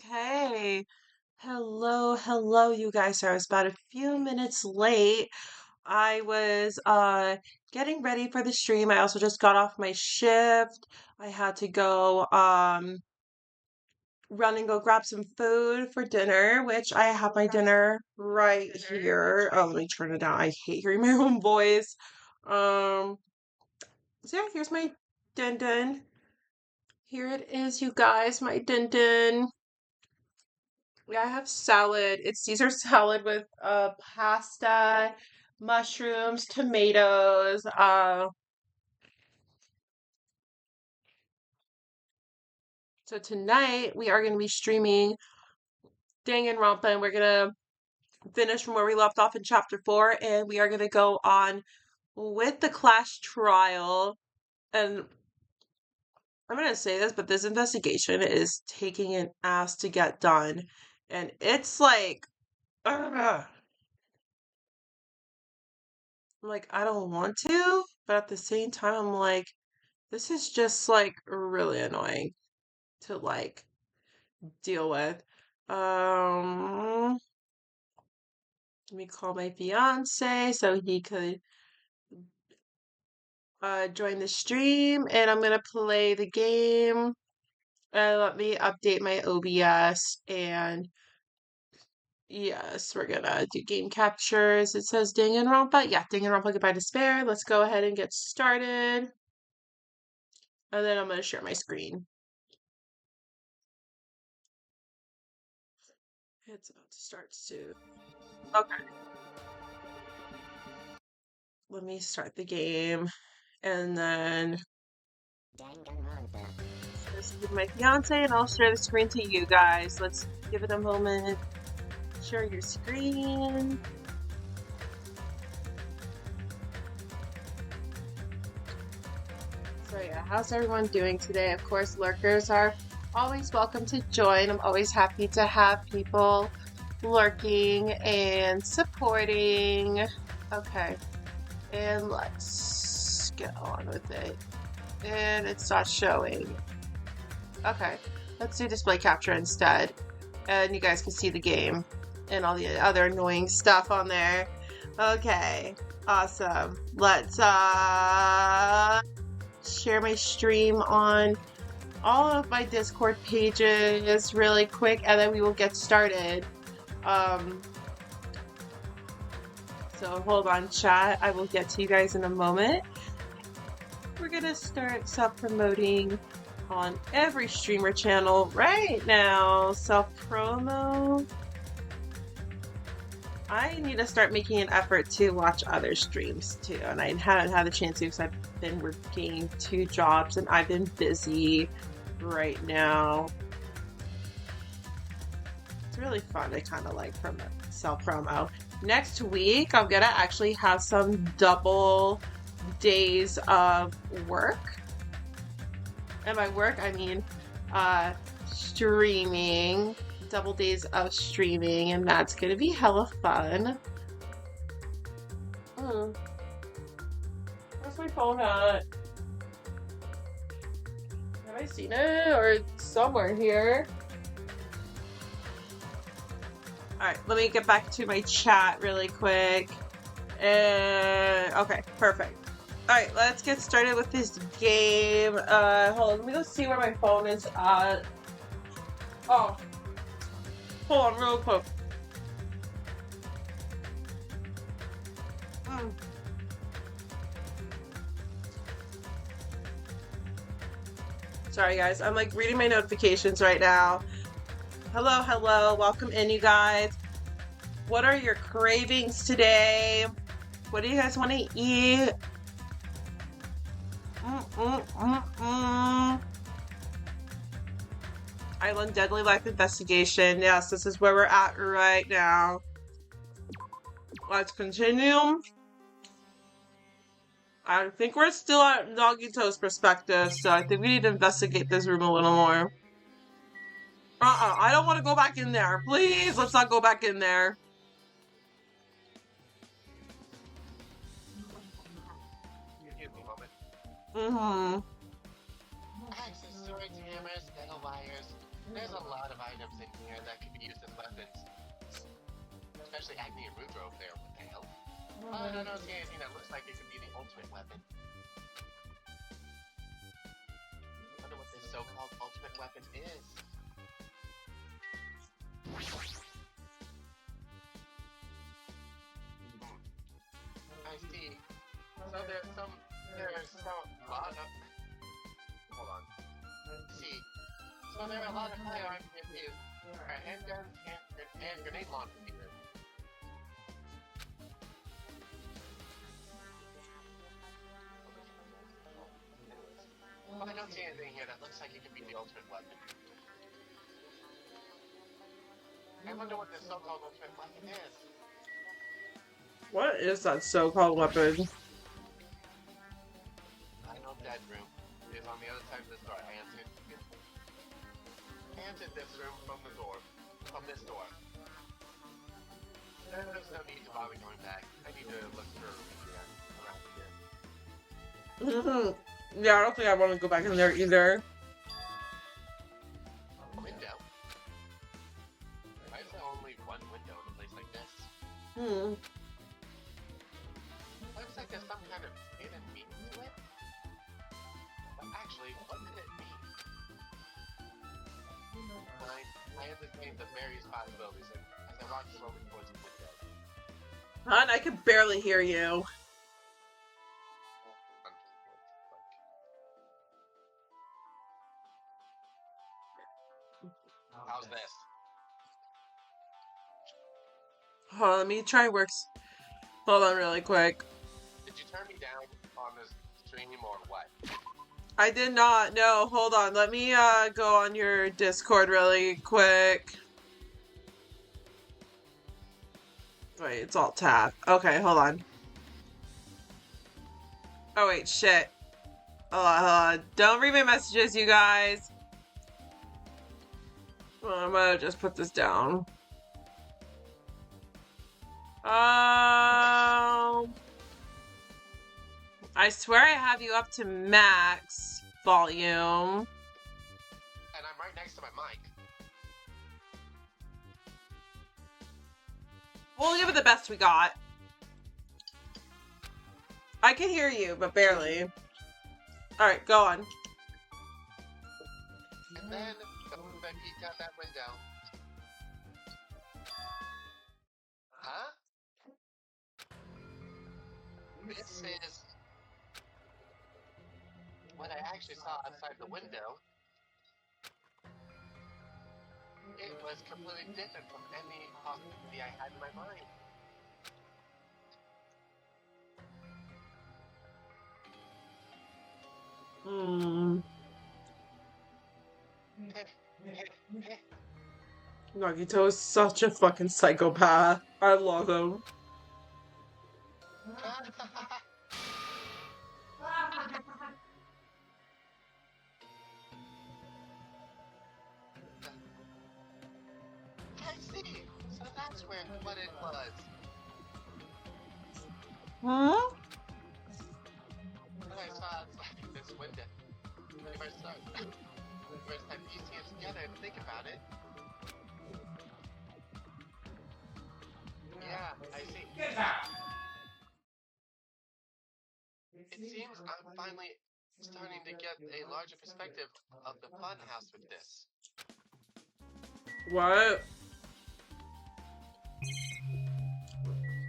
Okay. Hello, you guys. I was about a few minutes late. I was getting ready for the stream. I also just got off my shift. I had to go run and go grab some food for dinner, which I have my dinner right here. Oh, let me turn it down. I hate hearing my own voice. Um, so yeah, here's my din din. Here it is, you guys, my din din. Yeah, I have salad. It's Caesar salad with pasta, mushrooms, tomatoes. So tonight we are going to be streaming Danganronpa, and we're going to finish from where we left off in chapter 4, and we are going to go on with the class trial. And I'm going to say this, but this investigation is taking an ass to get done, and it's like, ugh. I'm like, I don't want to, but at the same time, I'm like, this is just like really annoying to like deal with. Um, Let me call my fiance so he could join the stream, and I'm gonna play the game. Let me update my OBS, and yes, we're gonna do game captures. It says Danganronpa. Yeah, Danganronpa Goodbye Despair. Let's go ahead and get started. And then I'm gonna share my screen. It's about to start soon. Okay. Let me start the game, and then this is my fiance, and I'll share the screen to you guys. Let's give it a moment. Share your screen. So yeah, how's everyone doing today? Of course, lurkers are always welcome to join. I'm always happy to have people lurking and supporting. Okay, and let's get on with it. And it's not showing. Okay, let's do display capture instead. And you guys can see the game and all the other annoying stuff on there. Okay, awesome. Let's share my stream on all of my Discord pages really quick, and then we will get started. So hold on, chat. I will get to you guys in a moment. We're gonna start self-promoting on every streamer channel right now. Self-promo. I need to start making an effort to watch other streams too, and I haven't had the chance to because I've been working 2 jobs and I've been busy right now. It's really fun to kind of like self-promo. Next week, I'm gonna actually have some double days of work. And by work, I mean streaming. Double days of streaming, and that's gonna be hella fun. Where's my phone at? Have I seen it? Or it's somewhere here? Alright, let me get back to my chat really quick. Okay, perfect. Alright, let's get started with this game. Hold on, let me go see where my phone is at. Oh. Hold on, real quick. Sorry, guys. I'm like reading my notifications right now. Hello. Welcome in, you guys. What are your cravings today? What do you guys want to eat? Island Deadly Life Investigation. Yes, this is where we're at right now. Let's continue. I think we're still at Nagito's perspective, so I think we need to investigate this room a little more. I don't want to go back in there. Please, let's not go back in there. There's a lot of items in here that could be used as weapons. Especially Agni and Rudra over there. What the hell? I don't see anything that looks like it could be the ultimate weapon. I wonder what this so-called ultimate weapon is. I see. So there's some lot of... Hold on. See. So there are a lot of firearms here, handguns and grenade launchers here. Well, I don't see anything here that looks like it could be the ultimate weapon. I wonder what this so-called ultimate weapon is. What is that so-called weapon? Final dead room is on the other side of this door. I entered this room from this door. There's no need to bother going back. I need to look for around here. Yeah, I don't think I want to go back in there either. Window? Why is there only one window in a place like this? Looks like there's some kind of hidden meaning to it. But actually, what could it mean? I entertained the various possibilities as I walked slowly towards the window. Hon, I can barely hear you. How's this? Hold on, let me try works. Hold on really quick. Did you turn me down on this stream or what? I did not. No, hold on. Let me go on your Discord really quick. Wait, it's all tapped. Okay, hold on. Oh wait, shit. Hold on. Don't read my messages, you guys. Well, I'm gonna just put this down. I swear I have you up to max volume. And I'm right next to my mic. We'll give it the best we got. I can hear you, but barely. Alright, go on. And then, I peeked out that window. Huh? This is what I actually saw outside the window. It was completely different from any possibility I had in my mind. Nagito is such a fucking psychopath. I love him. I see. So that's what it was. Huh? When I saw outside this window, first time you see it together and think about it. Yeah, I see. It seems I'm finally starting to get a larger perspective of the fun house with this. What?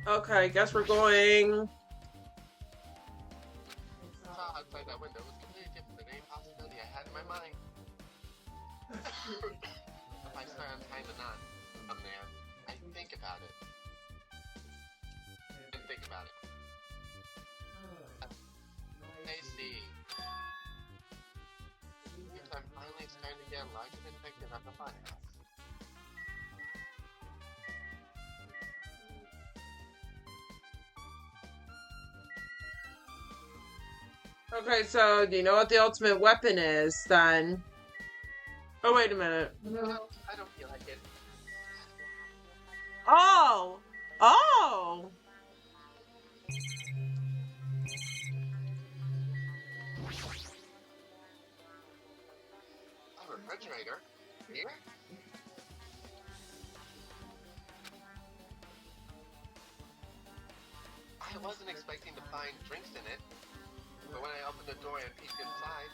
Okay, guess we're going. Saw outside that window was completely different than any possibility I had in my mind. If I start untying the knot from there, I think about it. And think about it. I see. Because I'm finally starting to get a larger perspective of the fun house. Okay, so do you know what the ultimate weapon is then? Oh, wait a minute. No, I don't feel like it. Oh! Oh! A refrigerator? Here? wasn't expecting to find drinks in it, but when I opened the door and peeked inside,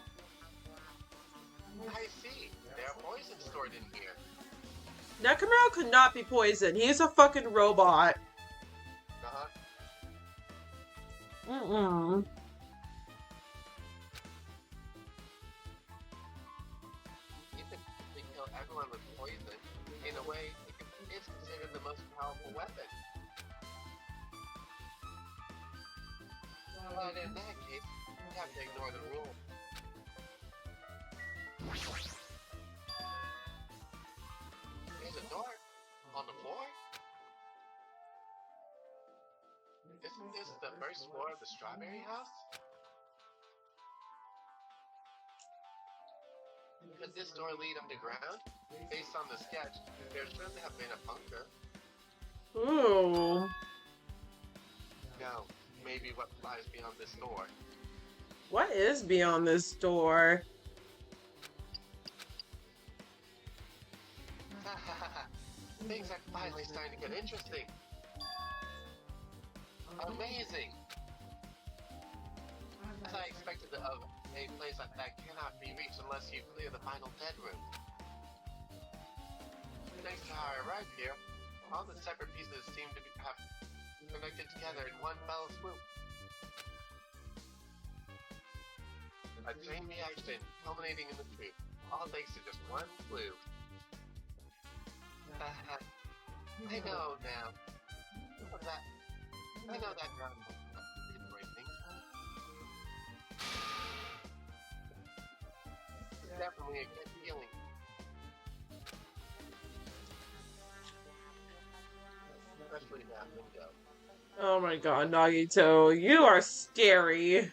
I see, there are poisons stored in here. Nekomura could not be poisoned. He's a fucking robot. Uh-huh. Even if they kill everyone with poison, in a way, it is considered the most powerful weapon. But in that case, we have to ignore the rule. There's a door on the floor. Isn't this the first floor of the Strawberry House? Could this door lead underground? Based on the sketch, there shouldn't have been a bunker. Ooh. No, maybe what lies beyond this door. What is beyond this door? Things are finally starting to get interesting. Amazing! As I expected of a place like that cannot be reached unless you clear the final dead room. Thanks to how I arrived here, all the separate pieces seem to have connected together in one fell swoop. A chain reaction culminating in the truth, all thanks to just one clue. I know now. I know that ground didn't break things. It's definitely a good feeling. Especially that window. Oh my god, Nagito, you are scary.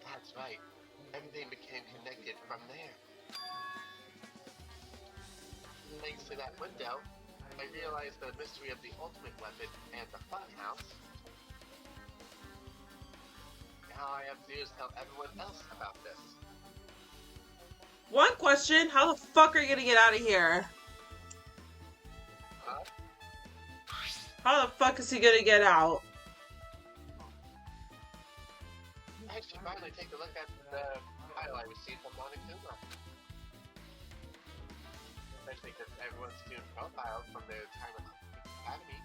That's right. Everything became connected from there. Thanks to that window, I realized the mystery of the ultimate weapon and the funhouse. Now I have to tell everyone else about this. One question, how the fuck are you gonna get out of here? Huh? How the fuck is he gonna get out? I should finally take a look at the file I received from Monokuma. Especially because everyone's doing profiles from their time at the academy.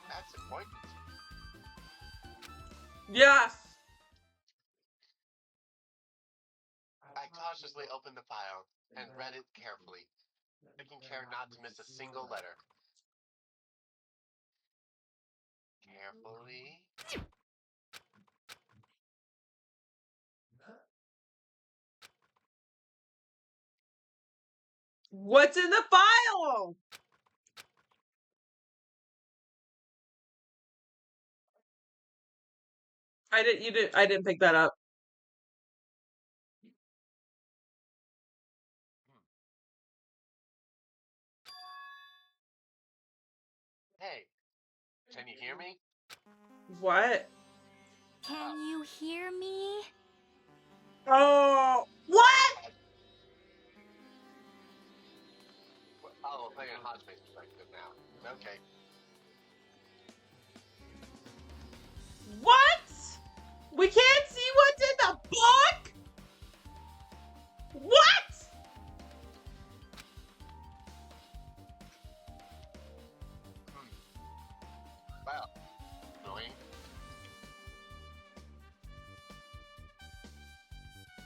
That's important. Yes! I cautiously opened the file and read it carefully, taking care not to miss a single letter. Carefully. What's in the file? I didn't pick that up. Hey, can you hear me? What? Can you hear me? Oh, what? Oh, we're playing Hajme's perspective now. Okay. What? We can't see what's in the book? What? Well, annoying.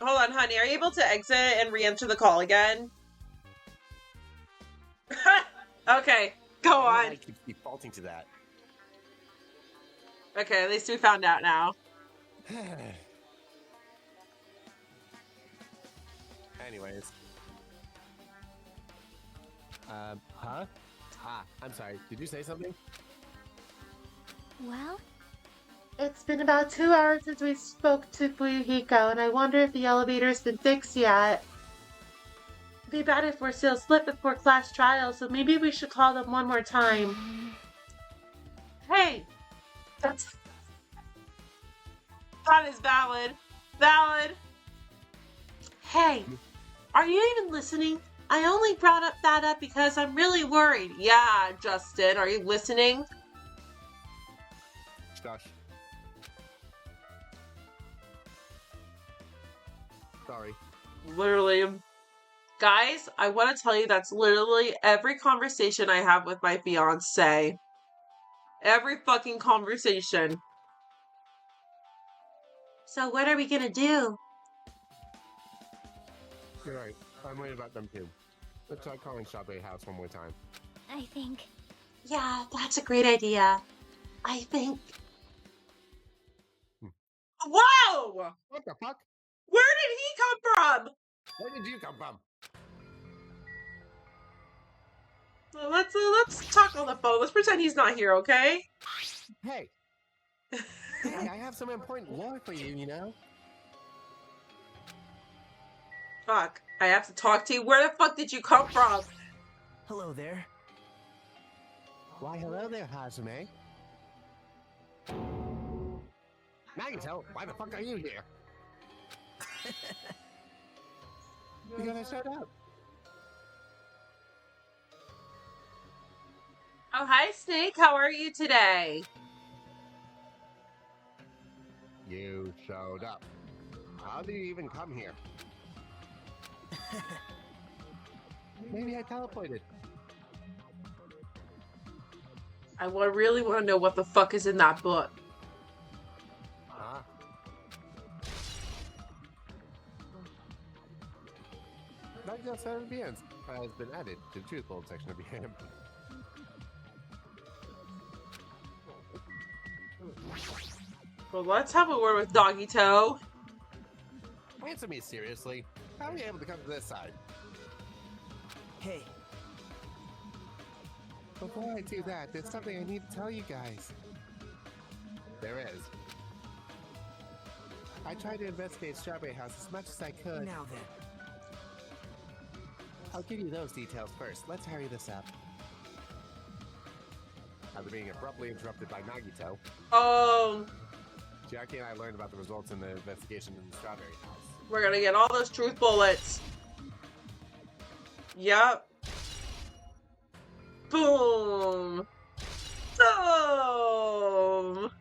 Hold on, honey. Are you able to exit and re-enter the call again? Okay, go on. I keep defaulting to that. Okay, at least we found out now. Anyways. Huh? I'm sorry. Did you say something? Well, It's been about 2 hours since we spoke to Fuyuhiko, and I wonder if the elevator's been fixed yet. It'd be bad if we're still split before class trials, so maybe we should call them one more time. Hey! That is valid. Valid! Hey! Are you even listening? I only brought up that up because I'm really worried. Yeah, Justin, are you listening? Josh. Sorry. Literally. Guys, I want to tell you that's literally every conversation I have with my fiance. Every fucking conversation. So what are we gonna do? You're right. I'm worried about them too. Let's try calling Strawberry House one more time. I think. Yeah, that's a great idea. I think. Whoa! What the fuck? Where did he come from? Where did you come from? Well, let's talk on the phone. Let's pretend he's not here, okay? Hey. Hey, I have some important lore for you, you know? Fuck. I have to talk to you. Where the fuck did you come from? Hello there. Why, hello there, Hajime. Nagito, why the fuck are you here? Because I showed up. Oh, hi, Snake. How are you today? You showed up. How did you even come here? Maybe I teleported. I really want to know what the fuck is in that book. Huh? Nagito Serbians has been added to the Truth Bold section of the game. Well, let's have a word with Doggy Toe. Answer me seriously. How are you able to come to this side? Hey, Before I do that, there's something I need to tell you guys. There is. I tried to investigate Strawberry House as much as I could. now then. I'll give you those details first. Let's hurry this up. After being abruptly interrupted by Nagito, Jackie and I learned about the results in the investigation in the Strawberry House. We're gonna get all those truth bullets. Yup. Boom. Boom.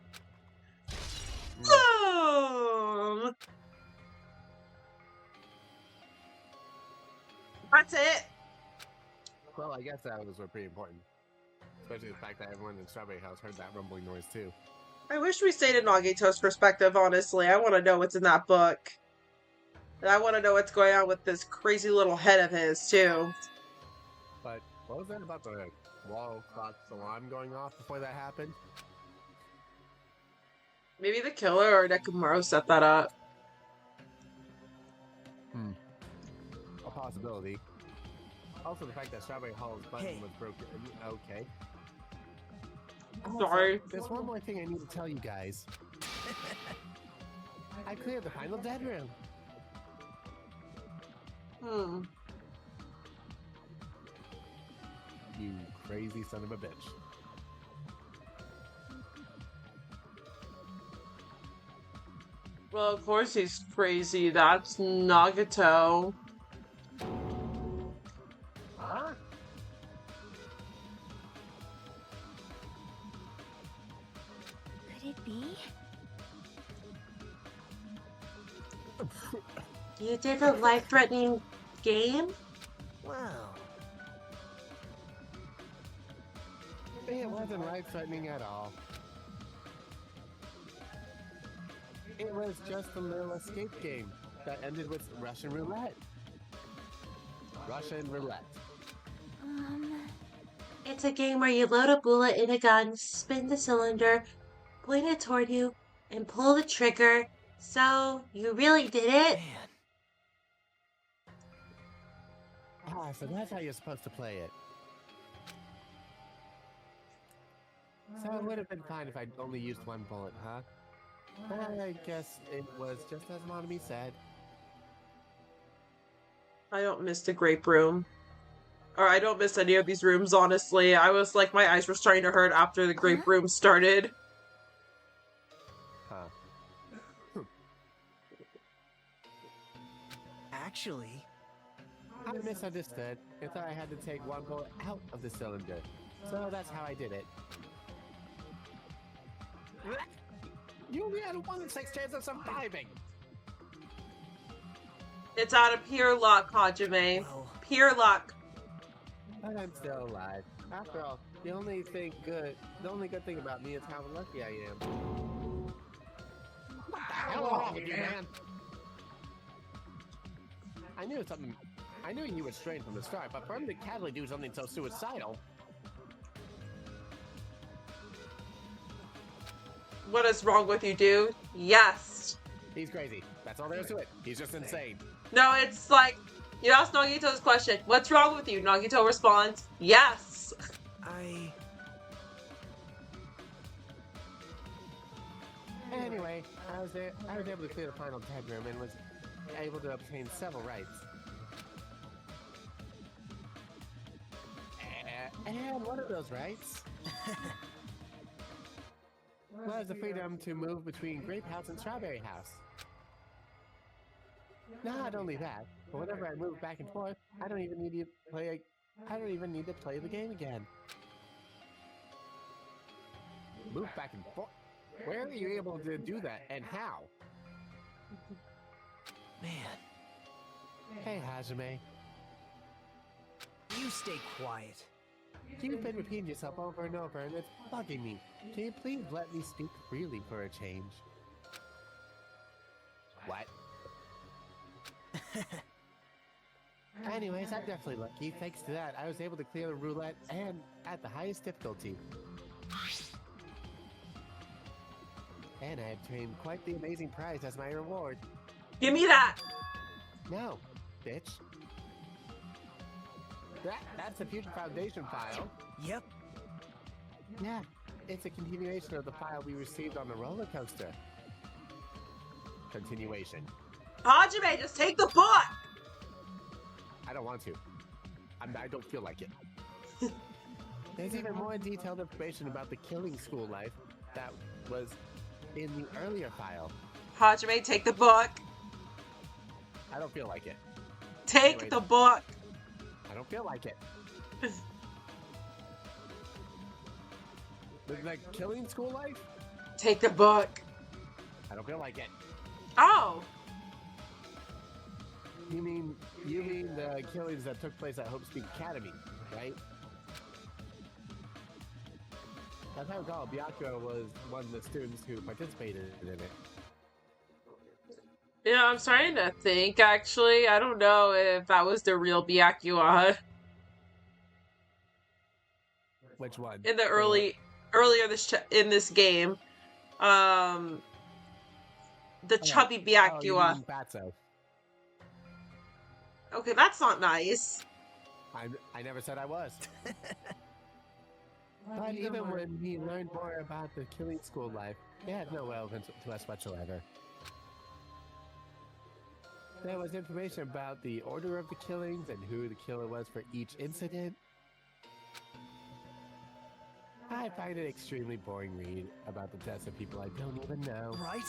Boom. That's it. Well, I guess that was pretty important. Especially the fact that everyone in Strawberry House heard that rumbling noise too. I wish we stayed in Nagito's perspective, honestly. I want to know what's in that book. And I want to know what's going on with this crazy little head of his, too. But what was that about the wall clock alarm going off before that happened? Maybe the killer or Nekomaru set that up. A possibility. Also, the fact that Strawberry Hall's button Hey. was broken. Okay. Sorry. There's one more thing I need to tell you guys. I cleared the final dead room. You crazy son of a bitch. Well, of course he's crazy. That's Nagito. Huh? Could it be? You did a life-threatening game? Wow. It wasn't life-threatening at all. It was just a little escape game that ended with Russian roulette. Russian roulette. It's a game where you load a bullet in a gun, spin the cylinder, point it toward you, and pull the trigger. So, you really did it? Man. Ah, so that's how you're supposed to play it. So it would have been fine if I'd only used one bullet, huh? But I guess it was just as Monami said. I don't miss the grape room. Or I don't miss any of these rooms, honestly. I was like, my eyes were starting to hurt after the grape room started. Huh. Actually, I misunderstood. I thought I had to take one bullet out of the cylinder. So that's how I did it. You only had a 1 in 6 chance of surviving. It's out of pure luck, Hajime. Well, Pure luck. But I'm still alive. After all, the only good thing about me is how lucky I am. What the hell wrong with you, man? I knew you were strange from the start, but for him to casually do something so suicidal. What is wrong with you, dude? Yes. He's crazy. That's all there is to it. He's just insane. No, it's like, you ask Nagito's question, what's wrong with you? Nagito responds, yes. Anyway, I was able to clear the final tag room and was able to obtain several rights. And one of those rights was the freedom to move between Grape House and Strawberry House. Not only that, but whenever I move back and forth, I don't even need to play the game again. Move back and forth? Where are you able to do that, and how? man, Hey, Hajime. you stay quiet. You've been repeating yourself over and over, and it's bugging me. Can you please let me speak freely for a change? What? Anyways, I'm definitely lucky. Thanks to that, I was able to clear the roulette and at the highest difficulty. And I obtained quite the amazing prize as my reward. Give me that. No, bitch. That's the Future Foundation file. Yep. Yeah, it's a continuation of the file we received on the roller coaster. Continuation. Hajime, just take the book. I don't want to. I don't feel like it. There's even more detailed information about the killing school life that was in the earlier file. Hajime, take the book. I don't feel like it. Take Anyway. the book. I don't feel like it. The killing school life? Take the book. I don't feel like it. Oh. You mean the killings that took place at Hope Speed Academy, right? As I recall, Byakuya was one of the students who participated in it. Yeah, I'm starting to think, actually. I don't know if that was the real Byakuya Which one? in the earlier in this game. The chubby Oh, you Byakuya. mean Fatso. Okay, that's not nice. I never said I was. But even when we learned more about the killing school life, it had no relevance to us whatsoever. There was information about the order of the killings and who the killer was for each incident. I find it extremely boring read about the deaths of people I don't even know. Right?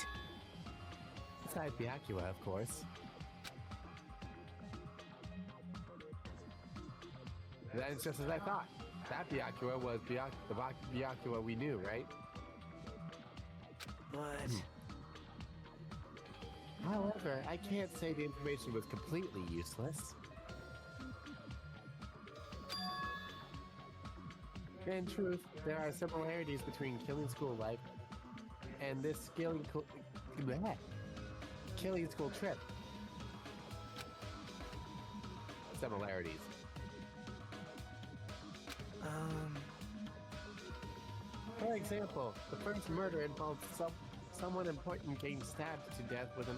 Besides Byakuya, of course. That's just as I thought. That Byakuya was the Byakuya we knew, right? But However, I can't say the information was completely useless. In truth, there are similarities between killing school life and this killing school trip. Similarities. For example, the first murder involved someone important getting stabbed to death with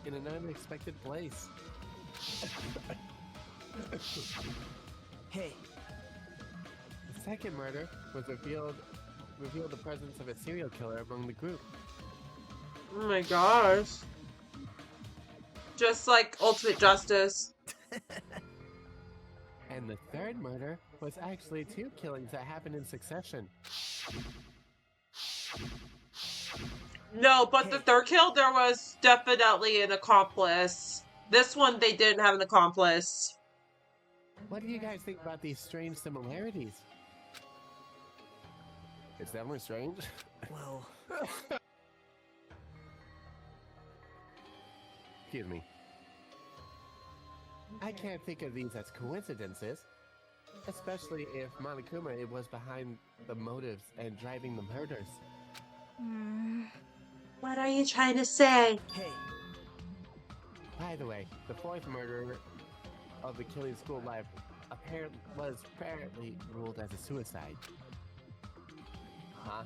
in an unexpected place. hey, The second murder was revealed the presence of a serial killer among the group. Oh my gosh. Just like Ultimate Justice. And the third murder was actually 2 killings that happened in succession. No, but the third kill, there was definitely an accomplice. This one, they didn't have an accomplice. What do you guys think about these strange similarities? It's definitely strange. well, Excuse me. I can't think of these as coincidences, especially if Monokuma was behind the motives and driving the murders. Hmm. What are you trying to say? Hey, By the way, the fourth murderer of the Killing School Life was apparently ruled as a suicide. Huh?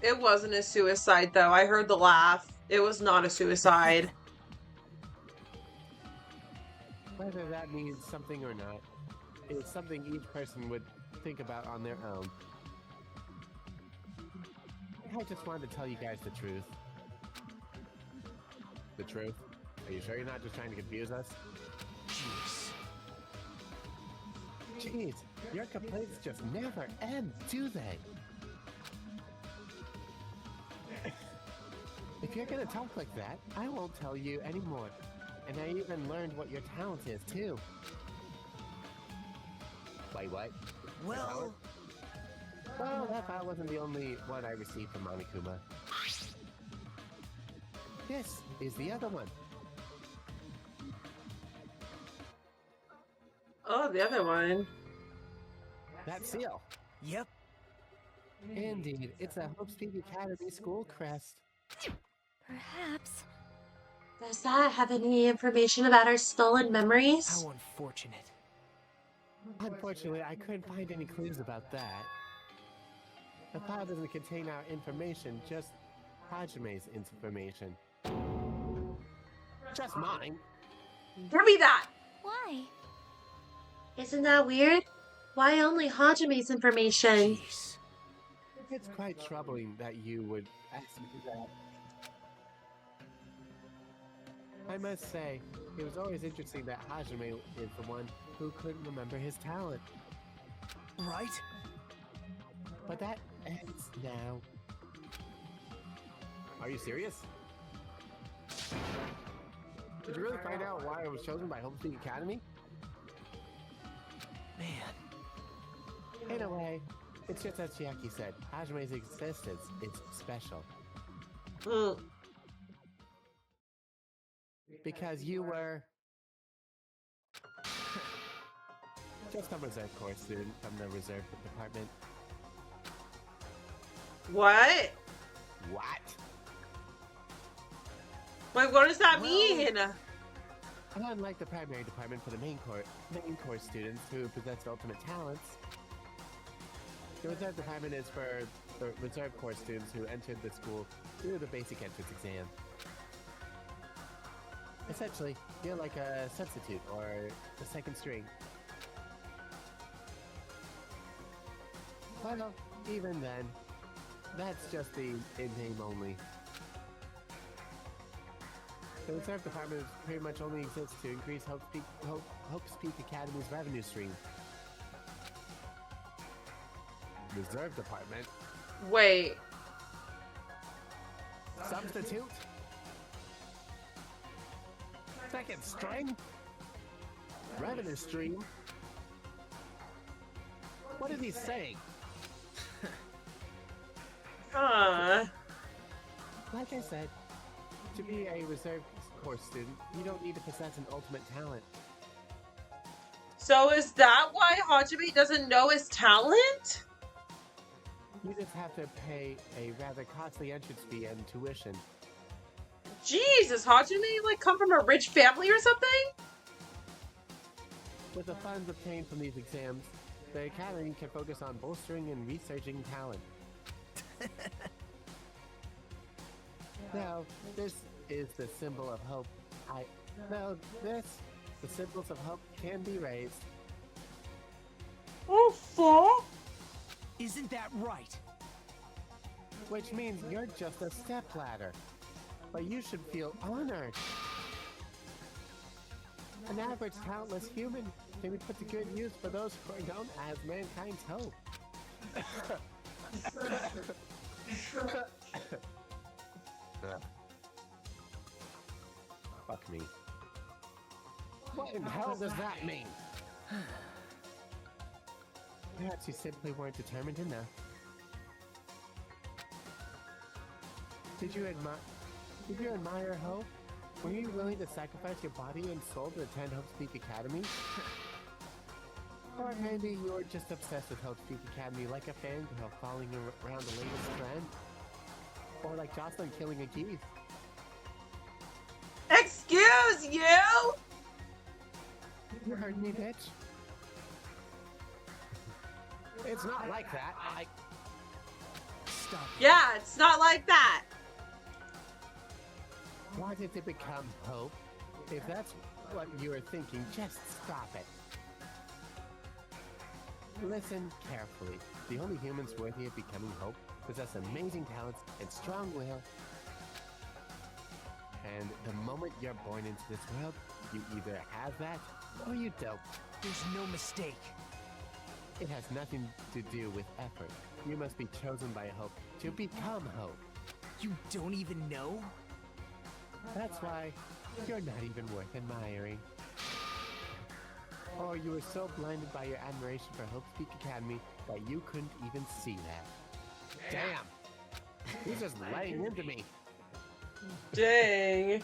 It wasn't a suicide, though. I heard the laugh. It was not a suicide. Whether that means something or not is something each person would think about on their own. I just wanted to tell you guys the truth. The truth? Are you sure you're not just trying to confuse us? jeez. Jeez, your complaints just never end, do they? If you're gonna talk like that, I won't tell you anymore. And I even learned what your talent is, too. Wait, what? Well, Well, that file wasn't the only one I received from Monokuma. This is the other one. Oh, the other one. That seal. yep. Indeed, it's a Hope's Peak Academy school crest. Perhaps. Does that have any information about our stolen memories? How unfortunate. Unfortunately, I couldn't find any clues about that. The file doesn't contain our information, just Hajime's information. Just mine. Give me that! Why? Isn't that weird? Why only Hajime's information? Jeez. It's quite troubling that you would ask me that. I must say, it was always interesting that Hajime is the one who couldn't remember his talent. Right? But that ends now. Are you serious? Did you really find out why I was chosen by Hope's Peak Academy? Man. In a way, it's just as Chiaki said, Hajime's existence is special. Mm. Because you were just a reserve corps student from the reserve department. What? What? Wait, what does that Well- mean? Unlike the primary department for the main course students who possess ultimate talents, the reserve department is for the reserve corps students who entered the school through the basic entrance exam. Essentially, you're like a substitute or a second string. Well, even then, that's just the in-name only. The reserve department pretty much only exists to increase Hope's Peak Academy's revenue stream. Reserve department? Wait. Substitute? Second string? Revenue stream? What is he saying? Like I said, to be a reserve corps student, you don't need to possess an ultimate talent. So is that why Hajime doesn't know his talent? You just have to pay a rather costly entrance fee and tuition. Jeez, does Hajime like come from a rich family or something? With the funds obtained from these exams, the Academy can focus on bolstering and researching talent. Now, this is the symbol of hope. The symbols of hope can be raised. Oh, fuck. Isn't that right? Which means you're just a stepladder. But you should feel honored. An average talentless human can be put to good use for those who are known as mankind's hope. Fuck me. What in hell does that mean? Perhaps you simply weren't determined enough. Did you admire Hope? Were you willing to sacrifice your body and soul to attend Hope Speak Academy? Or maybe you're just obsessed with Hope Speak Academy like a fangirl following around the latest trend? Or like Jocelyn killing a geese? Excuse you? You heard me, bitch. It's not like that. Stop. Yeah, it's not like that. Wanted to become Hope? If that's what you were thinking, just stop it. Listen carefully. The only humans worthy of becoming Hope possess amazing talents and strong will. And the moment you're born into this world, you either have that or you don't. There's no mistake. It has nothing to do with effort. You must be chosen by Hope to become Hope. You don't even know? That's why you're not even worth admiring. Or you were so blinded by your admiration for Hope Speak Academy that you couldn't even see that. Damn! He's just laying into me. Dang.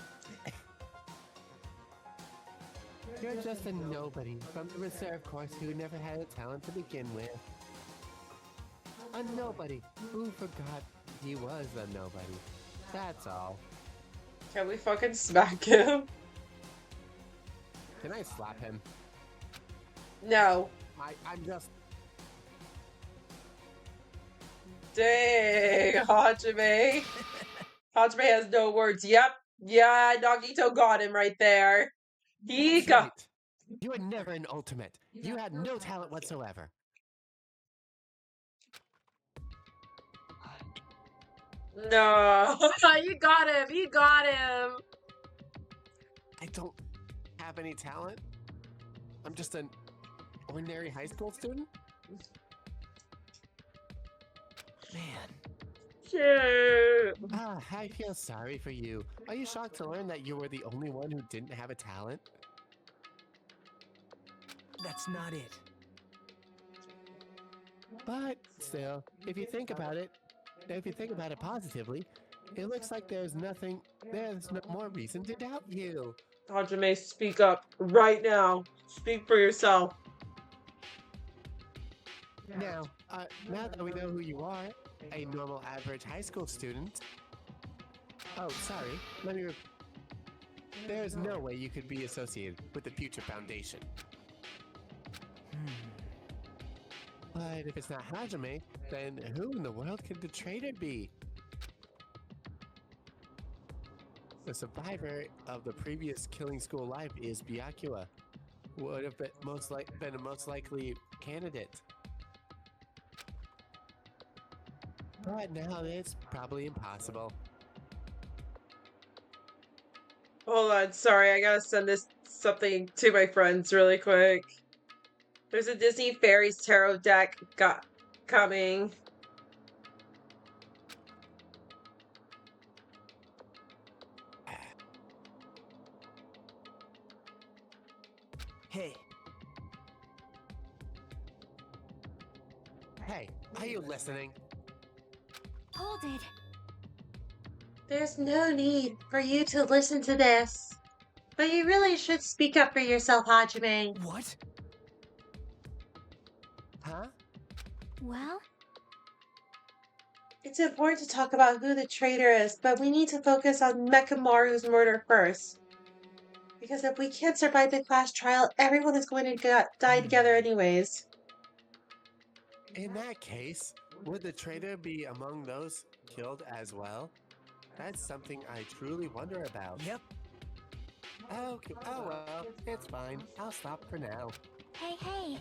You're just a nobody from the reserve course who never had a talent to begin with. A nobody who forgot he was a nobody. That's all. Can we fucking smack him? Can I slap him? No. I'm just... Dang, Hajime. Hajime has no words. Yep. Yeah, Nagito got him right there. He That's got... right. You were never an ultimate. You had no talent whatsoever. No. You got him. You got him. I don't have any talent. I'm just an ordinary high school student. Man, Shit. I feel sorry for you. Are you shocked to learn that you were the only one who didn't have a talent? that's not it. But still, if you think about it positively, it looks like there's no more reason to doubt you. Hajime, speak up right now. Speak for yourself. Now that we know who you are, a normal average high school student. Oh, sorry. There's no way you could be associated with the Future Foundation. But if it's not Hajime, then who in the world could the traitor be? The survivor of the previous killing school life is Byakuya. Would have been a most likely candidate. But now it's probably impossible. Hold on, sorry, I gotta send something to my friends really quick. There's a Disney Fairies Tarot deck coming. Hey, Hey, are you listening? Hold it. There's no need for you to listen to this. But you really should speak up for yourself, Hajime. what? Huh? Well, It's important to talk about who the traitor is, but we need to focus on Mekamaru's murder first. Because if we can't survive the class trial, everyone is going to die together anyways. In that case, would the traitor be among those killed as well? That's something I truly wonder about. Yep. Okay, oh well, it's fine. I'll stop for now. hey.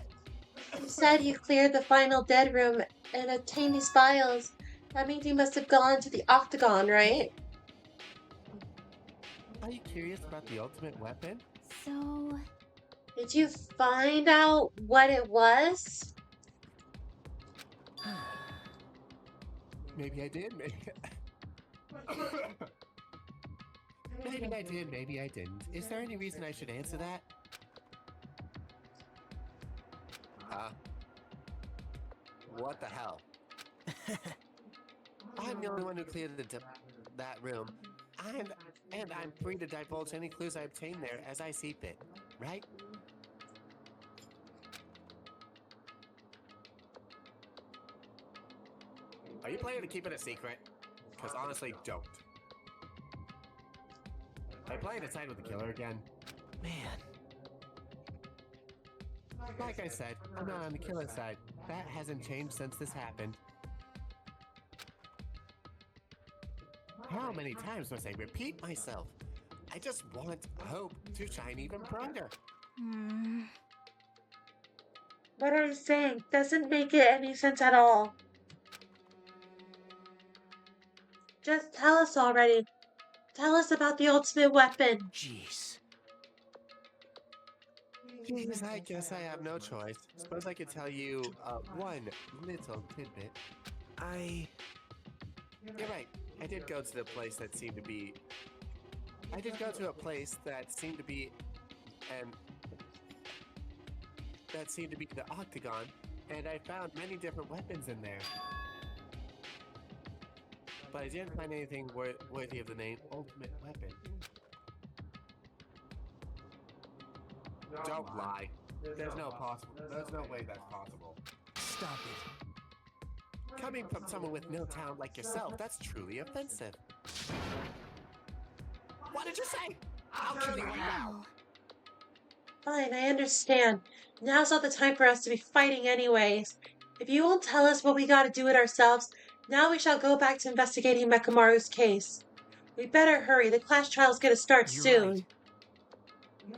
You said you cleared the final dead room and obtained these files. That means you must have gone to the Octagon, right? Are you curious about the ultimate weapon? So, Did you find out what it was? Maybe I did, maybe... Maybe I did, maybe I didn't. Is there any reason I should answer that? What the hell? I'm the only one who cleared that room. And I'm free to divulge any clues I obtain there as I see fit, right? Are you planning to keep it a secret? Because honestly, don't. Are you planning to side with the killer again? Man. Like I said, I'm not on the killer's side. That hasn't changed since this happened. How many times must I repeat myself? I just want hope to shine even brighter. Hmm. What are you saying? Doesn't make it any sense at all. Just tell us already. Tell us about the ultimate weapon. Jeez. Jeez, I guess I have no choice. Suppose I could tell you one little tidbit. You're right. I did go to the place that seemed to be. I did go to a place that seemed to be, and that seemed to be the Octagon, and I found many different weapons in there. But I didn't find anything worthy of the name Ultimate Weapon. Don't lie. There's no way that's possible. Stop it. Coming from someone with no talent like yourself, that's truly offensive. What did you say? I'll kill you right now. Wow. Fine, I understand. Now's not the time for us to be fighting anyways. If you won't tell us what we gotta do it ourselves, now we shall go back to investigating Mekamaru's case. We better hurry, the class trial's gonna start You're soon. right.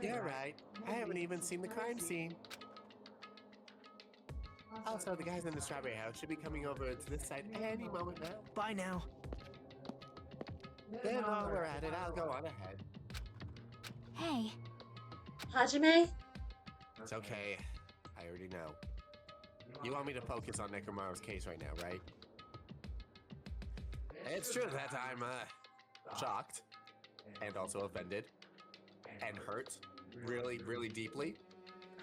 You're right. I haven't even seen the crime scene. Also, the guys in the strawberry house should be coming over to this side any moment now. Bye now. Then while we're at it, I'll go on ahead. Hey, Hajime? It's okay. I already know. You want me to focus on Nekomaru's case right now, right? It's true that I'm shocked and also offended and hurt really, really deeply.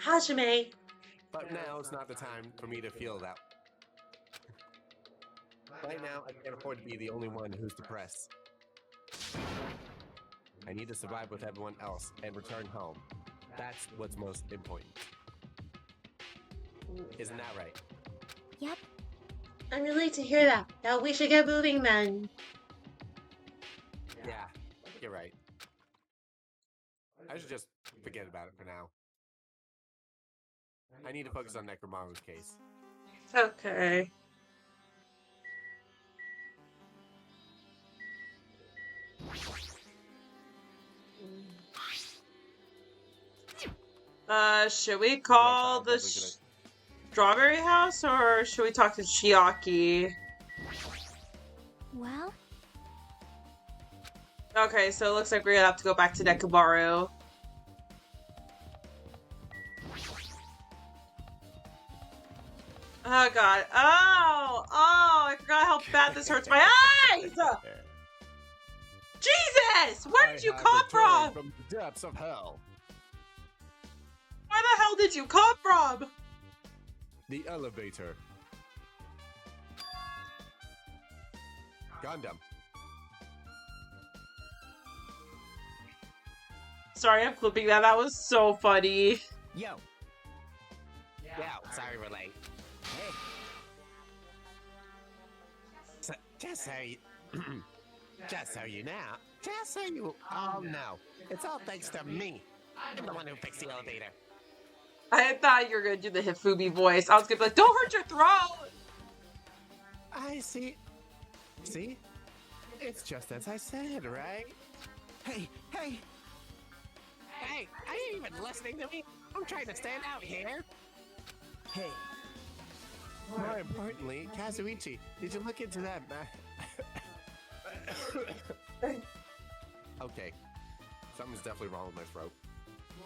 Hajime! But now it's not the time for me to feel that. Right now, I can't afford to be the only one who's depressed. I need to survive with everyone else and return home. That's what's most important. Isn't that right? yep. I'm relieved to hear that. Now we should get moving then. Yeah, you're right. I should just forget about it for now. I need to focus on Nekomaru's case. Okay. Should we call the strawberry house or should we talk to Chiaki? Well, Okay, so it looks like we're gonna have to go back to Nekomaru. Oh god. Oh! Oh! I forgot how bad this hurts my eyes! Jesus! Where did you come from? From the depths of hell. Where the hell did you come from? The elevator. Gundam. Sorry, I'm clipping that. That was so funny. Yo. Yeah, sorry we're late. Hey. So, just so you, just so you know, just so you all know, it's all thanks to me. I'm the one who fixed the elevator. I thought you were gonna do the Hifumi voice. I was gonna be like, don't hurt your throat! I see. See? It's just as I said, right? Hey, hey. Hey, are you even listening to me? I'm trying to stand out here. Hey. More importantly, Kazuichi, did you look into that Okay, something's definitely wrong with my throat.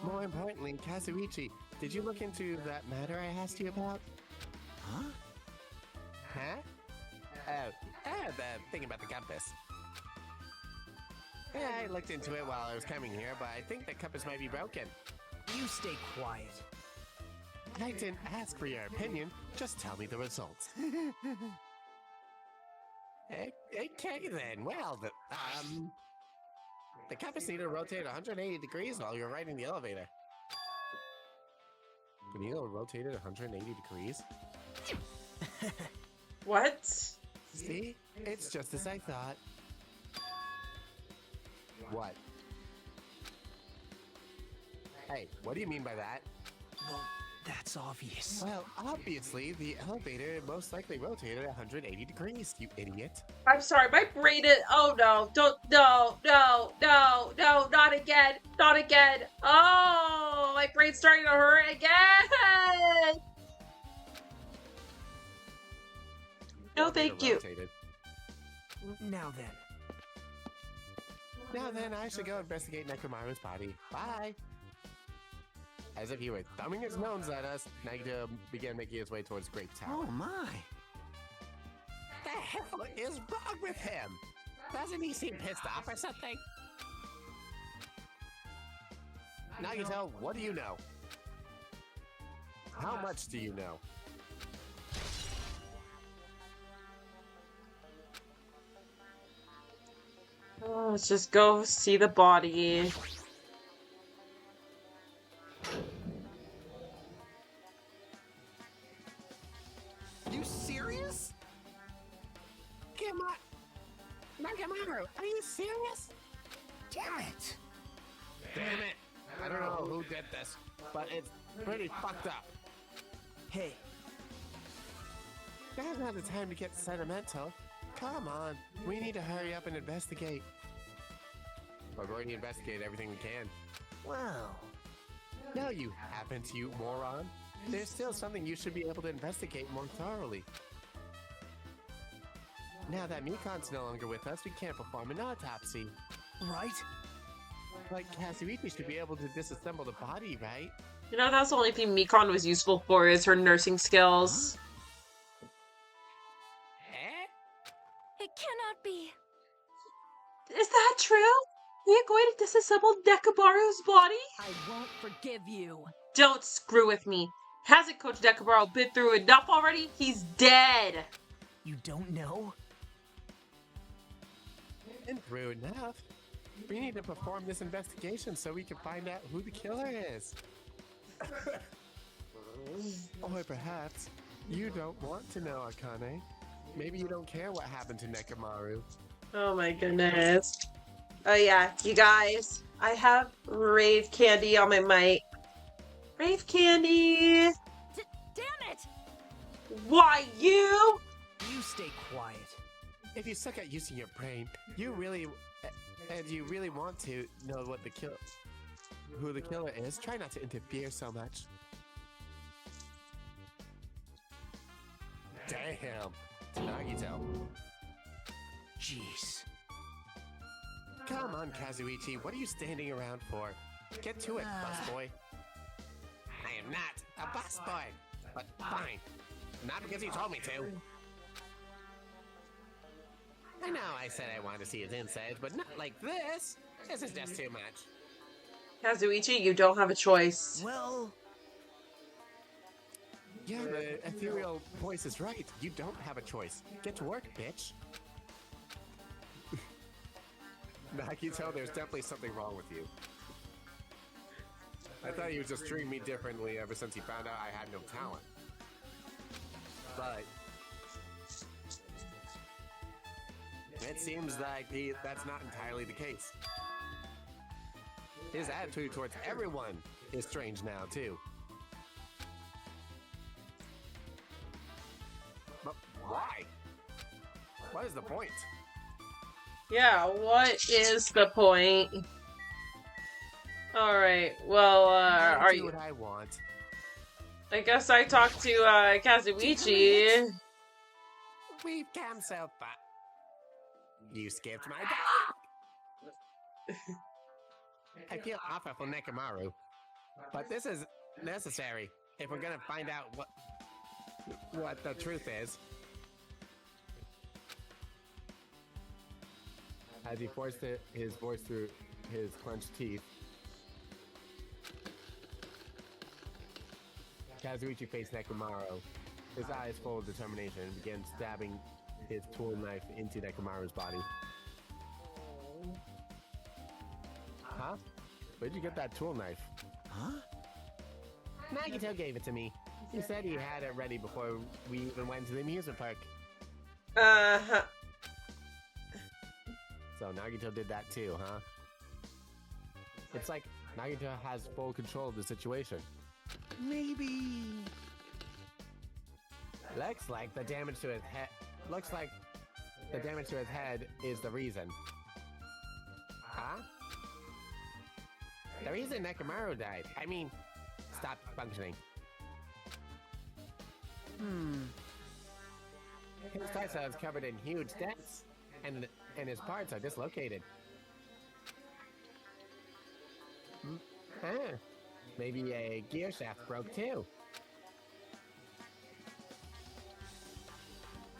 More importantly, Kazuichi, did you look into that matter I asked you about? Huh? Huh? The thing about the compass. Yeah, I looked into it while I was coming here, but I think the compass might be broken. You stay quiet. I didn't ask for your opinion, just tell me the results. Okay then, well, The compass needle rotated 180 degrees while you're riding the elevator. The needle rotated 180 degrees? What? See? It's just as I thought. What? Hey, what do you mean by that? Well, that's obvious. Well, obviously, the elevator most likely rotated 180 degrees, you idiot. I'm sorry, my brain is. Oh no! Don't. No! No! No! No! Not again! Not again! Oh! My brain's starting to hurt again! No, thank you. Rotated. Now then. Now then, I should go investigate Nekomaru's body. Bye! As if he were thumbing his nose at us, Nagito began making his way towards Great Tower. Oh my. The hell is wrong with him? Doesn't he seem pissed off or something? Nagito, what do you know? How much do you know? Oh, let's just go see the body. You serious? Nakamaro, are you serious? Damn it. Damn it! I don't know who did this, but it's pretty fucked up. Hey, Now's not the time to get sentimental. Come on, we need to hurry up and investigate. We're going to investigate everything we can. well, No, you haven't, you moron. There's still something you should be able to investigate more thoroughly. Now that Mikon's no longer with us, we can't perform an autopsy. right? Like, Kazuichi should be able to disassemble the body, right? You know, that's the only thing Mikon was useful for is her nursing skills. Eh? It cannot be. Is that true? You're going to disassemble Nekomaru's body? I won't forgive you. Don't screw with me. Hasn't Coach Nekomaru been through enough already? He's dead. You don't know? And through enough. We need to perform this investigation so we can find out who the killer is. Or perhaps you don't want to know, Akane. Maybe you don't care what happened to Nekomaru. Oh my goodness. Oh yeah, you guys. I have rave candy on my mic. Rave candy! Damn it! Why you? You stay quiet. If you suck at using your brain, you really want to know what who the killer is, try not to interfere so much. Damn, Nagito. Jeez. Come on, Kazuichi, what are you standing around for? Get to it, busboy. I am not a busboy, but fine. Not because you told me to. I know I said I wanted to see his insides, but not like this. This is just too much. Kazuichi, you don't have a choice. Well, Yeah, the ethereal voice is right. You don't have a choice. Get to work, bitch. Nagito, there's definitely something wrong with you. I thought he was just treating me differently ever since he found out I had no talent. But it seems like that's not entirely the case. His attitude towards everyone is strange now, too. But why? What is the point? Yeah, what is the point? Alright, well, I are do you... what I want. I guess I talked to, Kazuichi. We've come so far. You skipped my dog! I feel awful for Nekomaru, but this is necessary if we're gonna find out what the truth is. As he forced his voice through his clenched teeth, Kazuichi faced Nekomaru, his eyes full of determination, and began stabbing his tool knife into Nekomaru's body. Huh? Where'd you get that tool knife? Huh? Nagito gave it to me. He said he had it ready before we even went to the amusement park. Uh-huh. So Nagito did that too, huh? It's like Nagito has full control of the situation. Maybe. Looks like the damage to his head. Looks like the damage to his head is the reason. Huh? The reason Nekomaru died. I mean, stopped functioning. His torso is covered in huge dents, and his parts are dislocated. Huh. Maybe a gear shaft broke too.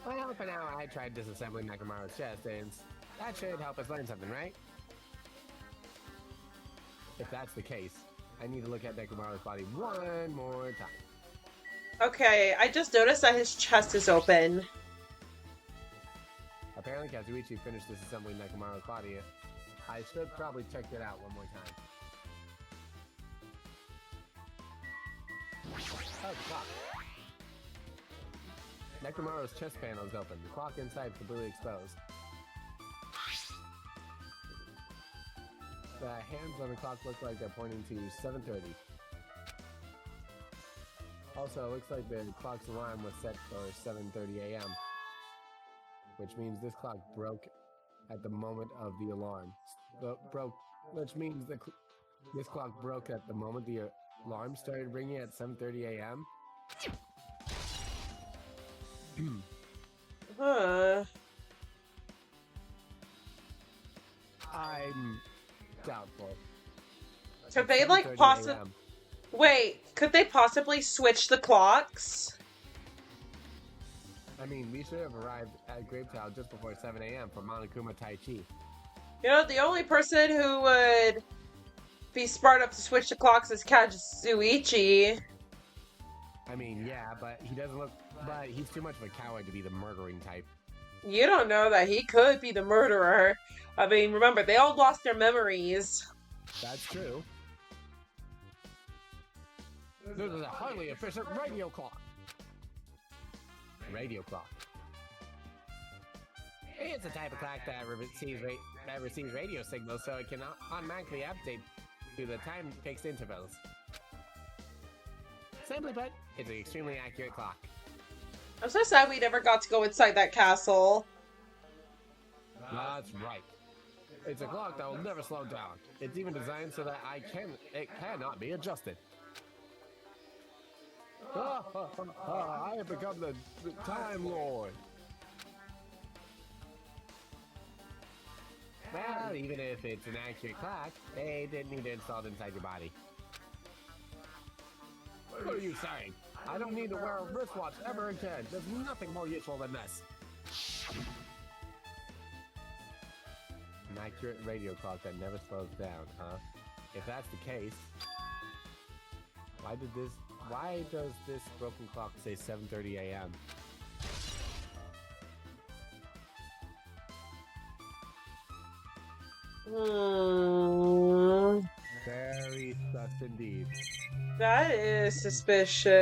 Well, for now, I tried disassembling Nekomaru's chest, and that should help us learn something, right? If that's the case, I need to look at Nekomaru's body one more time. Okay, I just noticed that his chest is open. Apparently, Kazuichi finished disassembling Nekomaru's body. I should probably check it out one more time. Oh, the clock. Nekomaru's chest panel is open. The clock inside is completely exposed. The hands on the clock look like they're pointing to 7:30. Also, it looks like the clock's alarm was set for 7:30 a.m., which means this clock broke at the moment of the alarm. Which means this clock broke at the moment the alarm started ringing at 7:30 a.m. Huh. I'm doubtful. Could they, At like, 7:30 possibly... a.m. Wait, could they possibly switch the clocks? I mean, we should have arrived at Grapetown just before 7 a.m. for Monokuma Taichi. You know, the only person who would be smart enough to switch the clocks is Kazuichi. I mean, yeah, but he doesn't look... But he's too much of a coward to be the murdering type. You don't know that he could be the murderer. I mean, remember, they all lost their memories. That's true. This is a highly efficient radio clock. Radio clock. It's a type of clock that receives radio signals, so it can automatically update to the time-fixed intervals. Simply put, it's an extremely accurate clock. I'm so sad we never got to go inside that castle. That's right. It's a clock that will never slow down. It's even designed so that it cannot be adjusted. I have become the Time Lord. Well, even if it's an accurate clock, they didn't need it installed inside your body. What are you saying? I don't need to wear a wristwatch ever again. There's nothing more useful than this. An accurate radio clock that never slows down, huh? If that's the case, why does this broken clock say 7:30 a.m.? Very sus indeed. That is suspicious.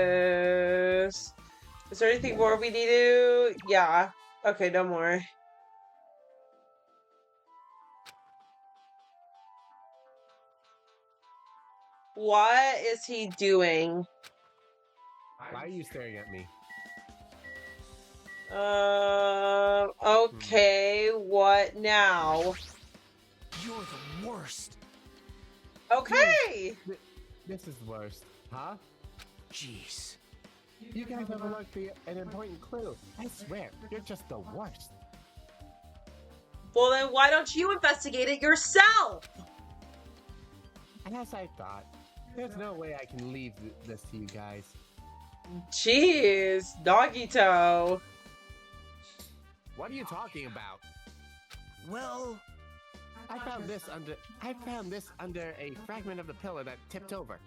Is there anything more we need to... Yeah. Okay, no more. What is he doing? Why are you staring at me? Okay, what now? You're the worst. Okay! This is the worst. Huh? Jeez. You guys overlooked an important clue. I swear, you're just the worst. Well then why don't you investigate it yourself? As I thought, there's no way I can leave this to you guys. Jeez, Dogito. What are you talking about? Well, I found this under a fragment of the pillar that tipped over.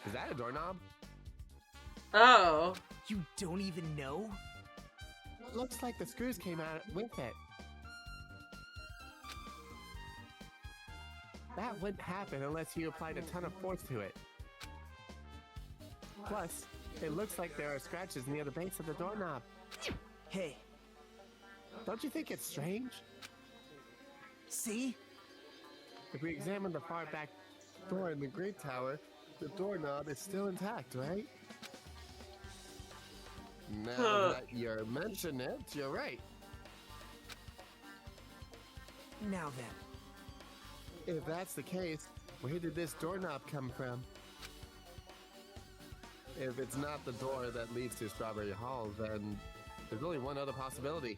Is that a doorknob? Oh. you don't even know? Looks like the screws came out with it. That wouldn't happen unless you applied a ton of force to it. Plus, it looks like there are scratches near the base of the doorknob. Hey, Don't you think it's strange? see? If we examine the far back door in the Great Tower, the doorknob is still intact, right? Now that you're mentioning it, you're right. Now then. If that's the case, where did this doorknob come from? If it's not the door that leads to Strawberry Hall, then there's only one other possibility.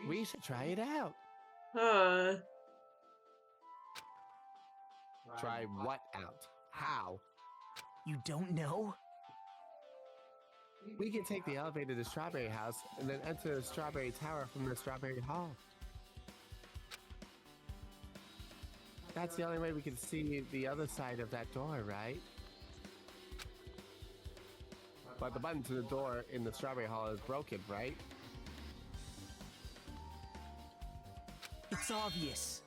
We should try it out. Huh. Try what out? How? You don't know? We can take the elevator to Strawberry House and then enter the Strawberry Tower from the Strawberry Hall. That's the only way we can see the other side of that door, right? But the button to the door in the Strawberry Hall is broken, right? It's obvious.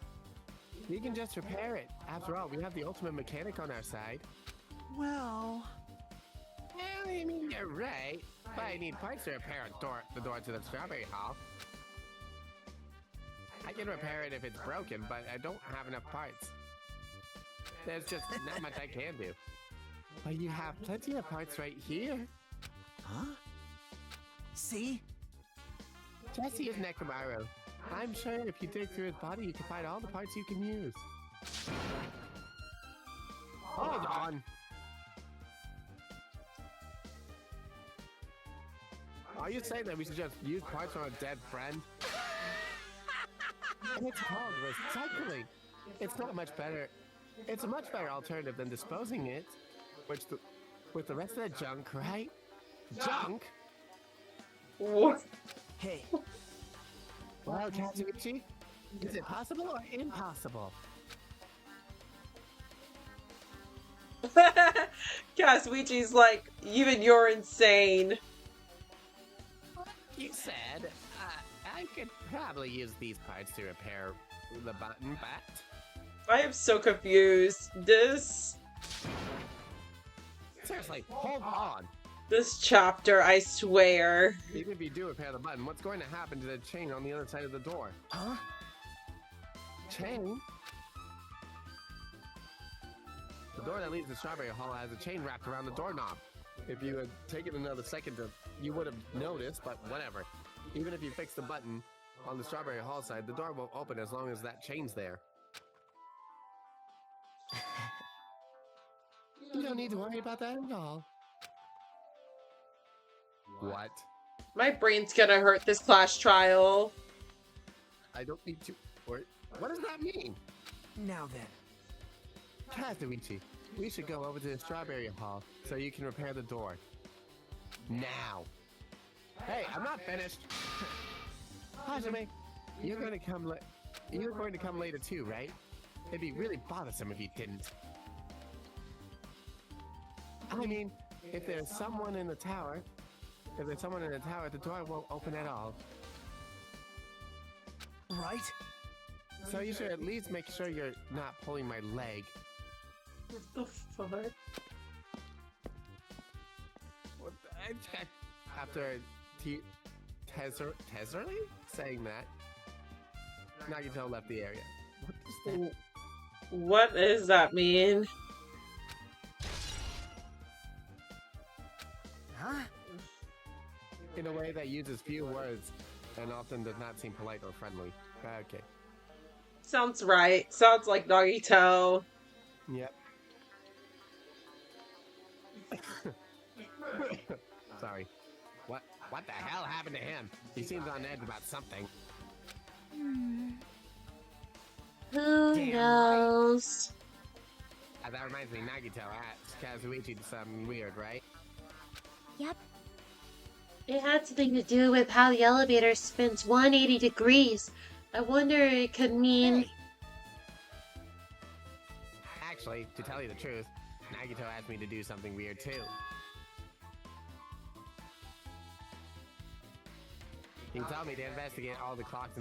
We can just repair it. After all, we have the ultimate mechanic on our side. Well, Well, I mean, you're right. But I need parts to repair the door to the Strawberry Hall. I can repair it if it's broken, but I don't have enough parts. There's just not much I can do. But you have plenty of parts right here. huh? See? Jesse is Nekomaru. I'm sure if you dig through his body, you can find all the parts you can use. Hold on. Are you saying that we should just use parts from a dead friend? And it's called recycling. It's not much better. It's a much better alternative than disposing it, with the rest of the junk, right? Junk? What? Hey, Well, Kazuichi, is it possible or impossible? Kazuichi's like, even you're insane. You said I could probably use these parts to repair the button, but I am so confused. seriously, hold on. This chapter, I swear. Even if you do repair the button, what's going to happen to the chain on the other side of the door? huh? Chain? The door that leads to Strawberry Hall has a chain wrapped around the doorknob. If you had taken another second you would have noticed, but whatever. Even if you fix the button on the Strawberry Hall side, the door won't open as long as that chain's there. You don't need to worry about that at all. What? My brain's gonna hurt this class trial. I don't need to worry. What does that mean? Now then. Kazuichi, we should go over to the Strawberry Hall so you can repair the door. Now. Hey, I'm not finished. Hajime, you're going to come later too, right? It'd be really bothersome if you didn't. I mean, if there's someone in the tower, the door won't open at all. Right? So you should at least make sure you're not pulling my leg. What the fuck? After Tezerly saying that, Nagito left the area. What does that mean? Huh? In a way that uses few words and often does not seem polite or friendly. Okay. Sounds right. Sounds like Nagito. Yep. Sorry. What the hell happened to him? He seems on edge about something. Who Damn knows? That reminds me, Nagito asked Kazuichi something weird, right? Yep. It had something to do with how the elevator spins 180 degrees. I wonder it could mean... Hey, Actually, to tell you the truth, Nagito asked me to do something weird too. He told me to investigate all the clocks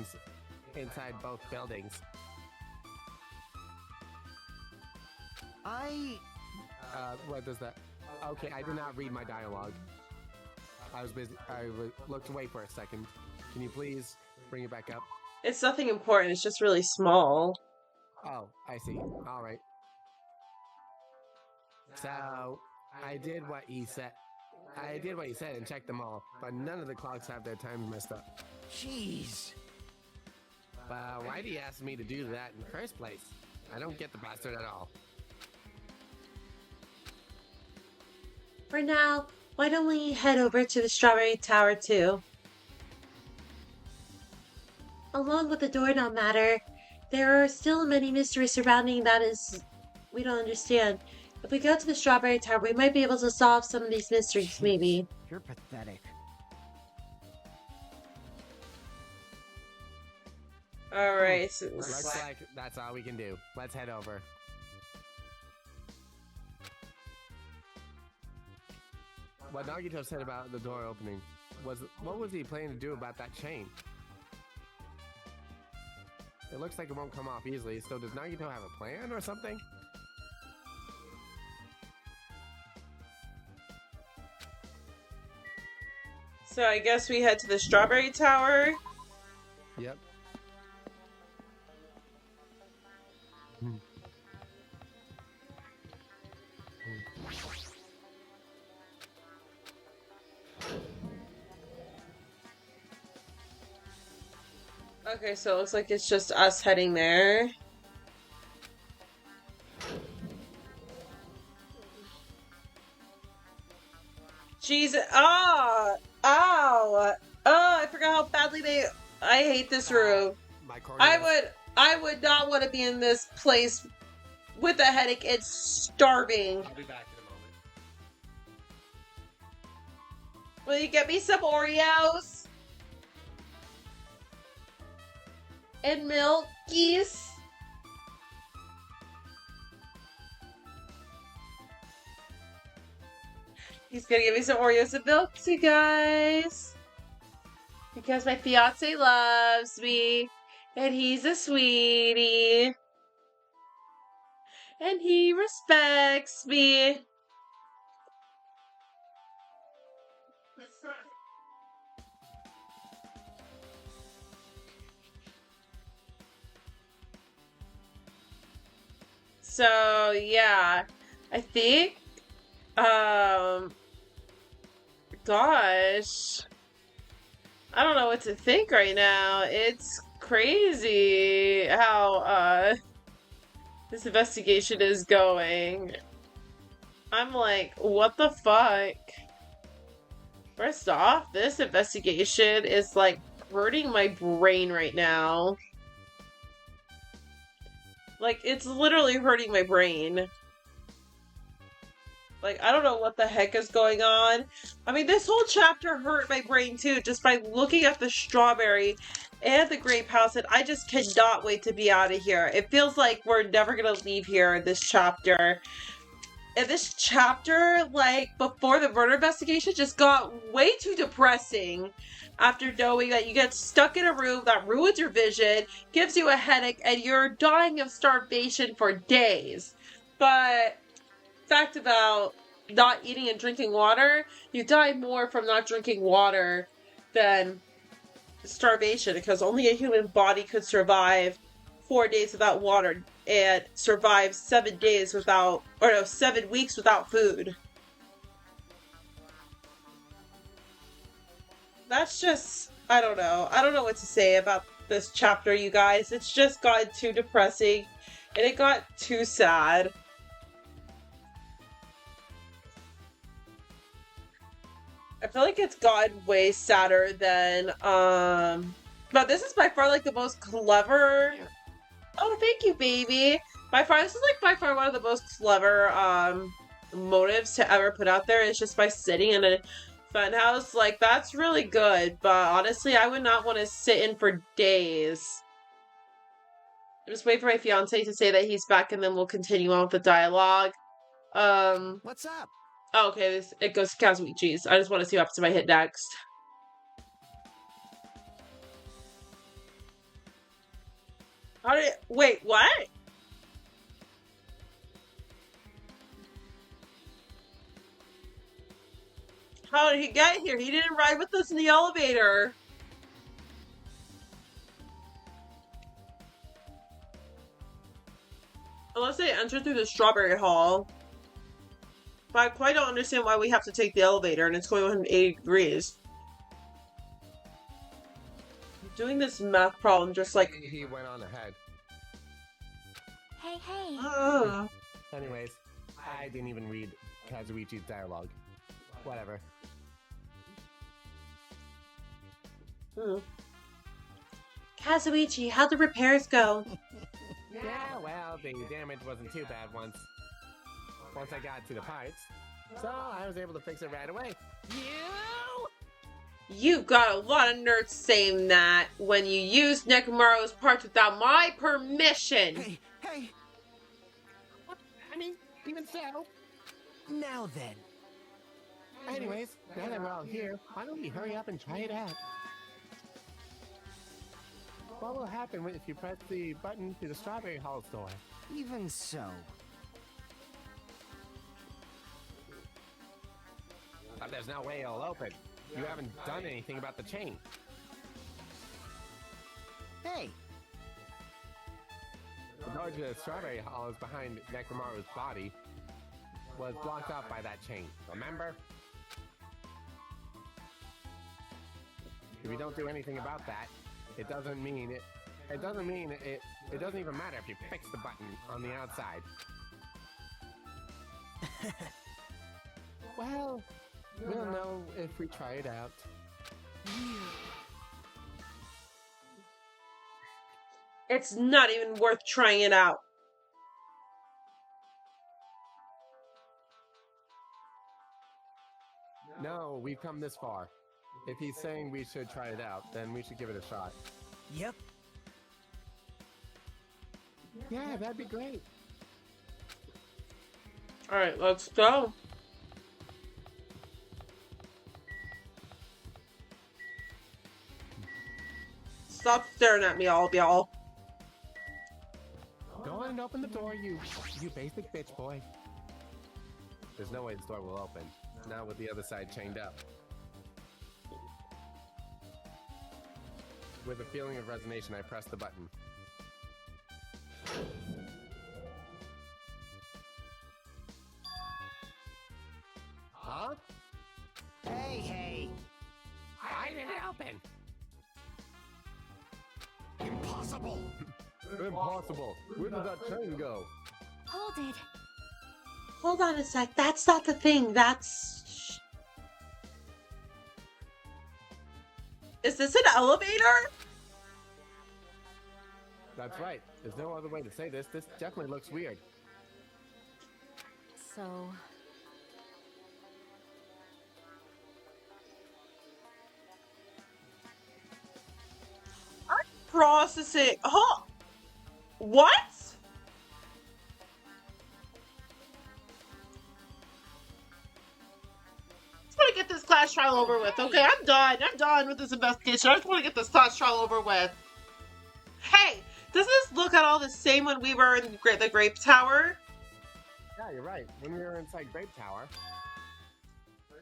inside both buildings. What does that? Okay, I did not read my dialogue. I was busy. Looked away for a second. Can you please bring it back up? It's nothing important. It's just really small. Oh, I see. All right. So, I did what he said. And checked them all, but none of the clocks have their times messed up. Jeez. But why did he ask me to do that in the first place? I don't get the bastard at all. For now, why don't we head over to the Strawberry Tower too? Along with the doorknob matter, there are still many mysteries surrounding we don't understand. If we go to the Strawberry Tower, we might be able to solve some of these mysteries, maybe. You're pathetic. Alright. Looks like that's all we can do. Let's head over. What Nagito said about the door opening what was he planning to do about that chain? It looks like it won't come off easily, so does Nagito have a plan or something? So I guess we head to the Strawberry Tower. Yep. Okay, so it looks like it's just us heading there. Jesus. Ah! Ow! Oh, I forgot how badly I hate this room. I would not want to be in this place with a headache and starving. I'll be back in a moment. Will you get me some Oreos? And Milkies? He's gonna give me some Oreos and milk, you guys. Because my fiance loves me. And he's a sweetie. And he respects me. So, yeah. I think, gosh. I don't know what to think right now. It's crazy how, this investigation is going. I'm like, what the fuck? First off, this investigation is, like, hurting my brain right now. Like, it's literally hurting my brain. Like, I don't know what the heck is going on. I mean, this whole chapter hurt my brain, too, just by looking at the strawberry and the grape house, and I just cannot wait to be out of here. It feels like we're never gonna leave here, this chapter. And this chapter, like, before the murder investigation, just got way too depressing. After knowing that you get stuck in a room that ruins your vision, gives you a headache, and you're dying of starvation for days. But fact about not eating and drinking water, you die more from not drinking water than starvation, because only a human body could survive 4 days without water and survive 7 days without, 7 weeks without food. That's just, I don't know. I don't know what to say about this chapter, you guys. It's just gotten too depressing, and it got too sad. I feel like it's gotten way sadder than, but this is by far, like, the most clever. Oh, thank you, baby. This is, like, by far one of the most clever, motives to ever put out there. It's just by sitting in a funhouse. Like, that's really good, but honestly, I would not want to sit in for days. I'm just waiting for my fiance to say that he's back, and then we'll continue on with the dialogue. What's up? Oh, okay, it goes to Kazuichi's. I just want to see what happens if I hit next. Wait, what? How did he get here? He didn't ride with us in the elevator. Unless they enter through the strawberry hall. But I quite don't understand why we have to take the elevator and it's going 180 degrees. Doing this math problem just like... He went on ahead. Hey, hey. Anyways, I didn't even read Kazuichi's dialogue. Whatever. Kazuichi, how'd the repairs go? Yeah, well, the damage wasn't too bad once I got to the parts. So I was able to fix it right away. You got a lot of nerds saying that when you used Nekomaru's parts without my permission. Hey, hey. I mean, even so. Now then. Anyways, now that we're all here, why don't we hurry up and try it out? What will happen if you press the button to the Strawberry Hall store? Even so. But there's no way it'll open. You haven't done anything about the chain. Hey. The door to the Strawberry Hall is behind Nekomaru's body. Was blocked off by that chain, remember? If you don't do anything about that, it doesn't mean it. It doesn't mean it. It doesn't even matter if you fix the button on the outside. Well, we'll know if we try it out. It's not even worth trying it out. No, we've come this far. If he's saying we should try it out, then we should give it a shot. Yep. Yeah, that'd be great. Alright, let's go. Stop staring at me, all of y'all. Go on and open the door, you basic bitch boy. There's no way this door will open. Not with the other side chained up. With a feeling of resignation, I pressed the button. Huh? Hey, hey. Why didn't it open? Impossible. Impossible. Where did that chain go? Hold it. Hold on a sec. That's not the thing. That's... Is this an elevator? That's right. There's no other way to say this. This definitely looks weird. So, Processing. Huh? What? I just want to get this class trial over with. Okay, I'm done. I'm done with this investigation. I just want to get this class trial over with. Hey, doesn't this look at all the same when we were in the Grape Tower? Yeah, you're right. When we were inside Grape Tower,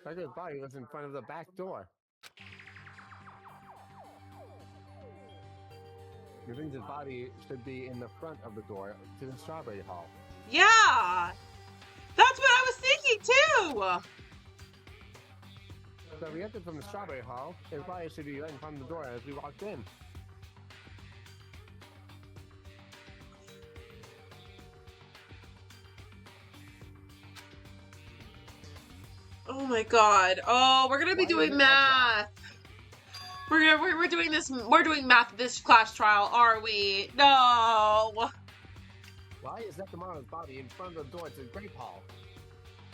Tiger's body was in front of the back door. You think his body should be in the front of the door to the Strawberry Hall. Yeah! That's what I was thinking too! So we entered from the Strawberry Hall. His body should be right in front of the door as we walked in. Oh my god. Oh, we're gonna be doing math. We're doing this. We're doing math this class trial, are we? No. Why is Nekomaru's body in front of the door to the Grape Hall?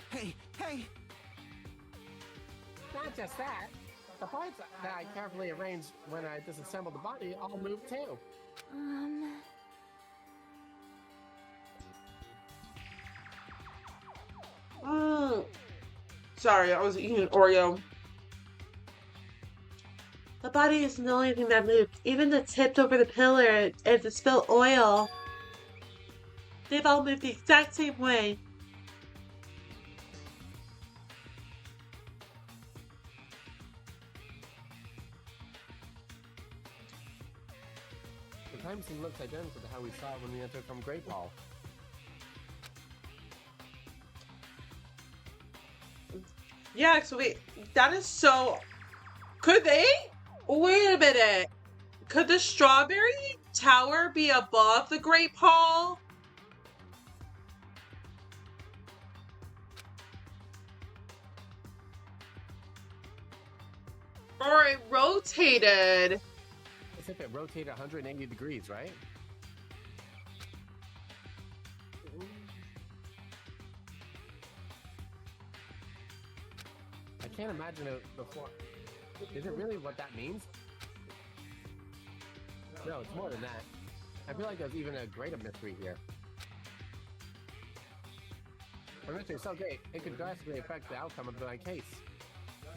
Hey, hey. Not just that. The parts that I carefully arranged when I disassembled the body all moved too. Sorry, I was eating an Oreo. The body isn't the only thing that moved. Even the tipped over the pillar and the spilled oil. They've all moved the exact same way. crime scene looks identical to how we saw it when we entered from Great Hall. Yeah, so wait, that is so... Could they? Wait a minute. Could the Strawberry Tower be above the Great Hall? Or it rotated. As if it rotated 180 degrees, right? I can't imagine it before. Is it really what that means? No, it's more than that. I feel like there's even a greater mystery here. The mystery is so great, it could drastically affect the outcome of my case.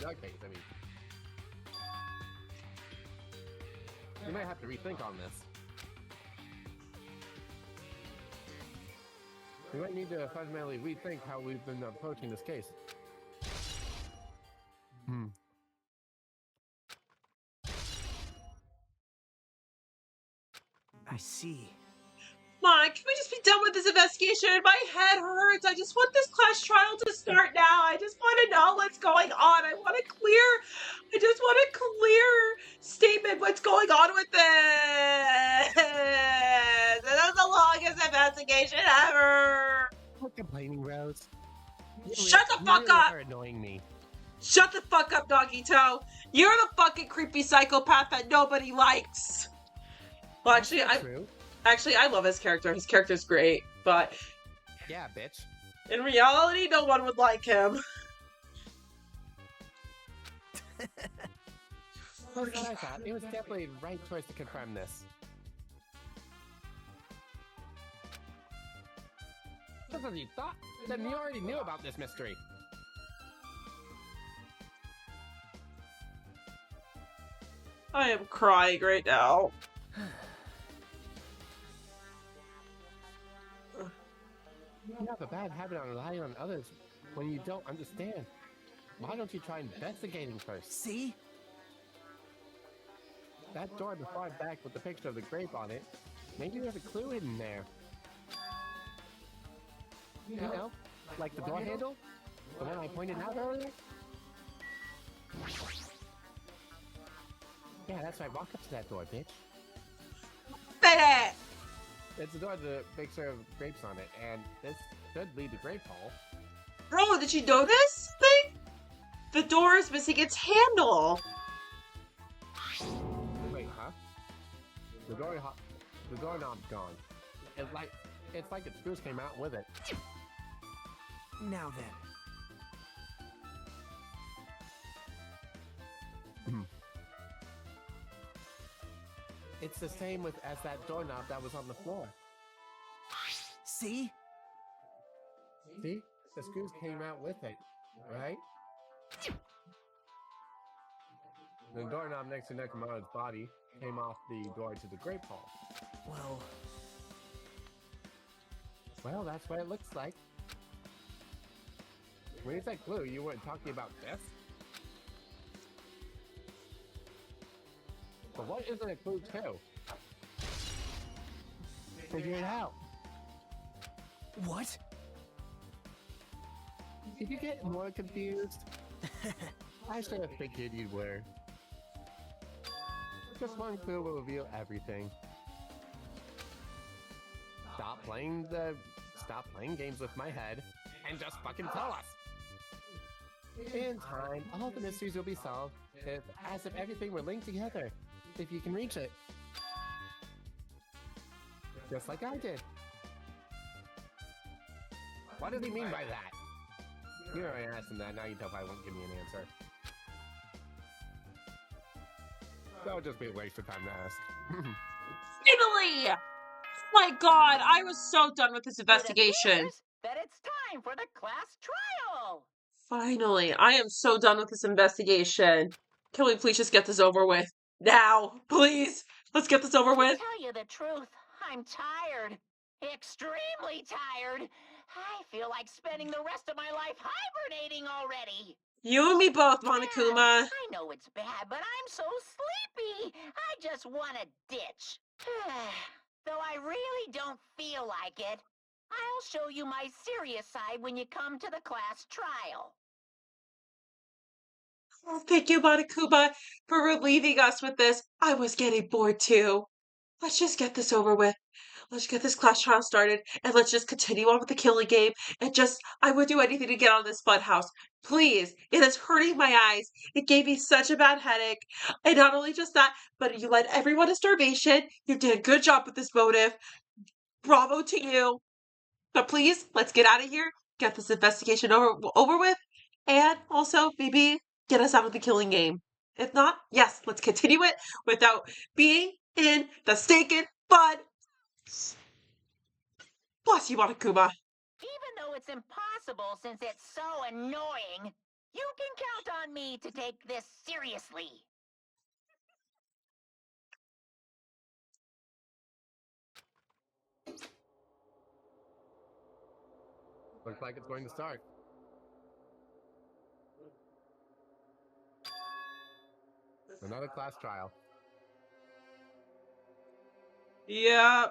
Your case, I mean. We might have to rethink on this. We might need to fundamentally rethink how we've been approaching this case. I see. Come on, can we just be done with this investigation? My head hurts. I just want this class trial to start now. I just want to know what's going on. I just want a clear statement what's going on with this. This is the longest investigation ever. Quit complaining, Rose. Shut the fuck up. You're annoying me. Shut the fuck up, Doggy Toe. You're the fucking creepy psychopath that nobody likes. Well, actually, I love his character. His character's great, but Yeah, bitch. in reality, no one would like him. That's what I thought. It was definitely the right choice to confirm this. That's what you thought? Then you already knew about this mystery. I am crying right now. You have a bad habit on relying on others when you don't understand. Why don't you try investigating first? See? That door at the far back with the picture of the grape on it, maybe there's a clue hidden there. You know, like the door handle? The one I pointed out earlier? Yeah, that's right. Walk up to that door, bitch. Fit it! It's the door with the picture of grapes on it, and this should lead to Grape Hall. Bro, did you know this thing? The door is missing its handle. Wait, huh? The doorknob's gone. It's like the screws came out with it. Now then. It's the same as that doorknob that was on the floor. See? See? The screws came out with it, right? The doorknob next to Nekomaru's body came off the door to the Grape Hall. Well, that's what it looks like. When you said clue, you weren't talking about this? But what isn't a clue to? Figure it out. What? Did you get more confused? I should have figured you were. Just one clue will reveal everything. Stop playing games with my head and just fucking tell us. In time, all the mysteries will be solved, as if everything were linked together, if you can reach it. Just like I did. What does he mean by that? You already asked him that, now you tell if I won't give me an answer. That would just be a waste of time to ask. Finally! My god, I was so done with this investigation. It appears that it's time for the class trial. Finally, I am so done with this investigation. Can we please just get this over with? Now, please! Let's get this over To with. tell you the truth, I'm tired. Extremely tired. I feel like spending the rest of my life hibernating already. You and me both, Yeah, Monokuma. I know it's bad, but I'm so sleepy. I just want a ditch. Though I really don't feel like it, I'll show you my serious side when you come to the class trial. Oh, thank you, Monokuma, for relieving us with this. I was getting bored too. Let's just get this over with. Let's get this class trial started, and let's just continue on with the killing game. And I would do anything to get out of this fun house. Please, it is hurting my eyes. It gave me such a bad headache. And not only just that, but you led everyone to starvation. You did a good job with this motive. Bravo to you. But please, let's get out of here, get this investigation over with, and also maybe get us out of the killing game. If not, yes, let's continue it without being in the stinking fun. Bless you, Monokuma. Even though it's impossible since it's so annoying, you can count on me to take this seriously. Looks like it's going to start. Another class trial. Yeah.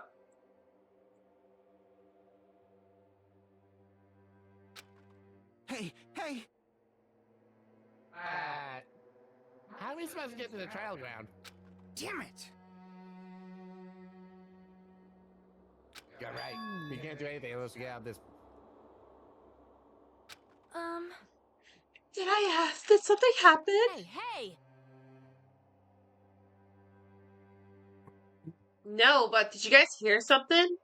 Hey, hey! How are we supposed to get to the trial ground? Damn it! You're right. We can't do anything unless we get out of this. Did I ask? Did something happen? Hey, hey! No, but did you guys hear something?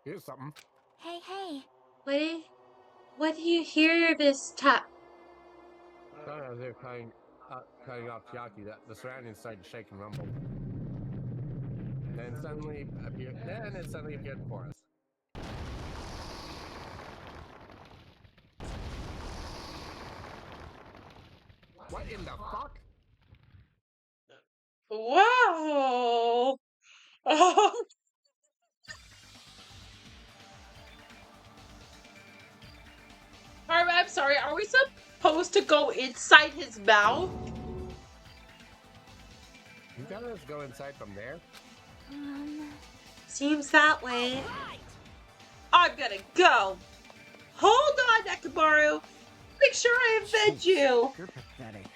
Here's something. Hey, hey! What do you hear this tap? As they're cutting off Chiaki, the surroundings started to shake and rumble. Then it suddenly appeared before us. What in the fuck? Wow. Oh. I'm sorry, are we supposed to go inside his mouth? You gotta just go inside from there? Seems that way. I'm gonna go. Hold on, Nekomaru. Make sure I avenge you. You're pathetic.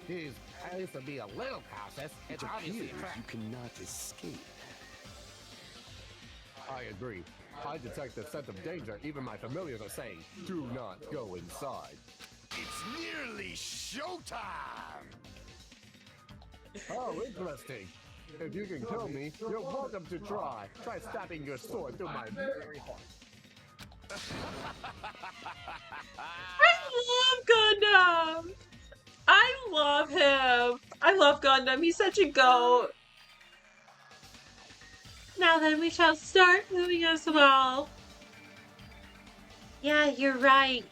Jeez, at least it'll be a little cautious. It's obviously a trap. You cannot escape. I agree. I detect a sense of danger. Even my familiars are saying, do not go inside. It's nearly showtime! Oh, interesting. If you can kill me, you're welcome to try. Try stabbing your sword through my very heart. I love Gundam. I love him. I love Gundam. He's such a goat. Now then, we shall start moving as well. Yeah, you're right.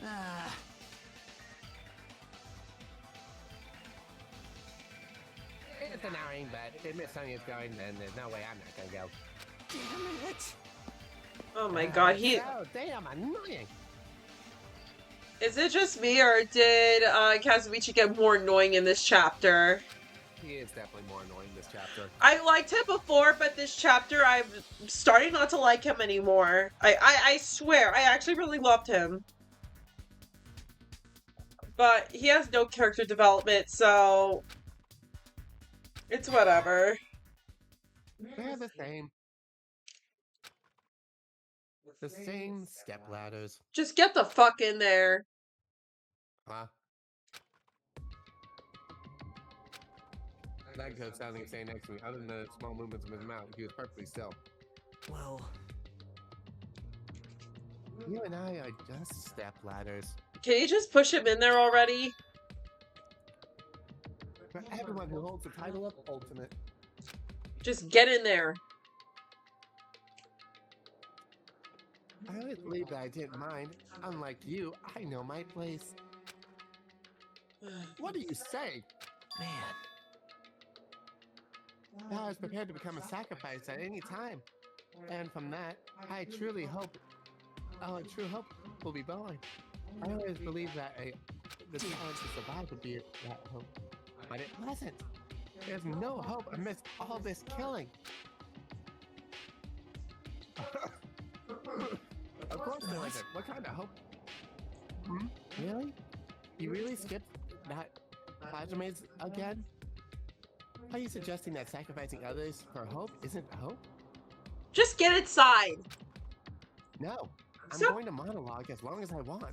It's annoying, but if Miss Sonya's going, then there's no way I'm not gonna go. Damn it! Oh my god, Oh, damn, annoying. Is it just me, or did Kazuichi get more annoying in this chapter? He is definitely more annoying this chapter. I liked him before, but this chapter I'm starting not to like him anymore. I swear, I actually really loved him. But he has no character development, so it's whatever. They're the same. The same step ladders. Just get the fuck in there. Huh? That goes sounding insane next to me. Other than the small movements of his mouth, he was perfectly still. Well, You and I are just step ladders. Can you just push him in there already? For everyone who holds the title of Ultimate. Just get in there. I always believed that I didn't mind. Unlike you, I know my place. What do you say? man. I was prepared to become a sacrifice at any time. And from that, I truly hope our true hope will be born. I always believed that the challenge to survive would be that hope. But it wasn't. There's no hope amidst all this killing. Of course there isn't. What kind of hope? Hmm? Really? You really skipped that plasmids again? Are you suggesting that sacrificing others for hope isn't hope? Just get inside. No. I'm So- going to monologue as long as I want.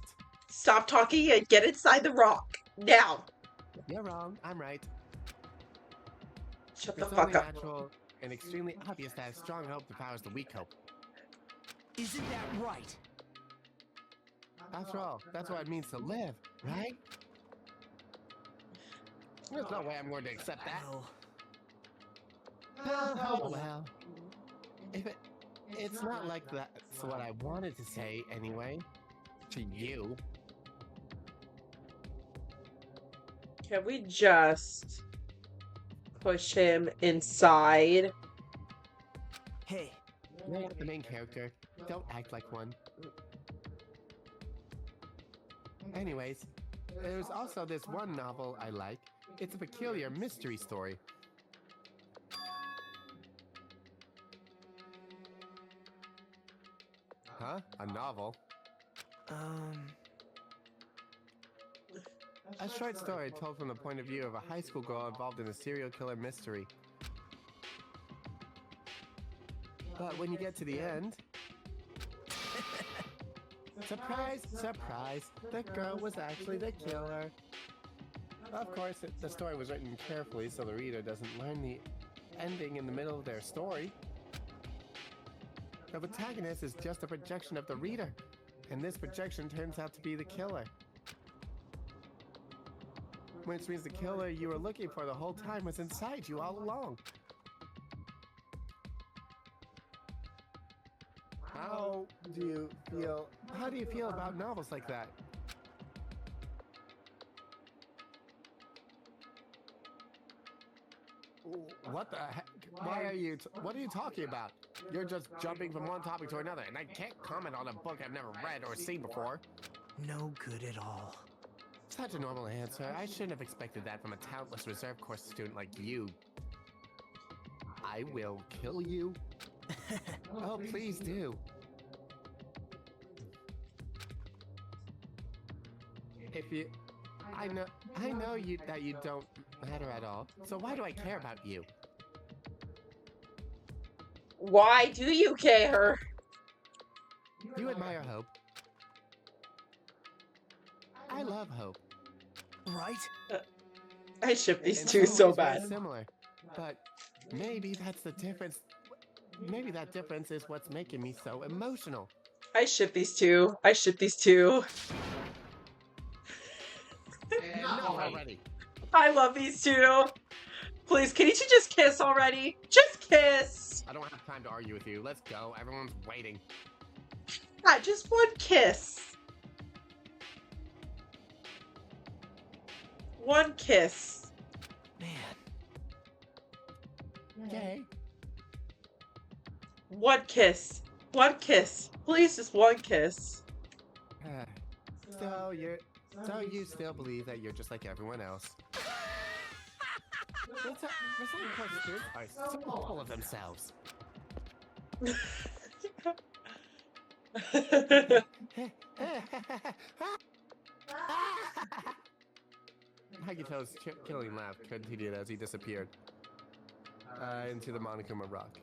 Stop talking and get inside the rock. Now. You're wrong. I'm right. Shut the It's fuck only up. natural and extremely obvious that strong hope devours the weak hope. Isn't that right? After all, that's what it means to live, right? There's no way I'm going to accept that. Well, if it's not like that's what I wanted to say anyway, to you. Can we just push him inside? Hey, You're not the main character. Don't act like one. Anyways, there's also this one novel I like. It's a peculiar mystery story. Huh? A novel? A short story told from the point of view of a high school girl involved in a serial killer mystery. But when you get to the end... surprise, surprise, the girl was actually the killer. Of course, the story was written carefully so the reader doesn't learn the ending in the middle of their story. The protagonist is just a projection of the reader, and this projection turns out to be the killer. Which means the killer you were looking for the whole time was inside you all along. How do you feel about novels like that? What the heck? What are you talking about? You're just jumping from one topic to another, and I can't comment on a book I've never read or seen before. no good at all. Such a normal answer. I shouldn't have expected that from a talentless reserve course student like you. I will kill you. Oh, please do. I know that you don't matter at all. So why do I care about you? Why do you care? You admire Hope. I love Hope. Right? I ship these In two some so ways, we're bad. Similar, but maybe that's the difference. Maybe that difference is what's making me so emotional. I ship these two. I ship these two. Enough already. I love these two. Please, can you two just kiss already? Just kiss. I don't have time to argue with you. Let's go. Everyone's waiting. Yeah, just one kiss. One kiss. Man. Okay. One kiss. One kiss. Please, just one kiss. So you still believe that you're just like everyone else? Some students are so full of themselves. Hagito's killing laugh continued as he disappeared into the Monokuma Rock.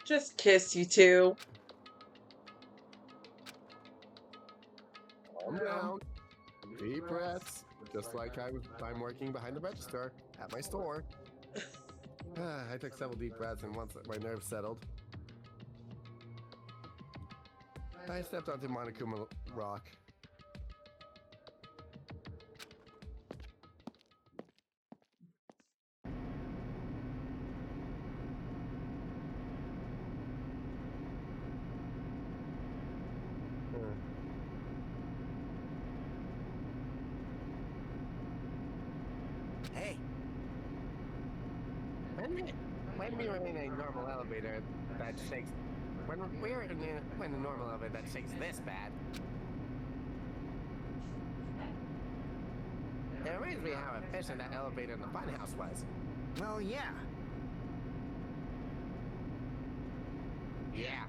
Just kiss, you two. Calm down. Deep breaths. Just like I'm working behind the register at my store. I took several deep breaths, and once my nerves settled, I stepped onto Monokuma Rock. Hey, When we were in a normal elevator that shakes, when a normal elevator that shakes this bad, it reminds me how efficient that elevator in the funhouse was. Well, yeah. Yeah,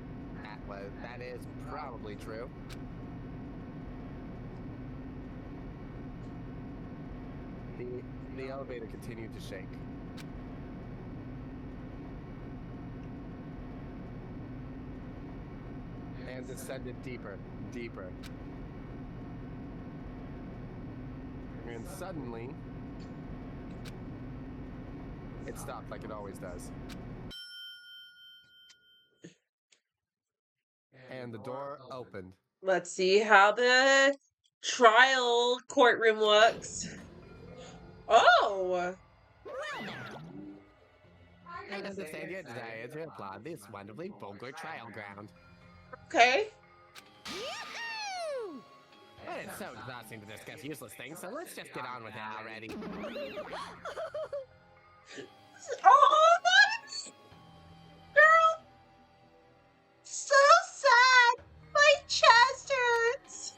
that is probably true. The elevator continued to shake. And descended deeper, deeper. And suddenly, it stopped like it always does. And the door opened. Let's see how the trial courtroom looks. Oh! I understand your desire to applaud this wonderfully vulgar trial ground. Okay. But it's so exhausting to discuss useless things, so let's just get on with it already. Oh, girl! So sad! My chest hurts!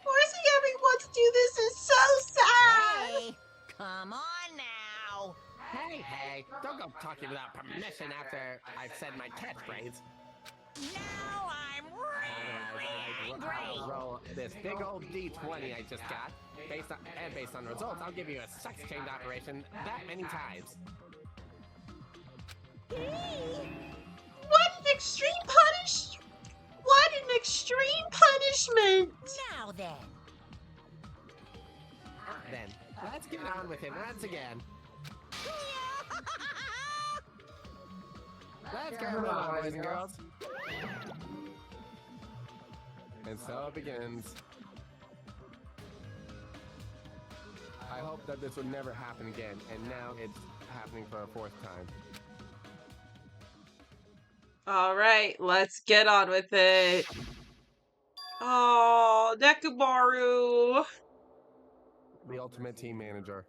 Forcing everyone to do this is so sad! Hey, come on now. Hey, don't go talking without permission after I've said my catchphrase. Now I'm really angry. I'll roll this big old D20 I just got. Based on results, I'll give you a sex change operation that many times. What an extreme punishment! Now then. Then, let's get on with it once again. Let's go, boys and girls. And so it begins. I hope that this would never happen again, and now it's happening for a fourth time. Alright, let's get on with it. Oh, Nekomaru! The ultimate team manager.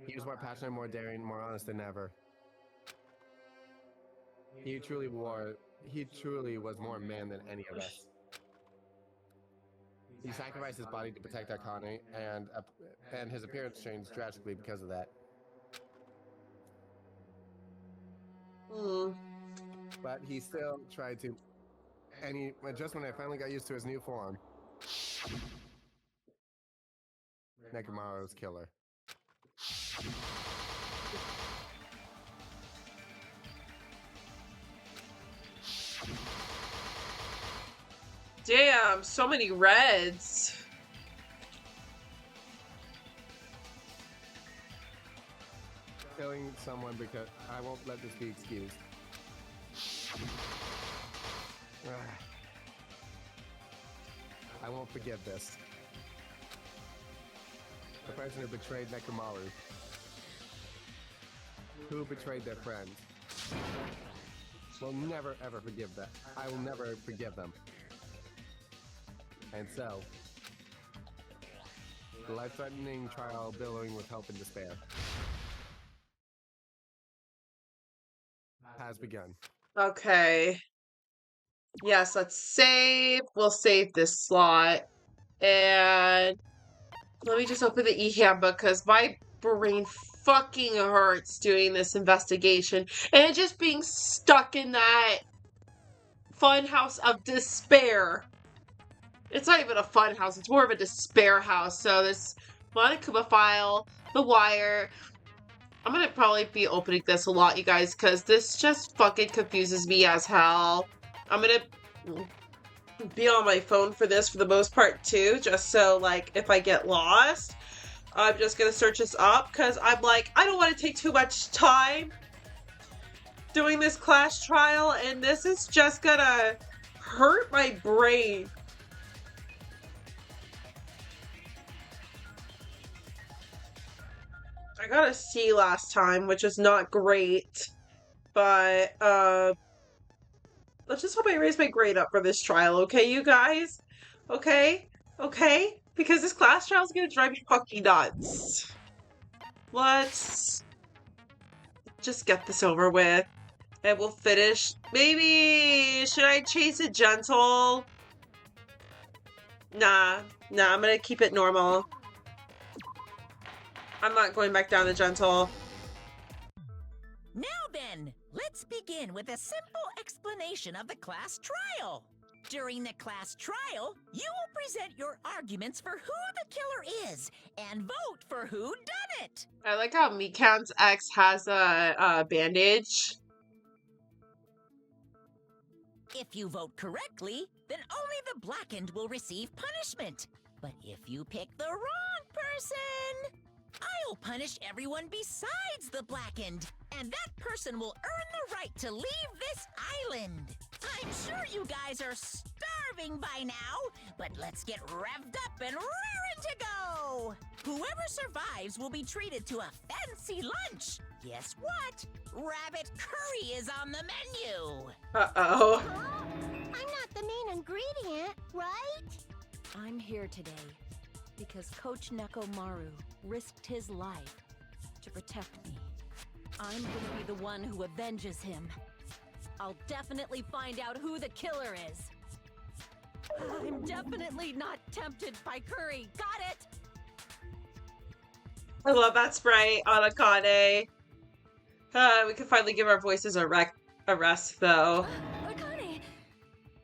He was more passionate, more daring, more honest than ever. He truly was more man than any of us. He sacrificed his body to protect our colony, and his appearance changed drastically because of that. But he still tried to, and just when I finally got used to his new form, Nekomaru's killer. Damn, so many reds. Killing someone because I won't let this be excused. I won't forgive this. The person who betrayed Nekomaru. Who betrayed their friend. Will never ever forgive that. I will never forgive them. And so, the life-threatening trial billowing with hope and despair has begun. Okay. Yes, let's save. We'll save this slot. And let me just open the e-handbook because my brain fucking hurts doing this investigation. And just being stuck in that funhouse of despair. It's not even a fun house, it's more of a despair house. So there's Monokuma file, The Wire. I'm gonna probably be opening this a lot, you guys, because this just fucking confuses me as hell. I'm gonna be on my phone for this for the most part too, just so like if I get lost, I'm just gonna search this up because I'm like, I don't want to take too much time doing this class trial, and this is just gonna hurt my brain. I got a C last time, which is not great, but let's just hope I raise my grade up for this trial, okay, you guys? Okay? Okay? Because this class trial is gonna drive me fucking nuts. Let's just get this over with, and we'll finish. Maybe, should I chase it gentle? Nah, I'm gonna keep it normal. I'm not going back down the gentle. Now then, let's begin with a simple explanation of the class trial. During the class trial, you will present your arguments for who the killer is and vote for who done it. I like how Mikan's ex has a bandage. If you vote correctly, then only the blackened will receive punishment. But if you pick the wrong person, I'll punish everyone besides the blackened, and that person will earn the right to leave this island. I'm sure you guys are starving by now, but let's get revved up and raring to go. Whoever survives will be treated to a fancy lunch. Guess what? Rabbit curry is on the menu. Uh-oh. I'm not the main ingredient, right? I'm here today because Coach Nekomaru risked his life to protect me. I'm gonna be the one who avenges him. I'll definitely find out who the killer is. I'm definitely not tempted by curry. Got it? I love that Sprite on Akane. We can finally give our voices a rest, though. Akane,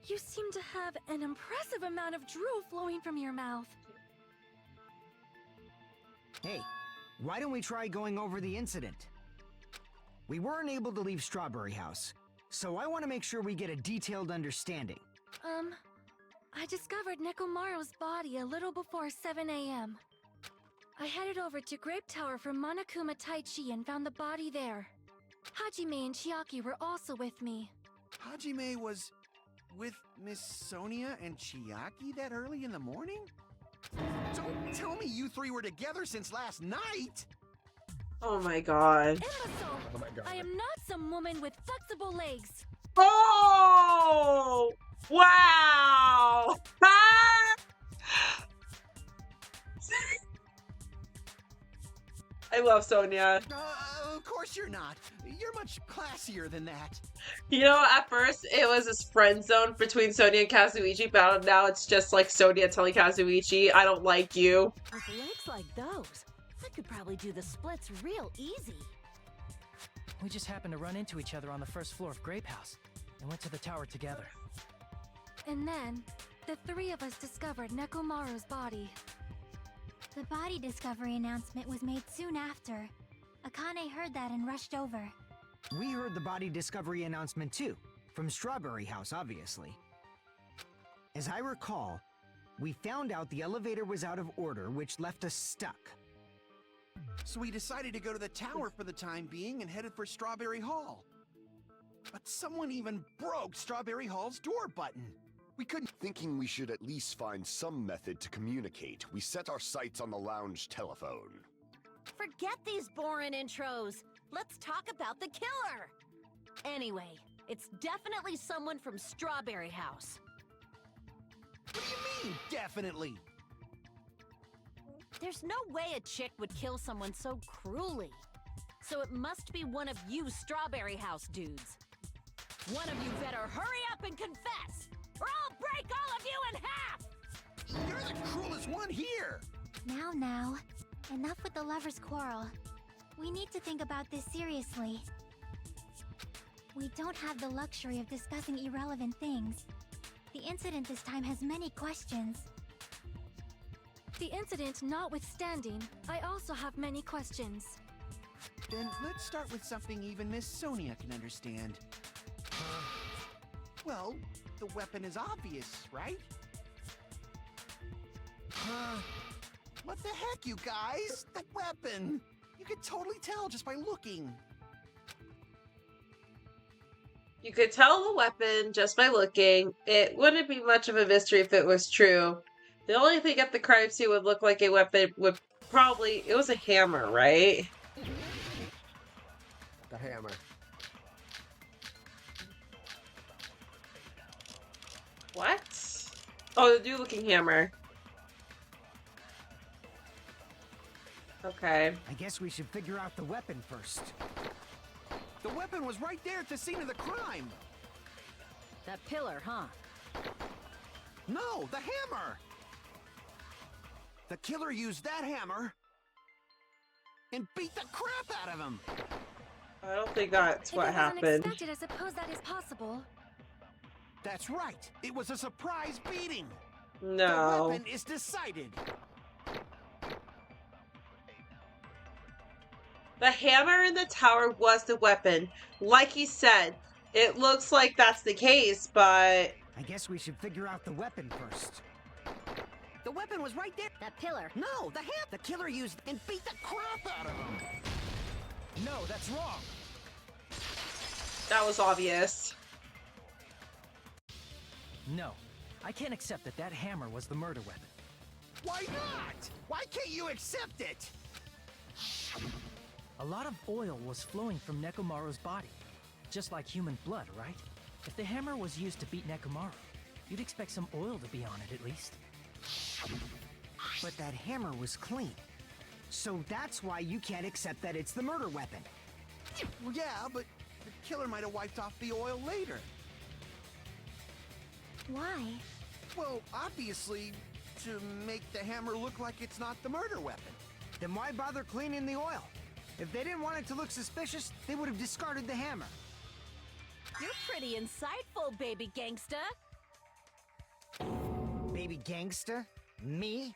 you seem to have an impressive amount of drool flowing from your mouth. Hey, why don't we try going over the incident? We weren't able to leave Strawberry House, so I want to make sure we get a detailed understanding. I discovered Nekomaru's body a little before 7 a.m. I headed over to Grape Tower for Monokuma Taichi and found the body there. Hajime and Chiaki were also with me. Hajime was with Miss Sonia and Chiaki that early in the morning? Don't tell me you three were together since last night! Oh my god. Imbecile! Oh my god. I am not some woman with flexible legs. Oh! Wow! Ah! I love Sonia. Of course you're not. You're much classier than that. You know, at first it was this friend zone between Sonia and Kazuichi, but now it's just like Sonia telling Kazuichi, I don't like you. With legs like those, I could probably do the splits real easy. We just happened to run into each other on the first floor of Grape House and went to the tower together. And then, the three of us discovered Nekomaru's body. The body discovery announcement was made soon after. Akane heard that and rushed over. We heard the body discovery announcement too, from Strawberry House, obviously. As I recall, we found out the elevator was out of order, which left us stuck. So we decided to go to the tower for the time being and headed for Strawberry Hall. But someone even broke Strawberry Hall's door button. We couldn't. Thinking we should at least find some method to communicate, we set our sights on the lounge telephone. Forget these boring intros. Let's talk about the killer. Anyway, it's definitely someone from Strawberry House. What do you mean, definitely? There's no way a chick would kill someone so cruelly. So it must be one of you Strawberry House dudes. One of you better hurry up and confess, or I'll break all of you in half! You're the cruelest one here! Now, enough with the lovers' quarrel. We need to think about this seriously. We don't have the luxury of discussing irrelevant things. The incident this time has many questions. The incident notwithstanding, I also have many questions. Then let's start with something even Miss Sonia can understand. Well, the weapon is obvious, right? What the heck, you guys? The weapon! You could totally tell just by looking. You could tell the weapon just by looking. It wouldn't be much of a mystery if it was true. The only thing at the crime scene would look like a weapon would probably... It was a hammer, right? The hammer. What? Oh, the new-looking hammer. Okay. I guess we should figure out the weapon first. The weapon was right there at the scene of the crime. That pillar, huh? No, the hammer! The killer used that hammer and beat the crap out of him. I don't think that's If what it wasn't happened. expected, I suppose that is possible. That's right. It was a surprise beating. The No. weapon is decided. The hammer in the tower was the weapon. Like he said, it looks like that's the case, but I guess we should figure out the weapon first. The weapon was right there. That pillar. No, the killer used and beat the crap out of him. No, that's wrong. that was obvious. No, I can't accept that hammer was the murder weapon. Why not? Why can't you accept it? A lot of oil was flowing from Nekomaru's body, just like human blood, right? If the hammer was used to beat Nekomaru, you'd expect some oil to be on it at least. But that hammer was clean. So that's why you can't accept that it's the murder weapon. Well, yeah, but the killer might have wiped off the oil later. Why? Well, obviously, to make the hammer look like it's not the murder weapon. Then why bother cleaning the oil? If they didn't want it to look suspicious, they would have discarded the hammer. You're pretty insightful, baby gangsta. Baby gangsta? Me?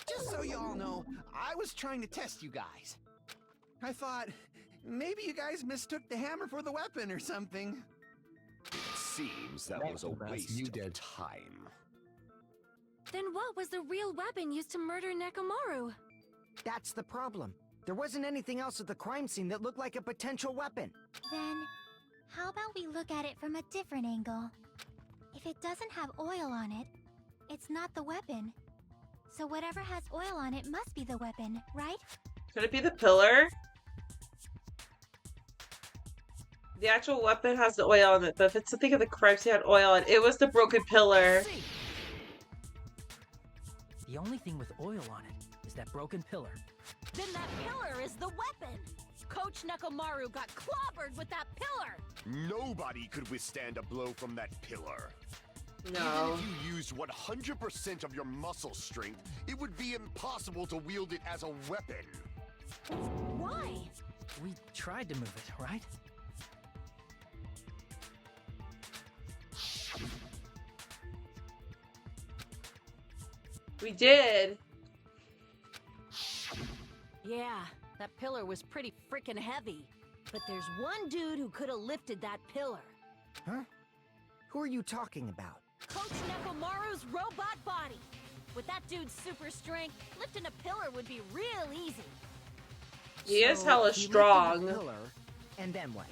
Just so you all know, I was trying to test you guys. I thought, maybe you guys mistook the hammer for the weapon or something. It seems that was a waste of time. Then what was the real weapon used to murder Nekomaru? That's the problem. There wasn't anything else at the crime scene that looked like a potential weapon. Then, how about we look at it from a different angle? If it doesn't have oil on it, it's not the weapon. So whatever has oil on it must be the weapon, right? Could it be the pillar? The actual weapon has the oil on it, but if it's something of the crime scene had oil on it, it was the broken pillar. The only thing with oil on it is that broken pillar. Then that pillar is the weapon. Coach Nekomaru got clobbered with that pillar. Nobody could withstand a blow from that pillar. No. Even if you used 100% of your muscle strength, it would be impossible to wield it as a weapon. Why? We tried to move it, right? We did. Yeah, that pillar was pretty freaking heavy. But there's one dude who could have lifted that pillar. Huh? Who are you talking about? Coach Nekomaru's robot body. With that dude's super strength, lifting a pillar would be real easy. He is So, hella he lifted strong. the pillar, and then what?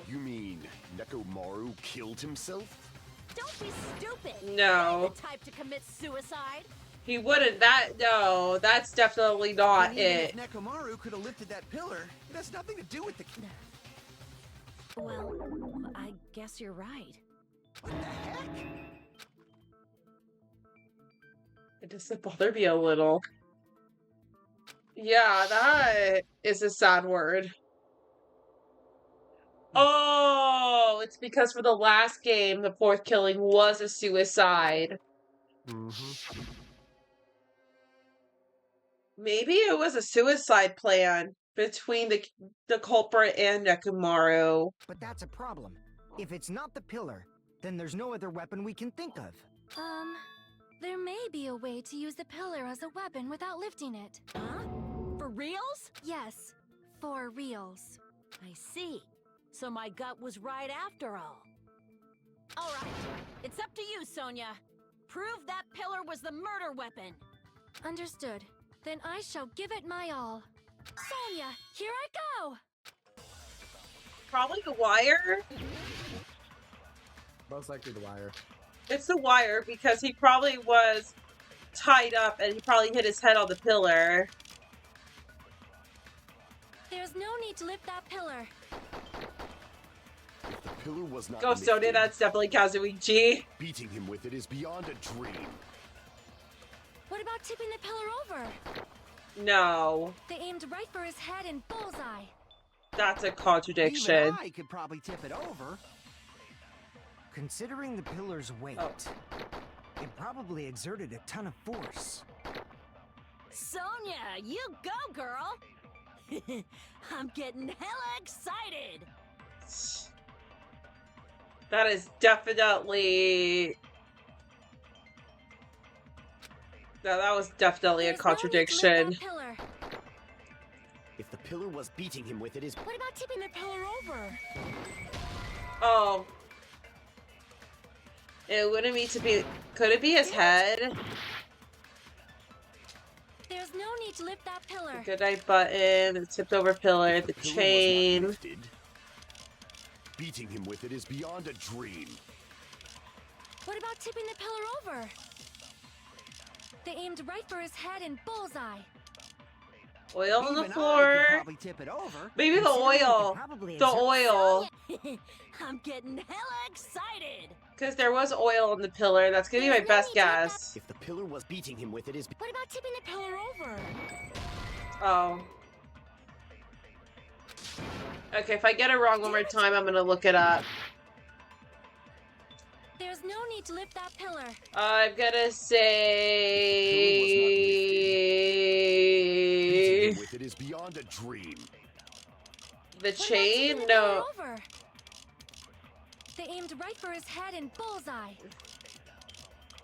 You mean Nekomaru killed himself? Don't be stupid. No. You're the type to commit suicide. He wouldn't. No, that's definitely not And even it. if Nekomaru could have lifted that pillar, it has nothing to do with the... Well, I guess you're right. What the heck? It doesn't bother me a little. Yeah, that is a sad word. Oh, it's because for the last game, the fourth killing was a suicide. Mm-hmm. Maybe it was a suicide plan between the culprit and Nekomaru. But that's a problem. If it's not the pillar, then there's no other weapon we can think of. There may be a way to use the pillar as a weapon without lifting it. Huh? For reals? Yes, for reals. I see. So my gut was right after all. All right, it's up to you, Sonia. Prove that pillar was the murder weapon. Understood. Then I shall give it my all. Sonia, here I go! Probably the wire. Most likely the wire. It's the wire because he probably was tied up and he probably hit his head on the pillar. There's no need to lift that pillar. If the pillar was not Go Sonia, lifted, that's definitely Kazuichi. beating him with it is beyond a dream. What about tipping the pillar over? No, They aimed right for his head and bullseye. that's a contradiction. Even I could probably tip it over. Considering the pillar's weight, It probably exerted a ton of force. Sonia, you go, girl! I'm getting hella excited! That is definitely... No, that was definitely a There's no need to lift contradiction. that pillar. If the pillar was beating him with it is... What about tipping the pillar over? Oh. It wouldn't be to be... Could it be his head? There's no need to lift that pillar. Good night button, the tipped over pillar, the pillar was not chain. lifted. Beating him with it is beyond a dream. What about tipping the pillar over? They aimed right for his head and bullseye. Oil on the Even I could floor. probably tip it over. Maybe the Considering it could oil. probably The exert- oil. I'm getting hella excited! Because there was oil on the pillar. That's gonna be my best guess. If the pillar was beating him with it is... What about tipping the pillar over? Oh. Okay, if I get it wrong one more time, I'm gonna look it up. There's no need to lift that pillar. I'm gonna Beating say... him with it is beyond a dream. The What about chain? tipping the No. pillar over? They aimed right for his head and bullseye.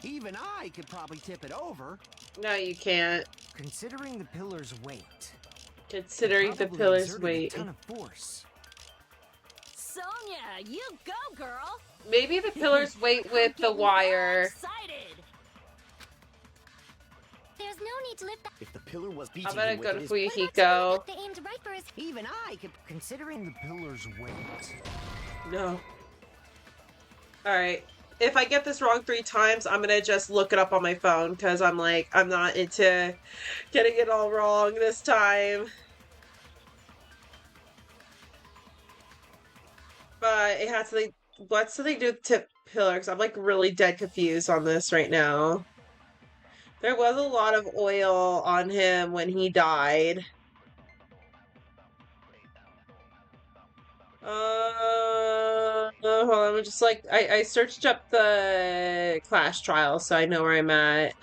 Even I could probably tip it over. No, you can't. Considering the pillar's weight. Considering it the probably pillar's exerted weight. A ton of force. Sonia, you go, girl! Maybe the pillar's weight I'm with the getting wire. excited! There's no need to lift that. If the pillar was beating I'm gonna him with go to it is... Fuyuhiko. They aimed right for his. Even I could... Considering the pillar's weight. No. Alright. If I get this wrong 3 times, I'm gonna just look it up on my phone, because I'm like, I'm not into getting it all wrong this time. But it has to, what's something to do with tip pillar? Because I'm like really dead confused on this right now. There was a lot of oil on him when he died. Hold on, I'm just like, I searched up the Clash trial, so I know where I'm at.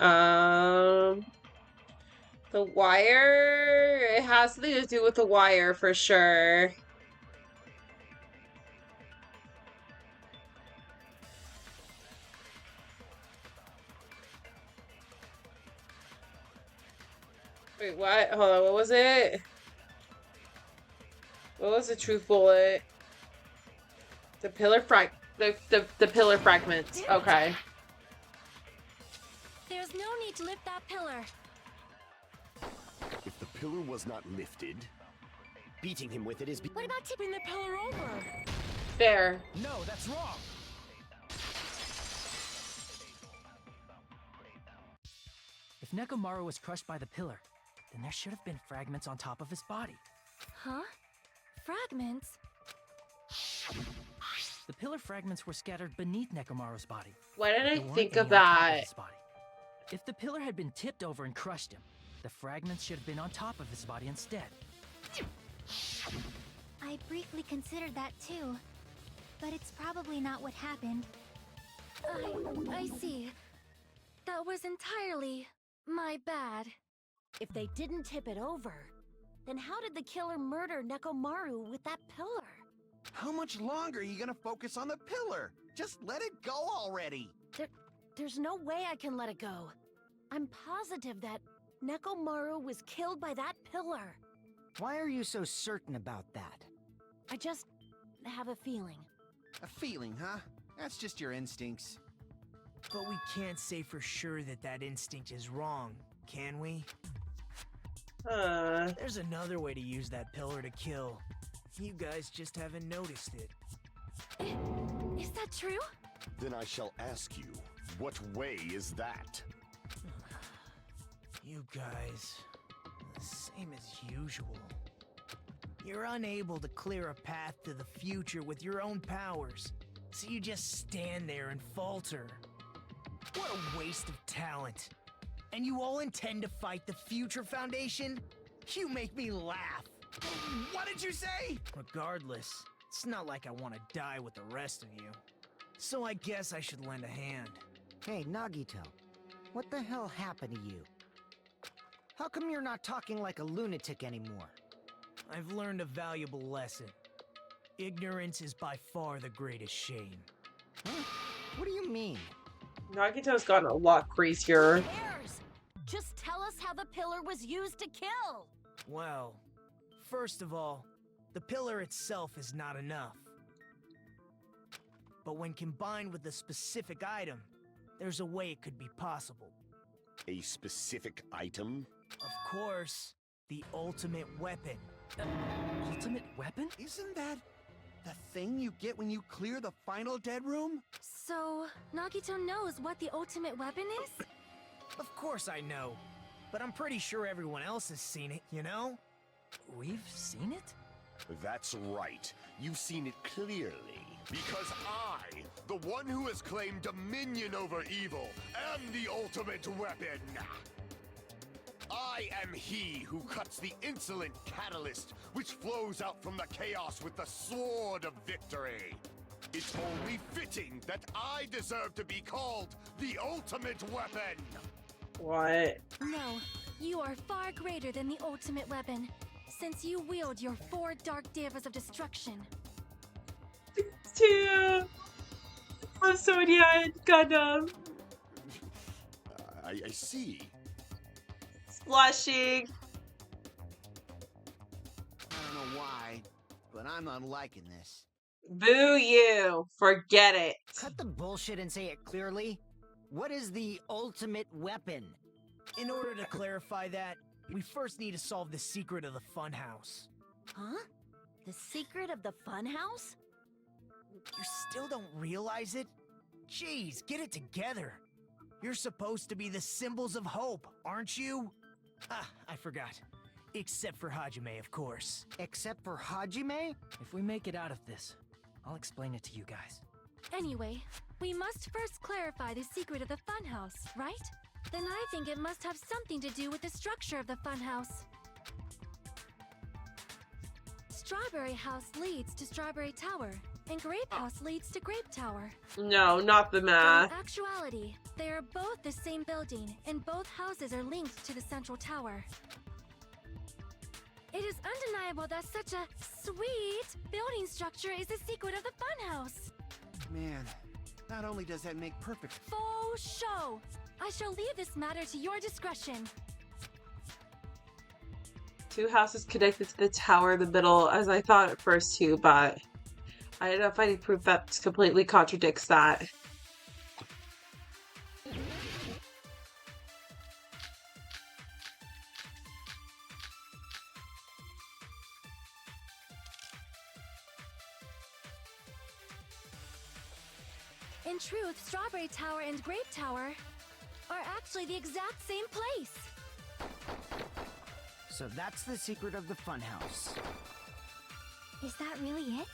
The wire, it has something to do with the wire for sure. Wait, what? Hold on, what was it? What was the truth bullet? The pillar the pillar fragments. Okay. There's no need to lift that pillar. If the pillar was not lifted, Beating him with it is... What about tipping the pillar over? Fair. No, that's wrong. If Nekomaru was crushed by the pillar, then there should have been fragments on top of his body. Huh? Fragments? The pillar fragments were scattered beneath Nekomaru's body. Why did There I weren't think any of on top that? his body. If the pillar had been tipped over and crushed him, the fragments should have been on top of his body instead. I briefly considered that too, but it's probably not what happened. I see. That was entirely my bad. If they didn't tip it over, then how did the killer murder Nekomaru with that pillar? How much longer are you gonna focus on the pillar? Just let it go already. There's no way I can let it go. I'm positive that Nekomaru was killed by that pillar. Why are you so certain about that? I just have a feeling. A feeling, huh? That's just your instincts. But we can't say for sure that that instinct is wrong, can we? There's another way to use that pillar to kill. You guys just haven't noticed it. Is that true? then I shall ask you, what way is that? You guys, the same as usual. You're unable to clear a path to the future with your own powers, so you just stand there and falter. What a waste of talent. And you all intend to fight the Future Foundation? You make me laugh. What did you say? Regardless, it's not like I want to die with the rest of you. So I guess I should lend a hand. Hey, Nagito. What the hell happened to you? How come you're not talking like a lunatic anymore? I've learned a valuable lesson. Ignorance is by far the greatest shame. Huh? What do you mean? Nagito's gotten a lot crazier. Who cares? Just tell us how the pillar was used to kill. Well, first of all, the pillar itself is not enough. But when combined with a specific item, there's a way it could be possible. A specific item? Of course, the ultimate weapon. Ultimate weapon? Isn't that the thing you get when you clear the final dead room? So, Nagito knows what the ultimate weapon is? Of course I know, but I'm pretty sure everyone else has seen it, you know? We've seen it? That's right. You've seen it clearly. Because I, the one who has claimed dominion over evil, am the ultimate weapon. I am he who cuts the insolent catalyst which flows out from the chaos with the sword of victory. It's only fitting that I deserve to be called the ultimate weapon. What? No, you are far greater than the ultimate weapon, since you wield your 4 dark devas of destruction. Two. I'm Sonia and Gundam. I see. Blushing. I don't know why, but I'm not liking this. Boo you. Forget it. Cut the bullshit and say it clearly. What is the ultimate weapon? In order to clarify that, we first need to solve the secret of the funhouse. Huh? The secret of the funhouse? You still don't realize it? Jeez, get it together. You're supposed to be the symbols of hope, aren't you? Ah, I forgot. Except for Hajime, of course. Except for Hajime? If we make it out of this, I'll explain it to you guys. Anyway, we must first clarify the secret of the funhouse, right? Then I think it must have something to do with the structure of the funhouse. Strawberry House leads to Strawberry Tower, and Grape House leads to Grape Tower. No, not the In math. actuality, they are both the same building, and both houses are linked to the central tower. It is undeniable that such a sweet building structure is the secret of the funhouse. Man, not only does that make perfect... Faux show! I shall leave this matter to your discretion. 2 houses connected to the tower in the middle, as I thought at first too, but I ended up finding proof that completely contradicts that. In truth, Strawberry Tower and Grape Tower are actually the exact same place. So that's the secret of the funhouse. Is that really it?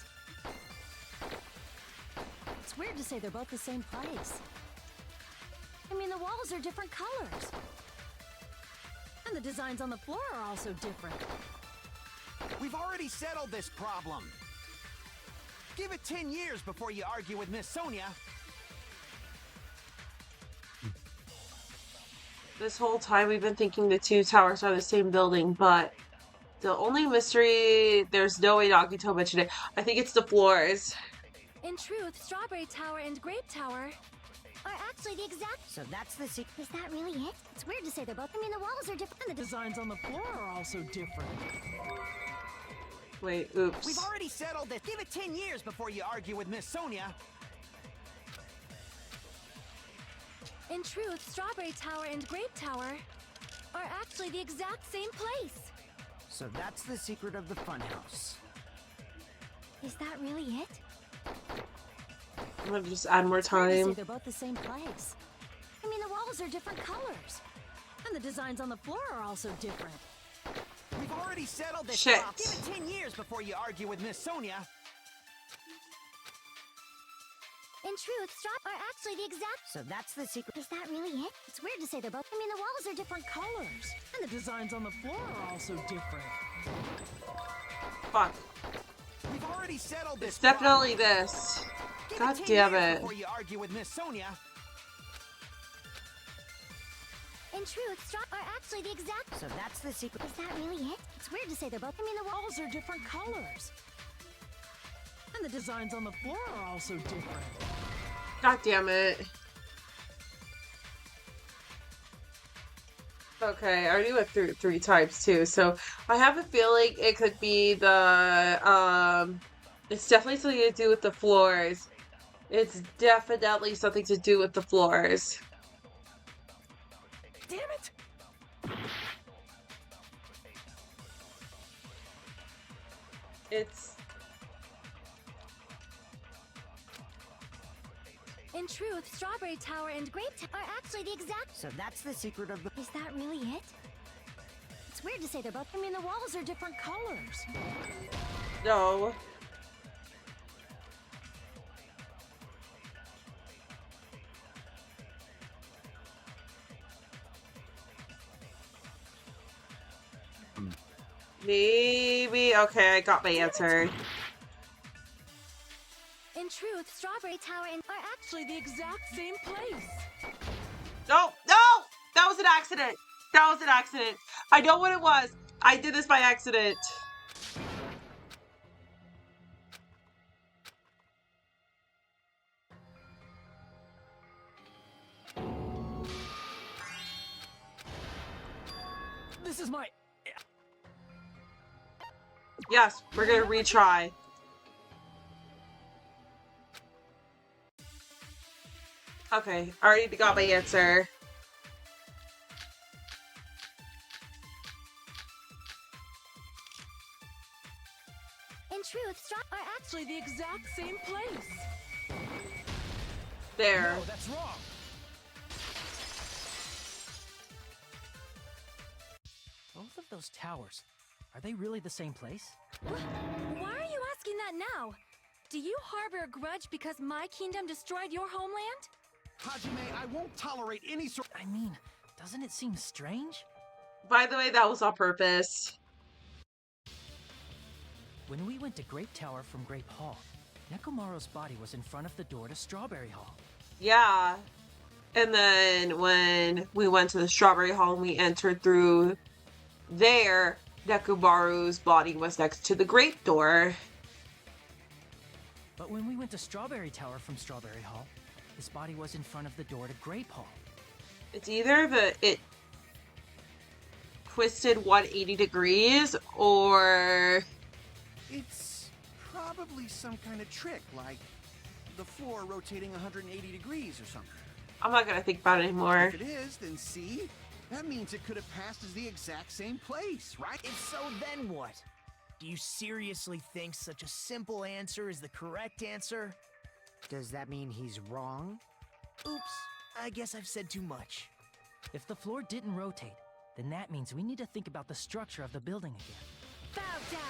It's weird to say they're both the same place. I mean, the walls are different colors. And the designs on the floor are also different. We've already settled this problem. Give it 10 years before you argue with Miss Sonia. This whole time we've been thinking the 2 towers are the same building, but the only mystery, there's no way Nagito mentioned it. I think it's the floors. In truth, Strawberry Tower and Grape Tower are actually the exact... So that's the secret. Is that really it? It's weird to say they're both... I mean, the walls are different. The designs on the floor are also different. Wait, oops. We've already settled this. Give it 10 years before you argue with Miss Sonia. In truth, Strawberry Tower and Grape Tower are actually the exact same place. So that's the secret of the funhouse. Is that really it? I'm gonna just add more It's weird to say time. they're both the same place. I mean, the walls are different colors. And the designs on the floor are also different. We've already settled this. Shit. Give it 10 years before you argue with Miss Sonia. In truth, Straw are actually the exact... So that's the secret. Is that really it? It's weird to say they're both... I mean, the walls are different colors. And the designs on the floor are also different. Fuck. We've already settled this. It's definitely this. Give God it 10 damn years it. Before you argue with Miss Sonia. In truth, straw are actually the exact. So that's the secret. Is that really it? It's weird to say they're both. I mean, the Walls are different colors. And the designs on the floor are also different. God damn it. Okay, I already went through 3 types too, so I have a feeling it could be the, it's definitely something to do with the floors. It's definitely something to do with the floors. Damn it! It's... In truth, Strawberry Tower and Grape Tower are actually the exact. So that's the secret of the. Is that really it? It's weird to say they're both. I mean, the walls are different colors. No. Maybe. Okay, I got my answer. In truth, Strawberry Tower and are Actually, the exact same place. No, no! That was an accident. That was an accident. I know what it was. I did this by accident. This is my... Yes, we're gonna retry. Okay, I already got my answer. in truth, Straw are Actually, the exact same place. There. No, that's wrong. Both of those towers, are they really the same place? Why are you asking that now? Do you harbor a grudge because my kingdom destroyed your homeland? Hajime, I won't tolerate any sort. I mean, doesn't it seem strange? By the way, that was on purpose. When we went to Grape Tower from Grape Hall, Nekomaru's body was in front of the door to Strawberry Hall. Yeah. And then when we went to the Strawberry Hall and we entered through there, Nekomaru's body was next to the Grape door. But when we went to Strawberry Tower from Strawberry Hall, his body was in front of the door to Grape Hall. It's either it twisted 180 degrees or... It's probably some kind of trick, like the floor rotating 180 degrees or something. I'm not gonna think about it anymore. If it is, then see? That means it could have passed as the exact same place, right? If so, then what? Do you seriously think such a simple answer is the correct answer? Does that mean he's wrong? Oops, I guess I've said too much. If the floor didn't rotate, then that means we need to think about the structure of the building again. Bow down!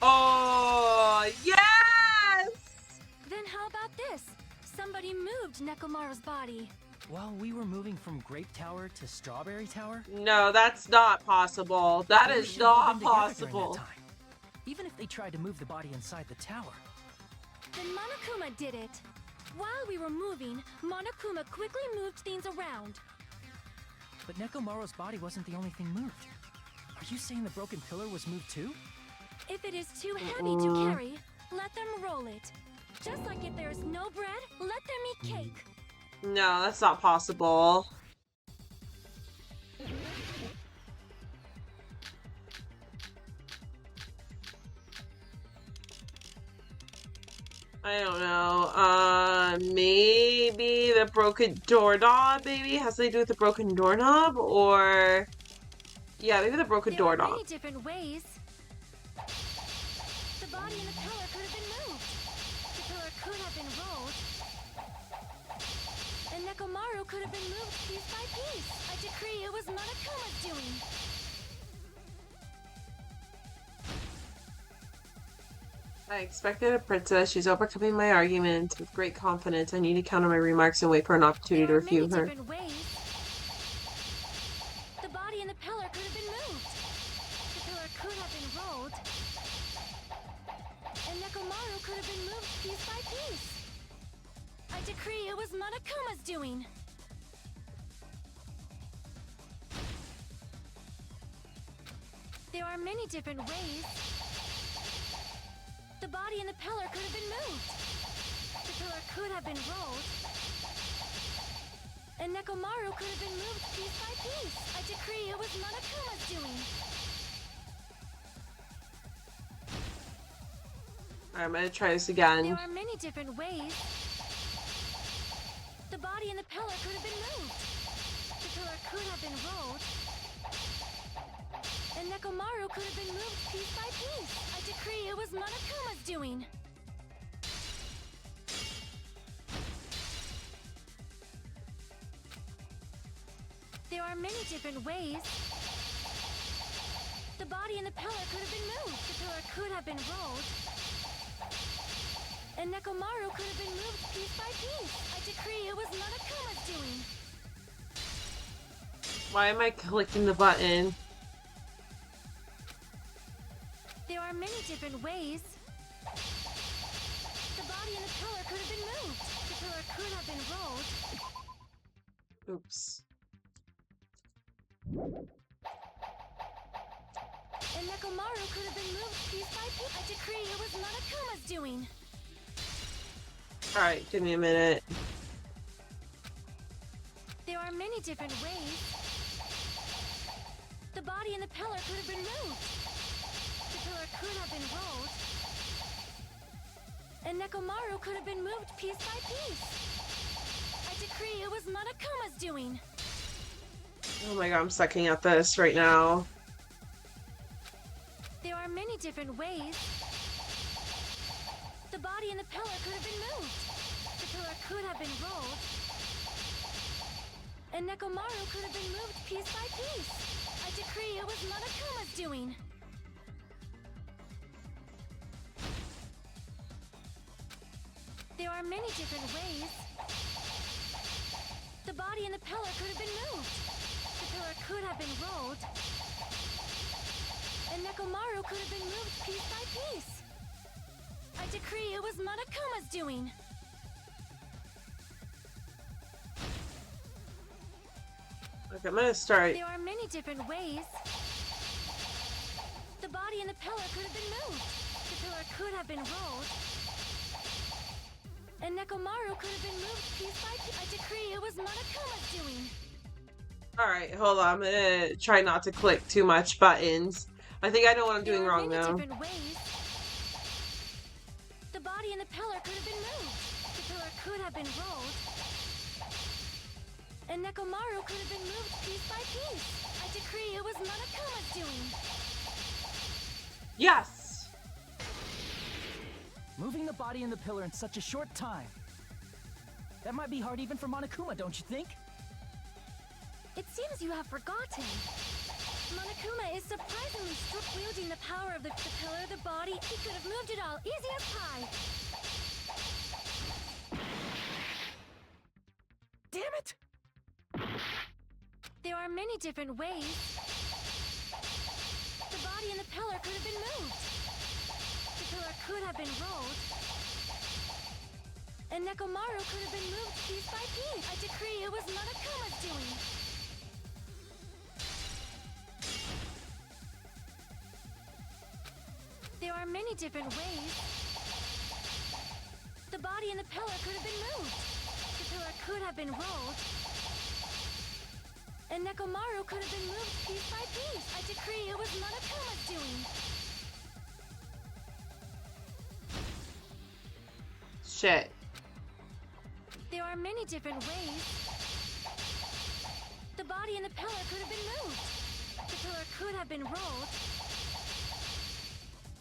Oh, yes! Then how about this? Somebody moved Nekomaru's body. While we were moving from Grape Tower to Strawberry Tower? No, that's not possible. That we is should have not been together during possible. that time. Even if they tried to move the body inside the tower. Then Monokuma did it. While we were moving, Monokuma quickly moved things around. But Nekomaru's body wasn't the only thing moved. Are you saying the broken pillar was moved too? If it is too heavy to carry, let them roll it. Just like if there is no bread, let them eat cake. No, that's not possible. I don't know. Maybe the broken doorknob, maybe? Has something to do with the broken doorknob? Or... Yeah, maybe the broken There are doorknob. many different ways. The body and the pillar could have been moved. The pillar could have been rolled. And Nekomaru could have been moved piece by piece. I decree it was Monokuma's doing. I expected a princess. She's overcoming my argument with great confidence. I need to counter my remarks and wait for an opportunity to There are many refute her. different ways. The body and the pillar could have been moved. The pillar could have been rolled. And Nekomaru could have been moved piece by piece. I decree it was Monokuma's doing. There are many different ways. The body in the pillar could have been moved. The pillar could have been rolled. And Nekomaru could have been moved piece by piece. I decree it was Monokuma's doing. Alright, I'm gonna try this again. There are many different ways. The body in the pillar could have been moved. The pillar could have been rolled. And Nekomaru could have been moved piece by piece. I decree it was Monokuma's doing. There are many different ways. The body in the pillar could have been moved. The pillar could have been rolled. And Nekomaru could have been moved piece by piece. I decree it was Monokuma's doing. Why am I clicking the button? There are many different ways. The body in the pillar could have been moved. The pillar could have been rolled. Oops. And Nekomaru could have been moved piece by piece. I decree it was Monokuma's doing. Alright, give me a minute. There are many different ways. The body in the pillar could have been moved. The pillar could have been rolled. And Nekomaru could have been moved piece by piece. I decree it was Monokuma's doing. Oh my god, I'm sucking at this right now. There are many different ways. The body in the pillar could have been moved. The pillar could have been rolled. And Nekomaru could have been moved piece by piece. I decree it was Monokuma's doing. There are many different ways. The body in the pillar could have been moved. The pillar could have been rolled. And Nekomaru could have been moved piece by piece. I decree it was Monokuma's doing. Okay, I'm gonna start. There are many different ways. The body in the pillar could have been moved. The pillar could have been rolled. And Nekomaru could have been moved piece by piece. I decree it was Monokuma's doing. Alright, hold on. I'm gonna try not to click too much buttons. I think I know what I'm doing wrong There are now. many different ways. The body in the pillar could have been moved. The pillar could have been rolled. And Nekomaru could have been moved piece by piece. I decree it was Monokuma's doing. Yes! Moving the body and the pillar in such a short time. That might be hard even for Monokuma, don't you think? It seems you have forgotten. Monokuma is surprisingly strong. Wielding the power of the pillar, the body, he could have moved it all easy as pie. Damn it! There are many different ways. The body and the pillar could have been moved. The pillar could have been rolled. And Nekomaru could have been moved piece by piece. I decree it was Monokuma's doing. There are many different ways. The body and the pillar could have been moved. The pillar could have been rolled. And Nekomaru could have been moved piece by piece. I decree it was Monokuma's doing. Shit. There are many different ways. The body and the pillar could have been moved. The pillar could have been rolled.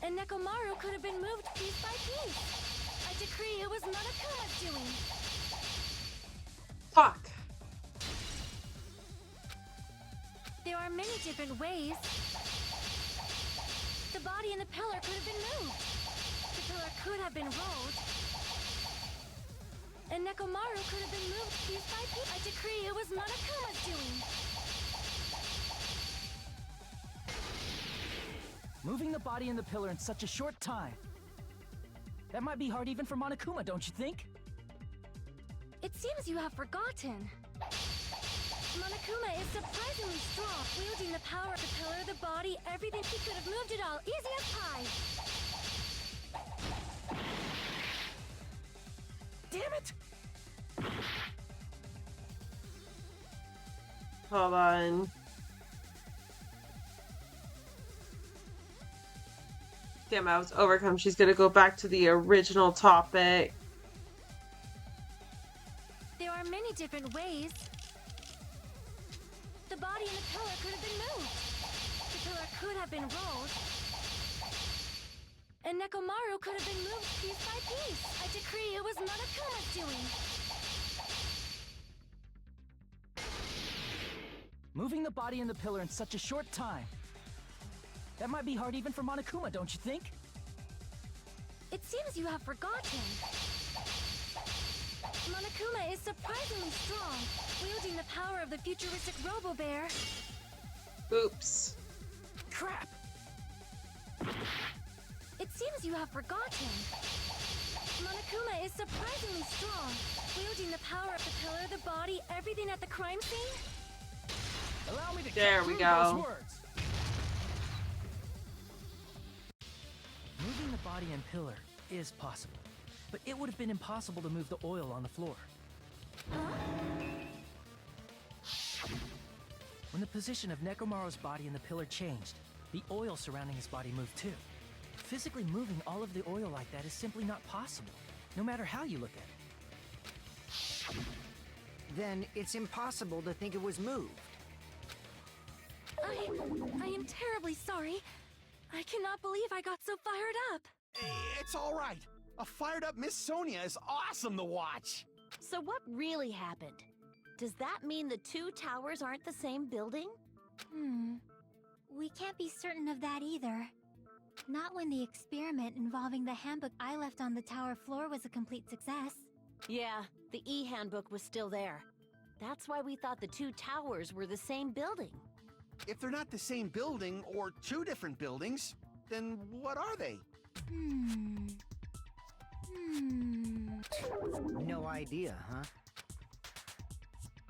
And Nekomaru could have been moved piece by piece. I decree it was Monokuma's doing. Fuck. There are many different ways. The body and the pillar could have been moved. The pillar could have been rolled. And Nekomaru could have been moved piece by piece. I decree it was Monokuma's doing. Moving the body and the pillar in such a short time. That might be hard even for Monokuma, don't you think? It seems you have forgotten. Monokuma is surprisingly strong, wielding the power of the pillar, the body, everything. He could have moved it all, easy as pie. Damn it! Hold on. Damn, I was overcome. She's gonna go back to the original topic. There are many different ways. The body and the pillar could have been moved. The pillar could have been rolled. And Nekomaru could have been moved piece by piece. I decree it was Monokuma's doing. Moving the body and the pillar in such a short time. That might be hard even for Monokuma, don't you think? It seems you have forgotten. Monokuma is surprisingly strong, wielding the power of the futuristic Robo-Bear. Oops. Crap! It seems you have forgotten. Monokuma is surprisingly strong, wielding the power of the pillar, the body, everything at the crime scene. Allow me to There we conclude those go. words. Moving the body and pillar is possible, but it would have been impossible to move the oil on the floor. When the position of Nekomaru's body and the pillar changed, the oil surrounding his body moved too. Physically moving all of the oil like that is simply not possible, no matter how you look at it. Then it's impossible to think it was moved. I am terribly sorry. I cannot believe I got so fired up. It's all right. A fired up Miss Sonia is awesome to watch. So what really happened? Does that mean the two towers aren't the same building? We can't be certain of that either. Not when the experiment involving the handbook I left on the tower floor was a complete success. Yeah, the E-handbook was still there. That's why we thought the two towers were the same building. If they're not the same building or two different buildings, then what are they? No idea, huh?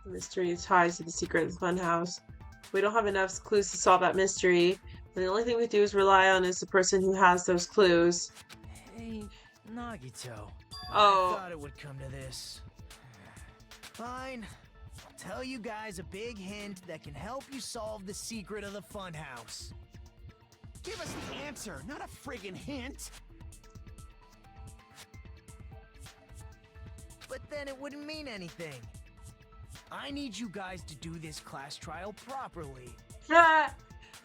The mystery ties to the secret of the funhouse. We don't have enough clues to solve that mystery. And the only thing we do is rely on is the person who has those clues. Hey, Nagito. Oh. I thought it would come to this. Fine. I'll tell you guys a big hint that can help you solve the secret of the funhouse. Give us the answer, not a friggin' hint. But then it wouldn't mean anything. I need you guys to do this class trial properly.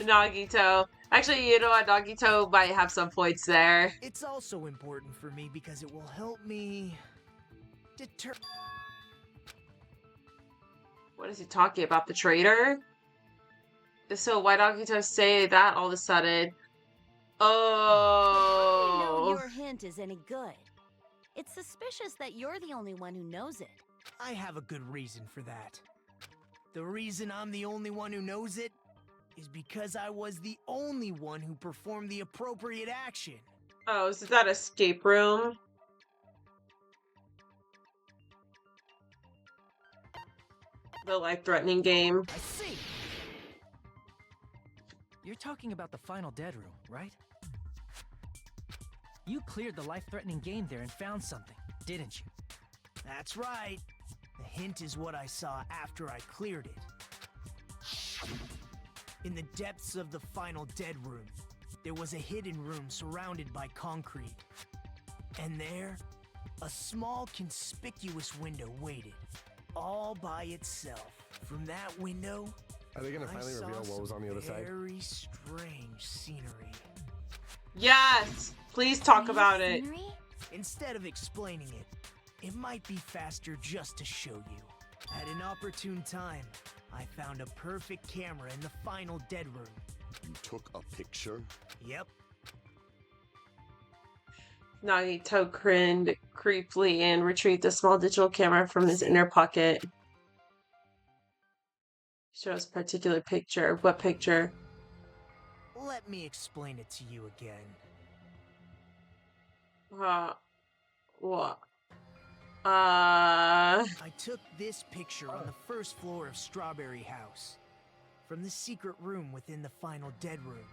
Nagito. Actually, you know what? Nagito might have some points there. It's also important for me because it will help me deter. What is he talking about? The traitor? So why Nagito say that all of a sudden? How do we know Oh. your hint is any good? It's suspicious that you're the only one who knows it. I have a good reason for that. The reason I'm the only one who knows it is because I was the only one who performed the appropriate action. Oh, is that escape room? The life-threatening game. I see! You're talking about the final dead room, right? You cleared the life-threatening game there and found something, didn't you? That's right. The hint is what I saw after I cleared it. In the depths of the final dead room, there was a hidden room surrounded by concrete. And there, a small conspicuous window waited, all by itself. From that window, Are they gonna finally reveal what was on the other side? very strange scenery. Yes! Please talk about it. Instead of explaining it, it might be faster just to show you. At an opportune time, I found a perfect camera in the final dead room. You took a picture? Yep. Nagito grinned creepily and retrieved a small digital camera from his inner pocket. Shows particular picture. What picture? Let me explain it to you again. What? I took this picture on the first floor of Strawberry House, from the secret room within the final dead room.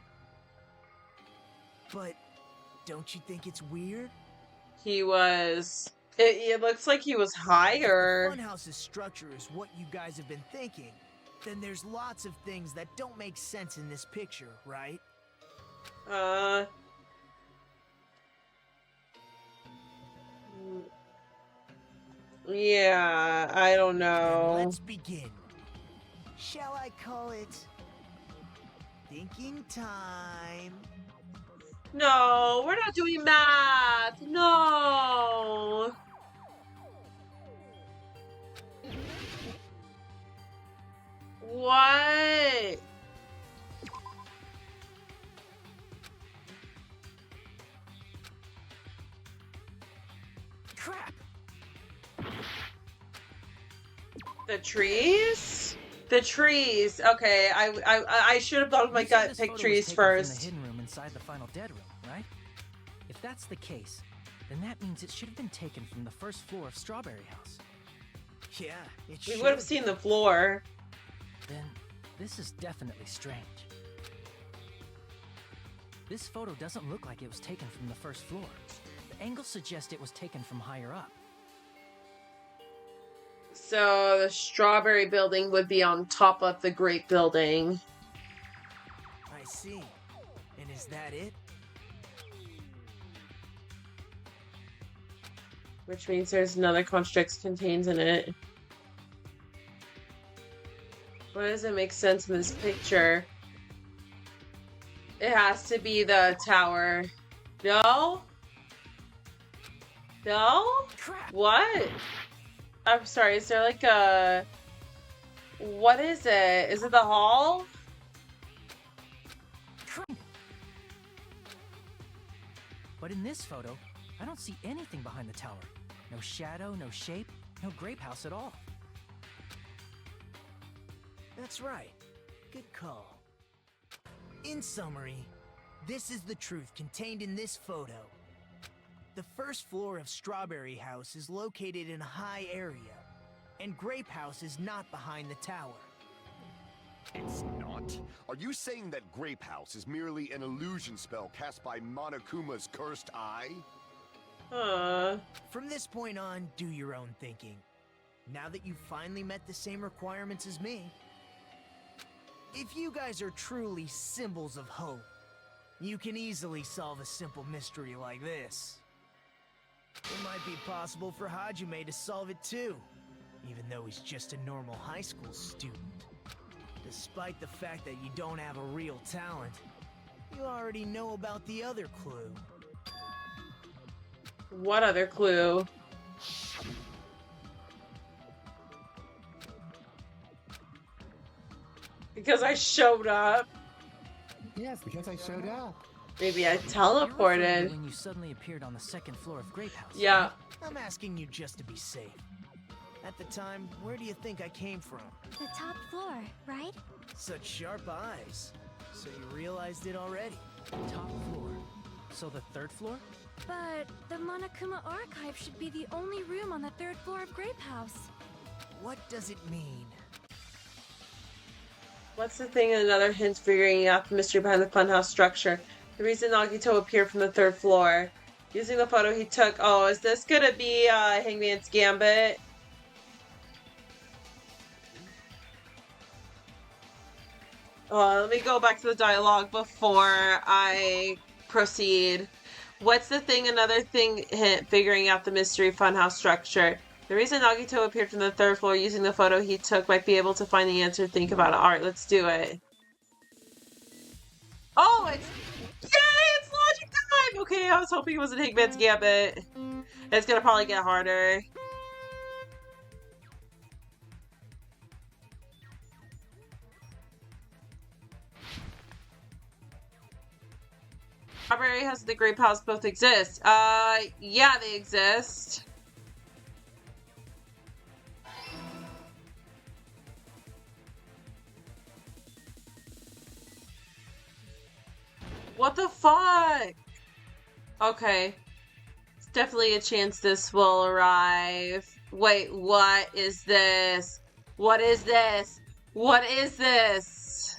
But don't you think it's weird? He was... It looks like he was higher. If the Funhouse's structure is what you guys have been thinking, then there's lots of things that don't make sense in this picture, right? Yeah, I don't know. Then let's begin. Shall I call it thinking time? No, we're not doing math. No. What? Crap. The trees? The trees. Okay, I should have thought of my You said gut this pick photo was trees taken from first. the hidden room inside the final dead room, right? If that's the case, then that means it should have been taken from the first floor of Strawberry House. Yeah, it We should. would have seen the floor. Then this is definitely strange. This photo doesn't look like it was taken from the first floor. The angles suggest it was taken from higher up. So the strawberry building would be on top of the grape building. I see. And is that it? Which means there's another construct contained in it. Why doesn't make sense in this picture? It has to be the tower. No? No? Crap. What? I'm sorry, is there like a... What is it? Is it the hall? But in this photo, I don't see anything behind the tower. No shadow, no shape, no grape house at all. That's right. Good call. In summary, this is the truth contained in this photo. The first floor of Strawberry House is located in a high area, and Grape House is not behind the tower. It's not? Are you saying that Grape House is merely an illusion spell cast by Monokuma's cursed eye? From this point on, do your own thinking. Now that you've finally met the same requirements as me, if you guys are truly symbols of hope, you can easily solve a simple mystery like this. It might be possible for Hajime to solve it too, even though he's just a normal high school student. Despite the fact that you don't have a real talent, you already know about the other clue. What other clue? Because I showed up. Yes, because I showed up. Maybe I You're referring to teleported. when you suddenly appeared on the second floor of Grape House. Yeah. I'm asking you just to be safe. At the time, where do you think I came from? The top floor, right? Such sharp eyes. So you realized it already. Top floor. So the third floor? But the Monokuma Archive should be the only room on the third floor of Grape House. What does it mean? What's the thing? Another hint figuring out the mystery behind the funhouse structure. The reason Nagito appeared from the third floor. Using the photo he took. Oh, is this gonna be Hangman's Gambit? Let me go back to the dialogue before I proceed. What's the thing? Another thing hint figuring out the mystery funhouse structure. The reason Nagito appeared from the third floor using the photo he took might be able to find the answer. Think about it. Alright, let's do it. Oh, it's... Yay! It's logic time! Okay, I was hoping it was a Hangman's Gambit. It's gonna probably get harder. Strawberry House and the Grape House both exist. Yeah, they exist. What the fuck? Okay. definitely a chance this will arrive. Wait, what is this? What is this? What is this?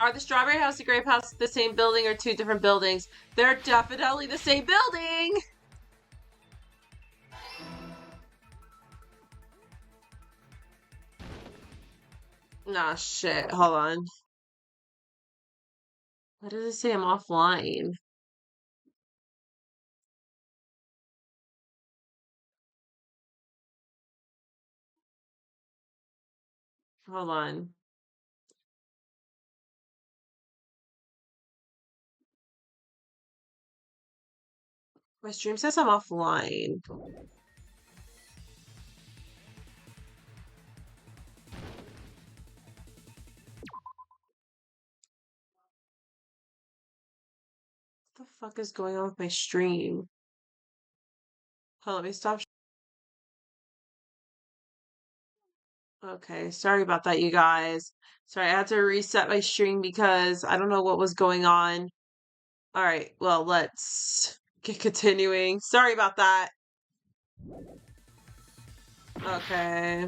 Are the Strawberry House and Grape House the same building or two different buildings? They're definitely the same building! Nah, shit. Hold on. Why does it say I'm offline? Hold on. My stream says I'm offline. What the fuck is going on with my stream? Hold on, let me stop. Okay, sorry about that, you guys. Sorry, I had to reset my stream because I don't know what was going on. Alright, well, let's get continuing. Sorry about that. Okay.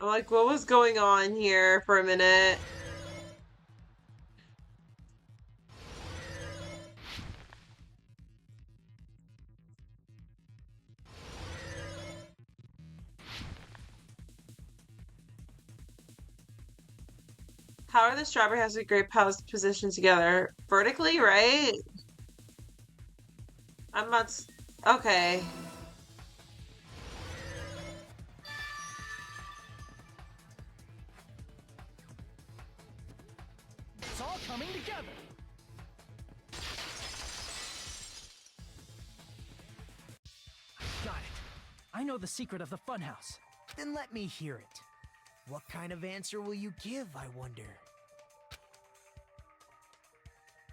I'm like, what was going on here for a minute? How are the Strawberry House and Grape House positioned together? Vertically, right? I'm not... Okay. It's all coming together. Got it. I know the secret of the funhouse. Then let me hear it. What kind of answer will you give, I wonder?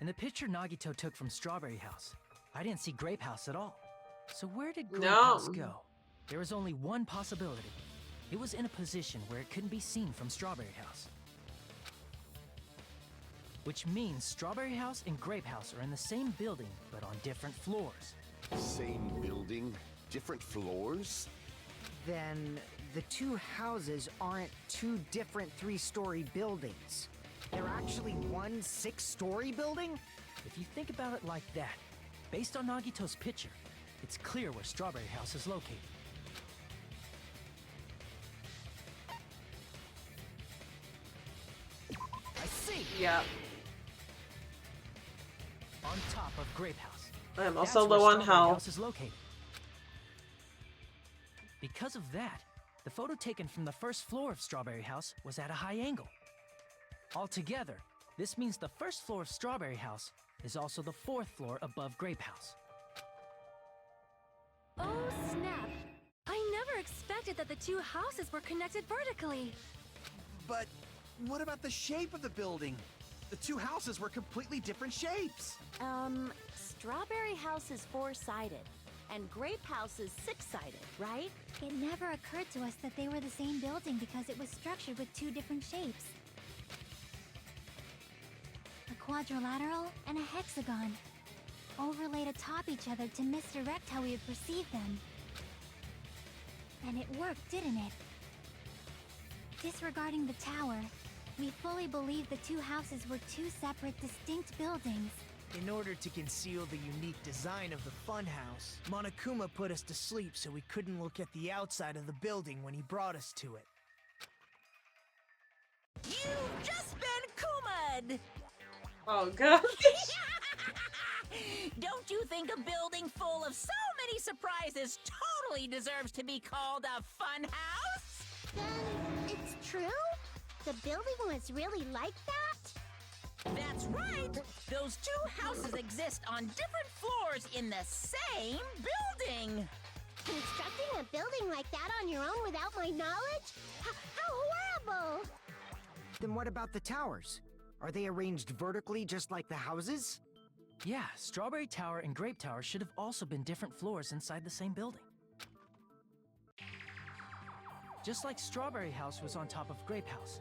In the picture Nagito took from Strawberry House, I didn't see Grape House at all. So where did Grape House go? There was only one possibility. It was in a position where it couldn't be seen from Strawberry House. Which means Strawberry House and Grape House are in the same building, but on different floors. Same building, different floors? Then the two houses aren't two different three-story buildings. They're actually one six-story building? If you think about it like that, based on Nagito's picture, it's clear where Strawberry House is located. I see! Yeah. On top of Grape House. I'm also That's where low on Strawberry health. House is located. Because of that, the photo taken from the first floor of Strawberry House was at a high angle. Altogether, this means the first floor of Strawberry House is also the fourth floor above Grape House. Oh, snap! I never expected that the two houses were connected vertically. But what about the shape of the building? The two houses were completely different shapes. Strawberry House is four-sided, and Grape House is six-sided, right? It never occurred to us that they were the same building because it was structured with two different shapes. A quadrilateral and a hexagon, overlaid atop each other to misdirect how we would perceive them. And it worked, didn't it? Disregarding the tower, we fully believed the two houses were two separate, distinct buildings. In order to conceal the unique design of the funhouse, Monokuma put us to sleep so we couldn't look at the outside of the building when he brought us to it. You've just been Kuma'd! Oh, God. Don't you think a building full of so many surprises totally deserves to be called a fun house? Then it's true? The building was really like that? That's right! Those two houses exist on different floors in the same building! Constructing a building like that on your own without my knowledge? How horrible! Then what about the towers? Are they arranged vertically just like the houses? Yeah, Strawberry Tower and Grape Tower should have also been different floors inside the same building. just like Strawberry House was on top of Grape House.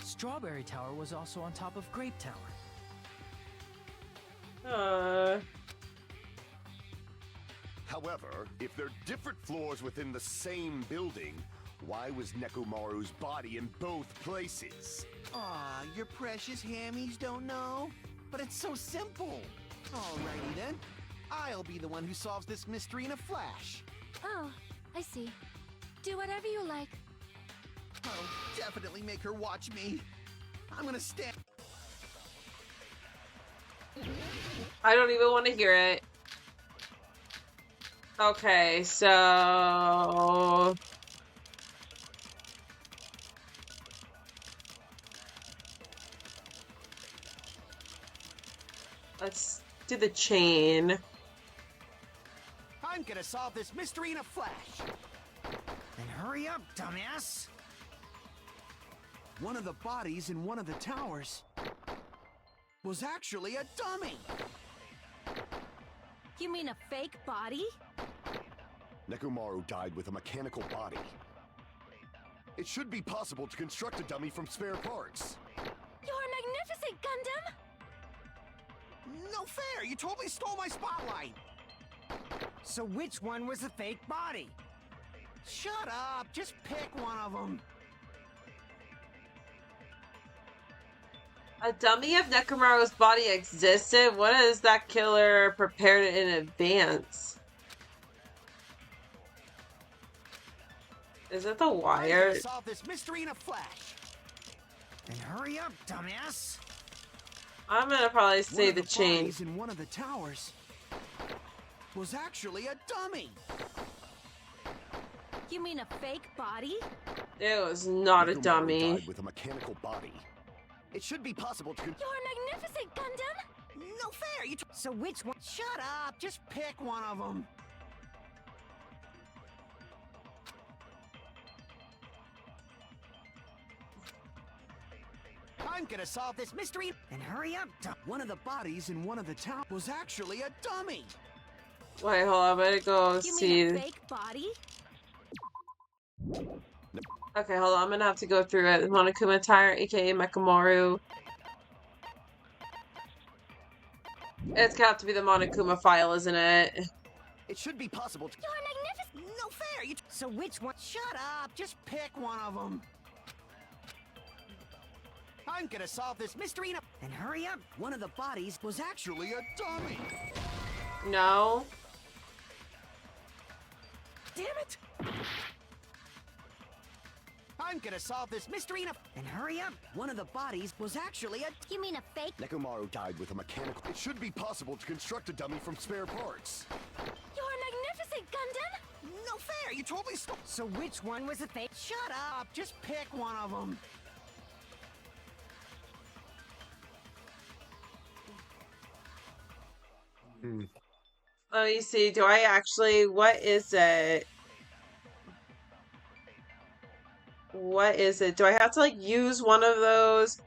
Strawberry Tower was also on top of Grape Tower. However, if they're different floors within the same building, why was Nekomaru's body in both places? Aw, your precious hammies don't know? But it's so simple. Alrighty then. I'll be the one who solves this mystery in a flash. Oh, I see. Do whatever you like. I'll definitely make her watch me. I'm gonna stand. I don't even want to hear it. Okay, so... let's do the chain. I'm gonna solve this mystery in a flash. Then hurry up, dumbass! One of the bodies in one of the towers was actually a dummy. You mean a fake body? Nekomaru died with a mechanical body. It should be possible to construct a dummy from spare parts. You're magnificent, Gundam! No fair! You totally stole my spotlight! So which one was the fake body? Shut up! Just pick one of them. A dummy of Nekomaru's body existed? What is that killer prepared in advance? Is it the I'm wire? gonna solve this mystery in a flash. Then hurry up, dumbass! I'm gonna probably say One of the chain. bodies in one of the towers was actually a dummy. You mean a fake body? It was not a Nekomaru dummy. died with a mechanical body. It should be possible to You're magnificent, Gundam! No fair! So which one? Shut up! Just pick one of them. I'm gonna solve this mystery. Then hurry up, One of the bodies in one of the towers was actually a dummy. Wait, hold on. I'm gonna go You see. mean a fake body? Okay, hold on. I'm gonna have to go through it. Monokuma Tire, aka Mechamaru. It's got to be the Monokuma file, isn't it? It should be possible to. You're magnificent! No fair! So which one? Shut up! Just pick one of them. I'm gonna solve this mystery. Then hurry up! One of the bodies was actually a dummy. No. Damn it! I'm gonna solve this mystery. Then hurry up! One of the bodies was actually a. You mean a fake? Nekomaru died with a mechanical. It should be possible to construct a dummy from spare parts. You're magnificent, Gundam! No fair! You totally stole. So which one was the fake? Shut up! Just pick one of them. Let me see. Do I actually? What is it? What is it? Do I have to like use one of those?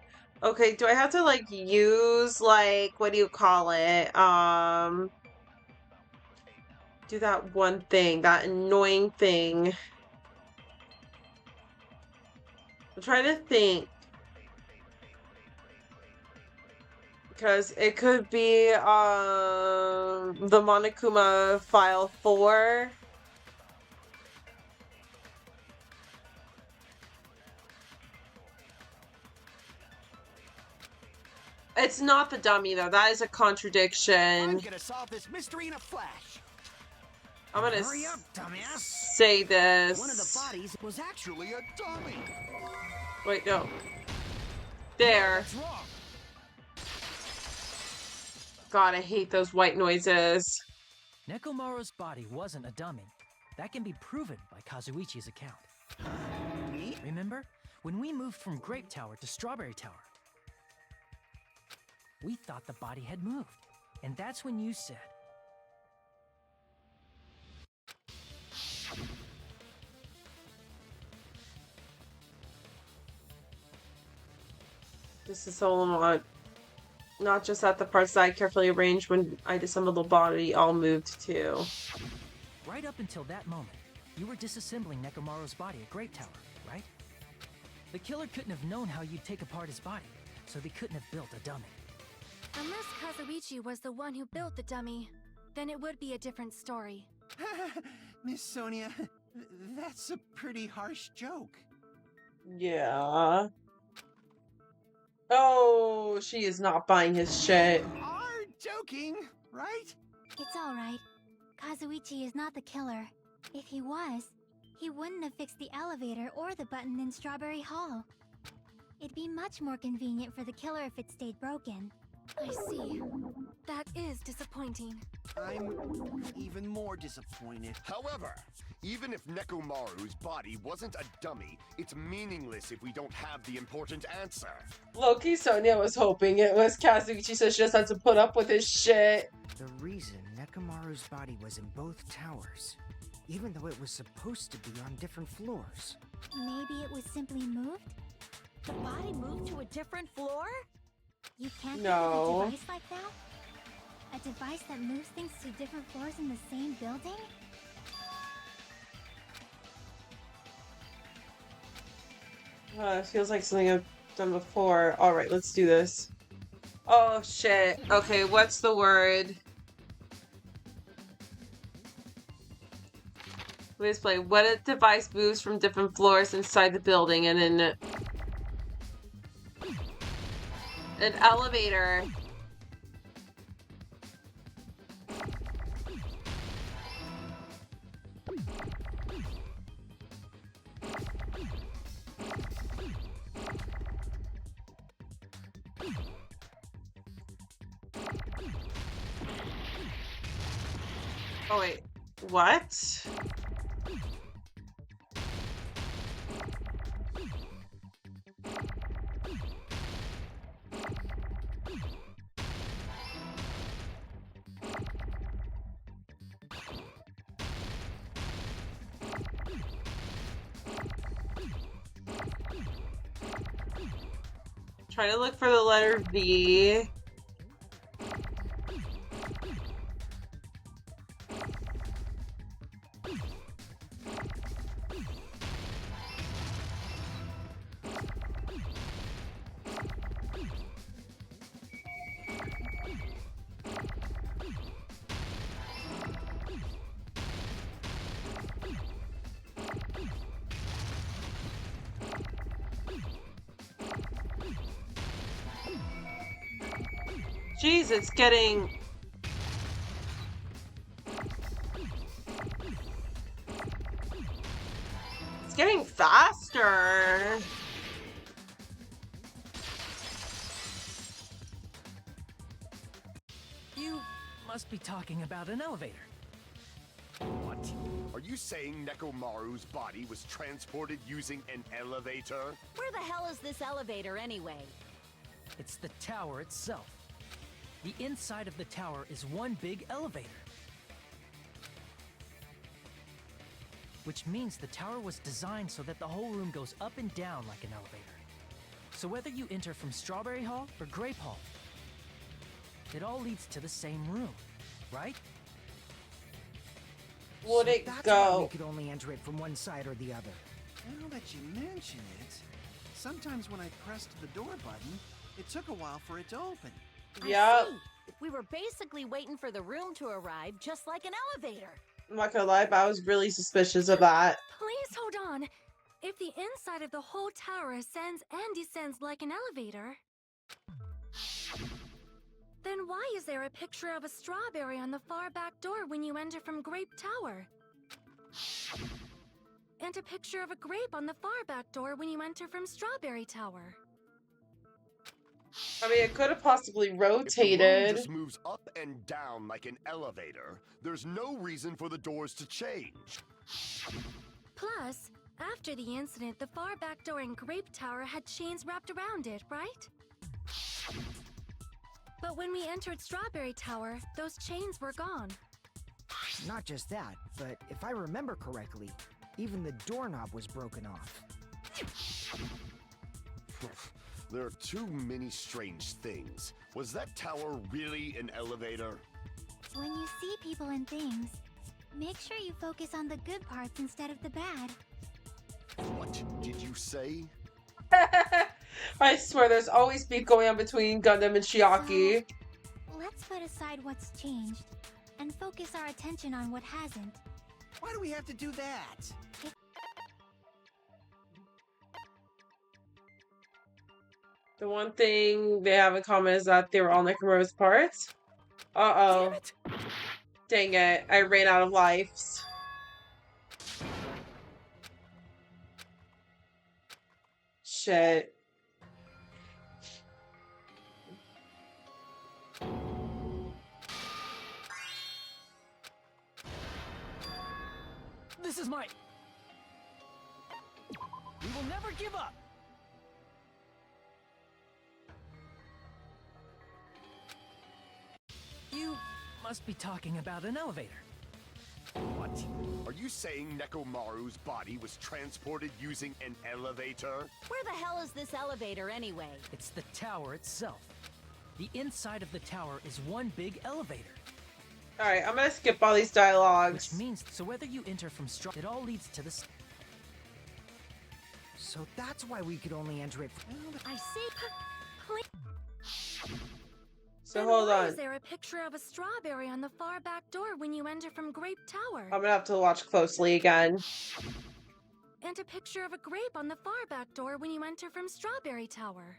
Okay, do I have to like use like what do you call it? Do that one thing, that annoying thing. I'm trying to think. Because it could be the Monokuma file 4. It's not the dummy though. That is a contradiction. I'm gonna solve this mystery in a flash. I'm gonna Hurry up, dumbass! say this. One of the bodies was actually a dummy. Wait, no. There. What's wrong? God, I hate those white noises. Nekomaru's body wasn't a dummy. That can be proven by Kazuichi's account. Me? Remember? When we moved from Grape Tower to Strawberry Tower, we thought the body had moved. And that's when you said, This is so long. Not just that the parts that I carefully arranged when I disassembled the body all moved too. right up until that moment, You were disassembling Nekomaru's body at Grape Tower, right? The killer couldn't have known how you'd take apart his body, so they couldn't have built a dummy. Unless Kazuichi was the one who built the dummy, then it would be a different story. Miss Sonia, that's a pretty harsh joke. Yeah. Oh, she is not buying his shit. Are joking, right? It's alright. Kazuichi is not the killer. If he was, he wouldn't have fixed the elevator or the button in Strawberry Hall. It'd be much more convenient for the killer if it stayed broken. I see. That is disappointing. I'm even more disappointed. However, even if Nekomaru's body wasn't a dummy, it's meaningless if we don't have the important answer. Loki, Sonia was hoping it was Kazuichi, so she just had to put up with his shit. The reason Nekomaru's body was in both towers, even though it was supposed to be on different floors. Maybe it was simply moved? The body moved to a different floor? You can't No. think of a device like that? A device that moves things to different floors in the same building? It feels like something I've done before. Alright, let's do this. Oh, shit. Okay, what's the word? Let's play. What a device moves from different floors inside the building and then... An elevator. Oh wait, what? Try to look for the letter V. Jeez, it's getting... It's getting faster. You must be talking about an elevator. What? Are you saying Nekomaru's body was transported using an elevator? Where the hell is this elevator anyway? It's the tower itself. The inside of the tower is one big elevator. Which means the tower was designed so that the whole room goes up and down like an elevator. So whether you enter from Strawberry Hall or Grape Hall, it all leads to the same room, right? Would So it that's why we go? could only enter it from one side or the other. Now that you mention it, sometimes when I pressed the door button, it took a while for it to open. Yeah. We were basically waiting for the room to arrive, just like an elevator. I'm not gonna lie, but I was really suspicious of that. Please hold on. If the inside of the whole tower ascends and descends like an elevator, then why is there a picture of a strawberry on the far back door when you enter from Grape Tower? And a picture of a grape on the far back door when you enter from Strawberry Tower. I mean, it could have possibly If the room rotated. just moves up and down like an elevator, there's no reason for the doors to change. Plus, after the incident, the far back door in Grape Tower had chains wrapped around it, right? But when we entered Strawberry Tower, those chains were gone. Not just that, but if I remember correctly, even the doorknob was broken off. There are too many strange things. Was that tower really an elevator? When you see people and things, Make sure you focus on the good parts instead of the bad. What did you say? I swear there's always beef going on between Gundam and Chiaki. Let's put aside what's changed and focus our attention on what hasn't. Why do we have to do that? The one thing they have in common is that they were all Nekomaru's parts. Uh-oh. Dang it, I ran out of lives. Shit. This is my... We will never give up! You must be talking about an elevator. What? Are you saying Nekomaru's body was transported using an elevator? Where the hell is this elevator anyway? It's the tower itself. The inside of the tower is one big elevator. Alright, I'm gonna skip all these dialogues. Which means, so whether you enter from it all leads to this. So that's why we could only enter it. I see. So Then hold why on. is there a picture of a strawberry on the far back door when you enter from Grape Tower? I'm gonna have to watch closely again. And a picture of a grape on the far back door when you enter from Strawberry Tower.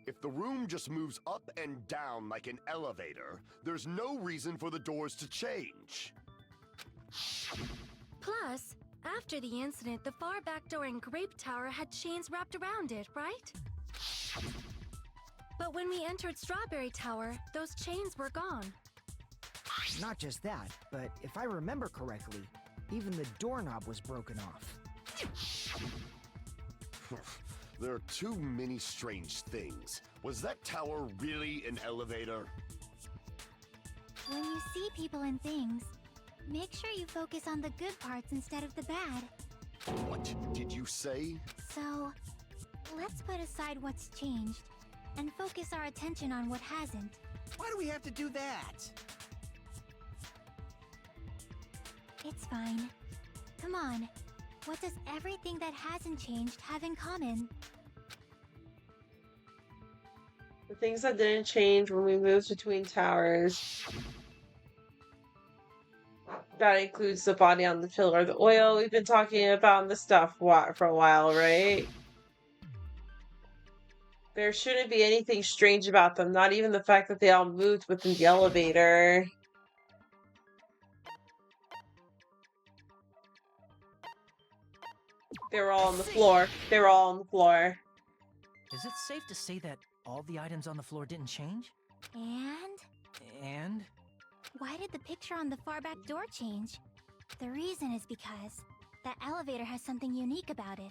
If the room just moves up and down like an elevator, there's no reason for the doors to change. Plus, after the incident, the far back door in Grape Tower had chains wrapped around it, right? But when we entered Strawberry Tower, those chains were gone. Not just that, but if I remember correctly, even the doorknob was broken off. There are too many strange things. Was that tower really an elevator? When you see people and things, make sure you focus on the good parts instead of the bad. What did you say? So, let's put aside what's changed and focus our attention on what hasn't. Why do we have to do that? It's fine. Come on. What does everything that hasn't changed have in common? The things that didn't change when we moved between towers. That includes the body on the pillar, the oil we've been talking about, and the stuff for a while, right? There shouldn't be anything strange about them, not even the fact that they all moved within the elevator. They were all on the floor. They were all on the floor. Is it safe to say that all the items on the floor didn't change? And why did the picture on the far back door change? The reason is because that elevator has something unique about it.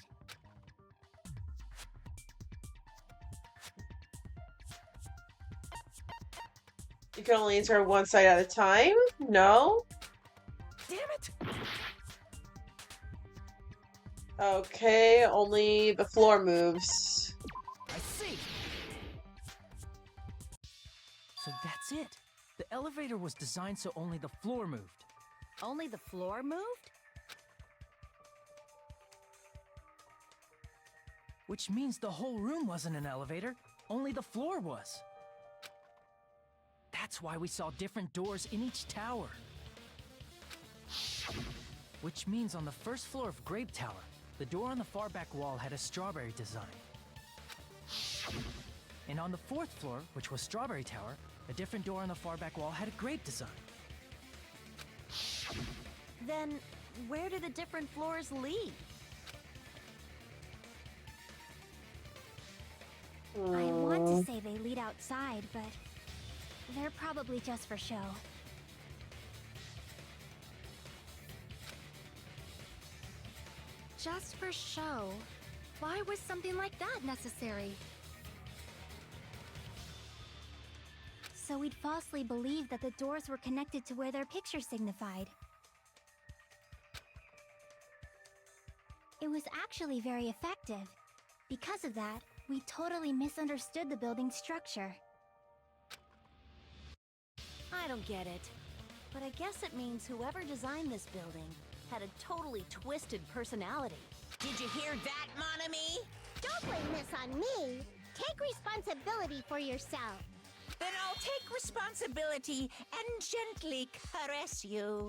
You can only enter one side at a time? No? Damn it! Okay, only the floor moves. I see! So that's it. The elevator was designed so only the floor moved. Only the floor moved? Which means the whole room wasn't an elevator, only the floor was. That's why we saw different doors in each tower. Which means on the first floor of Grape Tower, the door on the far back wall had a strawberry design. And on the fourth floor, which was Strawberry Tower, a different door on the far back wall had a grape design. Then, where do the different floors lead? I want to say they lead outside, but they're probably just for show. Just for show? Why was something like that necessary? So we'd falsely believe that the doors were connected to where their picture signified. It was actually very effective. Because of that, we totally misunderstood the building's structure. I don't get it. But I guess it means whoever designed this building had a totally twisted personality. Did you hear that, Monami? Don't blame this on me. Take responsibility for yourself. Then I'll take responsibility and gently caress you.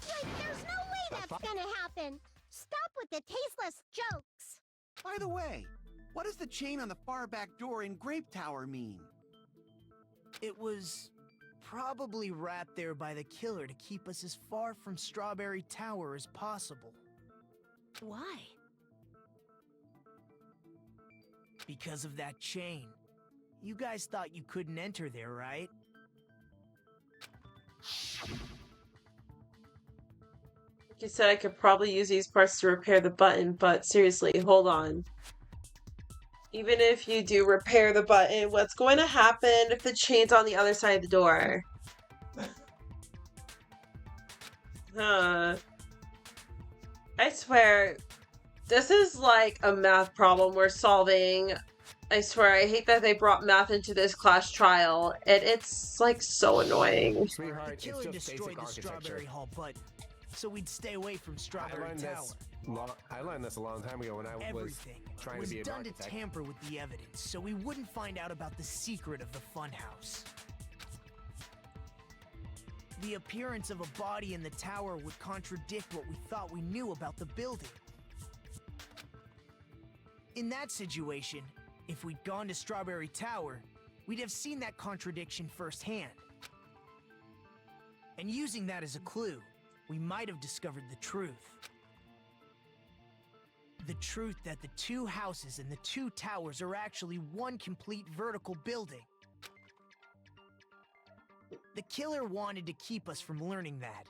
Like, there's no way that's gonna happen. Stop with the tasteless jokes. By the way, what does the chain on the far back door in Grape Tower mean? It was probably wrapped there by the killer to keep us as far from Strawberry Tower as possible. Why? Because of that chain. You guys thought you couldn't enter there, right? Like you said, I could probably use these parts to repair the button, but seriously, hold on. Even if you do repair the button, what's going to happen if the chain's on the other side of the door? Huh. I swear, this is like a math problem we're solving. I swear, I hate that they brought math into this class trial, and it's like so annoying. Sweetheart, The it's killer just destroyed basic the architecture. Strawberry Hall button, so we'd stay away from Strawberry Tower. I learned this a long time ago when I was Everything trying was to be an done to architect. tamper with the evidence, so we wouldn't find out about the secret of the funhouse. The appearance of a body in the tower would contradict what we thought we knew about the building. In that situation, if we'd gone to Strawberry Tower, we'd have seen that contradiction firsthand. And using that as a clue, we might have discovered the truth. The truth that the two houses and the two towers are actually one complete vertical building. The killer wanted to keep us from learning that.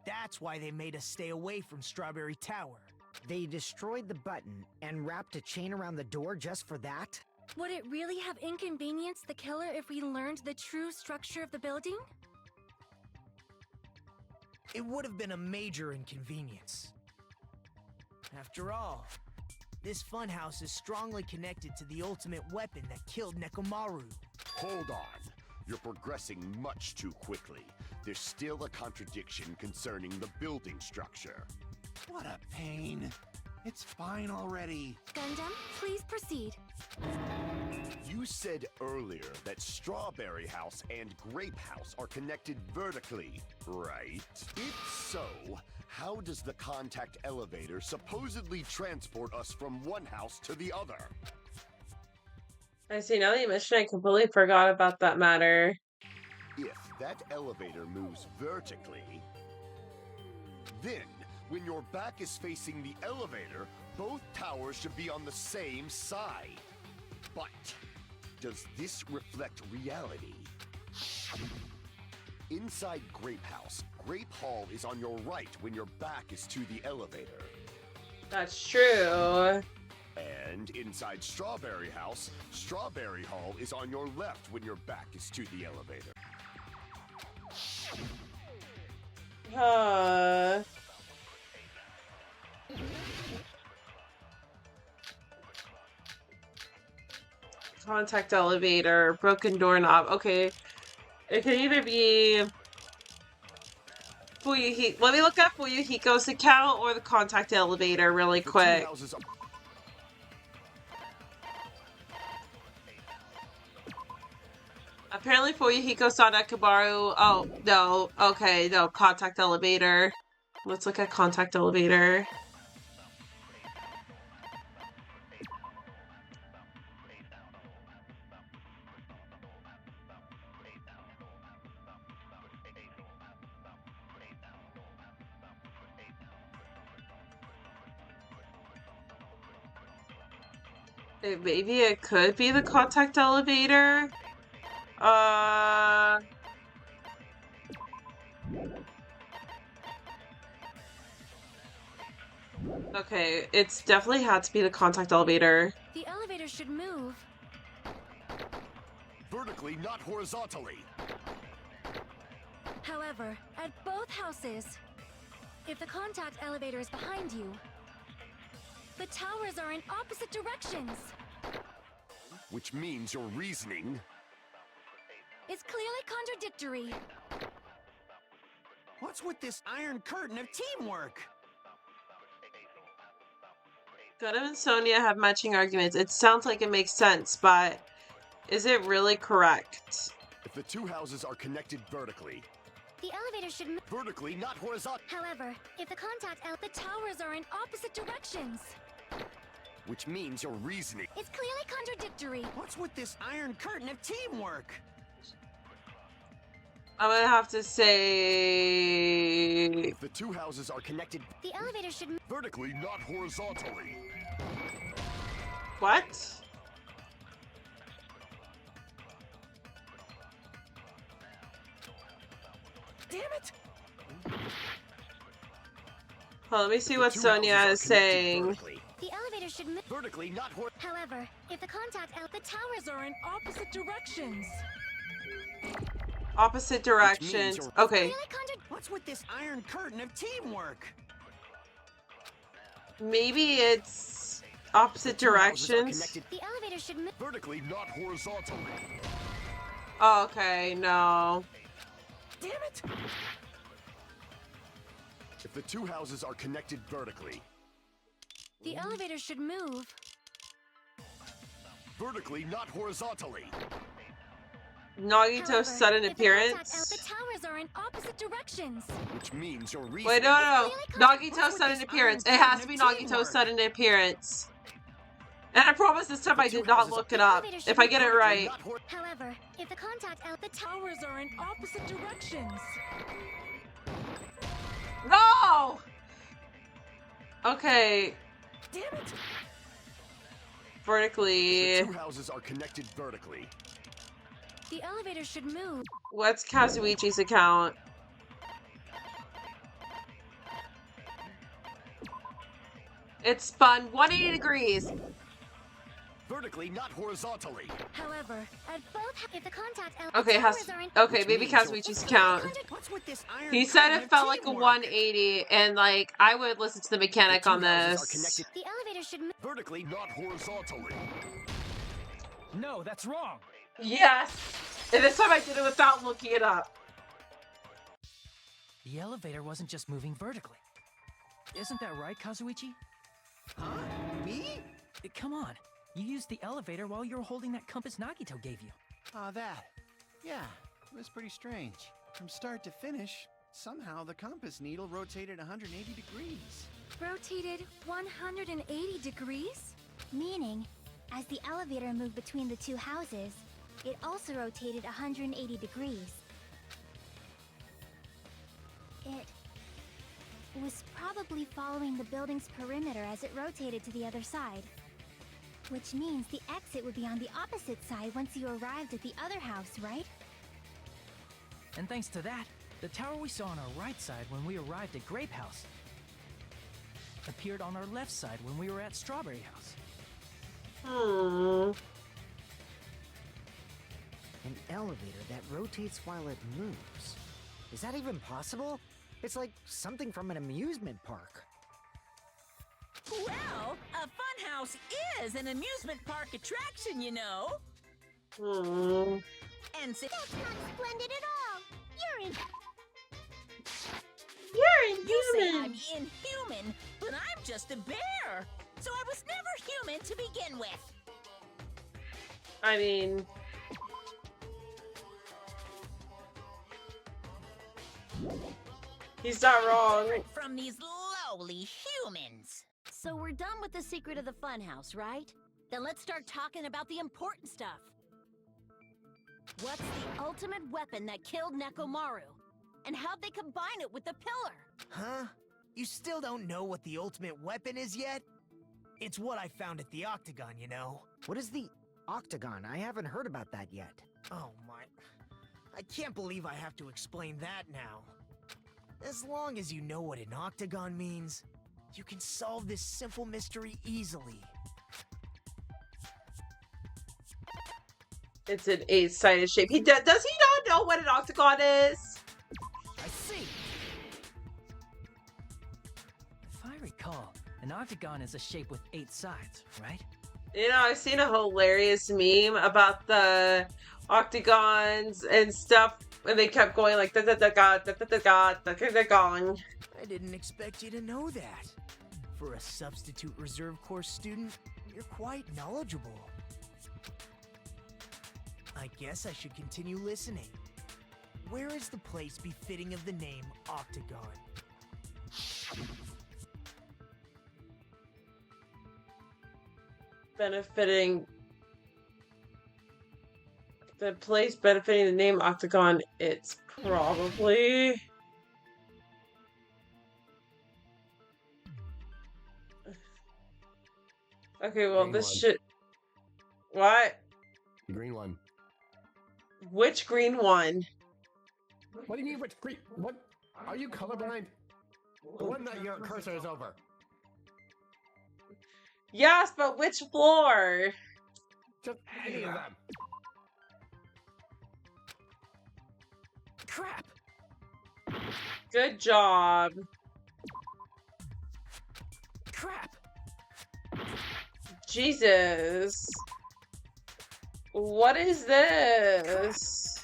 That's why they made us stay away from Strawberry Tower. They destroyed the button and wrapped a chain around the door just for that? Would it really have inconvenienced the killer if we learned the true structure of the building? It would have been a major inconvenience. After all, this funhouse is strongly connected to the ultimate weapon that killed Nekomaru. Hold on. You're progressing much too quickly. There's still a contradiction concerning the building structure. What a pain. It's fine already. Gundam, please proceed. You said earlier that Strawberry House and Grape House are connected vertically, right? If so, how does the contact elevator supposedly transport us from one house to the other? I see, now that you mention it, I completely forgot about that matter. If that elevator moves vertically, then when your back is facing the elevator, both towers should be on the same side. But does this reflect reality? Inside Grape House, Grape Hall is on your right when your back is to the elevator. That's true. And inside Strawberry House, Strawberry Hall is on your left when your back is to the elevator. Contact elevator, broken doorknob. Okay. It could either be let me look up Fuyuhiko's account or the contact elevator really quick. Apparently Fuyuhiko saw Nekomaru. Oh, no. Okay, no. Contact elevator. Let's look at contact elevator. Maybe it could be the contact elevator. Okay, it's definitely had to be the contact elevator. The elevator should move. Vertically, not horizontally. However, at both houses, if the contact elevator is behind you, the towers are in opposite directions. Which means your reasoning is clearly contradictory. What's with this iron curtain of teamwork? Gundam and Sonia have matching arguments. It sounds like it makes sense, but is it really correct? If the two houses are connected vertically, The elevator should move. vertically, not horizontal, However, if the The towers are in opposite directions. which means your reasoning. It's clearly contradictory. What's with this iron curtain of teamwork? I'm gonna have to say... If the two houses are connected The elevator should move. vertically, not horizontally. What? Damn it! Hold on, let me see what Sonia is saying. The elevator should move. Vertically, not However, if the The towers are in opposite directions. Opposite directions. Okay, What's with this iron curtain of teamwork? maybe it's opposite directions. The elevator should move. vertically, not horizontally. Oh, okay, no. Damn it! If the two houses are connected vertically, The elevator should move. vertically, not horizontally. Nagito's sudden appearance. The towers are in opposite directions. Which means your reasoning. Wait, no. Nagito's sudden appearance. It has to be Nagito's sudden appearance. And I promise this time I did not look it up. If I get it right. However, if the the towers are in opposite directions. No! Okay. Damn it! Vertically. The two houses are connected vertically. The elevator should move. What's Kazuichi's account? It's spun 180 degrees. Vertically, not horizontally. However, at both If the Okay, okay, maybe Kazuichi's account. He said it felt like a 180, and like I would listen to the mechanic on this. The elevator should move. Vertically, not horizontally. No, that's wrong. Yes! And this time I did it without looking it up. The elevator wasn't just moving vertically. Isn't that right, Kazuichi? Huh? Me? Come on. You used the elevator while you were holding that compass Nagito gave you. Ah, that. Yeah, it was pretty strange. From start to finish, somehow the compass needle rotated 180 degrees. Rotated 180 degrees? Meaning, as the elevator moved between the two houses, it also rotated 180 degrees. It was probably following the building's perimeter as it rotated to the other side. Which means the exit would be on the opposite side once you arrived at the other house, right? And thanks to that, the tower we saw on our right side when we arrived at Grape House appeared on our left side when we were at Strawberry House. An elevator that rotates while it moves. Is that even possible? It's like something from an amusement park. Well, a funhouse is an amusement park attraction, you know. And That's not splendid at all. You say I'm inhuman, but I'm just a bear. So I was never human to begin with. I mean... He's not wrong. From these lowly humans. So we're done with the secret of the funhouse, right? Then let's start talking about the important stuff. What's the ultimate weapon that killed Nekomaru? And how'd they combine it with the pillar? Huh? You still don't know what the ultimate weapon is yet? It's what I found at the Octagon, you know. What is the Octagon? I haven't heard about that yet. Oh my... I can't believe I have to explain that now. As long as you know what an Octagon means, you can solve this simple mystery easily. It's an 8-sided shape. Does he not know what an octagon is? I see. If I recall, an octagon is a shape with 8 sides, right? You know, I've seen a hilarious meme about the octagons and stuff, and they kept going like da da da ga da da da ga da da da gong. I didn't expect you to know that. For a substitute reserve course student, you're quite knowledgeable. I guess I should continue listening. Where is the place befitting of the name Octagon? Benefiting the place benefiting the name Octagon, it's probably okay, well Green this one. shit what? The green one. Which green one? What do you mean which green? What? Are you colorblind? The one that your cursor is over. Yes, but which floor? Just any of them. Crap! Good job. Crap! Jesus. What is this?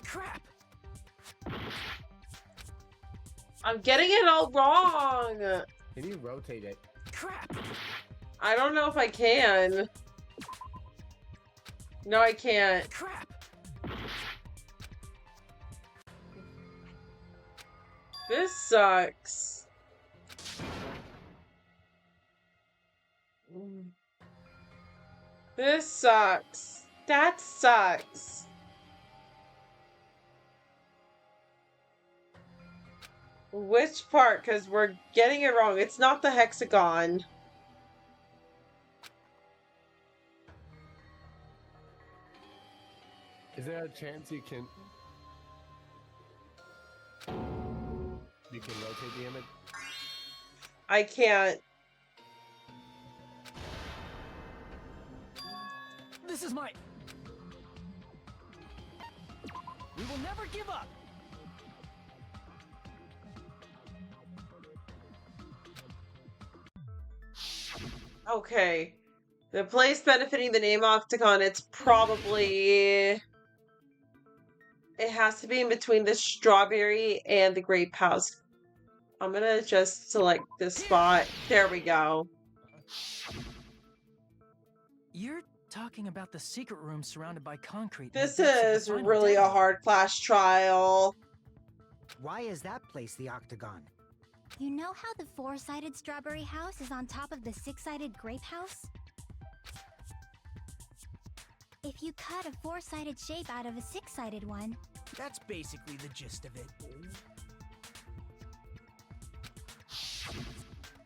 Crap! I'm getting it all wrong. Can you rotate it? Crap! I don't know if I can. No, I can't. Crap! This sucks. This sucks. That sucks. Which part? Because we're getting it wrong. It's not the hexagon. Is there a chance you can rotate the image? I can't. This is my... We will never give up! Okay. The place benefiting the name Octagon, it's probably... It has to be in between the strawberry and the grape house. I'm gonna just select this spot. There we go. You're talking about the secret room surrounded by concrete. in the This depths of the is final really a deadline. hard class trial. Why is that place the Octagon? You know how the four-sided strawberry house is on top of the six-sided grape house? If you cut a four-sided shape out of a six-sided one, That's basically the gist of it.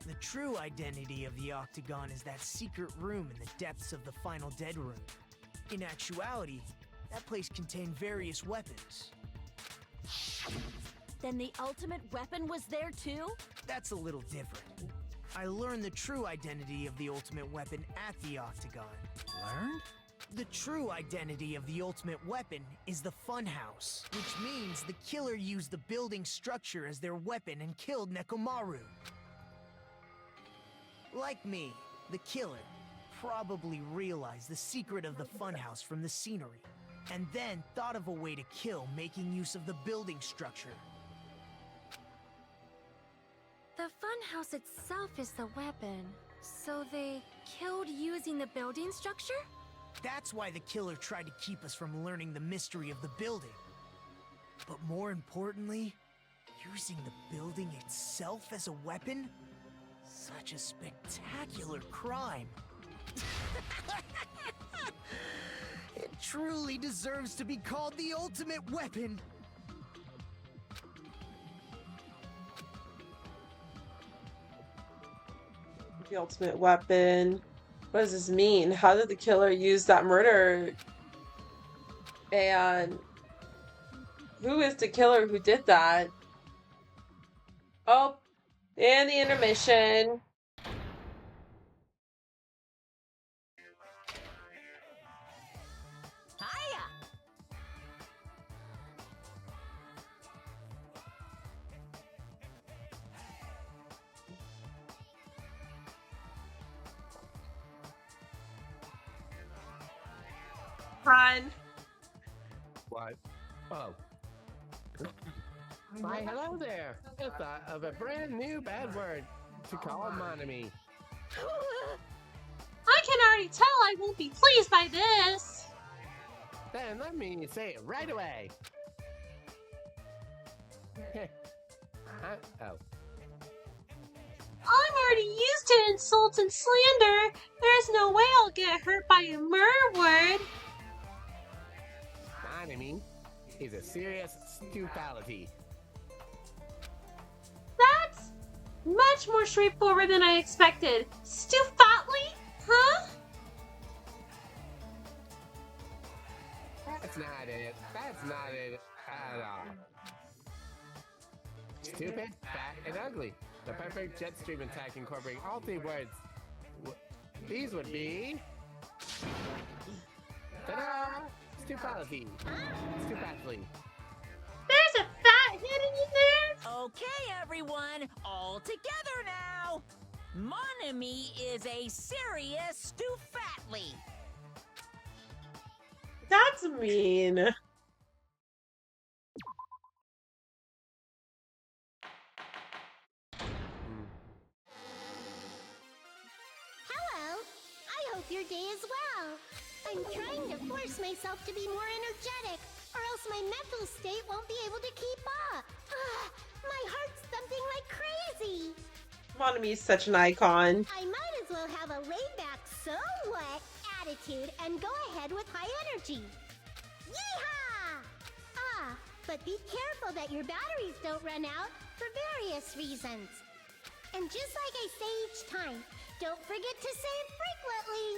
The true identity of the Octagon is that secret room in the depths of the final dead room. In actuality, that place contained various weapons. Then the ultimate weapon was there too? That's a little different. I learned the true identity of the ultimate weapon at the Octagon. Learned? The true identity of the ultimate weapon is the Funhouse, which means the killer used the building structure as their weapon and killed Nekomaru. Like me, the killer probably realized the secret of the Funhouse from the scenery, and then thought of a way to kill making use of the building structure. The funhouse itself is the weapon, so they killed using the building structure? That's why the killer tried to keep us from learning the mystery of the building. But more importantly, using the building itself as a weapon? Such a spectacular crime. It truly deserves to be called the ultimate weapon. The ultimate weapon. What does this mean? How did the killer use that murder? And who is the killer who did that? Oh, and the intermission. Hiya! Run. What? Oh. Why, hello there. I thought of a brand new bad word to call Monami. I can already tell I won't be pleased by this. Then let me say it right away. Oh. I'm already used to insults and slander. There's no way I'll get hurt by a murder word. Monami is a serious stupidity. That's much more straightforward than I expected. Stufatly? Huh? That's not it. That's not it at all. Stupid, fat, and ugly. The perfect jet stream attack incorporating all three words. These would be... Ta-da! Stupidity. Stupidly. There's a fat hidden in there? Okay, everyone, all together now. Monami is a serious Stufatly. That's mean. Hello. I hope your day is well. I'm trying to force myself to be more energetic, or else my mental state won't be able to keep up. My heart's thumping like crazy. Monami is such an icon. I might as well have a laid-back, so what attitude and go ahead with high energy. Yeehaw! But be careful that your batteries don't run out for various reasons. And just like I say each time, don't forget to save frequently.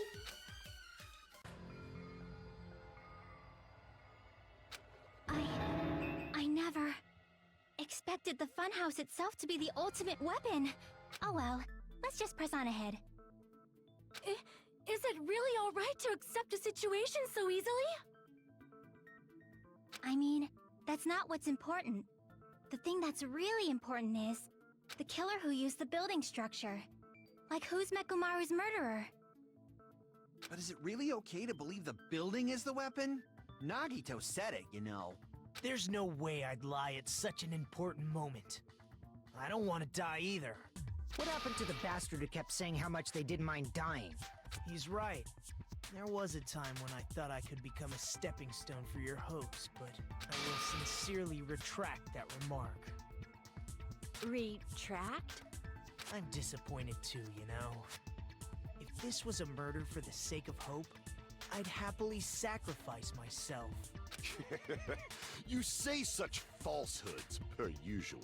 I never expected the funhouse itself to be the ultimate weapon. Oh well, let's just press on ahead. Is it really alright to accept a situation so easily? I mean, that's not what's important. The thing that's really important is the killer who used the building structure. Like, who's Mekumaru's murderer? But is it really okay to believe the building is the weapon? Nagito said it, you know. There's no way I'd lie at such an important moment. I don't want to die either. What happened to the bastard who kept saying how much they didn't mind dying? He's right. There was a time when I thought I could become a stepping stone for your hopes, but I will sincerely retract that remark. Retract? I'm disappointed too, you know. If this was a murder for the sake of hope, I'd happily sacrifice myself. You say such falsehoods, per usual.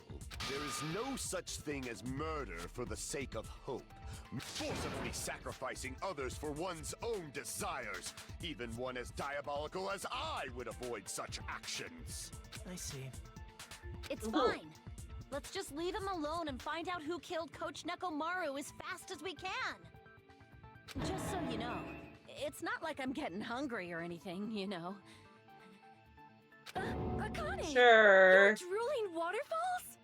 There is no such thing as murder for the sake of hope. Forcibly sacrificing others for one's own desires. Even one as diabolical as I would avoid such actions. I see. It's fine. Let's just leave him alone and find out who killed Coach Nekomaru as fast as we can. Just so you know, it's not like I'm getting hungry or anything, you know. Akane! Sure. You're drooling waterfalls?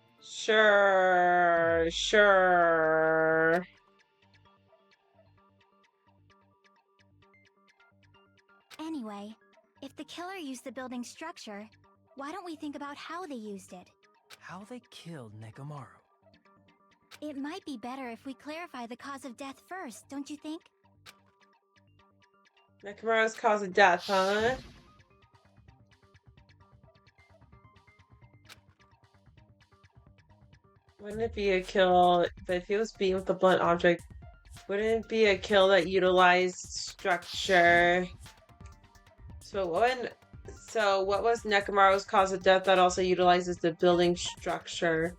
Sure. Anyway, if the killer used the building structure, why don't we think about how they used it? How they killed Nekomaru. It might be better if we clarify the cause of death first, don't you think? Nekomaru's cause of death, huh? Wouldn't it be a kill, but if he was beaten with a blunt object, wouldn't it be a kill that utilized structure? So what was Nekomaru's cause of death that also utilizes the building structure?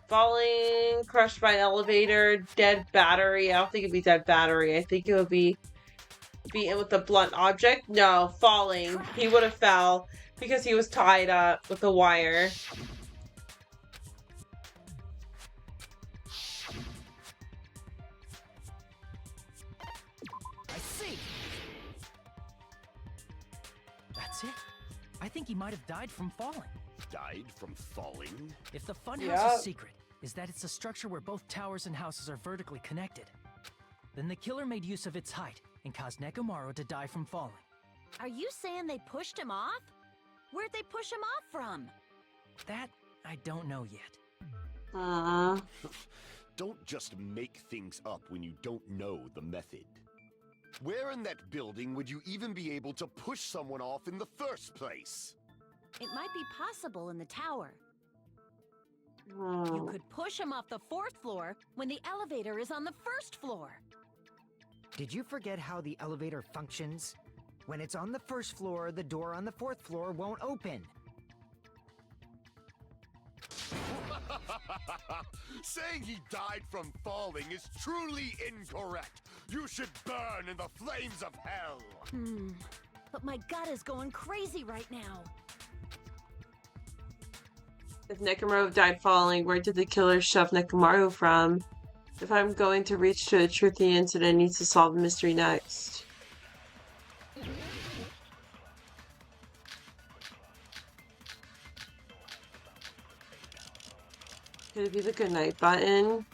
Falling, crushed by an elevator, dead battery. I don't think it'd be dead battery. I think it would be beaten with a blunt object. No, falling. He would have fell because he was tied up with a wire. I see. That's it. I think he might have died from falling. Died from falling? If the funhouse's secret is that it's a structure where both towers and houses are vertically connected, then the killer made use of its height and caused Nekomaru to die from falling. Are you saying they pushed him off? Where'd they push him off from? That I don't know yet. Don't just make things up when you don't know the method. Where in that building would you even be able to push someone off in the first place? It might be possible in the tower. You could push him off the 4th floor when the elevator is on the 1st floor. Did you forget how the elevator functions? When it's on the 1st floor, the door on the 4th floor won't open. Saying he died from falling is truly incorrect. You should burn in the flames of hell. But my gut is going crazy right now. If Nekomaru died falling, where did the killer shove Nekomaru from? If I'm going to reach to the truth of the incident, I need to solve the mystery next. Could it be the goodnight button?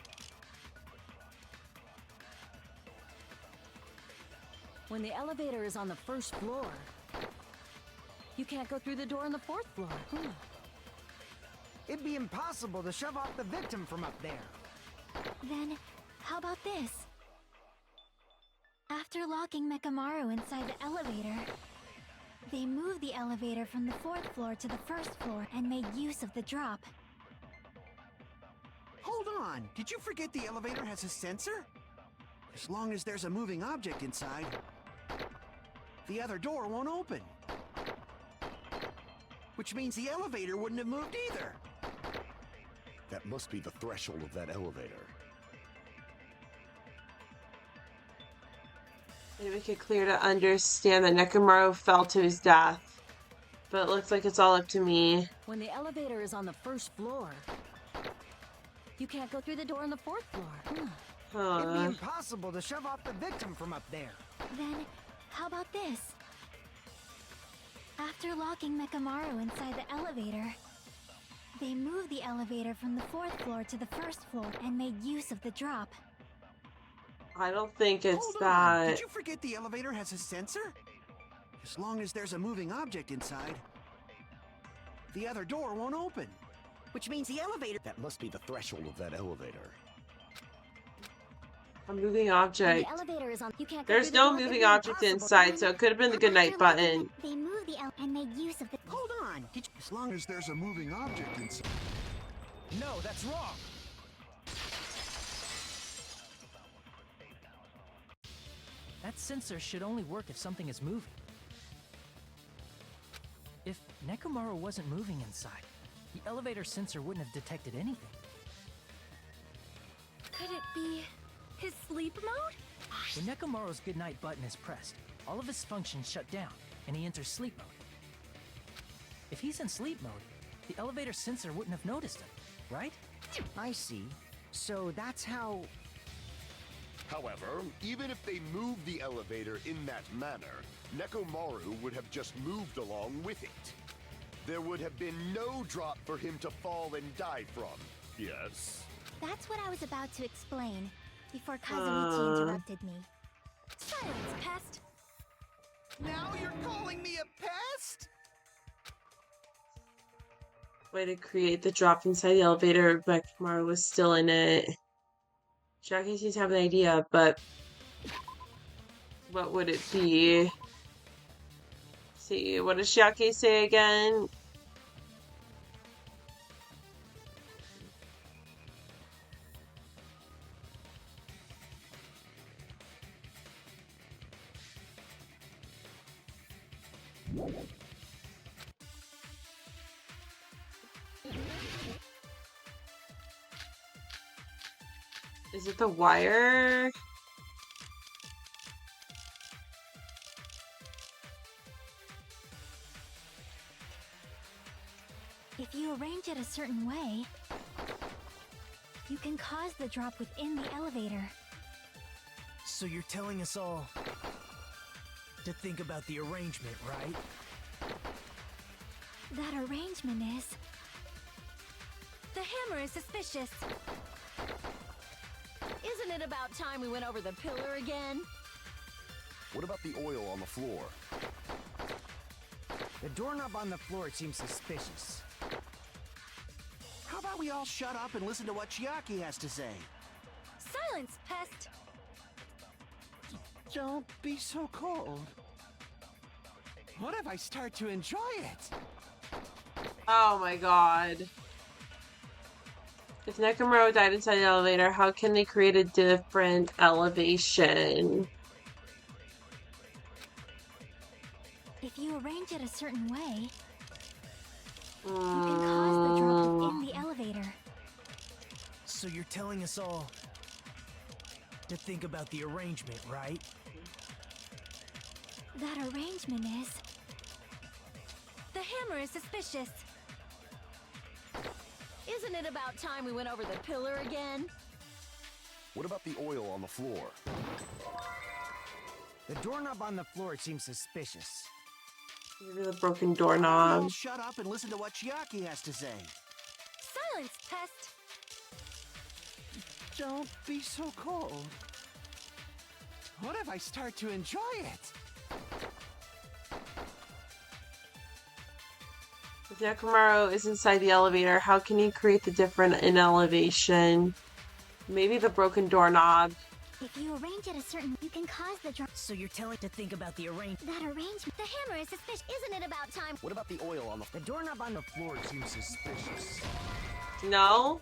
When the elevator is on the 1st floor, you can't go through the door on the 4th floor. It'd be impossible to shove off the victim from up there. Then, how about this? After locking Mekamaru inside the elevator, they moved the elevator from the 4th floor to the 1st floor and made use of the drop. Hold on! Did you forget the elevator has a sensor? As long as there's a moving object inside, the other door won't open. Which means the elevator wouldn't have moved either. That must be the threshold of that elevator. Did we make it clear to understand that Nekomaru fell to his death? But it looks like it's all up to me. When the elevator is on the 1st floor, you can't go through the door on the 4th floor. It'd be impossible to shove off the victim from up there. Then, how about this? After locking Mekamaru inside the elevator, they moved the elevator from the 4th floor to the 1st floor and made use of the drop. I don't think it's Hold on. that. Did you forget the elevator has a sensor? As long as there's a moving object inside, the other door won't open. Which means the elevator... That must be the threshold of that elevator. A moving When object. the elevator is on, you can't go There's through the no door. moving object inside, so it could have been the goodnight button. They moved the and made use of the... Hold on. As long as there's a moving object inside... No, that's wrong. That sensor should only work if something is moving. If Nekomaru wasn't moving inside, the elevator sensor wouldn't have detected anything. Could it be his sleep mode? When Nekomaru's goodnight button is pressed, all of his functions shut down, and he enters sleep mode. If he's in sleep mode, the elevator sensor wouldn't have noticed him, right? I see. So that's how... However, even if they moved the elevator in that manner, Nekomaru would have just moved along with it. There would have been no drop for him to fall and die from. Yes? That's what I was about to explain before Kazuichi interrupted me. Silence, pest! Now you're calling me a pest? Way to create the drop inside the elevator, but Nekomaru was still in it. Jackie seems to have an idea, but what would it be? See, what does Shiake say again? Is it the wire? If you arrange it a certain way, you can cause the drop within the elevator. So you're telling us all to think about the arrangement, right? That arrangement is... The hammer is suspicious. Isn't it about time we went over the pillar again? What about the oil on the floor? The doorknob on the floor seems suspicious. How about we all shut up and listen to what Chiaki has to say? Silence, pest! Don't be so cold. What if I start to enjoy it? Oh my god. If Nekomaro died inside the elevator, how can they create a different elevation? If you arrange it a certain way, you can cause the drop within the elevator. So you're telling us all to think about the arrangement, right? That arrangement is... The hammer is suspicious. Isn't it about time we went over the pillar again? What about the oil on the floor? The doorknob on the floor seems suspicious. Maybe the broken All doorknob. shut up and listen to what Chiaki has to say. Silence, pest! Don't be so cold. What if I start to enjoy it? If Nekomaro is inside the elevator, how can he create the different in elevation? Maybe the broken doorknob. If you arrange it a certain... You can cause the drop... So you're telling to think about the arrangement. That arrangement... The hammer is suspicious. Isn't it about time? What about the oil on the... The doorknob on the floor seems suspicious. No?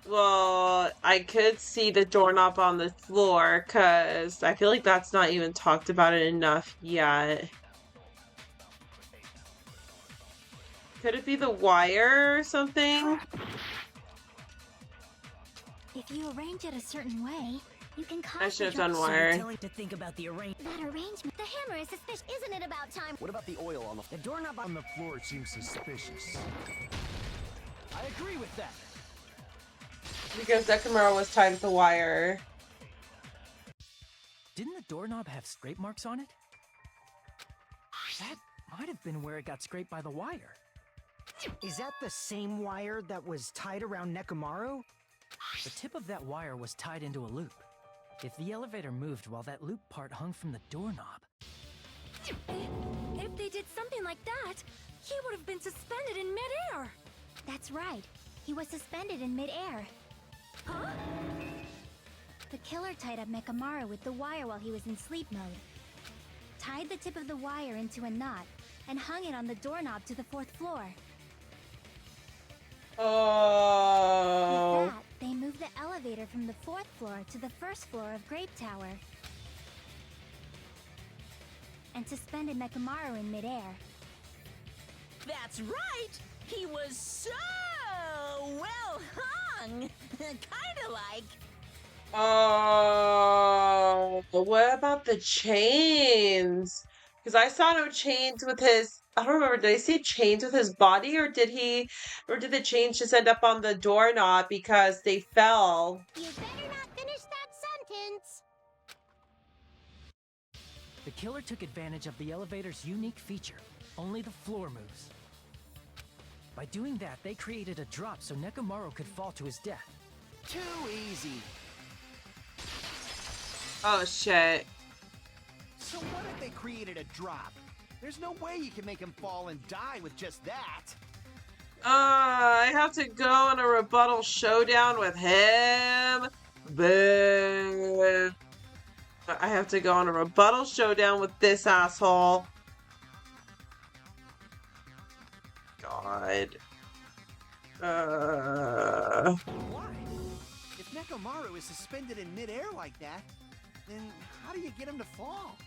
Well, I could see the doorknob on the floor, because I feel like that's not even talked about it enough yet. Could it be the wire or something? If you arrange it a certain way, you can cause I should have the drop... done So you're wire. telling to think about the arrangement. That arrangement... The hammer is suspicious. Isn't it about time? What about the oil on the... The doorknob on the floor seems suspicious. I agree with that. Because Nekomaro was tied to the wire. Didn't the doorknob have scrape marks on it? That might have been where it got scraped by the wire. Is that the same wire that was tied around Nekomaro? The tip of that wire was tied into a loop. If the elevator moved while that loop part hung from the doorknob... If they did something like that, he would have been suspended in midair. That's right. He was suspended in midair. Huh? The killer tied up Nekomaro with the wire while he was in sleep mode. Tied the tip of the wire into a knot and hung it on the doorknob to the 4th floor. Oh. With that, they moved the elevator from the 4th floor to the 1st floor of Grape Tower. And suspended Nekomaro in midair. That's right! He was so well hung! Kinda like... Oh, what about the chains? Because I saw no chains with his... I don't remember, did I see chains with his body, or did the chains just end up on the doorknob because they fell? You better not finish that sentence. The killer took advantage of the elevator's unique feature. Only the floor moves. By doing that, they created a drop so Nekomaro could fall to his death. Too easy. Oh, shit. So what if they created a drop? There's no way you can make him fall and die with just that. I have to go in a rebuttal showdown with him. Boo. I have to go on a rebuttal showdown with this asshole. God. Why? If Nekomaru is suspended in midair like that, then how do you get him to fall?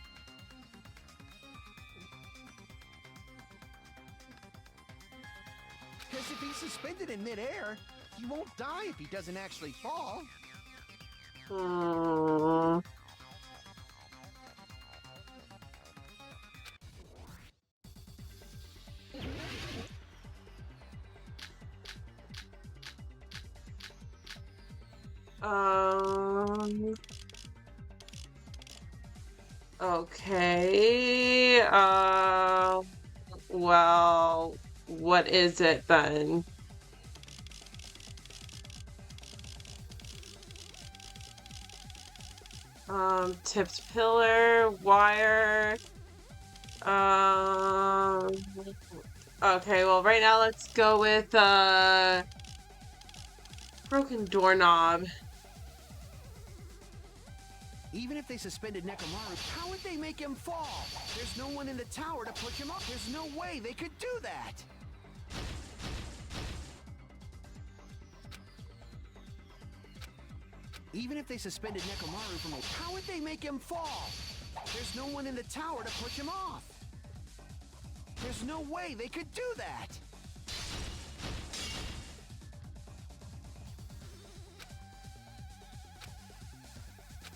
Because if he's suspended in midair, he won't die if he doesn't actually fall. Okay. Well, what is it then? Tipped pillar, wire. Okay, well, right now let's go with, broken doorknob. Even if they suspended Nekomaru, how would they make him fall? There's no one in the tower to push him up. There's no way they could do that. Even if they suspended Nekomaru from a... How would they make him fall? There's no one in the tower to push him off. There's no way they could do that.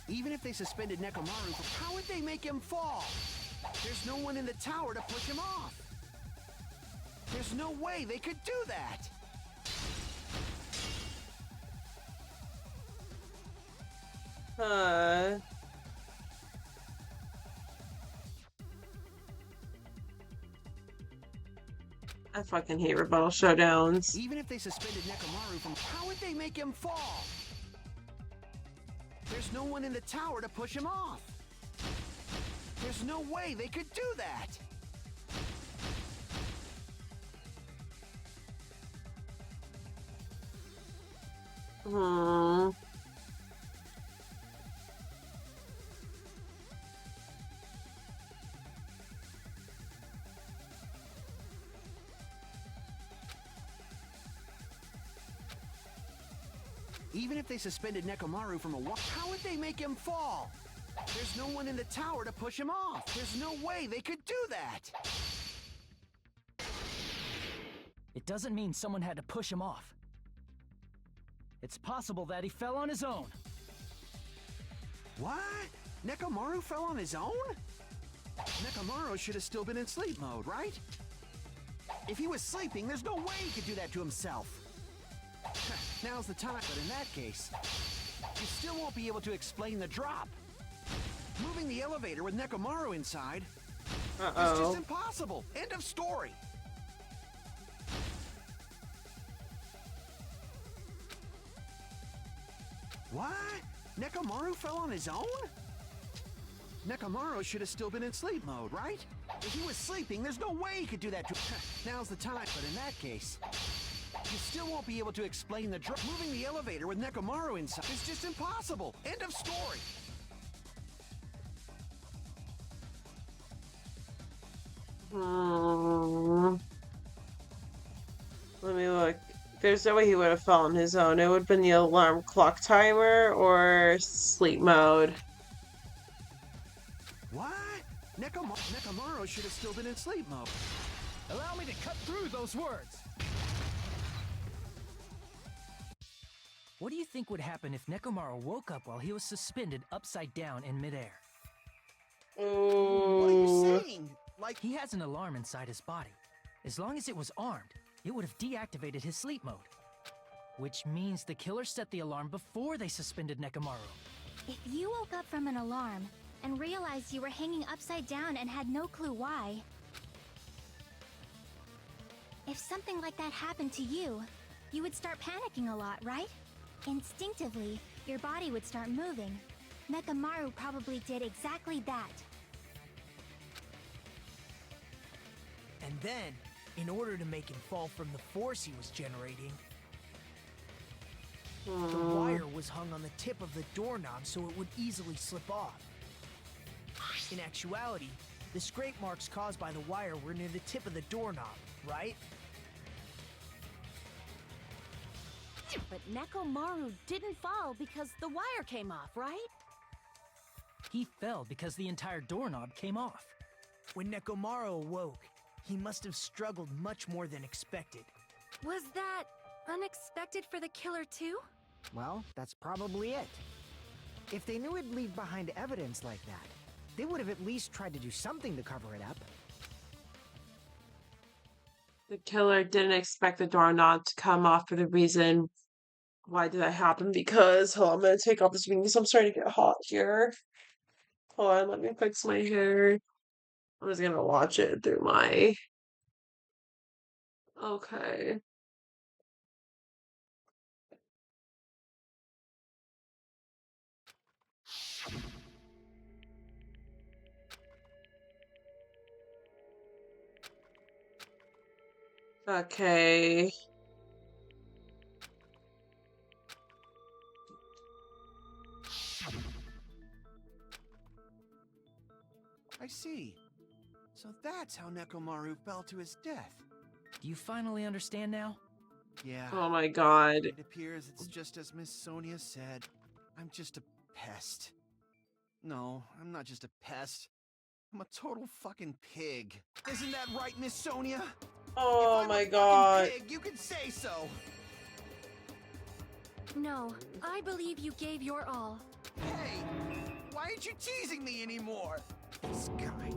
Even if they suspended Nekomaru, how would they make him fall? There's no one in the tower to push him off. There's no way they could do that. I fucking hate rebuttal showdowns. Even if they suspended Nekomaru from... How would they make him fall? There's no one in the tower to push him off. There's no way they could do that. Even if they suspended Nekomaru from a wall, how would they make him fall? There's no one in the tower to push him off. There's no way they could do that. It doesn't mean someone had to push him off. It's possible that he fell on his own. What? Nekomaru fell on his own? Nekomaru should have still been in sleep mode, right? If he was sleeping, there's no way he could do that to himself. Now's the time, but in that case, you still won't be able to explain the drop. Moving the elevator with Nekomaru inside is just impossible. End of story. What? Nekomaru fell on his own? Nekomaru should have still been in sleep mode, right? If he was sleeping, there's no way he could do that to... Now's the time, but in that case, you still won't be able to explain the drop. Moving the elevator with Nekomaru inside is just impossible. End of story. Let me look. There's no way he would have fallen on his own. It would have been the alarm clock timer or sleep mode. What? Nekomaru should have still been in sleep mode. Allow me to cut through those words. What do you think would happen if Nekomaru woke up while he was suspended upside down in midair? What are you saying? Like, he has an alarm inside his body. As long as it was armed, it would have deactivated his sleep mode. Which means the killer set the alarm before they suspended Nekomaru. If you woke up from an alarm and realized you were hanging upside down and had no clue why, if something like that happened to you, you would start panicking a lot, right? Instinctively, your body would start moving. Nekomaru probably did exactly that. And then, in order to make him fall from the force he was generating, the wire was hung on the tip of the doorknob so it would easily slip off. In actuality, the scrape marks caused by the wire were near the tip of the doorknob, right? But Nekomaru didn't fall because the wire came off, right? He fell because the entire doorknob came off. When Nekomaru awoke, he must have struggled much more than expected. Was that unexpected for the killer too? Well, that's probably it. If they knew it'd leave behind evidence like that, they would have at least tried to do something to cover it up. The killer didn't expect the doorknob to come off for the reason. Why did that happen? Because, hold on, I'm gonna take off this ring because I'm starting to get hot here. Hold on, let me fix my hair. I'm just gonna watch it through my... Okay. Okay. I see. So that's how Nekomaru fell to his death. Do you finally understand now? Yeah. Oh my god. It appears it's just as Miss Sonia said. I'm just a pest. No, I'm not just a pest. I'm a total fucking pig. Isn't that right, Miss Sonia? Oh if I'm my a fucking god. pig, you can say so. No, I believe you gave your all. Hey, why aren't you teasing me anymore? This guy.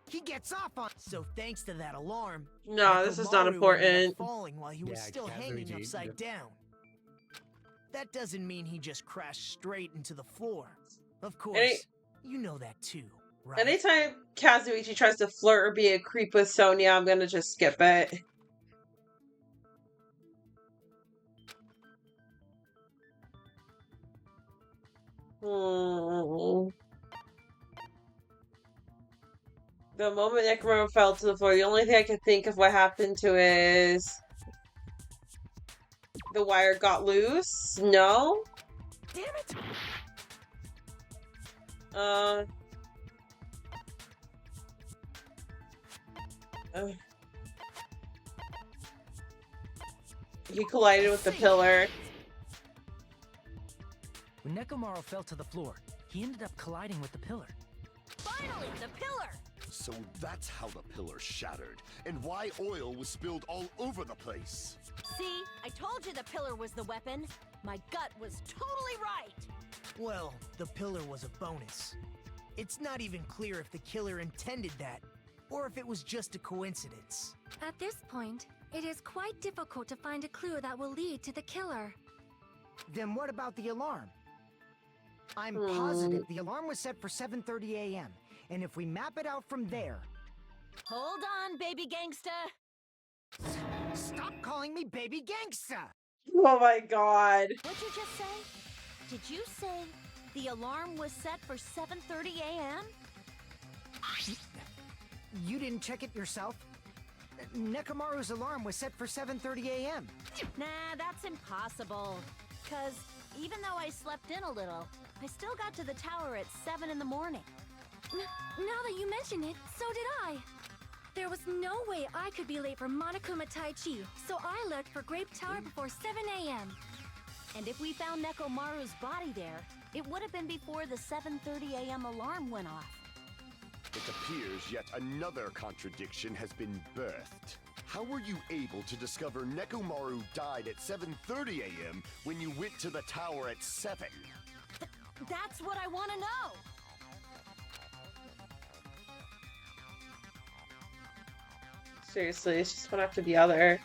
He gets off on. So thanks to that alarm, No, this is not Nekomaru ended up important. falling while he was Yeah, still hanging Kazuichi, upside down. That doesn't mean he just crashed straight into the floor. Of course, you know that too, right? Anytime Kazuichi tries to flirt or be a creep with Sonia, I'm gonna just skip it. The moment Nekomaru fell to the floor, the only thing I can think of what happened to is the wire got loose. No? Damn it! He collided with the pillar. When Nekomaru fell to the floor, he ended up colliding with the pillar. Finally, the pillar! So that's how the pillar shattered, and why oil was spilled all over the place. See, I told you the pillar was the weapon. My gut was totally right. Well, the pillar was a bonus. It's not even clear if the killer intended that, or if it was just a coincidence. At this point, it is quite difficult to find a clue that will lead to the killer. Then what about the alarm? I'm positive the alarm was set for 7:30 a.m. And if we map it out from there... Hold on, baby gangsta. Stop calling me baby gangsta! Oh my god. What'd you just say? Did you say the alarm was set for 7:30 a.m.? You didn't check it yourself? Nekomaru's alarm was set for 7:30 a.m. Nah, that's impossible. 'Cause even though I slept in a little, I still got to the tower at 7 in the morning. Now that you mention it, so did I. There was no way I could be late for Monokuma Tai Chi, so I left for Grape Tower before 7 a.m. And if we found Nekomaru's body there, it would have been before the 7:30 a.m. alarm went off. It appears yet another contradiction has been birthed. How were you able to discover Nekomaru died at 7:30 a.m. when you went to the tower at 7? That's what I want to know! Seriously, it's just one after the other.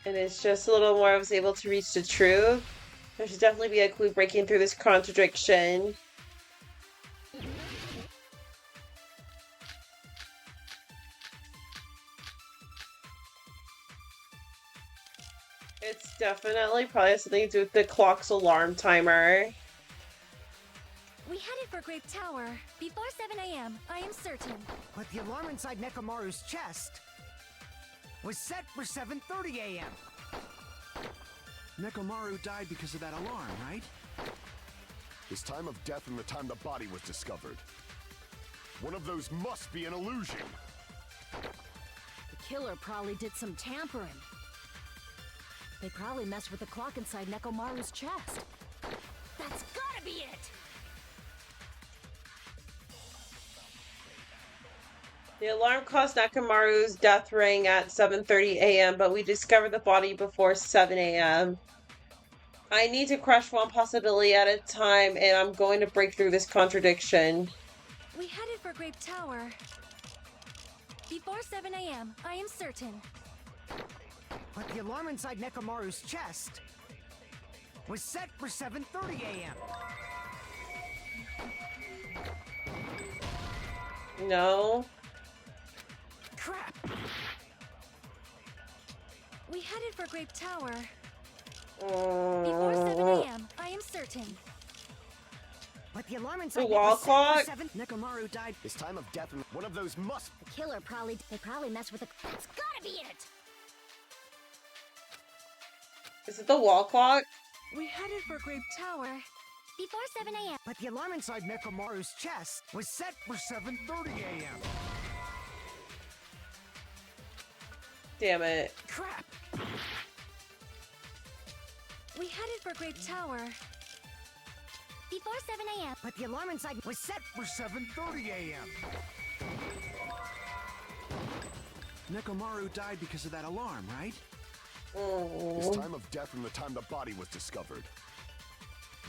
And it's just a little more I was able to reach the truth. There should definitely be a clue breaking through this contradiction. It's definitely probably something to do with the clock's alarm timer. We headed for Grape Tower before 7 a.m., I am certain. But the alarm inside Nekomaru's chest was set for 7:30 a.m. Nekomaru died because of that alarm, right? His time of death and the time the body was discovered. One of those must be an illusion. The killer probably did some tampering. They probably messed with the clock inside Nekomaru's chest. That's gotta be it! The alarm caused Nekomaru's death ring at 7:30 a.m., but we discovered the body before 7 a.m. I need to crush one possibility at a time, and I'm going to break through this contradiction. We headed for Grape Tower before 7 a.m., I am certain. But the alarm inside Nekomaru's chest was set for 7:30 a.m. No. Crap! We headed for Grape Tower before 7 a.m., I am certain. But the alarm inside The wall clock? Nekomaru died. His time of death, one of those must. The killer probably messed with the. That's gotta be it! Is it the wall clock? We headed for Grape Tower. Before 7 a.m. But the alarm inside Nekomaru's chest was set for 7:30 a.m. Damn it. Crap! We headed for Grape Tower. Before 7 a.m. But the alarm inside was set for 7:30 a.m. Nekomaru died because of that alarm, right? His time of death and the time the body was discovered.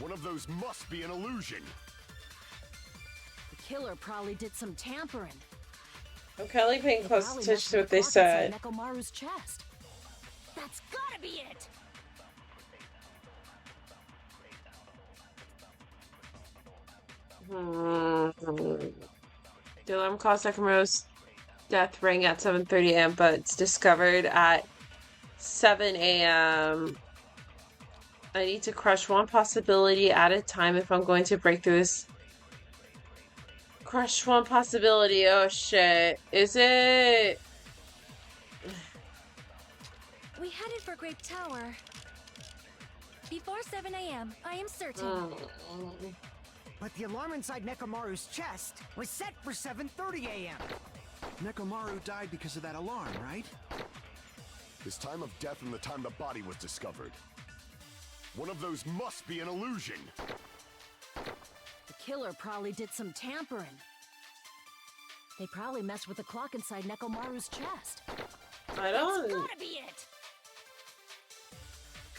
One of those must be an illusion. The killer probably did some tampering. I'm kind of like paying They close probably attention messed to with what the they clock inside said. Nekomaru's chest. That's gotta be it! The alarm caused Nekomaru's death rang at 7:30 a.m., but it's discovered at 7 a.m. I need to crush one possibility at a time if I'm going to break through this. Crush one possibility. Oh shit. Is it? We headed for Grape Tower. Before 7 a.m. I am certain. But the alarm inside Nekomaru's chest was set for 7:30 a.m. Nekomaru died because of that alarm, right? His time of death and the time the body was discovered. One of those must be an illusion. The killer probably did some tampering. They probably messed with the clock inside Nekomaru's chest. I don't. That's gotta be it!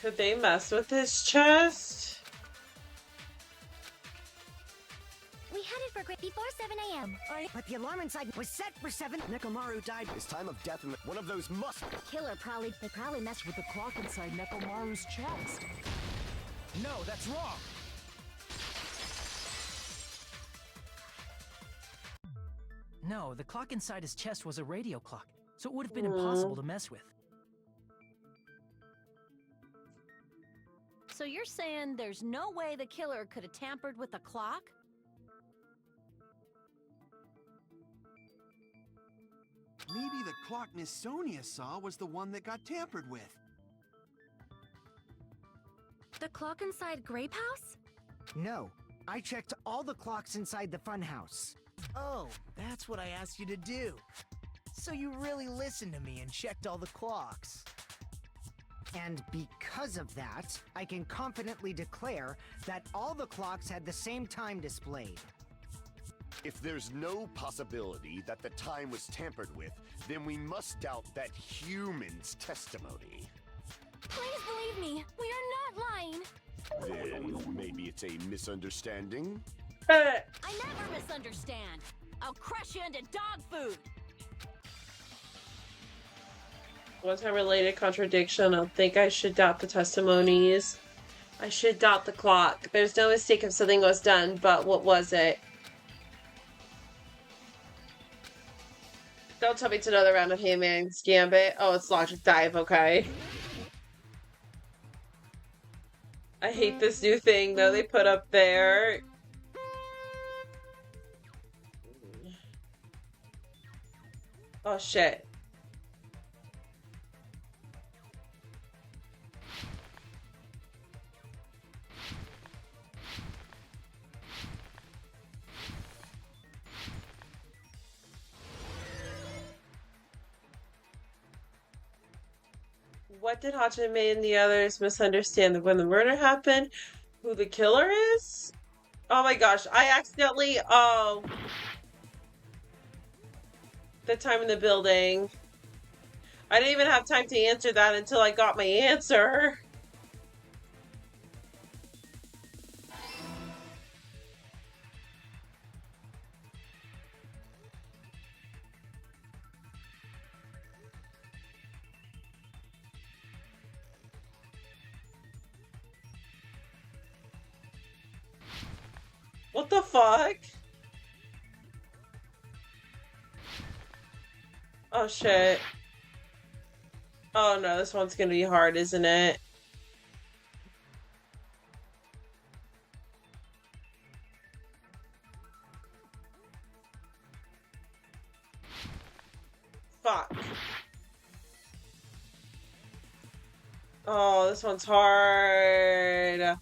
Could they mess with his chest? We headed for Grape before 7 a.m. But the alarm inside was set for 7. Nekomaru died. His time of death and one of those must. The killer they probably messed with the clock inside Nekomaru's chest. No, that's wrong! No, the clock inside his chest was a radio clock, so it would have been impossible to mess with. So you're saying there's no way the killer could have tampered with the clock? Maybe the clock Miss Sonia saw was the one that got tampered with. The clock inside Grape House? No, I checked all the clocks inside the funhouse. Oh, that's what I asked you to do. So you really listened to me and checked all the clocks. And because of that, I can confidently declare that all the clocks had the same time displayed. If there's no possibility that the time was tampered with, then we must doubt that human's testimony. Please believe me, we are not lying. Then maybe it's a misunderstanding? I never misunderstand. I'll crush you into dog food. What's a related contradiction? I think I should doubt the testimonies. I should doubt the clock. There's no mistake if something was done, but what was it? Don't tell me it's another round of Hitman's Gambit. Oh, it's Logic Dive, okay. I hate this new thing, though, they put up there. Oh, shit. What did Hachime and the others misunderstand? When the murder happened? Who the killer is? Oh my gosh, I accidentally, the time in the building. I didn't even have time to answer that until I got my answer. What the fuck? Oh shit. Oh no, this one's gonna be hard, isn't it? Fuck. Oh, this one's hard.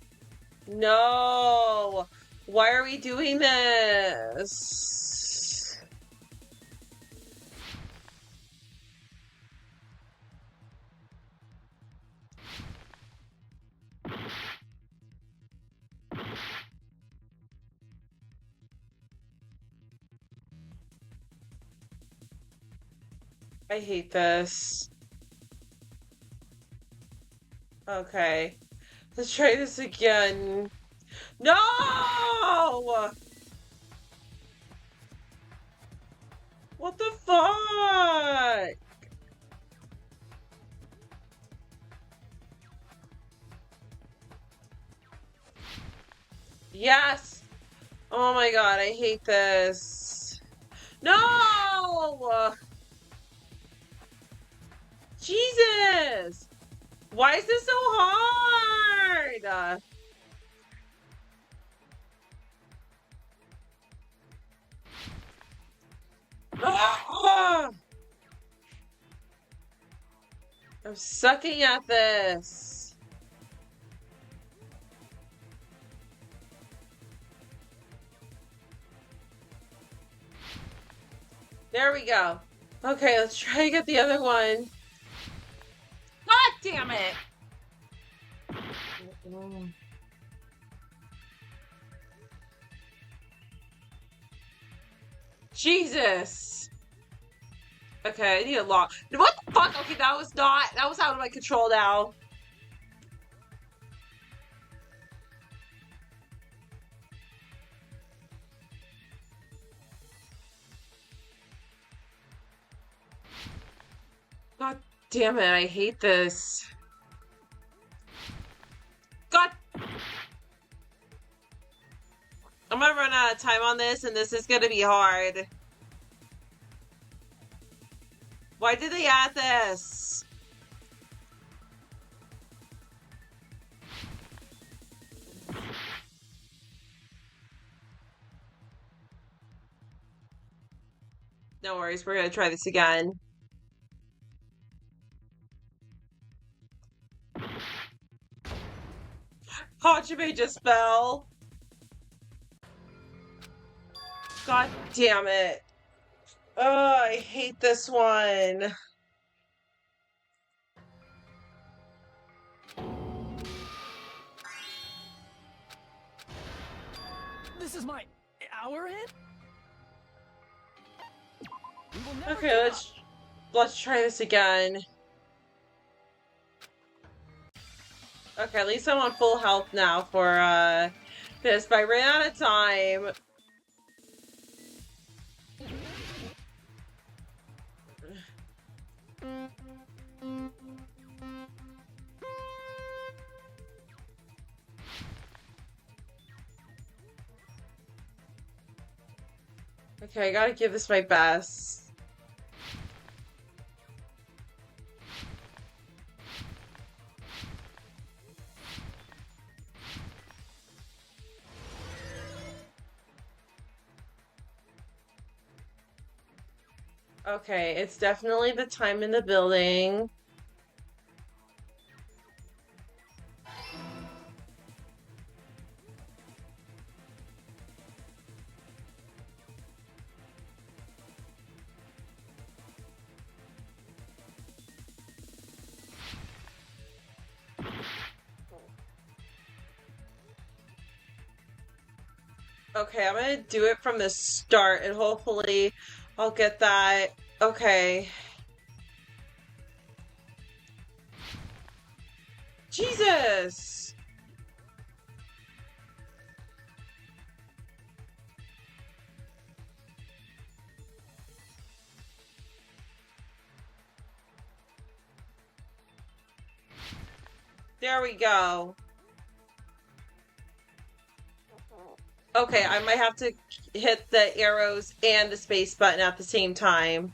No. Why are we doing this? I hate this. Okay. Let's try this again. No! What the fuck? Yes! Oh my god, I hate this. No! Jesus! Why is this so hard? Ah! I'm sucking at this. There we go. Okay, let's try to get the other one. God damn it! Jesus! Okay, I need a lock. What the fuck? Okay, that was out of my control now. God damn it, I hate this. God! I'm gonna run out of time on this, and this is gonna be hard. Why did they add this? No worries, we're gonna try this again. Hajime just fell. God damn it. Oh, I hate this one. This is my hour in? Okay, let's try this again. Okay, at least I'm on full health now for this, but I ran out of time. Okay, I gotta give this my best. Okay, it's definitely the time in the building. Okay, I'm gonna do it from the start and hopefully I'll get that. Okay. Jesus! There we go. Okay, I might have to hit the arrows and the space button at the same time.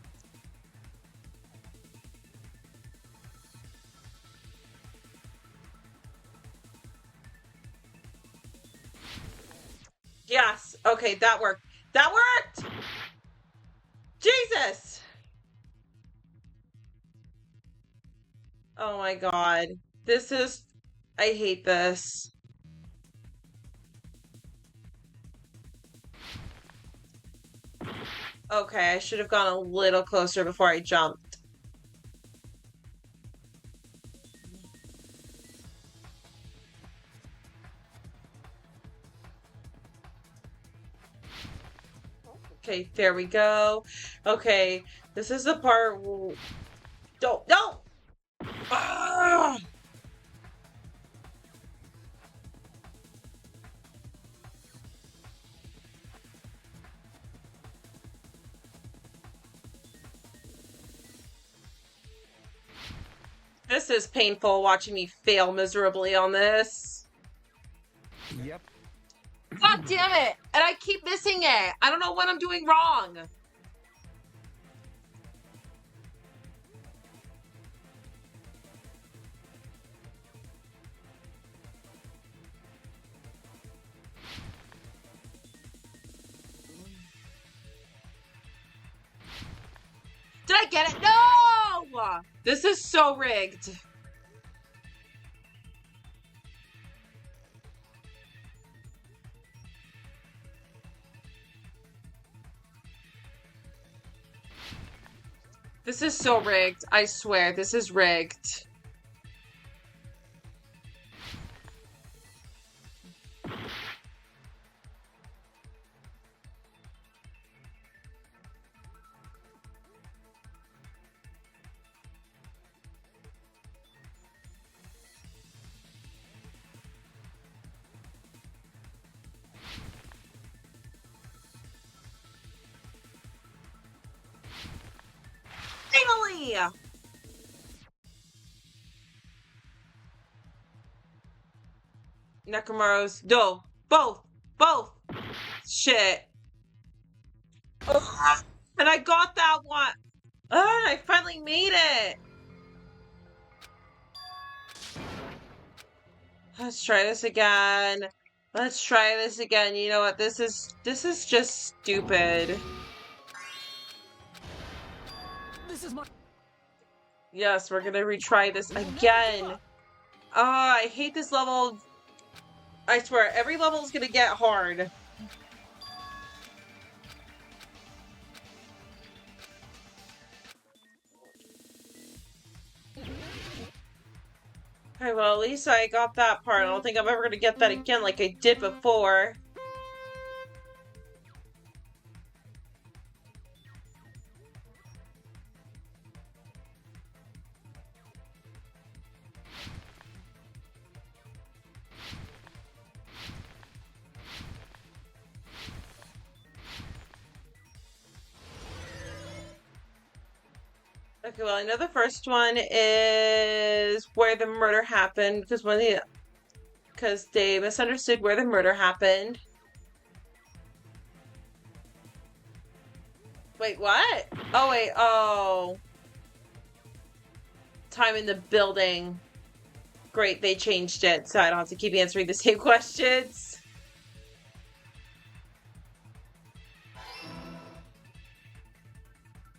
Yes. Okay, that worked. That worked! Jesus! Oh my god. This is... I hate this. Okay, I should have gone a little closer before I jumped. Okay, there we go. Okay, this is the part... Don't! Ah! This is painful watching me fail miserably on this. Yep. God damn it! And I keep missing it! I don't know what I'm doing wrong! Did I get it? No! This is so rigged. This is so rigged. I swear, this is rigged. Finally! Nekomaru's... No! Both! Shit. Ugh. And I got that one! I finally made it! Let's try this again. You know what? This is just stupid. This is my... Yes, we're gonna retry this again. Oh, I hate this level. I swear, every level is gonna get hard. Okay, well, at least I got that part. I don't think I'm ever gonna get that again like I did before. Okay, well, I know the first one is where the murder happened, because they misunderstood where the murder happened. Wait, what? Oh. Time in the building. Great, they changed it, so I don't have to keep answering the same questions.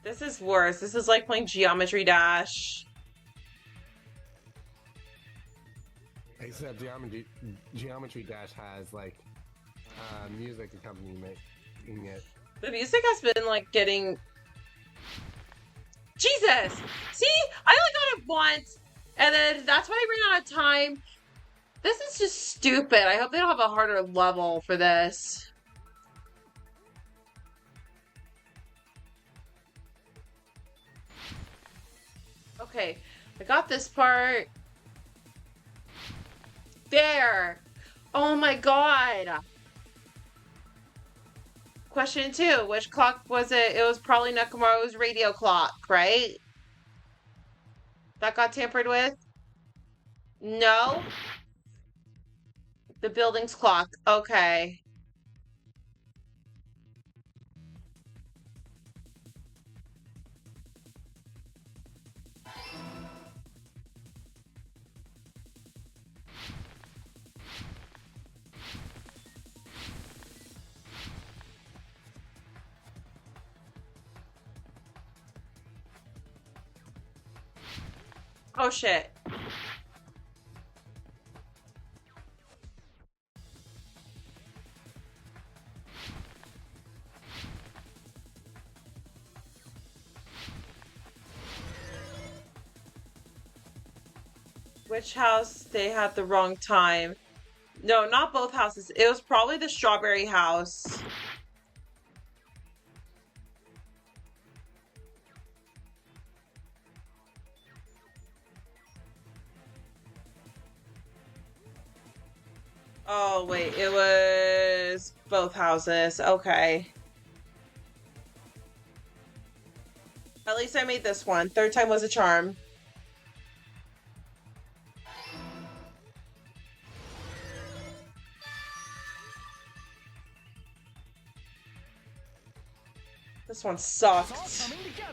This is worse. This is like playing Geometry Dash. Except Geometry Dash has like music accompaniment in it. The music has been like getting... Jesus! See? I only got it once, and then that's why I ran out of time. This is just stupid. I hope they don't have a harder level for this. Okay, I got this part. There! Oh my god! Question 2. Which clock was it? It was probably Nekomaru's radio clock, right? That got tampered with? No? The building's clock. Okay. Oh shit. Which house they had the wrong time? No, not both houses. It was probably the strawberry house. Oh, wait, it was both houses. Okay. At least I made this one. Third time was a charm. This one sucked. It's all coming together.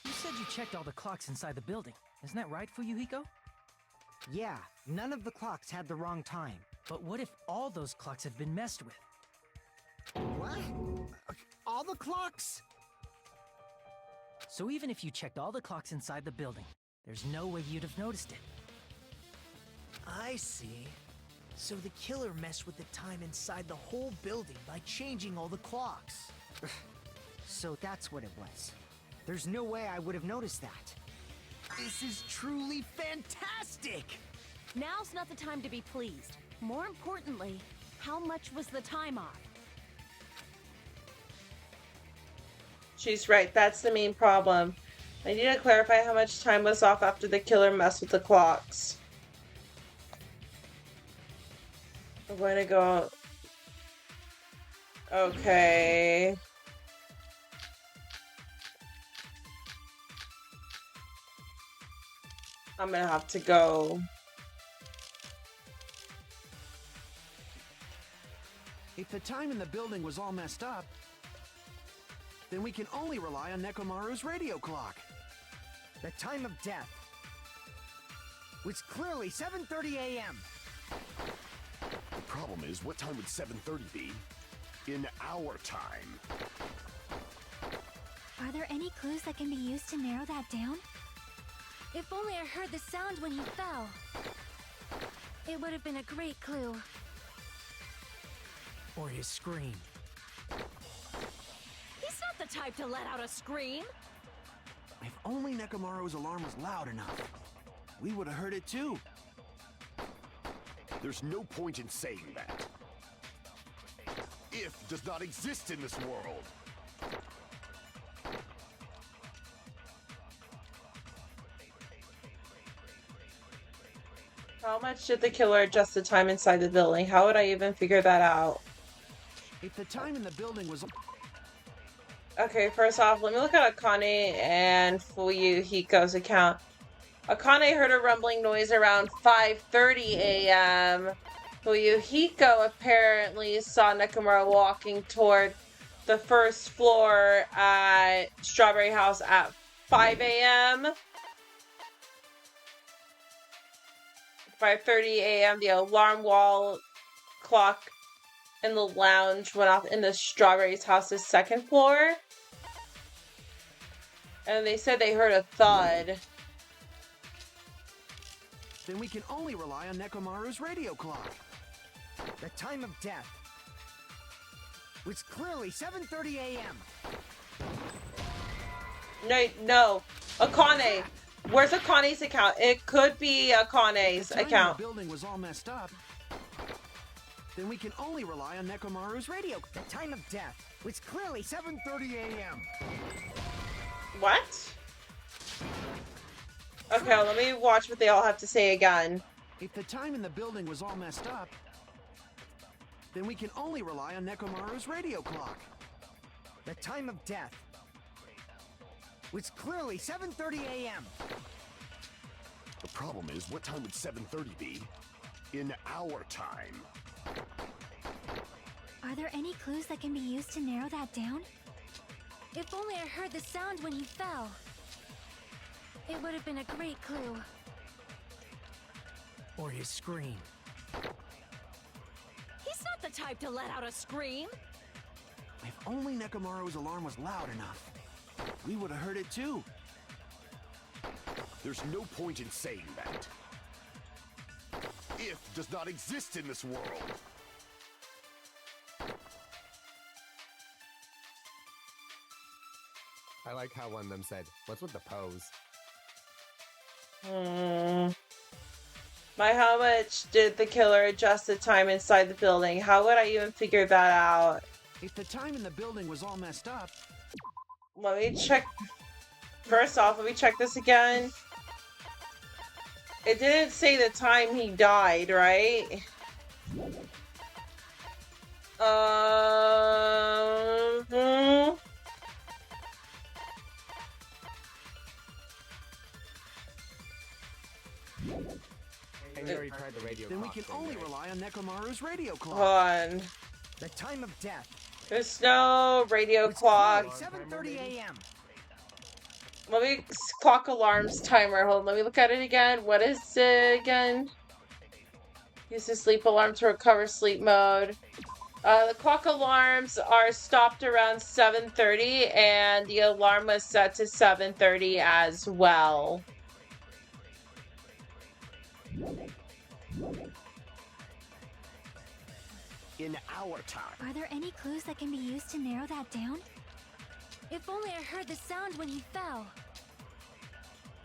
You said you checked all the clocks inside the building. Isn't that right, Fuyuhiko? Yeah, none of the clocks had the wrong time. But what if all those clocks have been messed with? What? All the clocks? So even if you checked all the clocks inside the building, there's no way you'd have noticed it. I see. So the killer messed with the time inside the whole building by changing all the clocks. So that's what it was. There's no way I would have noticed that. This is truly fantastic! Now's not the time to be pleased. More importantly, how much was the time off? She's right. That's the main problem. I need to clarify how much time was off after the killer messed with the clocks. I'm going to go... Okay. I'm going to have to go... If the time in the building was all messed up, then we can only rely on Nekomaru's radio clock. The time of death was clearly 7:30 a.m. The problem is, what time would 7:30 be in our time? Are there any clues that can be used to narrow that down? If only I heard the sound when he fell. It would have been a great clue. Or his scream. He's not the type to let out a scream. If only Nekomaru's alarm was loud enough, we would have heard it too. There's no point in saying that. If does not exist in this world. How much did the killer adjust the time inside the building? How would I even figure that out? If the time in the building was... Okay, first off, let me look at Akane and Fuyuhiko's account. Akane heard a rumbling noise around 5:30 a.m. Fuyuhiko apparently saw Nekomaru walking toward the first floor at Strawberry House at 5 a.m. 5:30 a.m. The alarm wall clock in the lounge went off in the Strawberry's house's second floor. And they said they heard a thud. Then we can only rely on Nekomaru's radio clock. The time of death was clearly 7:30 a.m. No. Akane. Where's Akane's account? It could be Akane's account. The building was all messed up. Then we can only rely on Nekomaru's radio. The time of death was clearly 7:30 a.m. What? Okay, let me watch what they all have to say again. If the time in the building was all messed up, then we can only rely on Nekomaru's radio clock. The time of death was clearly 7:30 a.m. The problem is, what time would 7:30 be in our time? Are there any clues that can be used to narrow that down? If only I heard the sound when he fell. It would have been a great clue. Or his scream. He's not the type to let out a scream. If only Nekomaru's alarm was loud enough, we would have heard it too. There's no point in saying that. If does not exist in this world. I like how one of them said, "What's with the pose?" How much did the killer adjust the time inside the building? How would I even figure that out? If the time in the building was all messed up... Let me check. First off, let me check this again. It didn't say the time he died, right? Tried the radio then we clock can thing, only right? rely on Nekomaru's radio clock. Hold on. The time of death. There's no radio clock. 7:30 a.m. Let me clock alarms timer. Hold on, let me look at it again. What is it again? Use the sleep alarm to recover sleep mode. The clock alarms are stopped around 7:30, and the alarm was set to 7:30 as well. In our time. Are there any clues that can be used to narrow that down? If only I heard the sound when he fell.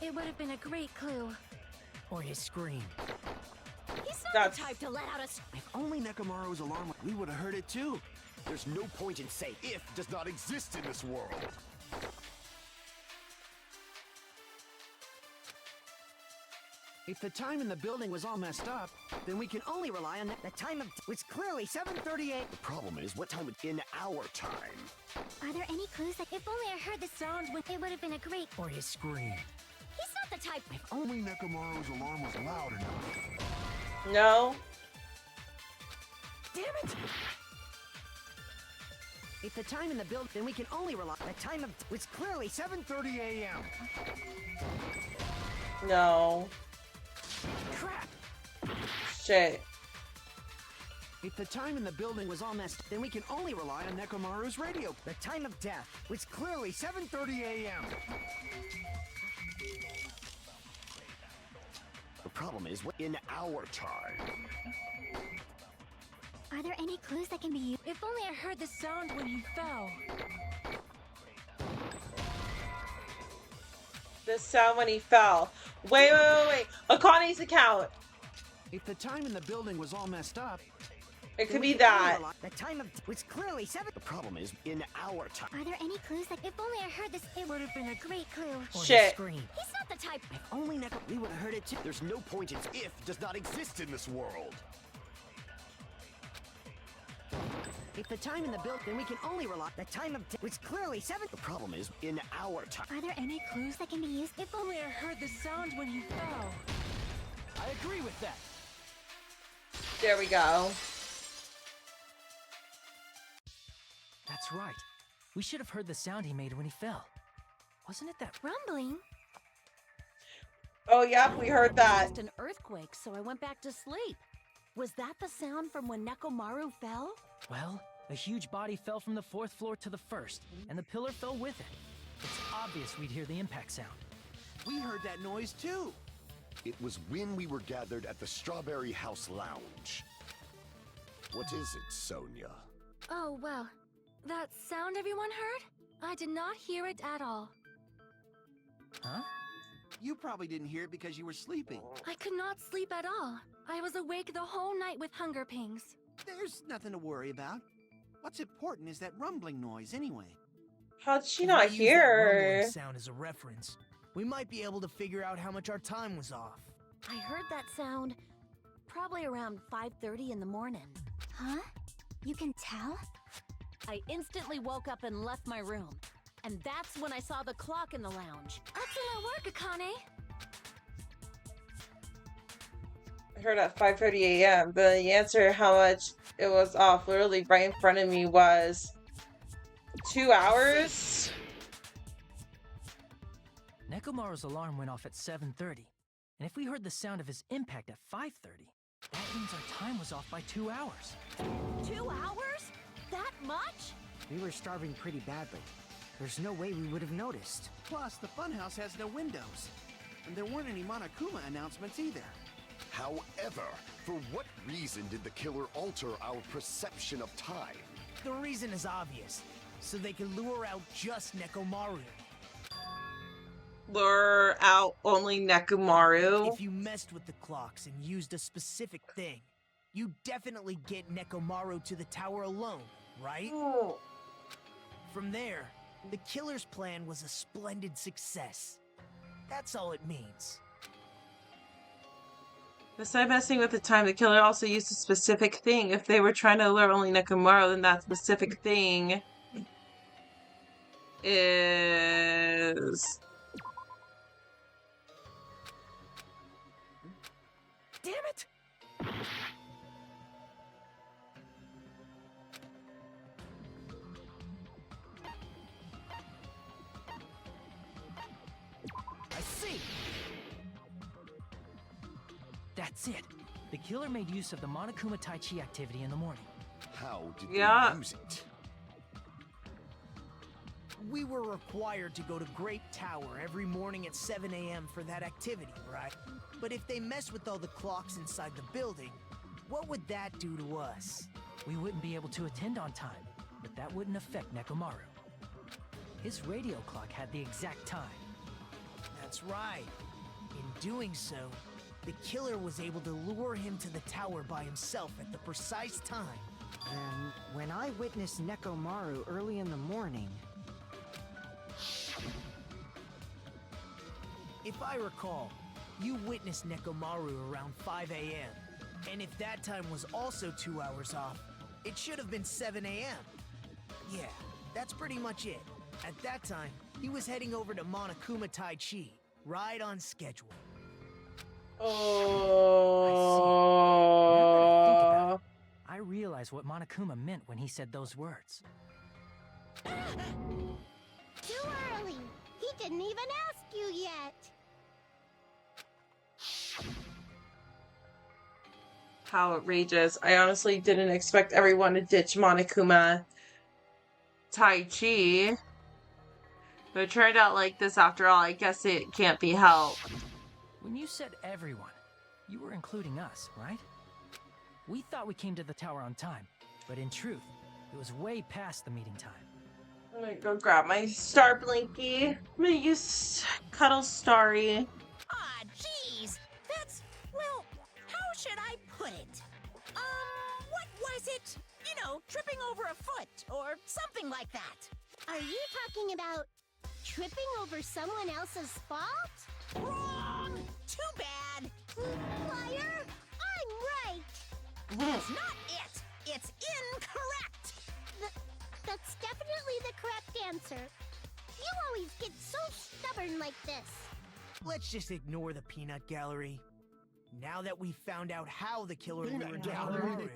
It would have been a great clue. Or his scream. He's not the type to let out a... If only Nekomaru's alarm, we would have heard it too. There's no point in saying If does not exist in this world. If the time in the building was all messed up, then we can only rely on the time of... It's clearly 7:38. The problem is, what time would in our time? Are there any clues that if only I heard the sound when it would have been a great... Or his scream. He's not the type... If only Nekomaru's alarm was loud enough. No. Damn it! If the time in the build, then we can only rely on the time of... It's clearly 7:30 a.m. No. Crap! Shit. If the time in the building was all messed, then we can only rely on Nekomaru's radio. The time of death, which clearly 7:30 a.m. The problem is, what in our time? Are there any clues that can be used? If only I heard the sound when he fell. The sound when he fell. Wait. Akani's account. If the time in the building was all messed up, it could be that. The time of... Which clearly 7... The problem is, in our time. Are there any clues that if only I heard this, it would have been a great clue. Or Shit. his scream. He's not the type... If only we would have heard it too. There's no point in if does not exist in this world. If the time in the build, then we can only rely... The time of... Which clearly 7... The problem is, in our time. Are there any clues that can be used? If only I heard the sound when he fell. I agree with that. There we go. That's right. We should have heard the sound he made when he fell. Wasn't it that... Rumbling? Oh, yep, we heard that. Just an earthquake, so I went back to sleep. Was that the sound from when Nekomaru fell? Well, a huge body fell from the 4th floor to the 1st, and the pillar fell with it. It's obvious we'd hear the impact sound. we heard that noise too. It was when we were gathered at the Strawberry House Lounge. What is it, Sonia? Oh, well. That sound everyone heard? I did not hear it at all. Huh? You probably didn't hear it because you were sleeping. I could not sleep at all. I was awake the whole night with hunger pangs. There's nothing to worry about. What's important is that rumbling noise anyway. How'd she If not we use that rumbling hear? sound as a reference, we might be able to figure out how much our time was off. I heard that sound probably around 5:30 in the morning. Huh? You can tell? I instantly woke up and left my room. And that's when I saw the clock in the lounge. Excellent work, Akane! I heard at 5:30 a.m., but the answer how much it was off literally right in front of me was 2 hours. Nekomaru's alarm went off at 7:30, and if we heard the sound of his impact at 5:30, that means our time was off by 2 hours. 2 hours? That much? We were starving pretty badly. There's no way we would have noticed. Plus, the funhouse has no windows. And there weren't any Monokuma announcements either. However, for what reason did the killer alter our perception of time? The reason is obvious. So they can lure out just Nekomaru. lure out only Nekomaru. If you messed with the clocks and used a specific thing, you definitely get Nekomaru to the tower alone, right? Oh. From there, the killer's plan was a splendid success. That's all it means. Besides messing with the time, the killer also used a specific thing. If they were trying to lure only Nekomaru, then that specific thing is... Damn it! I see! That's it. The killer made use of the Monokuma Tai Chi activity in the morning. How did Yeah. they use it? We were required to go to Grape Tower every morning at 7 a.m. for that activity, right? But if they mess with all the clocks inside the building, what would that do to us? We wouldn't be able to attend on time, but that wouldn't affect Nekomaru. His radio clock had the exact time. That's right. In doing so, the killer was able to lure him to the tower by himself at the precise time. Then, when I witnessed Nekomaru early in the morning... If I recall, you witnessed Nekomaru around 5 a.m. And if that time was also 2 hours off, it should have been 7 a.m. Yeah, that's pretty much it. At that time, he was heading over to Monokuma Tai Chi, right on schedule. Oh. I realize what Monokuma meant when he said those words. Too early. He didn't even ask you yet. How outrageous. I honestly didn't expect everyone to ditch Monokuma Tai Chi. But it turned out like this after all. I guess it can't be helped. When you said everyone, you were including us, right? We thought we came to the tower on time, but in truth, it was way past the meeting time. I'm gonna go grab my Star Blinky. I'm gonna use Cuddle Starry. Ah, jeez. That's, well, how should I put it? What was it? You know, tripping over a foot or something like that. Are you talking about tripping over someone else's fault? Wrong! Too bad. Liar! I'm right! That's not it. It's incorrect. That's definitely the correct answer. You always get so stubborn like this. Let's just ignore the peanut gallery. Now that we've found out how the killer lured Nekomaru,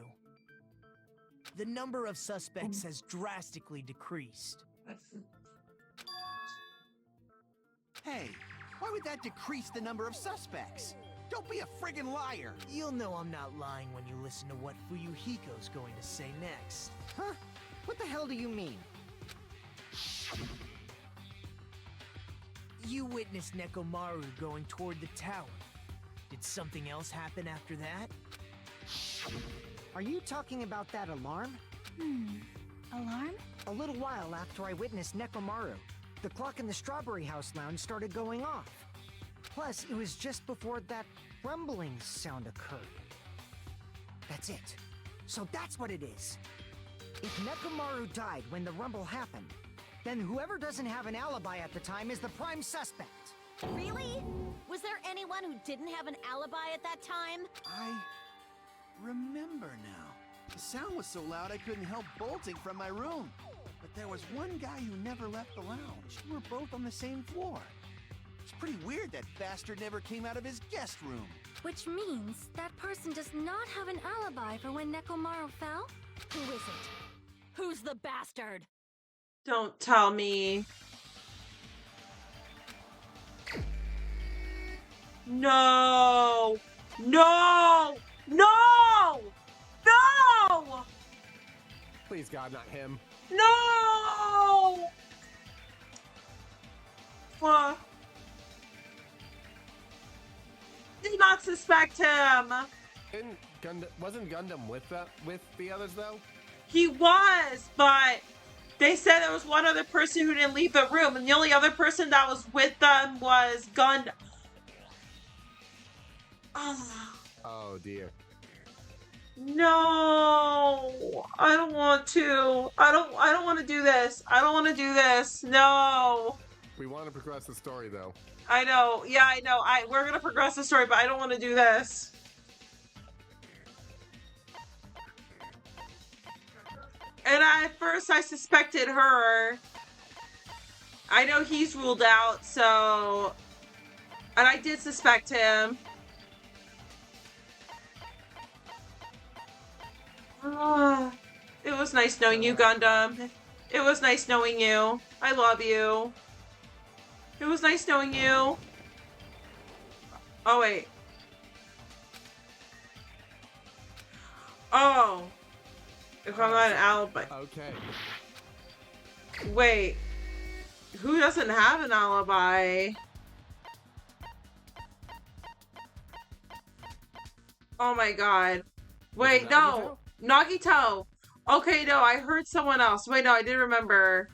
the number of suspects has drastically decreased. Hey, why would that decrease the number of suspects? Don't be a friggin' liar! You'll know I'm not lying when you listen to what Fuyuhiko's going to say next. Huh? What the hell do you mean? You witnessed Nekomaru going toward the tower. Did something else happen after that? Are you talking about that alarm? Alarm? A little while after I witnessed Nekomaru, the clock in the Strawberry House lounge started going off. Plus, it was just before that rumbling sound occurred. That's it. So that's what it is. If Nekomaru died when the rumble happened, then whoever doesn't have an alibi at the time is the prime suspect. Really? Was there anyone who didn't have an alibi at that time? I remember now. The sound was so loud I couldn't help bolting from my room. But there was one guy who never left the lounge. We were both on the same floor. It's pretty weird that bastard never came out of his guest room. Which means that person does not have an alibi for when Nekomaru fell? Who is it? Who's the bastard? Don't tell me. No! No! No! No! Please, God, not him. No! Did not suspect him. Wasn't Gundam with the others though? He was, but They said there was one other person who didn't leave the room, and the only other person that was with them was Gundam. Oh dear. No, I don't want to. I don't want to do this. I don't want to do this. No. We want to progress the story, though. I know. Yeah, I know. We're gonna progress the story, but I don't want to do this. And at first I suspected her. I know he's ruled out, so... And I did suspect him. It was nice knowing you, Gundam. It was nice knowing you. I love you. It was nice knowing you. Oh, wait. Oh. If I'm not an alibi. Okay. Wait. Who doesn't have an alibi? Oh my god. Wait, no. Nagito. Okay, no, I heard someone else. Wait, no, I didn't remember.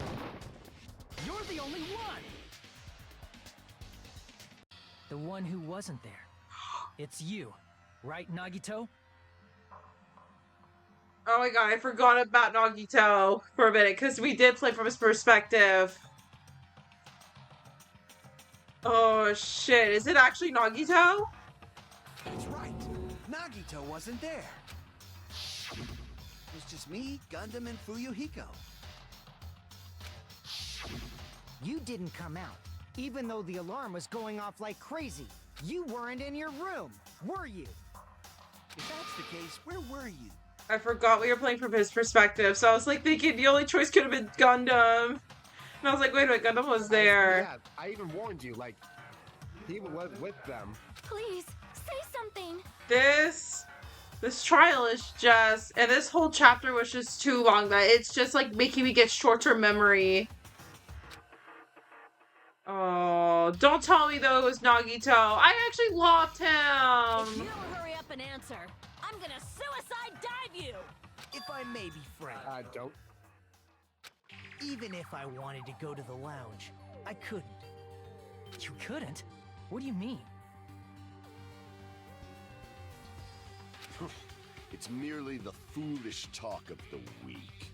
You're the only one! The one who wasn't there. It's you, right, Nagito? Oh my god, I forgot about Nagito for a minute, because we did play from his perspective. Oh shit, is it actually Nagito? That's right. Nagito wasn't there. It was just me, Gundam, and Fuyuhiko. You didn't come out, even though the alarm was going off like crazy. You weren't in your room, were you? If that's the case, where were you? I forgot we were playing from his perspective, so I was like thinking the only choice could have been Gundam. And I was like, wait a minute, Gundam was there. Yeah, I even warned you, like, he was with them. Please, say something. This trial is just, and this whole chapter was just too long that it's just like making me get short-term memory. Oh, don't tell me though it was Nagito. I actually loved If you him. don't hurry up and answer, I'm gonna suicide dive you! If I may be frank, Don't. even if I wanted to go to the lounge, I couldn't. You couldn't? What do you mean? It's merely the foolish talk of the weak.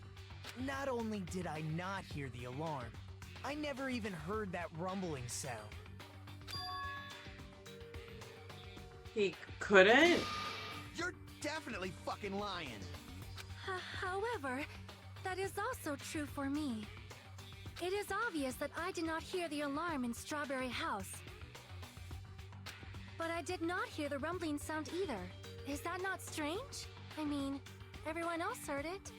Not only did I not hear the alarm, I never even heard that rumbling sound. He couldn't? You're definitely fucking lying. However, that is also true for me. It is obvious that I did not hear the alarm in Strawberry House. But I did not hear the rumbling sound either. Is that not strange? I mean, everyone else heard it.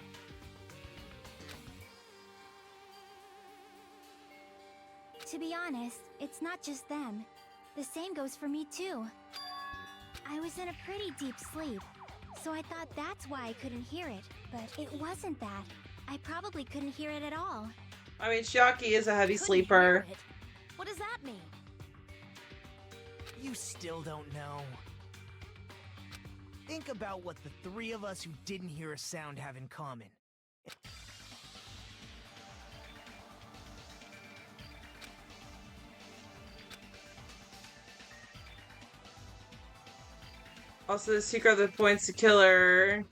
To be honest, it's not just them. The same goes for me too. I was in a pretty deep sleep, so I thought that's why I couldn't hear it. But it wasn't that. I probably couldn't hear it at all. I mean, Shiaki is a heavy Couldn't sleeper. hear it. What does that mean? You still don't know. Think about what the three of us who didn't hear a sound have in common. Also, the secret that points to killer.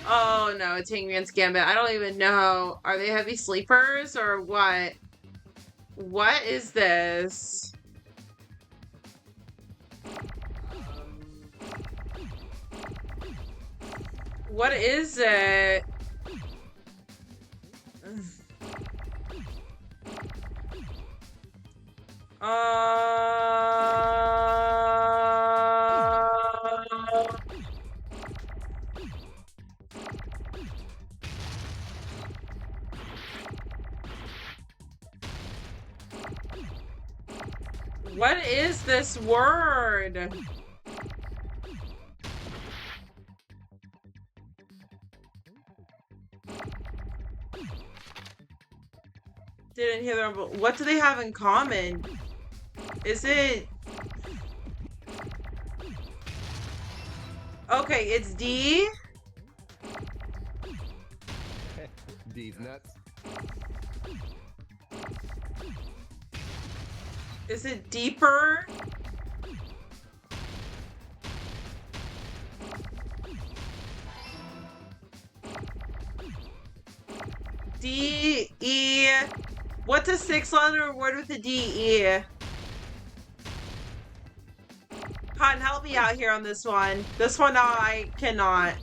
Oh no, it's Hangman's Gambit. I don't even know. Are they heavy sleepers or what? What is this? What is it? What is this word? Didn't hear them, but what do they have in common? Is it... Okay, it's D? D these nuts. Is it deeper? D, E. What's a 6-letter word with a D, E? Cotton, help me out here on this one. This one I cannot.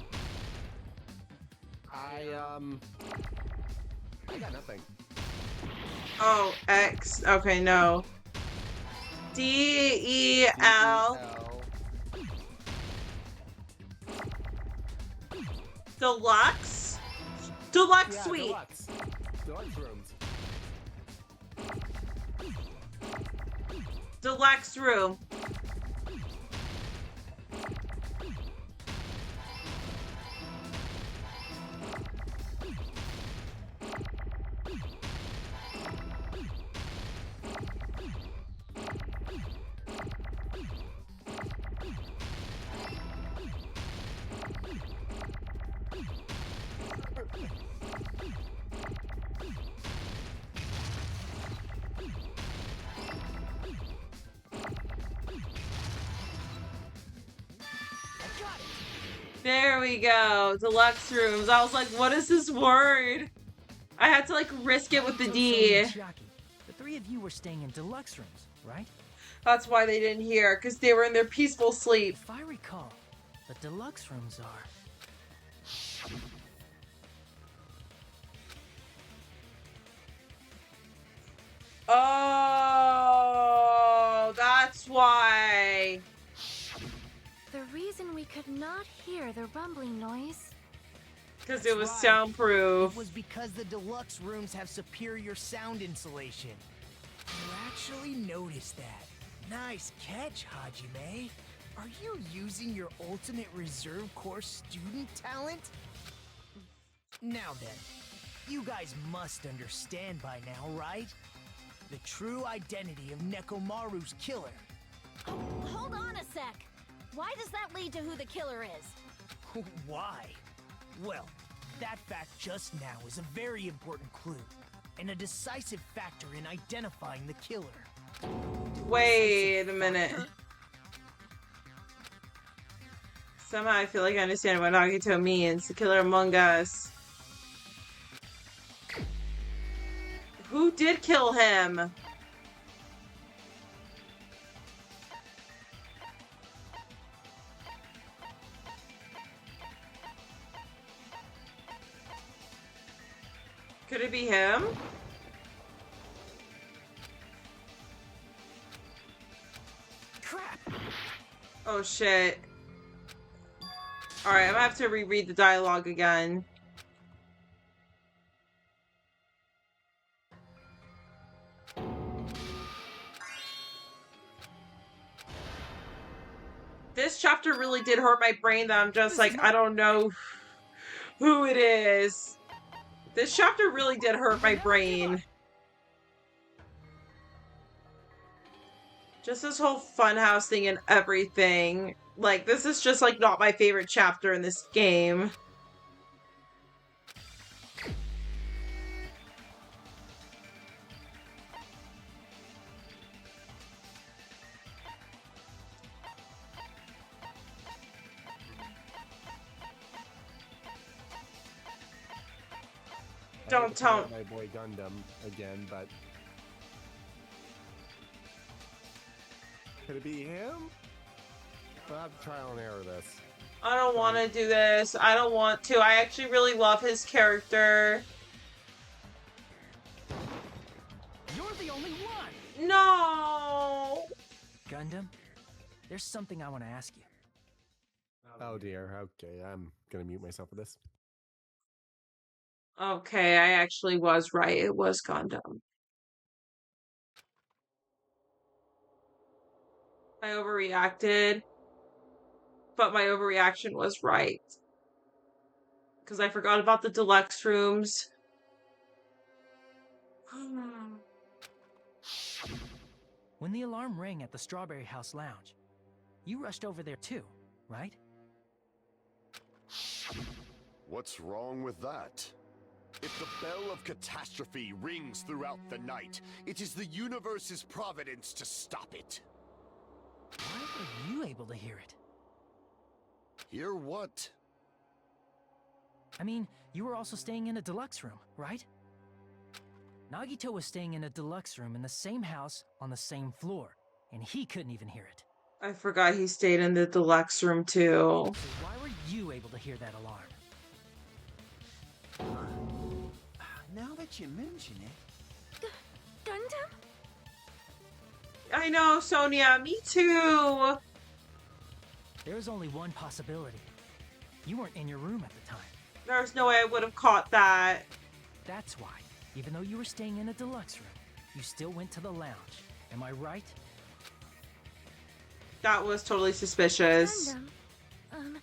I got nothing. Oh, X. Okay, no. D, E, L. Deluxe? Deluxe Yeah, suite. deluxe. Deluxe rooms. Deluxe room. There we go. Deluxe rooms. I was like, what is this word? I had to like risk it with the D. The three of you were staying in deluxe rooms, right? That's why they didn't hear, because they were in their peaceful sleep. If I recall, the deluxe rooms are... Oh, that's why. The reason we could not hear the rumbling noise. Because it was Right. soundproof. It was because the deluxe rooms have superior sound insulation. You actually noticed that. Nice catch, Hajime. Are you using your ultimate reserve corps student talent? Now then, you guys must understand by now, right? The true identity of Nekomaru's killer. Hold on a sec. Why does that lead to who the killer is? Why? Well, that fact just now is a very important clue, and a decisive factor in identifying the killer. Wait a minute. Somehow I feel like I understand what Nagito means. The killer among us. Who did kill him? Could it be him? Crap! Oh shit. Alright, I'm gonna have to reread the dialogue again. This chapter really did hurt my brain that I'm just like, I don't know who it is. This chapter really did hurt my brain. Just this whole funhouse thing and everything. Like, this is just, like, not my favorite chapter in this game. Don't tell my boy Gundam again, but could it be him? We'll have to trial and error this. I don't want to do this. I don't want to. I actually really love his character. You're the only one! No! Gundam, there's something I want to ask you. Oh dear. Okay, I'm gonna mute myself for this. Okay, I actually was right. It was Gundam. I overreacted. But my overreaction was right. Because I forgot about the deluxe rooms. When the alarm rang at the Strawberry House Lounge, you rushed over there too, right? What's wrong with that? If the bell of catastrophe rings throughout the night, it is the universe's providence to stop it. Why were you able to hear it? Hear what? I mean, you were also staying in a deluxe room, right? Nagito was staying in a deluxe room in the same house on the same floor, and he couldn't even hear it. I forgot he stayed in the deluxe room too. So why were you able to hear that alarm? Now that you mention it... Gundam? I know, Sonia, me too. There was only one possibility. You weren't in your room at the time. There's no way I would have caught that. That's why, even though you were staying in a deluxe room, you still went to the lounge. Am I right? That was totally suspicious. Gundam,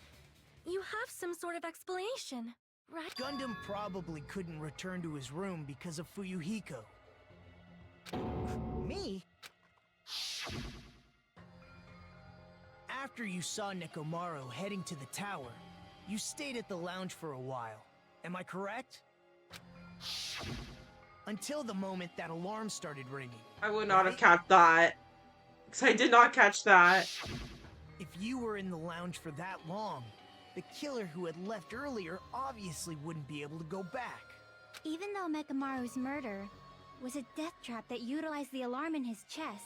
you have some sort of explanation, right? Gundam probably couldn't return to his room because of Fuyuhiko. Me? After you saw Nekomaru heading to the tower, you stayed at the lounge for a while. Am I correct? Until the moment that alarm started ringing. I would not have caught that. Because I did not catch that. If you were in the lounge for that long, the killer who had left earlier obviously wouldn't be able to go back. Even though Mekamaru's murder was a death trap that utilized the alarm in his chest,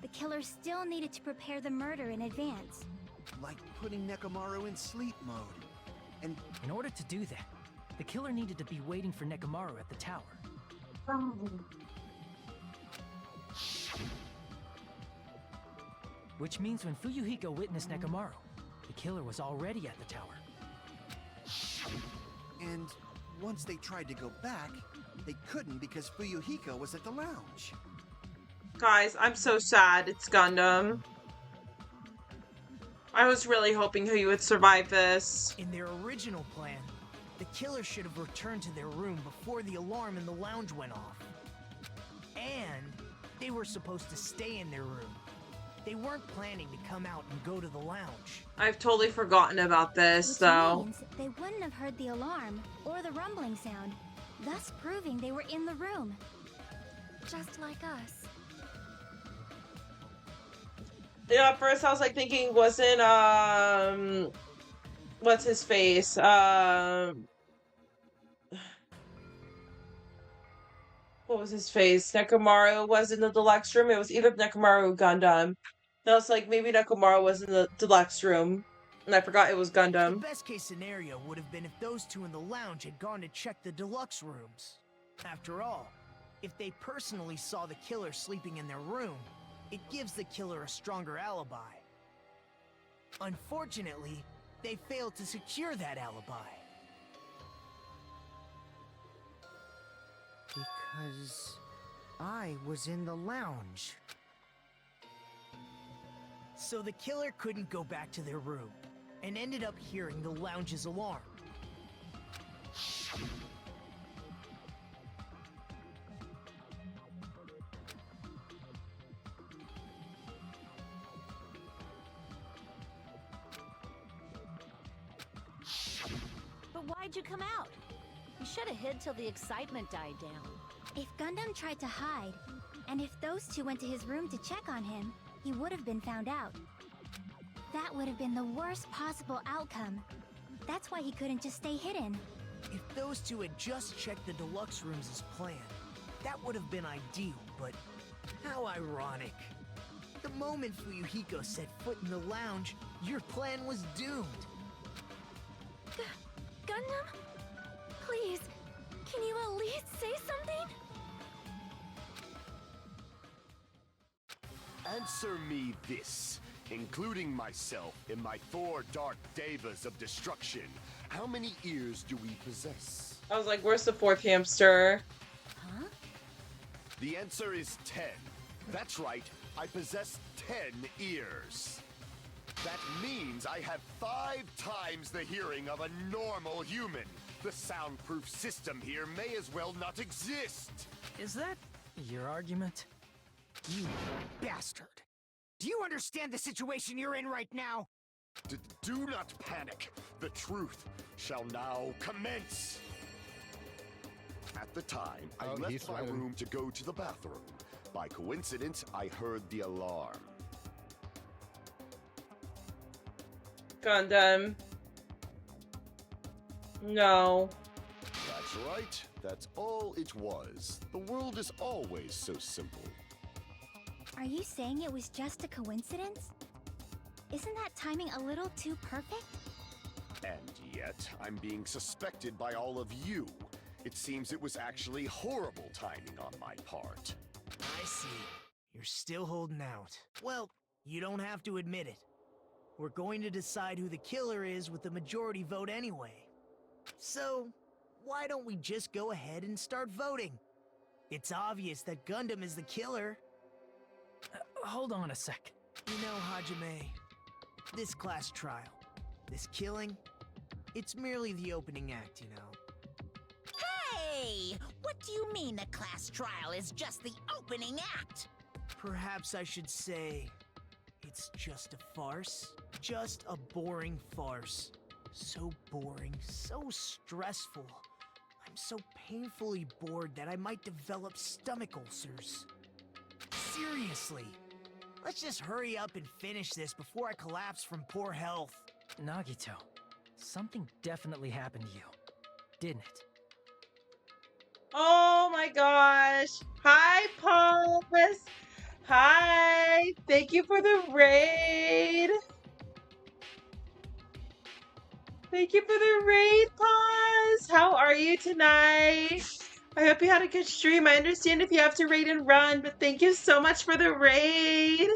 the killer still needed to prepare the murder in advance. Like putting Nekomaru in sleep mode. And in order to do that, the killer needed to be waiting for Nekomaru at the tower. Which means when Fuyuhiko witnessed Nekomaru, the killer was already at the tower. And once they tried to go back, they couldn't because Fuyuhiko was at the lounge. Guys, I'm so sad it's Gundam. I was really hoping he would survive this. In their original plan, the killer should have returned to their room before the alarm in the lounge went off. And they were supposed to stay in their room. They weren't planning to come out and go to the lounge. I've totally forgotten about this, though. Which means they wouldn't have heard the alarm or the rumbling sound, thus proving they were in the room. Just like us. Yeah, at first I was like thinking, wasn't what's his face? What was his face? Nekomaru was in the deluxe room. It was either Nekomaru or Gundam. And I was like, maybe Nekomaru was in the deluxe room, and I forgot it was Gundam. The best case scenario would have been if those two in the lounge had gone to check the deluxe rooms. After all, if they personally saw the killer sleeping in their room, it gives the killer a stronger alibi. Unfortunately, they failed to secure that alibi. Because I was in the lounge. So the killer couldn't go back to their room, and ended up hearing the lounge's alarm. But why'd you come out? You should have hid till the excitement died down. If Gundam tried to hide, and if those two went to his room to check on him, he would have been found out. That would have been the worst possible outcome. That's why he couldn't just stay hidden. If those two had just checked the deluxe rooms as planned, that would have been ideal, but how ironic. The moment Fuyuhiko set foot in the lounge, your plan was doomed. Gundam? Please, can you at least say something? Answer me this. Including myself in my 4 dark devas of destruction, how many ears do we possess? I was like, where's the 4th hamster? Huh? The answer is 10. That's right, I possess 10 ears. That means I have 5 times the hearing of a normal human. The soundproof system here may as well not exist. Is that your argument? You bastard! Do you understand the situation you're in right now? Do not panic. The truth shall now commence. At the time, I left my room to go to the bathroom. By coincidence, I heard the alarm. Gundam. No. That's right. That's all it was. The world is always so simple. Are you saying it was just a coincidence? Isn't that timing a little too perfect? And yet, I'm being suspected by all of you. It seems it was actually horrible timing on my part. I see. You're still holding out. Well, you don't have to admit it. We're going to decide who the killer is with the majority vote anyway. So, why don't we just go ahead and start voting? It's obvious that Gundam is the killer. Hold on a sec. You know, Hajime, this class trial, this killing, it's merely the opening act, you know. Hey! What do you mean the class trial is just the opening act? Perhaps I should say, it's just a farce. Just a boring farce. So boring, so stressful. I'm so painfully bored that I might develop stomach ulcers. Seriously, let's just hurry up and finish this before I collapse from poor health. Nagito, something definitely happened to you, didn't it? Oh my gosh. Hi, Pulse. Hi. Thank you for the raid. Thank you for the raid, Pause. How are you tonight? I hope you had a good stream. I understand if you have to raid and run, but thank you so much for the raid.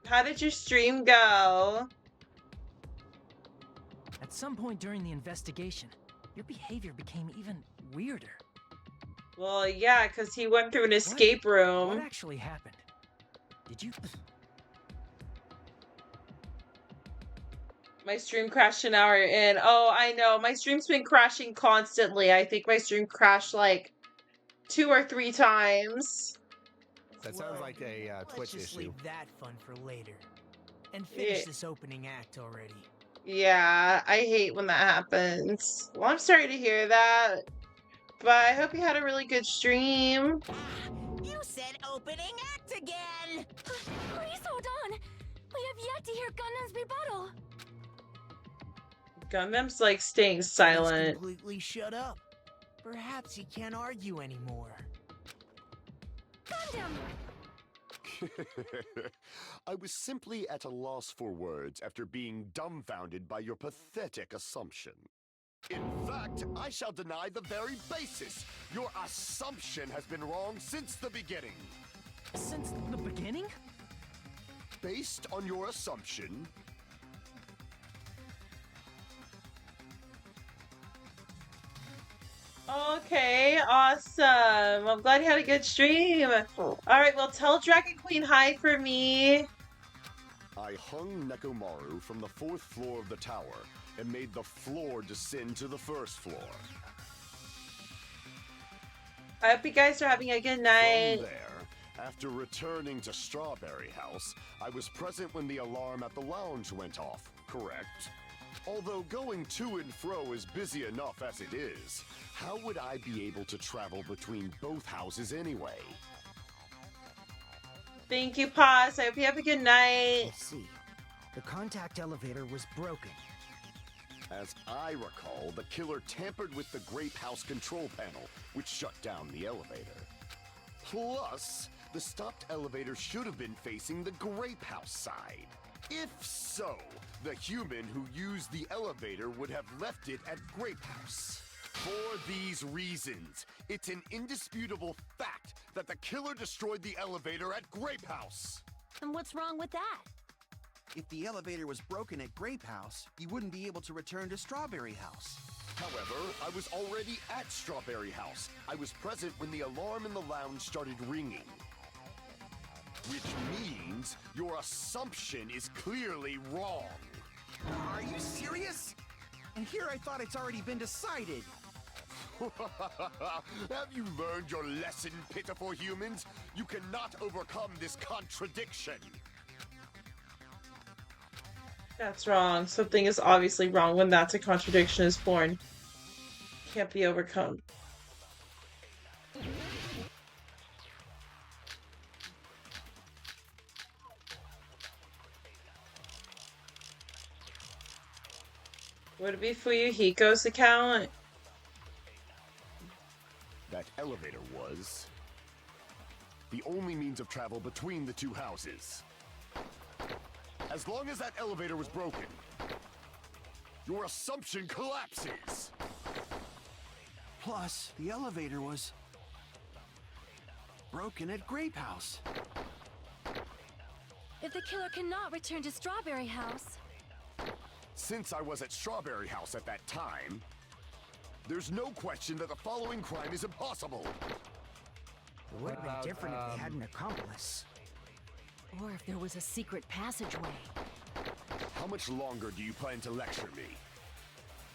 How did your stream go? At some point during the investigation, your behavior became even weirder. Well, yeah, because he went through an escape room. What actually happened? Did you... My stream crashed an hour in. Oh, I know. My stream's been crashing constantly. I think my stream crashed like 2 or 3 times. That sounds like a Twitch Let's just issue. leave that fun for later. And finish this opening act already. Yeah, I hate when that happens. Well, I'm sorry to hear that. But I hope you had a really good stream. You said opening act again! Please hold on! We have yet to hear Gundam's rebuttal! Gundam's like staying Let's silent. completely shut up. Perhaps he can't argue anymore. Gundam! I was simply at a loss for words after being dumbfounded by your pathetic assumption. In fact, I shall deny the very basis. Your assumption has been wrong since the beginning. Since the beginning? Based on your assumption, Okay, awesome. I'm glad you had a good stream. Alright, well, tell Dragon Queen hi for me. I hung Nekomaru from the 4th floor of the tower and made the floor descend to the 1st floor. I hope you guys are having a good night. From there, after returning to Strawberry House, I was present when the alarm at the lounge went off, correct? Although going to and fro is busy enough as it is, how would I be able to travel between both houses anyway? Thank you, Paz. I hope you have a good night. Let's see. The contact elevator was broken. As I recall, the killer tampered with the Grape House control panel, which shut down the elevator. Plus, the stopped elevator should have been facing the Grape House side. If so, the human who used the elevator would have left it at Grape House. For these reasons, it's an indisputable fact that the killer destroyed the elevator at Grape House. And what's wrong with that? If the elevator was broken at Grape House, you wouldn't be able to return to Strawberry House. However, I was already at Strawberry House. I was present when the alarm in the lounge started ringing. Which means your assumption is clearly wrong. Are you serious? And here I thought it's already been decided. Have you learned your lesson, pitiful humans? You cannot overcome this contradiction. That's wrong. Something is obviously wrong when that's a contradiction is born. Can't be overcome. Would it be Fuyuhiko's account? That elevator was the only means of travel between the two houses. As long as that elevator was broken, your assumption collapses. Plus, the elevator was broken at Grape House. If the killer cannot return to Strawberry House, Since I was at Strawberry House at that time, there's no question that the following crime is impossible. It would have been different if they had an accomplice. Or if there was a secret passageway. How much longer do you plan to lecture me?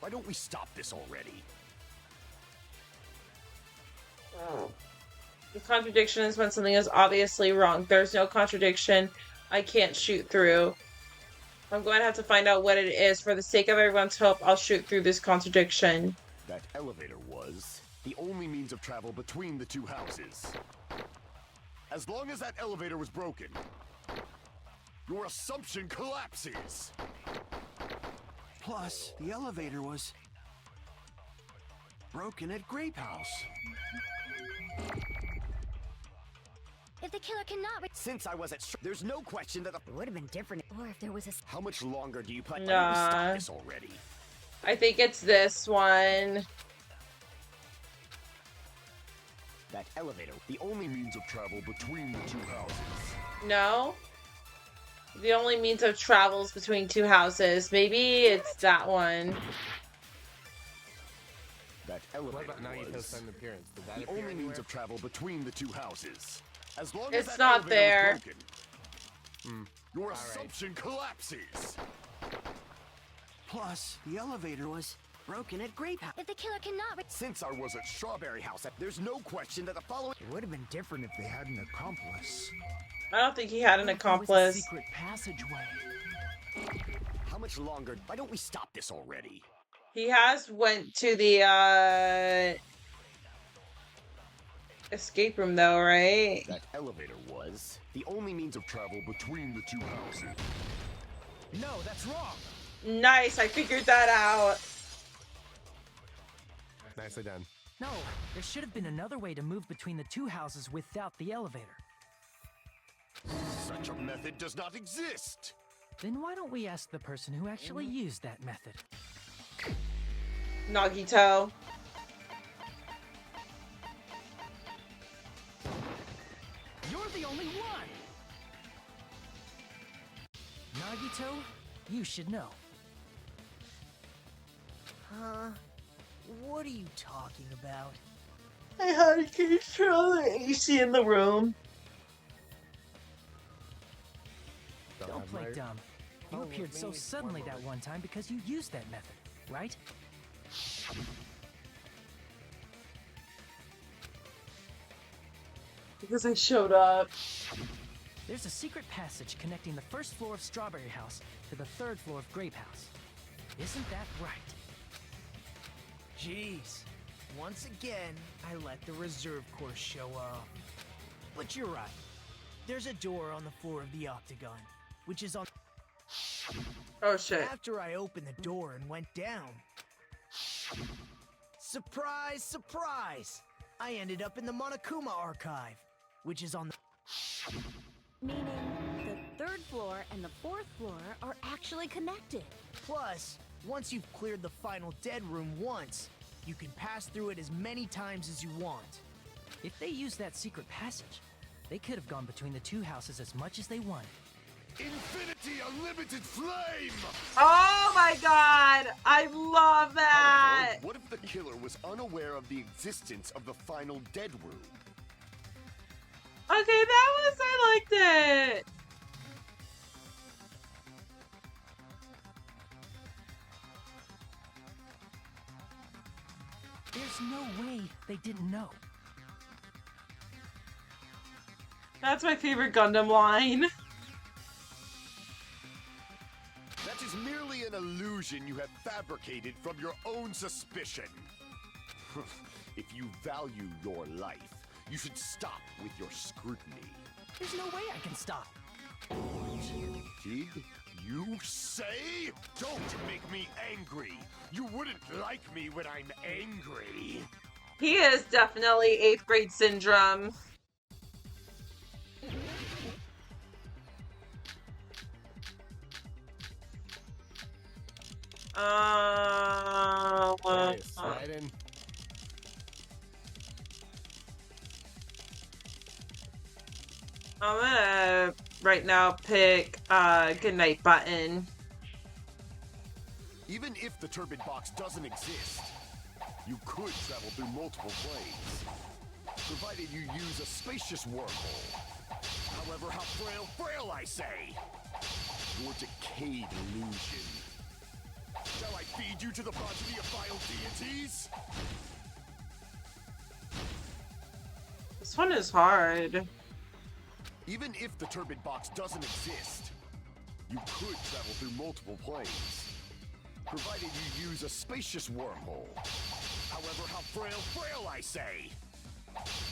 Why don't we stop this already? Oh. The contradiction is when something is obviously wrong. There's no contradiction. I can't shoot through. I'm going to have to find out what it is. For the sake of everyone's hope, I'll shoot through this contradiction. That elevator was the only means of travel between the two houses. As long as that elevator was broken, your assumption collapses. Plus, the elevator was broken at Grape House. if the killer cannot Since I was at there's no question that It would have been different. or if there was a How much longer do you plan? Nah. Why don't we stop this already? I think it's this one. That elevator, the only means of travel between the two houses. No? The only means of travel is between two houses. Maybe it's that one. That What elevator about Nagito's was sudden appearance? Did that the appear only anywhere? means of travel between the two houses. As long It's as that not elevator there. was broken, your assumption collapses. Plus, the elevator was broken at Grape House. if the killer cannot Since I was at Strawberry House, There's no question that the following. It would have been different if they had an accomplice. I don't think he had an accomplice. Secret passageway. How much longer? Why don't we stop this already? He has went to the escape room though, right? that elevator was the only means of travel between the two houses. No, that's wrong. Nice, I figured that out. Nicely done. No, there should have been another way to move between the two houses without the elevator. Such a method does not exist. Then why don't we ask the person who actually used that method? Nagito. You're the only one! Nagito, you should know. Huh? What are you talking about? I had to control the AC in the room. Don't play dumb. You appeared so suddenly that one time because you used that method, right? Because I showed up. There's a secret passage connecting the first floor of Strawberry House to the third floor of Grape House. Isn't that right? Jeez. Once again, I let the reserve course show off. But you're right. There's a door on the floor of the octagon, which is on. Oh shit. After I opened the door and went down. Surprise, surprise! I ended up in the Monokuma archive, which is on the. Meaning the third floor and the fourth floor are actually connected. Plus, once you've cleared the final dead room once, you can pass through it as many times as you want. If they used that secret passage, they could have gone between the two houses as much as they wanted. Infinity Unlimited Flame! Oh my god! I love that! However, what if the killer was unaware of the existence of the final dead room? Okay, I liked it! There's no way they didn't know. That's my favorite Gundam line. That is is merely an illusion you have fabricated from your own suspicion. If you value your life, you should stop with your scrutiny. There's no way I can stop. Did you say? Don't make me angry. You wouldn't like me when I'm angry. He is definitely 8th grade syndrome. Nice, right in. I'm gonna right now pick goodnight button. Even if the turbid box doesn't exist, you could travel through multiple planes, provided you use a spacious wormhole. However, how frail I say! Your decayed illusion. Shall I feed you to the progeny of vile deities? This one is hard. Even if the turbid box doesn't exist, you could travel through multiple planes, provided you use a spacious wormhole. However, how frail I say!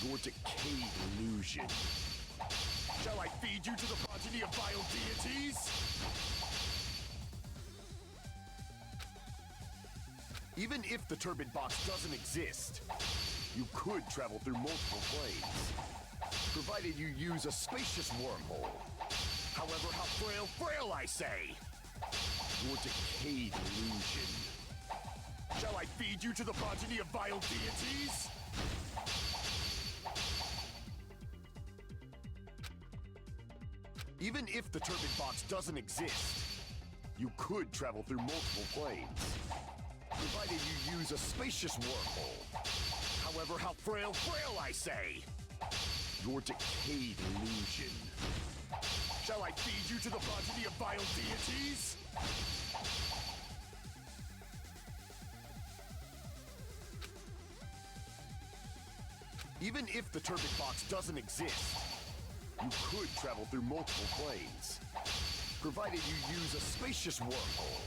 Your decayed illusion. Shall I feed you to the progeny of vile deities? Even if the turbid box doesn't exist, you could travel through multiple planes, provided you use a spacious wormhole. However, how frail I say! Your decayed illusion. Shall I feed you to the progeny of vile deities? Even if the turbid box doesn't exist, you could travel through multiple planes, provided you use a spacious wormhole. However, how frail I say! Your decayed illusion. Shall I feed you to the progeny of vile deities? Even if the turbid box doesn't exist, you could travel through multiple planes, provided you use a spacious wormhole.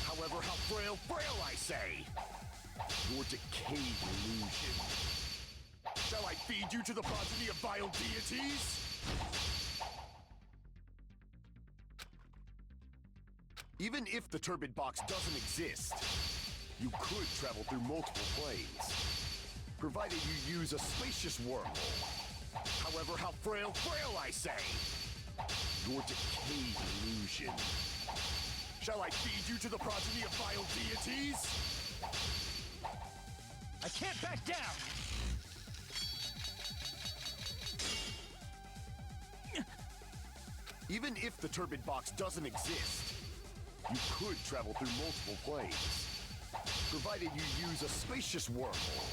However, how frail I say! Your decayed illusion. Shall I feed you to the progeny of vile deities? Even if the turbid box doesn't exist, you could travel through multiple planes, provided you use a spacious wormhole. However, how frail I say! Your decayed illusion. Shall I feed you to the progeny of vile deities? I can't back down! Even if the turbid box doesn't exist, you could travel through multiple planes, provided you use a spacious wormhole.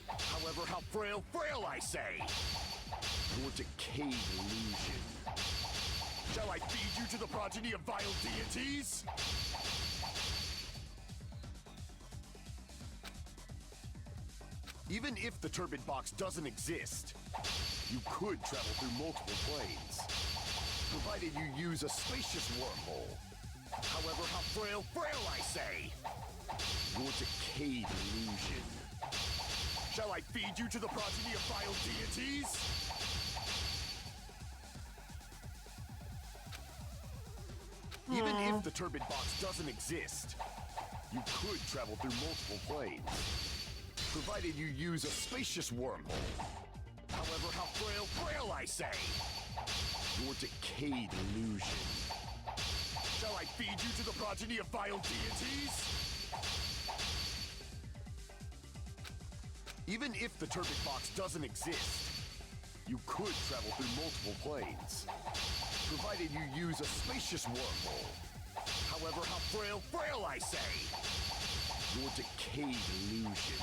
However, how frail I say! Your decayed illusion. Shall I feed you to the progeny of vile deities? Even if the turbid box doesn't exist, you could travel through multiple planes, provided you use a spacious wormhole. However, how frail I say! Your decayed illusion. Shall I feed you to the progeny of vile deities? Even if the turbid box doesn't exist, you could travel through multiple planes, provided you use a spacious wormhole. However, how frail I say! Your decayed illusion. Shall I feed you to the progeny of vile deities? Even if the turbid box doesn't exist, you could travel through multiple planes, provided you use a spacious wormhole. However, how frail I say! Your decayed illusion.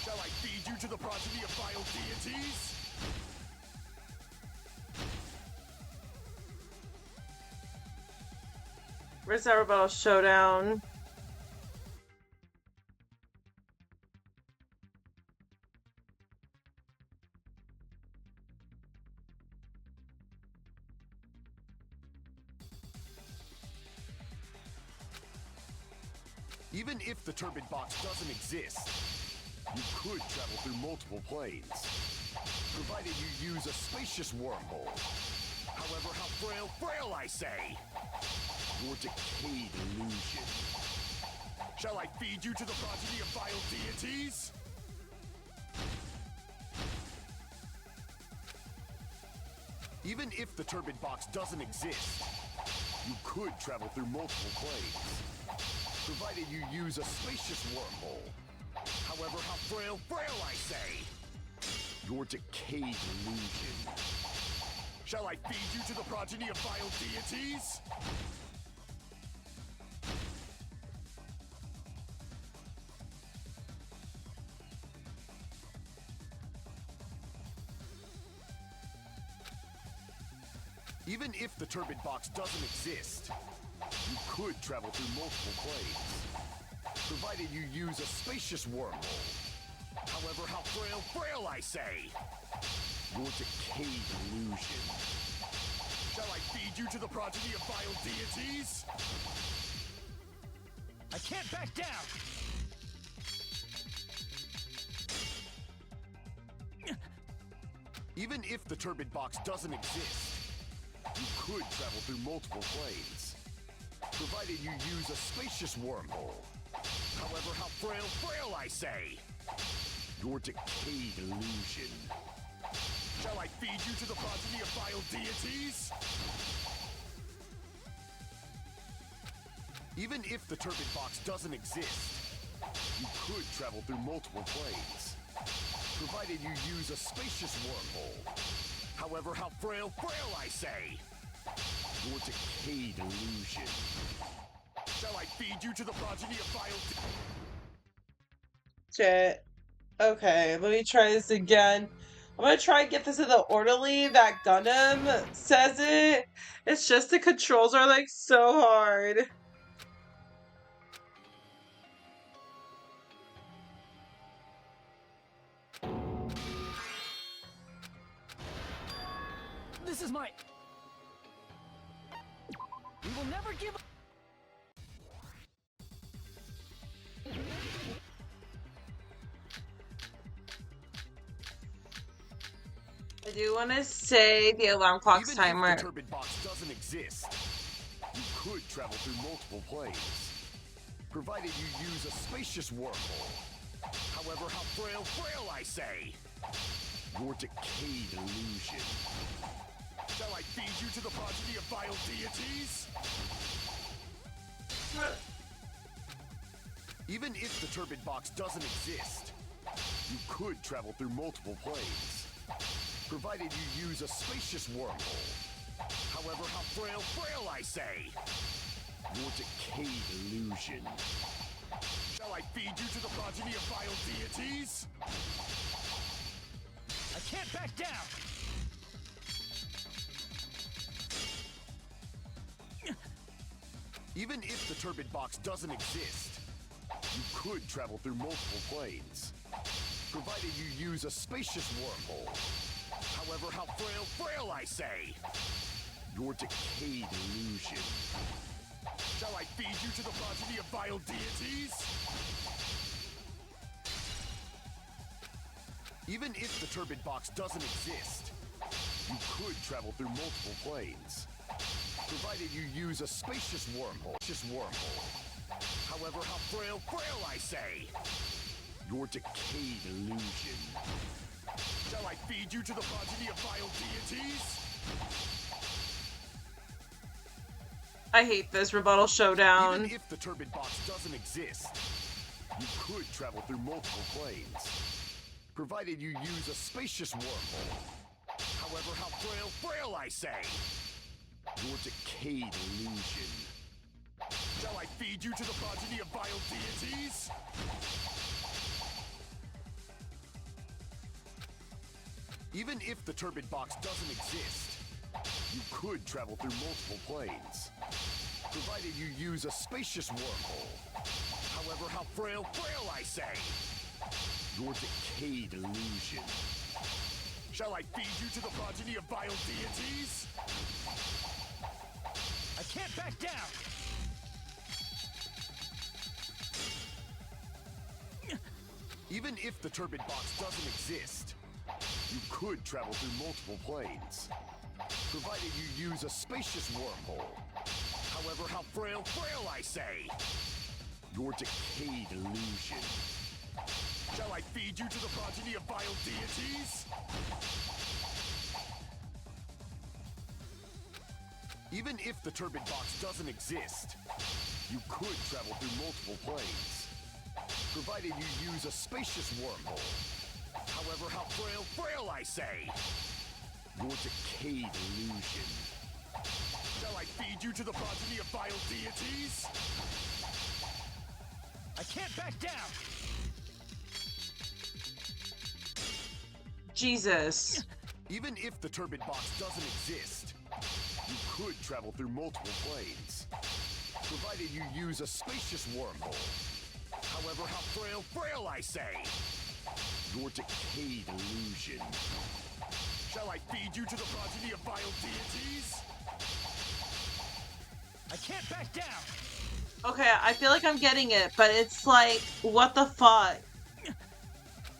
Shall I feed you to the progeny of vile deities? Where's Arabelle Showdown? Even if the turbid box doesn't exist, you could travel through multiple planes, provided you use a spacious wormhole. However, how frail, I say! Your decayed illusion. Shall I feed you to the progeny of vile deities? Even if the turbid box doesn't exist, you could travel through multiple planes, provided you use a spacious wormhole. However, how frail, I say! Your decayed illusion. Shall I feed you to the progeny of vile deities? Even if the turbid box doesn't exist, you could travel through multiple planes, provided you use a spacious wormhole. However, how frail, I say! Your decayed illusion. Shall I feed you to the progeny of vile deities? I can't back down! Even if the turbid box doesn't exist, you could travel through multiple planes, provided you use a spacious wormhole. However, how frail, I say! Your decayed illusion. Shall I feed you to the progeny of vile deities? Even if the turbid box doesn't exist, you could travel through multiple planes, provided you use a spacious wormhole. However, how frail, I say! Your decayed illusion. Shall I feed you to the progeny of vile Shit. Okay, let me try this again. I'm gonna try and get this in the orderly that Gundam says it. It's just the controls are like so hard. This is my... We will never give up. I do want to say the alarm clock's Even timer. if the turbid box doesn't exist, you could travel through multiple planes, provided you use a spacious wormhole. However, how frail, I say! Your decayed illusion. Shall I feed you to the progeny of vile deities? Even if the turbid box doesn't exist, you could travel through multiple planes, provided you use a spacious wormhole. However, how frail, I say! Your decayed illusion. Shall I feed you to the progeny of vile deities? I can't back down! Even if the turbid box doesn't exist, you could travel through multiple planes, provided you use a spacious wormhole. However, how frail, I say! Your decayed illusion. Shall I feed you to the progeny of vile deities? Even if the turbid box doesn't exist, you could travel through multiple planes, provided you use a spacious wormhole. However, how frail, I say! Your decayed illusion. Shall I feed you to the progeny of vile deities? I hate this rebuttal showdown. Even if the turbid box doesn't exist, you could travel through multiple planes, provided you use a spacious wormhole. However, how frail, I say! Your decayed illusion. Shall I feed you to the progeny of vile deities? Even if the turbid box doesn't exist, you could travel through multiple planes, provided you use a spacious wormhole. However, how frail, I say! Your decayed illusion. Shall I feed you to the progeny of vile deities? I can't back down! Even if the turbid box doesn't exist, you could travel through multiple planes, provided you use a spacious wormhole. However, how frail, I say! Your decayed illusion. Shall I feed you to the progeny of vile deities? Even if the turbid box doesn't exist, you could travel through multiple planes, provided you use a spacious wormhole. However, how frail, I say! Your decayed illusion. Shall I feed you to the progeny of vile deities? I can't back down! Jesus. Even if the turbid box doesn't exist, you could travel through multiple planes, provided you use a spacious wormhole. However, how frail, I say! Your decayed illusion. Shall I feed you to the progeny of vile deities? I can't back down! Okay, I feel like I'm getting it, but it's like, what the fuck?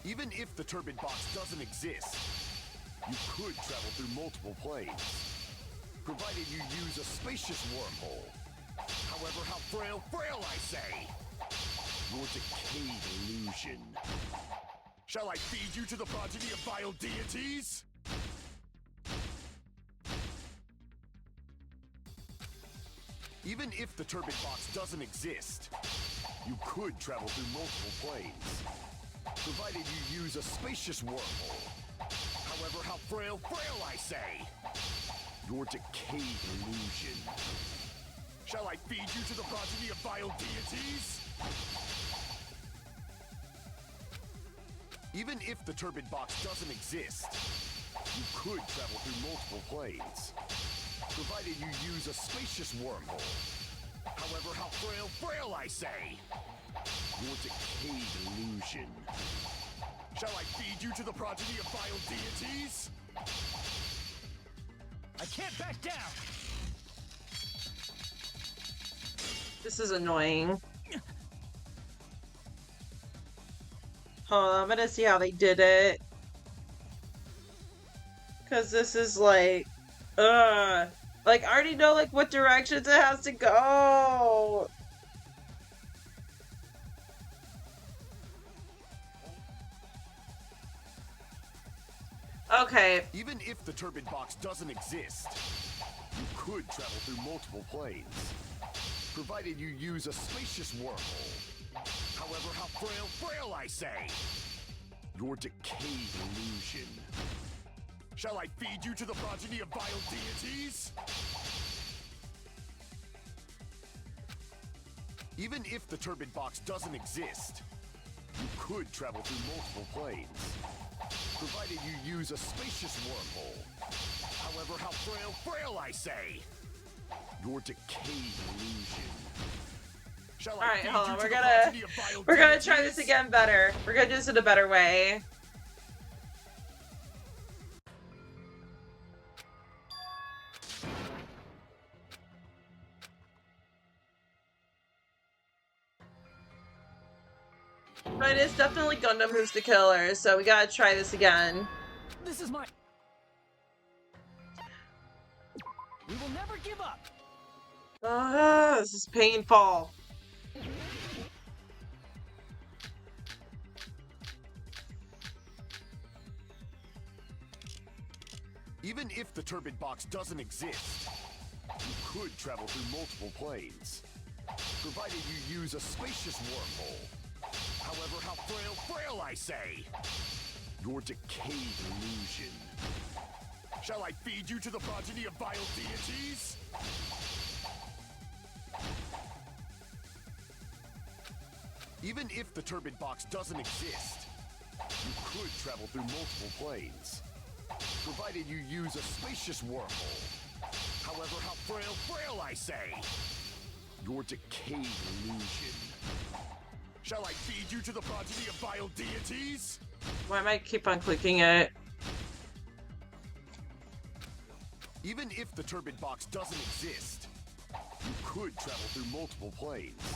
Even if the turbid box doesn't exist, you could travel through multiple planes, provided you use a spacious wormhole. However, how frail, I say! Your decayed illusion. Shall I feed you to the progeny of vile deities? Even if the turbid box doesn't exist, you could travel through multiple planes, provided you use a spacious wormhole. However, how frail, I say! Your decayed illusion. Shall I feed you to the progeny of vile deities? Even if the turbid box doesn't exist, you could travel through multiple planes, provided you use a spacious wormhole. However, how frail, I say! Your decayed illusion. Shall I feed you to the progeny of vile deities? I can't back down! This is annoying. Hold on, I'm gonna see how they did it. Cause this is like, like, I already know, like, what directions it has to go. Okay. Even if the turbid box doesn't exist, you could travel through multiple planes, provided you use a spacious wormhole. However, how frail, I say! Your decayed illusion. Shall I feed you to the progeny of vile deities? Even if the turbid box doesn't exist, you could travel through multiple planes, provided you use a spacious wormhole. However, how frail, I say! Your decayed illusion. Shall I Alright, feed hold you on, to we're the gonna progeny of vile try this deities? again better. We're gonna do this in a better way. But it's definitely Gundam who's the killer, so we gotta try this again. This is my... We will never give up! This is painful. Even if the turbid box doesn't exist, you could travel through multiple planes, provided you use a spacious wormhole. However, how frail, I say! Your decayed illusion. Shall I feed you to the progeny of vile deities? Even if the turbid box doesn't exist, you could travel through multiple planes, provided you use a spacious wormhole. However, how frail, I say! Your decayed illusion. Shall I feed you to the progeny of vile deities? Why am I keep on clicking it? Even if the turbid box doesn't exist, you could travel through multiple planes,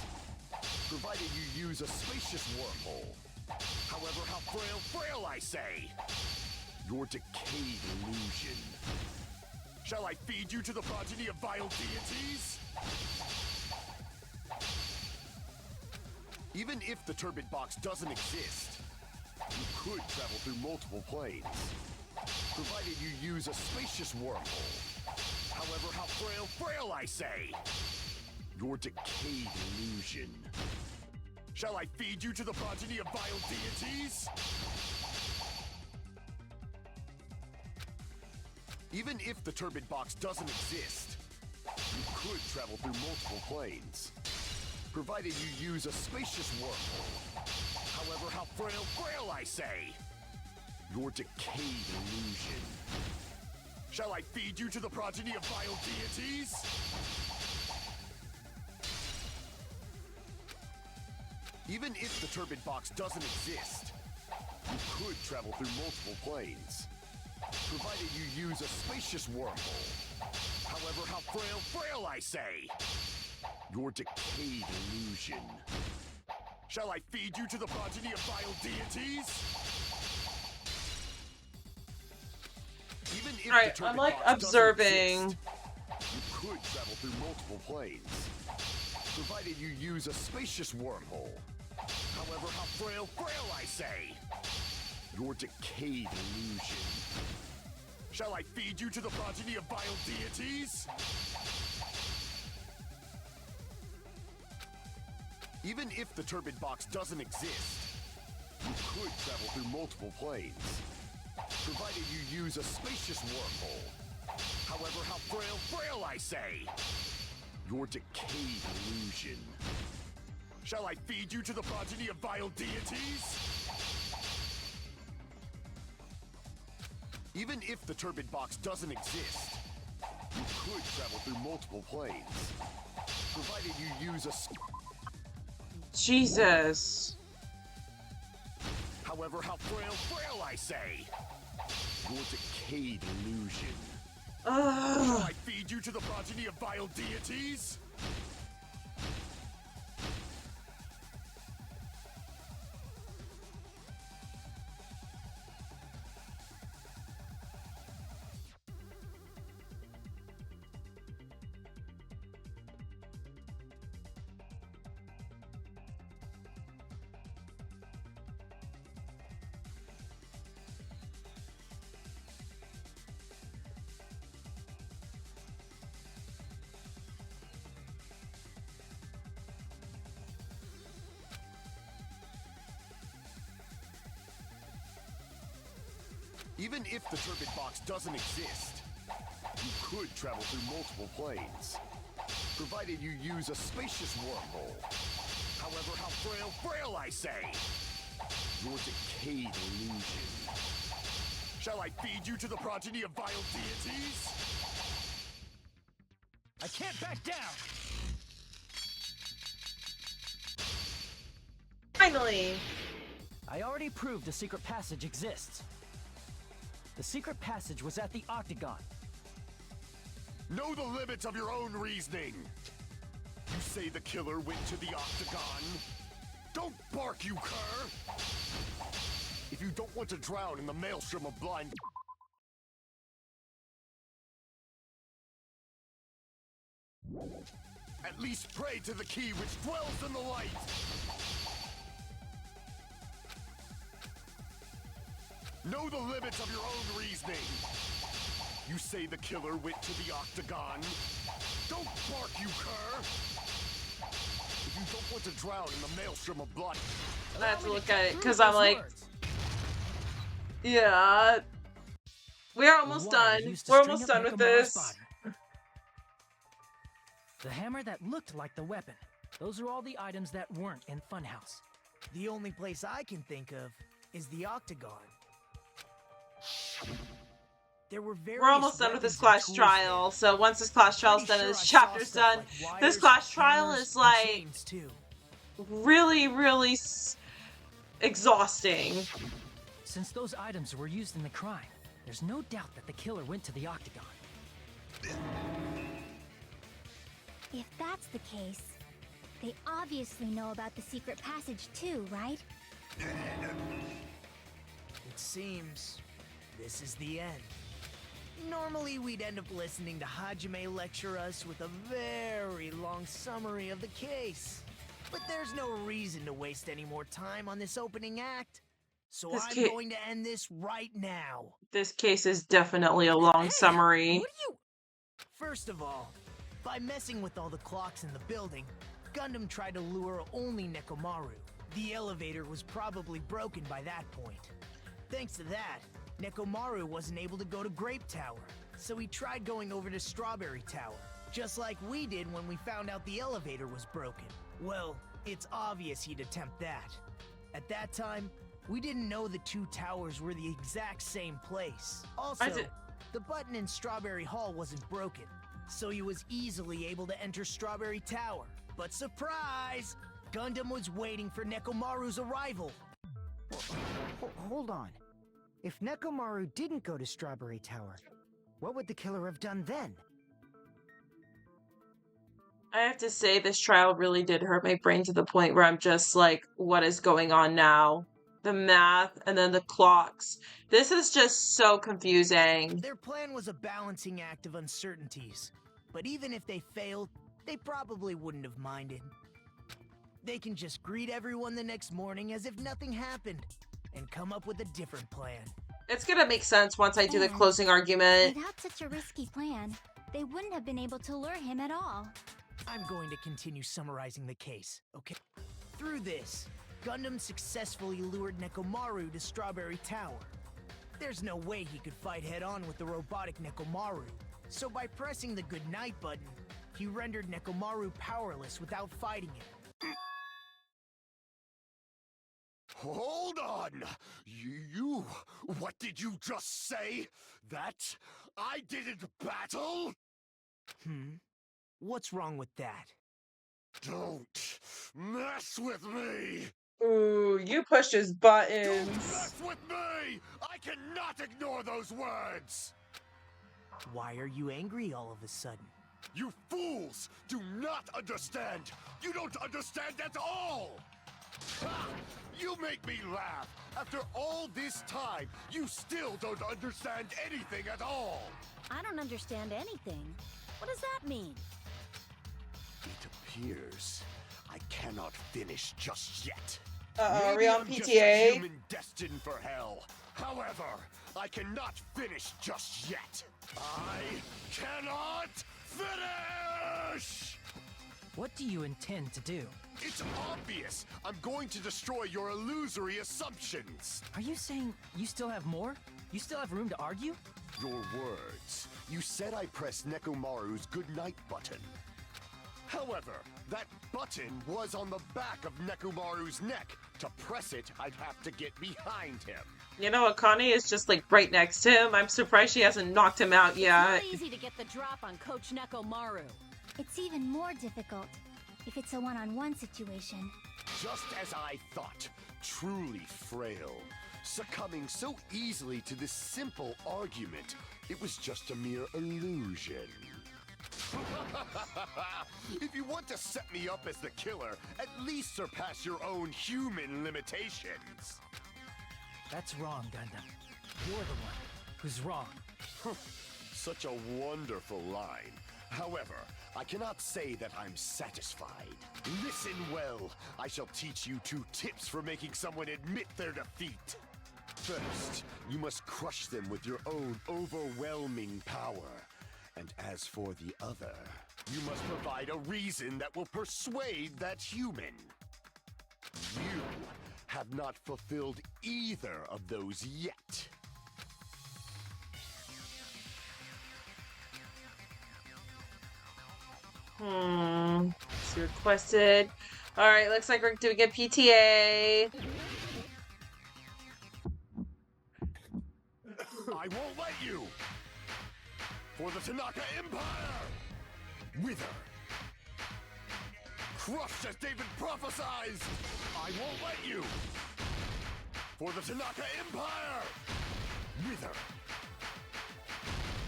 provided you use a spacious wormhole. However, how frail I say! Your decayed illusion. Shall I feed you to the progeny of vile deities? Even if the turbid box doesn't exist, you could travel through multiple planes, provided you use a spacious wormhole. However, how frail I say! Your decayed illusion. Shall I feed you to the progeny of vile deities? Even if the turbid box doesn't exist, you could travel through multiple planes, provided you use a spacious wormhole. However, how frail I say! Your decayed illusion. Shall I feed you to the progeny of vile deities? Even if the turbid box doesn't exist, you could travel through multiple planes, provided you use a spacious wormhole. However, how frail I say! Your decayed illusion. Shall I feed you to the progeny of vile deities? Even if Alright, the turbid I'm like box doesn't observing. exist, you could travel through multiple planes, provided you use a spacious wormhole. However, how frail I say! Your decayed illusion. Shall I feed you to the progeny of vile deities? Even if the turbid box doesn't exist, you could travel through multiple planes, provided you use a spacious wormhole. However, how frail I say! Your decayed illusion. Shall I feed you to the progeny of vile deities? Even if the turbid box doesn't exist, you could travel through multiple planes, provided you use a... Jesus. However, how frail I say! Your decayed illusion. Shall I feed you to the progeny of vile deities? Even if the turbid box doesn't exist, you could travel through multiple planes, provided you use a spacious wormhole. However, how frail I say! Your decayed illusion. Shall I feed you to the progeny of vile deities? I can't back down! Finally! I already proved a secret passage exists. The secret passage was at the Octagon. Know the limits of your own reasoning! You say the killer went to the Octagon? Don't bark, you cur! If you don't want to drown in the maelstrom of blind... At least pray to the key which dwells in the light! Know the limits of your own reasoning! You say the killer went to the Octagon? Don't bark, you cur! If you don't want to drown in the maelstrom of blood... I have to look at it, because I'm like... Yeah... We're almost done. We're almost done with this. The hammer that looked like the weapon. Those are all the items that weren't in Funhouse. The only place I can think of is the Octagon. There were We're almost done with this class trial, so once this class trial's done and this chapter's done, this class trial is like really exhausting. Since those items were used in the crime, there's no doubt that the killer went to the Octagon. If that's the case, they obviously know about the secret passage too, right? It seems this is the end. Normally, we'd end up listening to Hajime lecture us with a very long summary of the case. But there's no reason to waste any more time on this opening act. So This I'm ca- going to end this right now. This case is definitely a long summary. First of all, by messing with all the clocks in the building, Gundam tried to lure only Nekomaru. The elevator was probably broken by that point. Thanks to that, Nekomaru wasn't able to go to Grape Tower, so he tried going over to Strawberry Tower, just like we did when we found out the elevator was broken. Well, it's obvious he'd attempt that. At that time, we didn't know the two towers were the exact same place. Also, the button in Strawberry Hall wasn't broken, so he was easily able to enter Strawberry Tower. But surprise! Gundam was waiting for Nekomaru's arrival. Hold on. If Nekomaru didn't go to Strawberry Tower, what would the killer have done then? I have to say, this trial really did hurt my brain to the point where I'm just like, what is going on now? The math and then the clocks. This is just so confusing. Their plan was a balancing act of uncertainties. But even if they failed, they probably wouldn't have minded. They can just greet everyone the next morning as if nothing happened, and come up with a different plan. It's gonna make sense once I do the closing argument. Without such a risky plan, they wouldn't have been able to lure him at all. I'm going to continue summarizing the case, okay? Through this, Gundam successfully lured Nekomaru to Strawberry Tower. There's no way he could fight head-on with the robotic Nekomaru, so by pressing the goodnight button, he rendered Nekomaru powerless without fighting him. Hold on! You... What did you just say? That I didn't battle? What's wrong with that? Don't mess with me! Ooh, you pushed his buttons. Don't mess with me! I cannot ignore those words! Why are you angry all of a sudden? You fools do not understand! You don't understand at all! Ha! You make me laugh! After all this time, you still don't understand anything at all! I don't understand anything. What does that mean? It appears I cannot finish just yet. Are we Maybe on I'm just a PTA? human destined for hell. However, I cannot finish just yet. I cannot finish! What do you intend to do? It's obvious. I'm going to destroy your illusory assumptions. Are you saying you still have more? You still have room to argue? Your words. You said I pressed Nekomaru's goodnight button. However, that button was on the back of Nekomaru's neck. To press it, I'd have to get behind him. You know, Akane is just like right next to him. I'm surprised she hasn't knocked him out yet. It's not easy to get the drop on Coach Nekomaru. It's even more difficult if it's a one-on-one situation. Just as I thought, truly frail. Succumbing so easily to this simple argument, it was just a mere illusion. If you want to set me up as the killer, at least surpass your own human limitations. That's wrong, Gundam. You're the one who's wrong. Such a wonderful line. However, I cannot say that I'm satisfied. Listen well. I shall teach you 2 tips for making someone admit their defeat. First, you must crush them with your own overwhelming power. And as for the other, you must provide a reason that will persuade that human. You have not fulfilled either of those yet. It's requested. Alright, looks like we're doing a PTA. I won't let you! For the Tanaka Empire! Wither! Crushed as David prophesied! I won't let you! For the Tanaka Empire! Wither!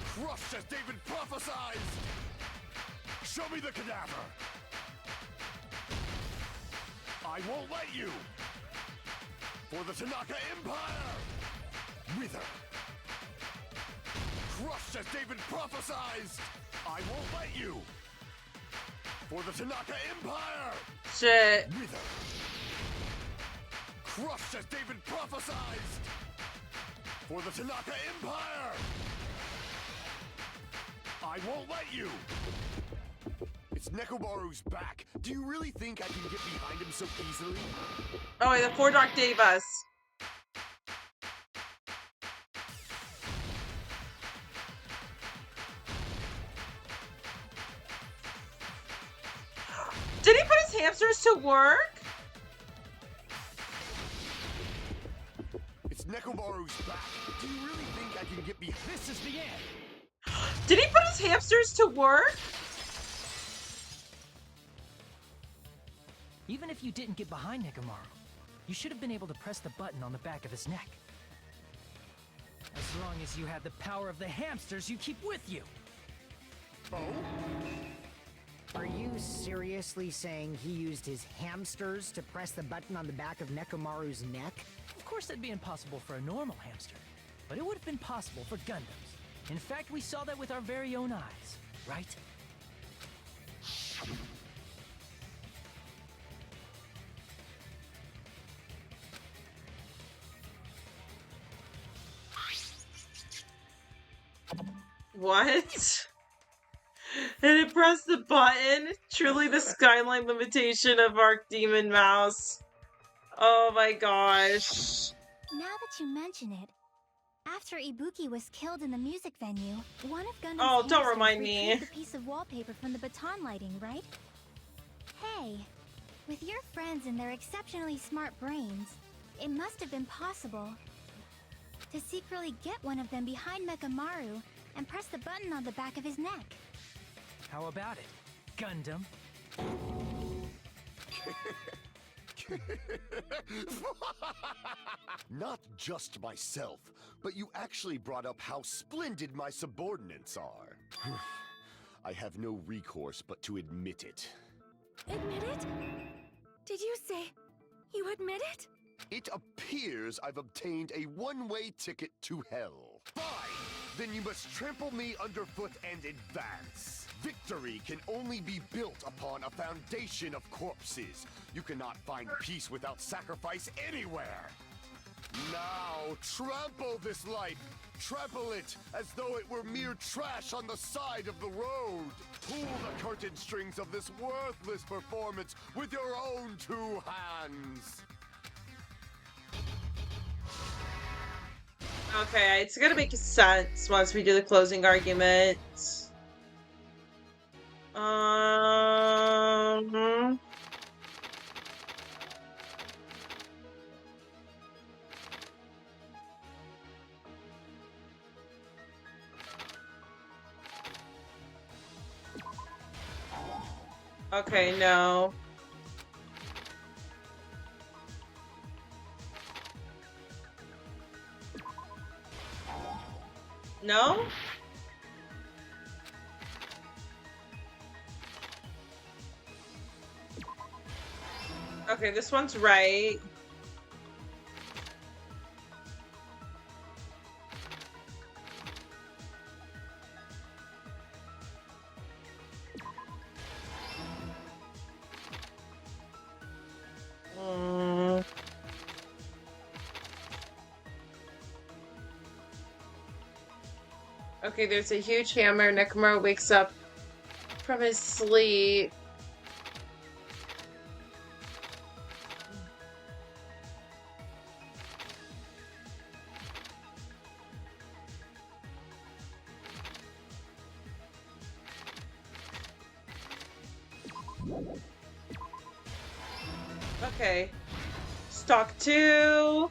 Crushed as David prophesied! Show me the cadaver! I won't let you! For the Tanaka Empire! Wither! Crushed as David prophesized! I won't let you! For the Tanaka Empire! Shit. Wither! Crushed as David prophesized! For the Tanaka Empire! I won't let you! It's Nekomaru's back. Do you really think I can get behind him so easily? Oh, wait, the Four Dark Devas. Did he put his hamsters to work? It's Nekomaru's back. Do you really think I can get behind? This is the end. Did he put his hamsters to work? Even if you didn't get behind Nekomaru, you should have been able to press the button on the back of his neck. As long as you had the power of the hamsters you keep with you. Oh? Are you seriously saying he used his hamsters to press the button on the back of Nekomaru's neck? Of course that'd be impossible for a normal hamster, but it would have been possible for Gundams. In fact, we saw that with our very own eyes, right? What? And it pressed the button? Truly the skyline limitation of Arc Demon Mouse. Oh my gosh. Now that you mention it, after Ibuki was killed in the music venue, one of Gundam's Oh, don't hamsters remind me. retrieved a piece of wallpaper from the baton lighting, right? Hey, with your friends and their exceptionally smart brains, it must have been possible to secretly get one of them behind Mekamaru and press the button on the back of his neck. How about it, Gundam? Not just myself, but you actually brought up how splendid my subordinates are. I have no recourse but to admit it. Admit it? Did you say you admit it? It appears I've obtained a one-way ticket to hell. Fine! Then you must trample me underfoot and advance. Victory can only be built upon a foundation of corpses. You cannot find peace without sacrifice anywhere. Now, trample this life. Trample it as though it were mere trash on the side of the road. Pull the curtain strings of this worthless performance with your own two hands. Okay, it's gonna make sense once we do the closing argument. Okay, no. No? Okay, this one's right. Okay, there's a huge hammer. Nekomaru wakes up from his sleep. Okay. Stock 2.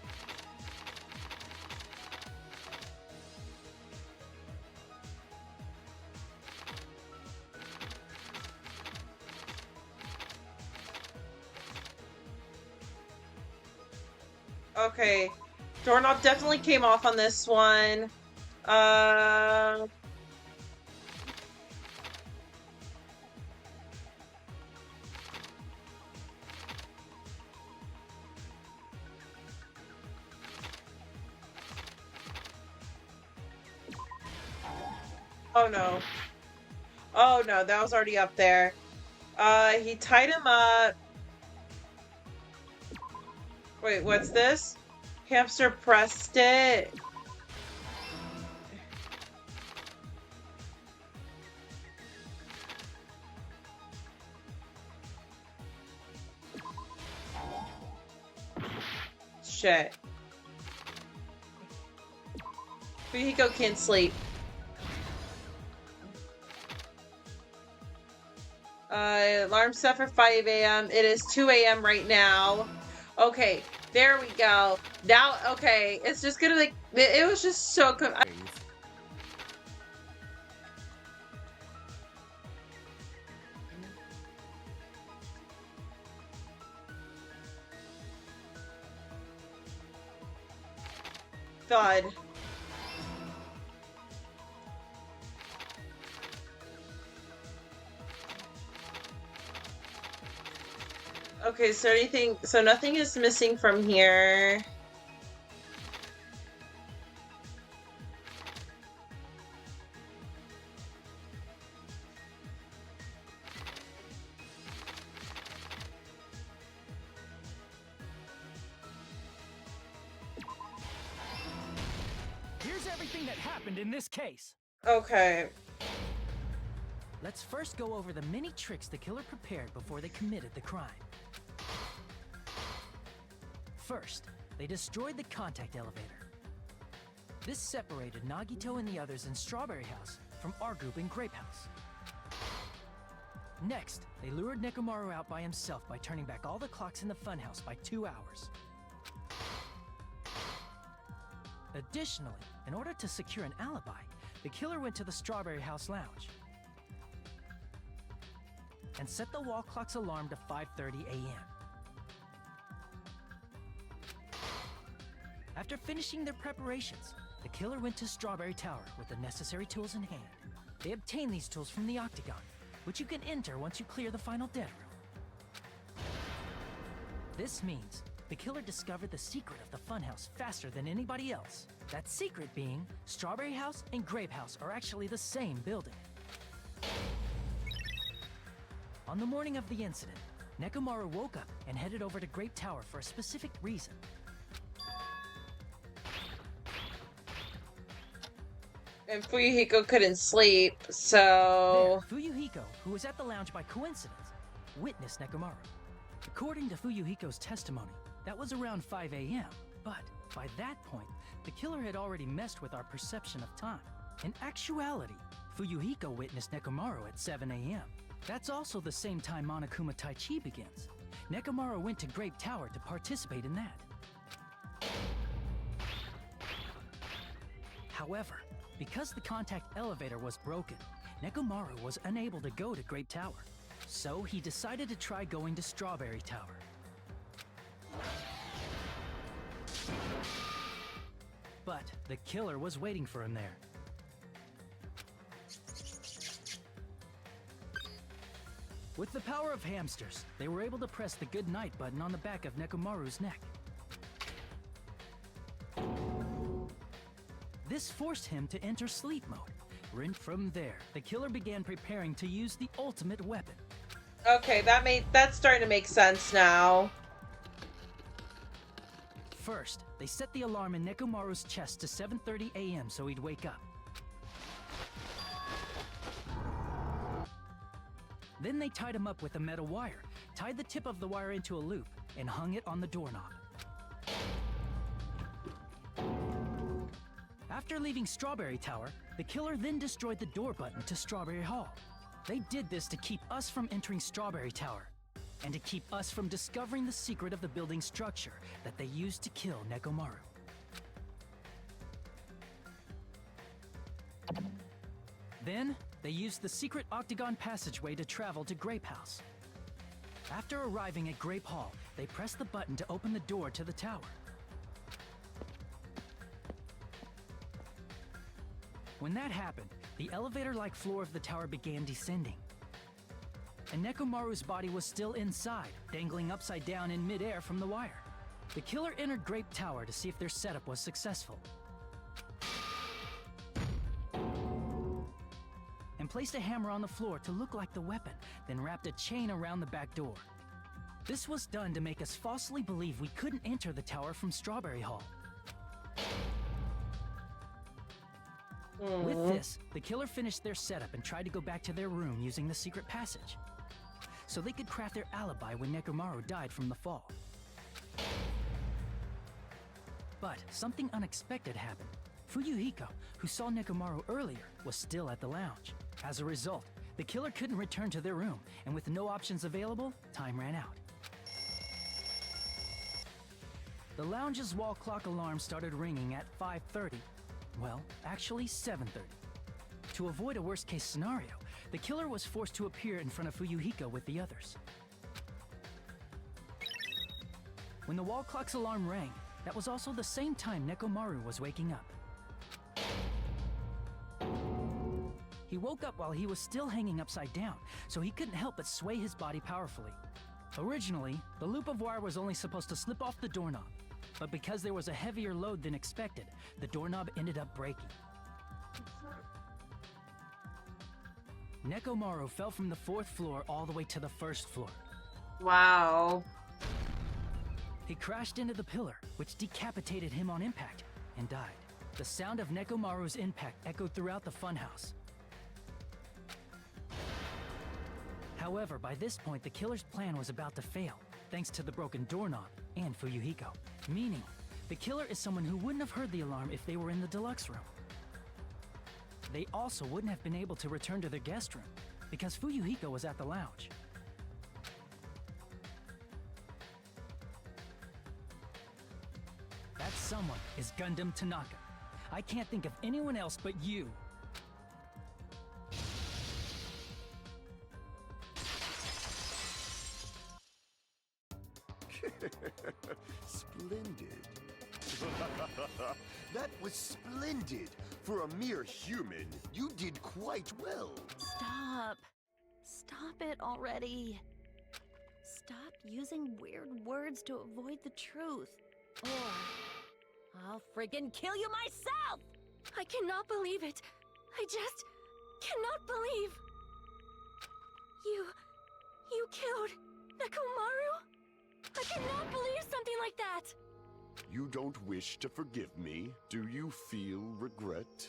Okay. Doorknob definitely came off on this one. Oh no. Oh no, that was already up there. He tied him up. Wait, what's this? Hamster pressed it. Shit. Fuyuhiko can't sleep. Alarm set for 5 a.m. It is 2 a.m. right now. Okay, there we go. Now, okay, it's just gonna like, it was just so good. God. Okay, so nothing is missing from here. Here's everything that happened in this case. Okay. Let's first go over the many tricks the killer prepared before they committed the crime. First, they destroyed the contact elevator. This separated Nagito and the others in Strawberry House from our group in Grape House. Next, they lured Nekomaru out by himself by turning back all the clocks in the funhouse by 2 hours. Additionally, in order to secure an alibi, the killer went to the Strawberry House lounge and set the wall clock's alarm to 5:30 a.m. After finishing their preparations, the killer went to Strawberry Tower with the necessary tools in hand. They obtained these tools from the Octagon, which you can enter once you clear the final dead room. This means the killer discovered the secret of the funhouse faster than anybody else. That secret being, Strawberry House and Grape House are actually the same building. On the morning of the incident, Nekomaru woke up and headed over to Grape Tower for a specific reason. And Fuyuhiko couldn't sleep, so... There, Fuyuhiko, who was at the lounge by coincidence, witnessed Nekomaru. According to Fuyuhiko's testimony, that was around 5 a.m., but by that point, the killer had already messed with our perception of time. In actuality, Fuyuhiko witnessed Nekomaru at 7 a.m. That's also the same time Monokuma Taichi begins. Nekomaru went to Grape Tower to participate in that. However, because the contact elevator was broken, Nekomaru was unable to go to Grape Tower. So he decided to try going to Strawberry Tower. But the killer was waiting for him there. With the power of hamsters, they were able to press the good night button on the back of Nekomaru's neck. This forced him to enter sleep mode. And from there, the killer began preparing to use the ultimate weapon. Okay, that's starting to make sense now. First, they set the alarm in Nekomaru's chest to 7:30 a.m. so he'd wake up. Then they tied him up with a metal wire, tied the tip of the wire into a loop, and hung it on the doorknob. After leaving Strawberry Tower, the killer then destroyed the door button to Strawberry Hall. They did this to keep us from entering Strawberry Tower, and to keep us from discovering the secret of the building's structure that they used to kill Nekomaru. Then, they used the secret octagon passageway to travel to Grape House. After arriving at Grape Hall, they pressed the button to open the door to the tower. When that happened, the elevator-like floor of the tower began descending. And Nekomaru's body was still inside, dangling upside down in midair from the wire. The killer entered Grape Tower to see if their setup was successful. placed a hammer on the floor to look like the weapon, then wrapped a chain around the back door. This was done to make us falsely believe we couldn't enter the tower from Strawberry Hall. With this, the killer finished their setup and tried to go back to their room using the secret passage, so they could craft their alibi when Nekomaru died from the fall. But something unexpected happened. Fuyuhiko, who saw Nekomaru earlier, was still at the lounge. As a result, the killer couldn't return to their room, and with no options available, time ran out. The lounge's wall clock alarm started ringing at 5:30. Well, actually 7:30. To avoid a worst-case scenario, the killer was forced to appear in front of Fuyuhiko with the others. When the wall clock's alarm rang, that was also the same time Nekomaru was waking up. He woke up while he was still hanging upside down, so he couldn't help but sway his body powerfully. Originally, the loop of wire was only supposed to slip off the doorknob, but because there was a heavier load than expected, the doorknob ended up breaking. Nekomaru fell from the 4th floor all the way to the 1st floor. Wow. He crashed into the pillar, which decapitated him on impact, and died. The sound of Nekomaru's impact echoed throughout the funhouse. However, by this point, the killer's plan was about to fail, thanks to the broken doorknob and Fuyuhiko. Meaning, the killer is someone who wouldn't have heard the alarm if they were in the deluxe room. They also wouldn't have been able to return to their guest room, because Fuyuhiko was at the lounge. That someone is Gundam Tanaka. I can't think of anyone else but you. Splendid. That was splendid. For a mere human, you did quite well. Stop. Stop it already. Stop using weird words to avoid the truth. Or I'll friggin' kill you myself! I cannot believe it. I just cannot believe. You killed Nekomaru? I cannot believe something like that! You don't wish to forgive me? Do you feel regret?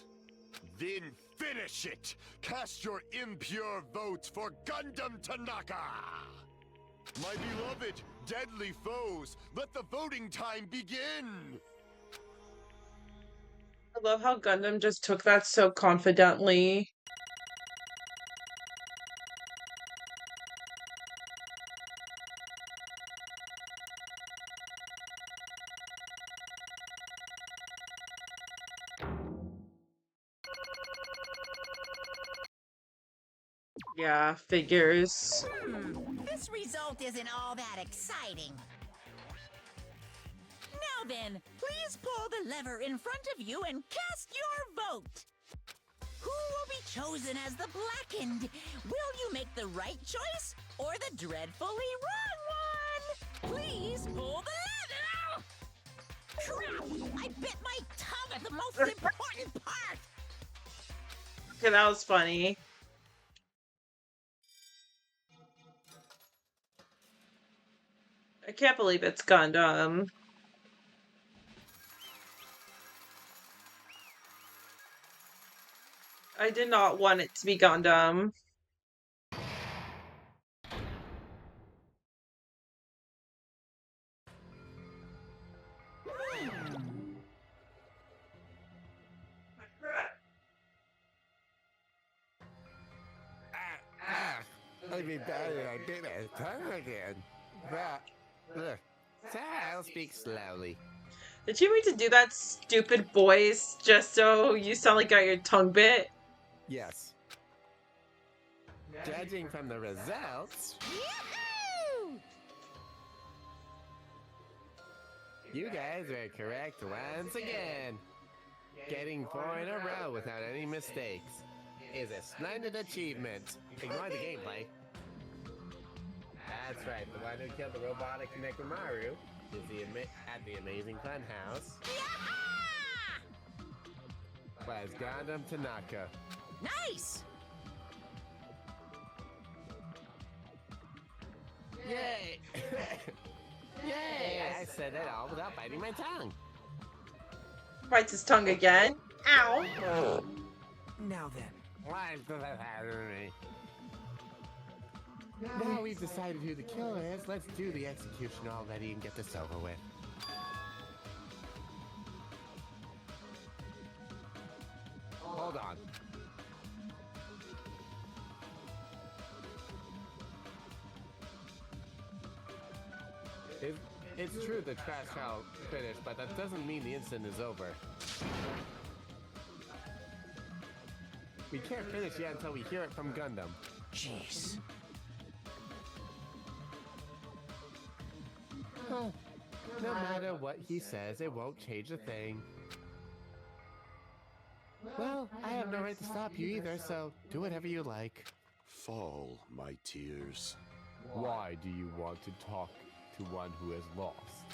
Then finish it! Cast your impure votes for Gundam Tanaka! My beloved, deadly foes, let the voting time begin! I love how Gundam just took that so confidently. Yeah, figures. This result isn't all that exciting. Now then, please pull the lever in front of you and cast your vote. Who will be chosen as the blackened? Will you make the right choice or the dreadfully wrong one? Please pull the lever! Crap! I bit my tongue at the most important part! Okay, that was funny. I can't believe it's Gundam. I did not want it to be Gundam. I'd be better if I bit my tongue again. But, I'll speak slowly. Did you mean to do that stupid voice just so you sound like you got your tongue bit? Yes. Judging from the results, you guys are correct once again. Getting 4 in a row without any mistakes is a splendid achievement. Ignore the gameplay. That's right, the one who killed the robotic Nekomaru is at the Amazing Fun House. Was Gundam Tanaka. Nice! Yay! Yay! I said it all without biting my tongue. Bites his tongue again. Ow! Now then. Why does that happen to me? Now we've decided who the killer is, let's do the execution already and get this over with. Hold on. It's true the trash trial finished, but that doesn't mean the incident is over. We can't finish yet until we hear it from Gundam. Jeez. Huh. No matter what he says, it won't change a thing. Well, I have no right to stop you either, so do whatever you like. Fall, my tears. Why do you want to talk to one who has lost?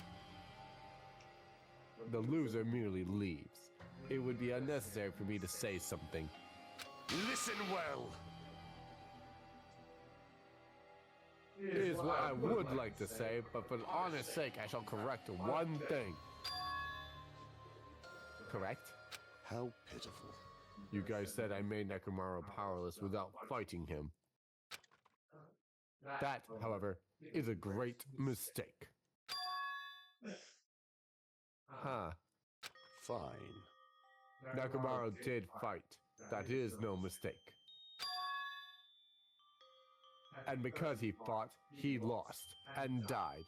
The loser merely leaves. It would be unnecessary for me to say something. Listen well. It is what I would like to say, but for honor's sake, I shall correct one thing. Correct? How pitiful. You guys said I made Nekomaru powerless without fighting him. That, however, is a great mistake. Huh. Fine. Nekomaru did fight. That is no mistake. And because he fought, he lost and died.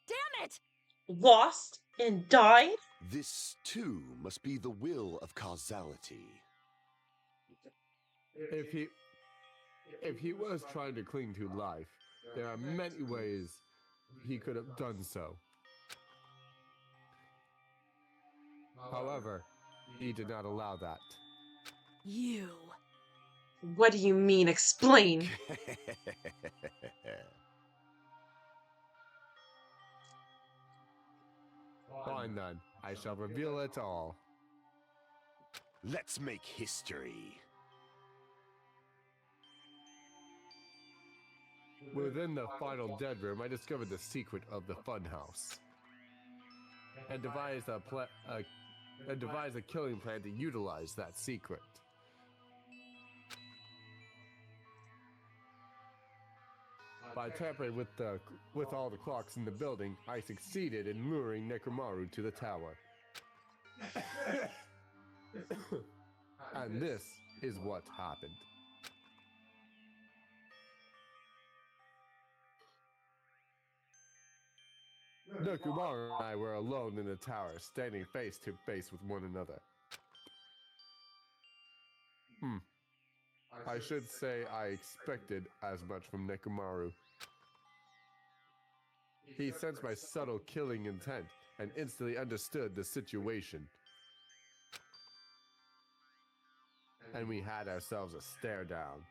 Damn it! Lost and died? This, too, must be the will of causality. If he was trying to cling to life, there are many ways he could have done so. However, he did not allow that. You. What do you mean? Explain. Fine then, I shall reveal it all. Let's make history. Within the final dead room, I discovered the secret of the funhouse, and devised a killing plan to utilize that secret. By tampering with all the clocks in the building, I succeeded in luring Nekomaru to the tower. And this is what happened. Nekomaru and I were alone in the tower, standing face to face with one another. I should say I expected as much from Nekomaru. He sensed my subtle killing intent and instantly understood the situation. And we had ourselves a stare down.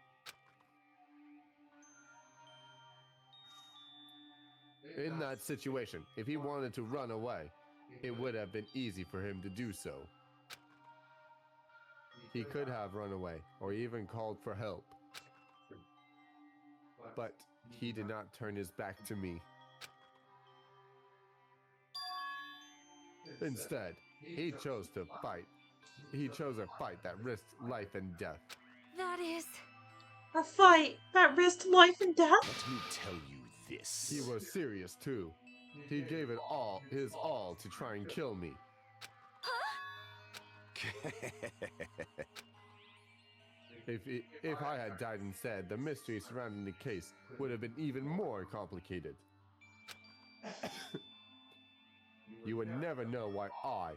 In that situation, if he wanted to run away, it would have been easy for him to do so. He could have run away, or even called for help. But he did not turn his back to me. Instead, he chose to fight. He chose a fight that risked life and death. That is... A fight that risked life and death? Let me tell you this. He was serious too. He gave it all, his all, to try and kill me. If I had died instead, the mystery surrounding the case would have been even more complicated. You would never know why I,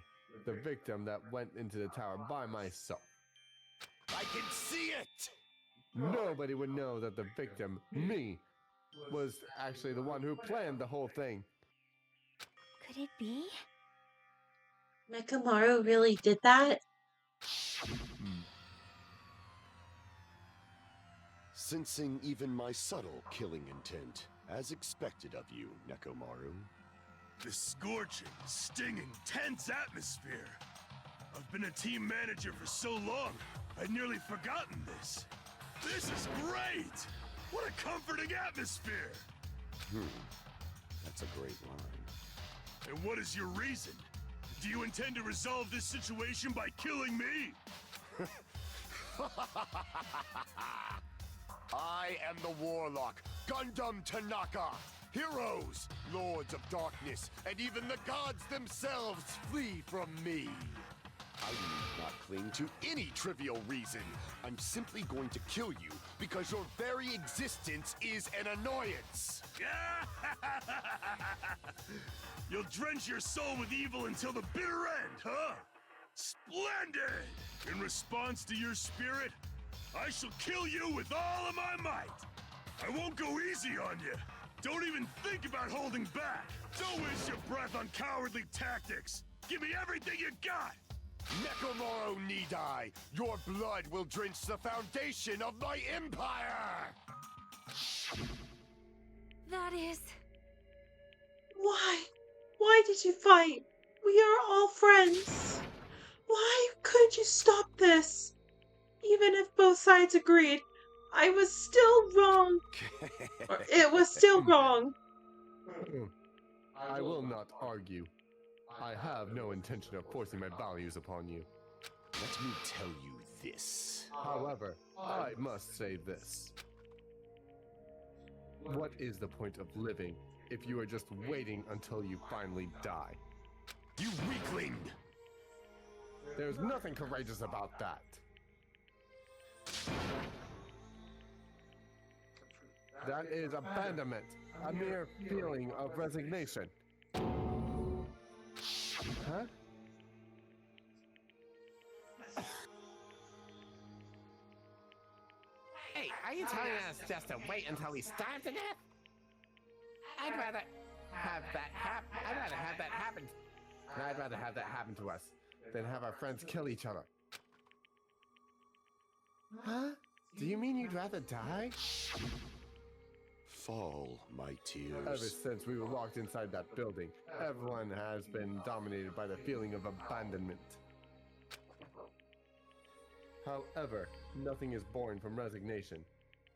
the victim that went into the tower by myself. I can see it! Nobody would know that the victim, me, was actually the one who planned the whole thing. Could it be? Nekomaru really did that? Sensing even my subtle killing intent, as expected of you, Nekomaru. This scorching, stinging, tense atmosphere. I've been a team manager for so long, I'd nearly forgotten this. This is great! What a comforting atmosphere! That's a great line. And what is your reason? Do you intend to resolve this situation by killing me? I am the Warlock, Gundam Tanaka. Heroes, Lords of Darkness, and even the gods themselves flee from me. I need not cling to any trivial reason. I'm simply going to kill you because your very existence is an annoyance. You'll drench your soul with evil until the bitter end, huh? Splendid! In response to your spirit, I shall kill you with all of my might. I won't go easy on you. Don't even think about holding back. Don't waste your breath on cowardly tactics. Give me everything you got. Nekomoro Nidai, your blood will drench the foundation of my empire! That is... Why? Why did you fight? We are all friends. Why couldn't you stop this? Even if both sides agreed, I was still wrong. Or it was still wrong. I will not argue. I have no intention of forcing my values upon you. Let me tell you this. However, I must say this. What is the point of living if you are just waiting until you finally die? You weakling! There's nothing courageous about that. That is abandonment, a mere feeling of resignation. Huh? Hey, are you telling us just to wait until we starve to death? I'd rather have that happen. I'd rather have that happen. I'd rather have that happen to us than have our friends kill each other. Huh? Do you mean you'd rather die? Fall, my tears. Ever since we were locked inside that building, everyone has been dominated by the feeling of abandonment. However, nothing is born from resignation.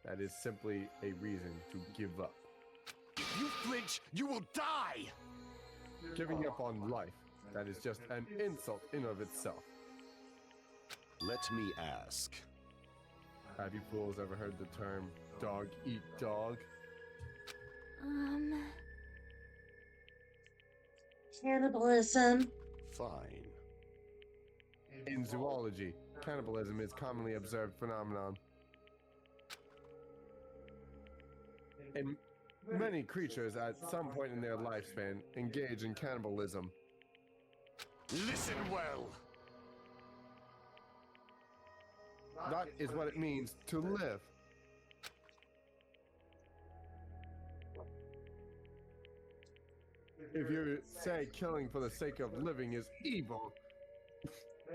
That is simply a reason to give up. If you flinch, you will die! Giving up on life, that is just an insult in of itself. Let me ask. Have you fools ever heard the term dog eat dog? Cannibalism. Fine. In zoology, cannibalism is commonly observed phenomenon. And many creatures at some point in their lifespan engage in cannibalism. Listen well. That is what it means to live. If you say killing for the sake of living is evil,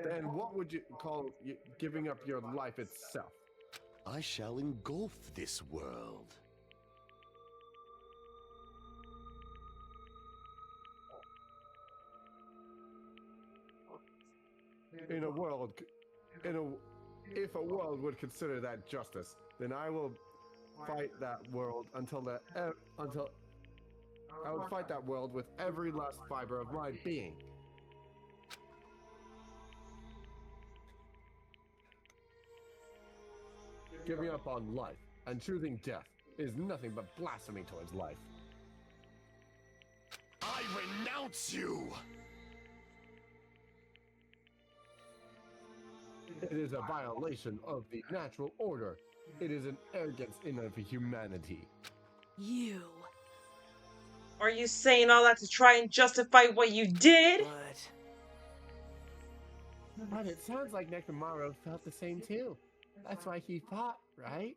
then what would you call giving up your life itself? I shall engulf this world. If a world would consider that justice, then I will fight that world until I would fight that world with every last fiber of my being. Giving up on life and choosing death is nothing but blasphemy towards life. I renounce you! It is a violation of the natural order. It is an arrogance in of humanity. You. Are you saying all that to try and justify what you did? But it sounds like Nekomaru felt the same too. That's why he fought, right?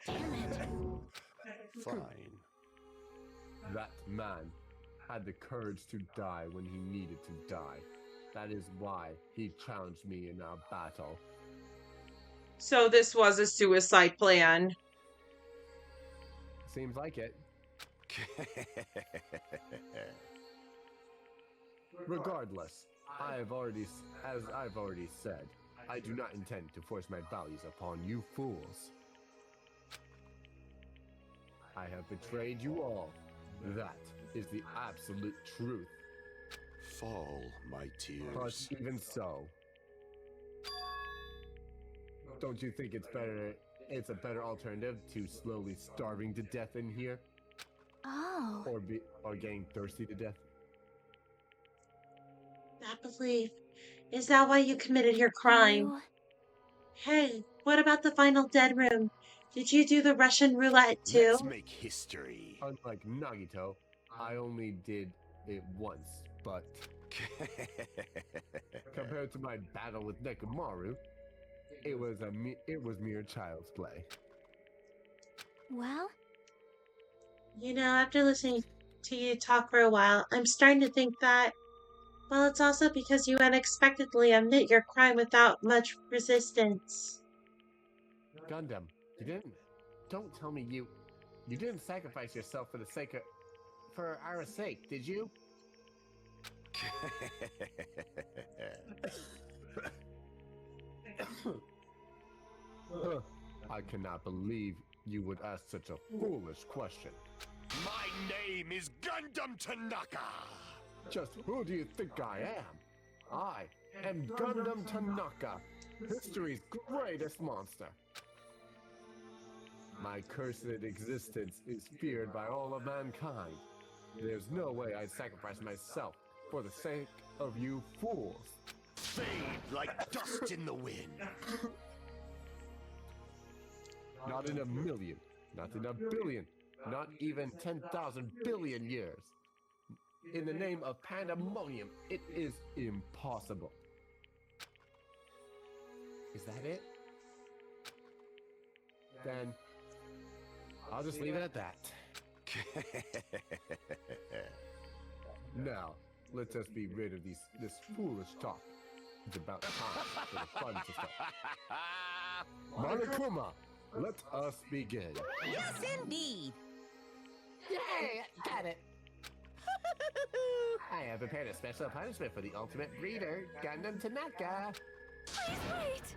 Fine. That man had the courage to die when he needed to die. That is why he challenged me in our battle. So this was a suicide plan. Seems like it. Regardless, as I've already said, I do not intend to force my values upon you fools. I have betrayed you all. That is the absolute truth. Fall, my tears. But even so, don't you think it's a better alternative to slowly starving to death in here? Oh. Or getting thirsty to death? That belief. Is that why you committed your crime? Hey, what about the final dead room? Did you do the Russian roulette too? Let's make history. Unlike Nagito, I only did it once, but compared to my battle with Nekomaru, it was mere child's play. Well? You know, after listening to you talk for a while, I'm starting to think that, well, it's also because you unexpectedly admit your crime without much resistance. Gundam, don't tell me you didn't sacrifice yourself for our sake, did you? I cannot believe you would ask such a foolish question. My name is Gundam Tanaka! Just who do you think I am? I am Gundam Tanaka, history's greatest monster. My cursed existence is feared by all of mankind. There's no way I'd sacrifice myself for the sake of you fools. Fade like dust in the wind. Not in a million, not in a billion, not even 10,000 billion years. In the name of pandemonium, it is impossible. Is that it? Then I'll just leave it at that. Now, let us be rid of this foolish talk. It's about time for the fun to start. Monokuma, let us begin. Yes, indeed. Yay, got it. I have prepared a special punishment for the ultimate breeder, Gundam Tanaka. Please wait!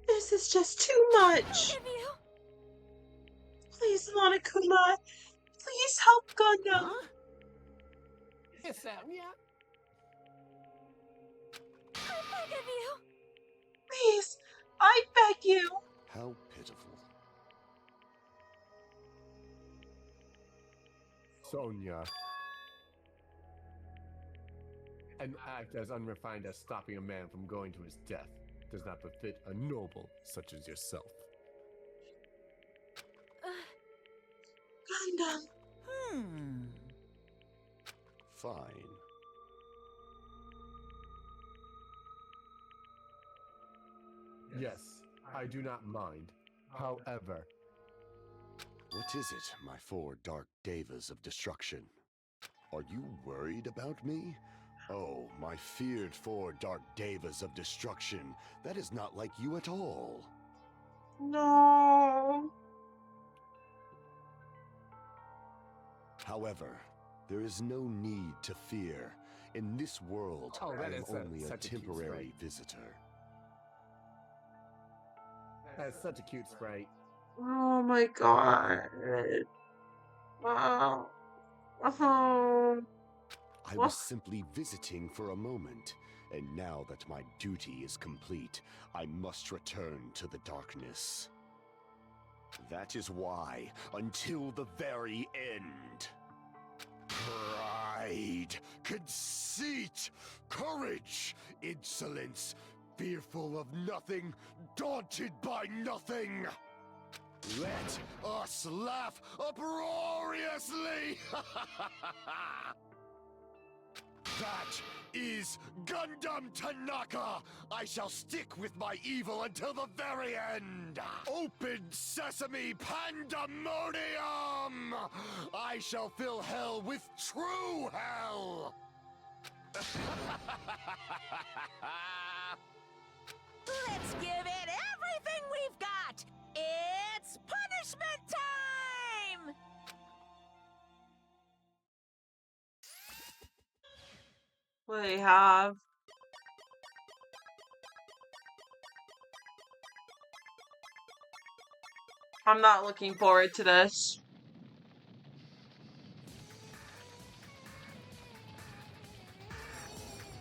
This is just too much. Please, Monokuma. Please help Gundam. Huh? Yes, yeah. I beg of you! Please, I beg you. How pitiful. Sonia. An act as unrefined as stopping a man from going to his death does not befit a noble such as yourself. Gundam. Fine. Yes, I do not mind. However, what is it, my four dark devas of destruction? Are you worried about me? Oh, my feared four dark devas of destruction. That is not like you at all. No. However, there is no need to fear. In this world, Oh, that I am is only a such a cute temporary sprite. visitor. that's such a cute sprite. Oh my god. Wow. Oh. I was simply visiting for a moment, and now that my duty is complete, I must return to the darkness. That is why, until the very end, pride, conceit, courage, insolence, fearful of nothing, daunted by nothing. Let us laugh uproariously! That is Gundam Tanaka! I shall stick with my evil until the very end! Open sesame pandemonium! I shall fill hell with true hell! Let's give it everything we've got! It's punishment time! What do they have? I'm not looking forward to this.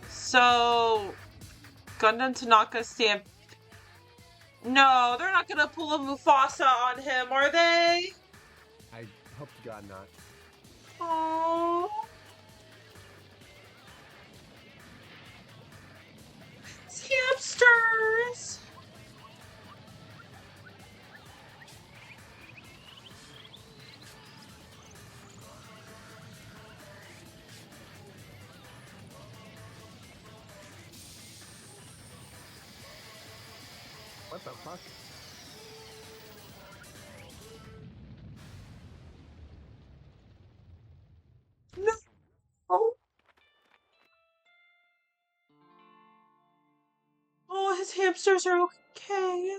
So, Gundam Tanaka stamp. No, they're not gonna pull a Mufasa on him, are they? I hope to God not. Oh. Hamsters. What the fuck? No. Oh, his hamsters are okay.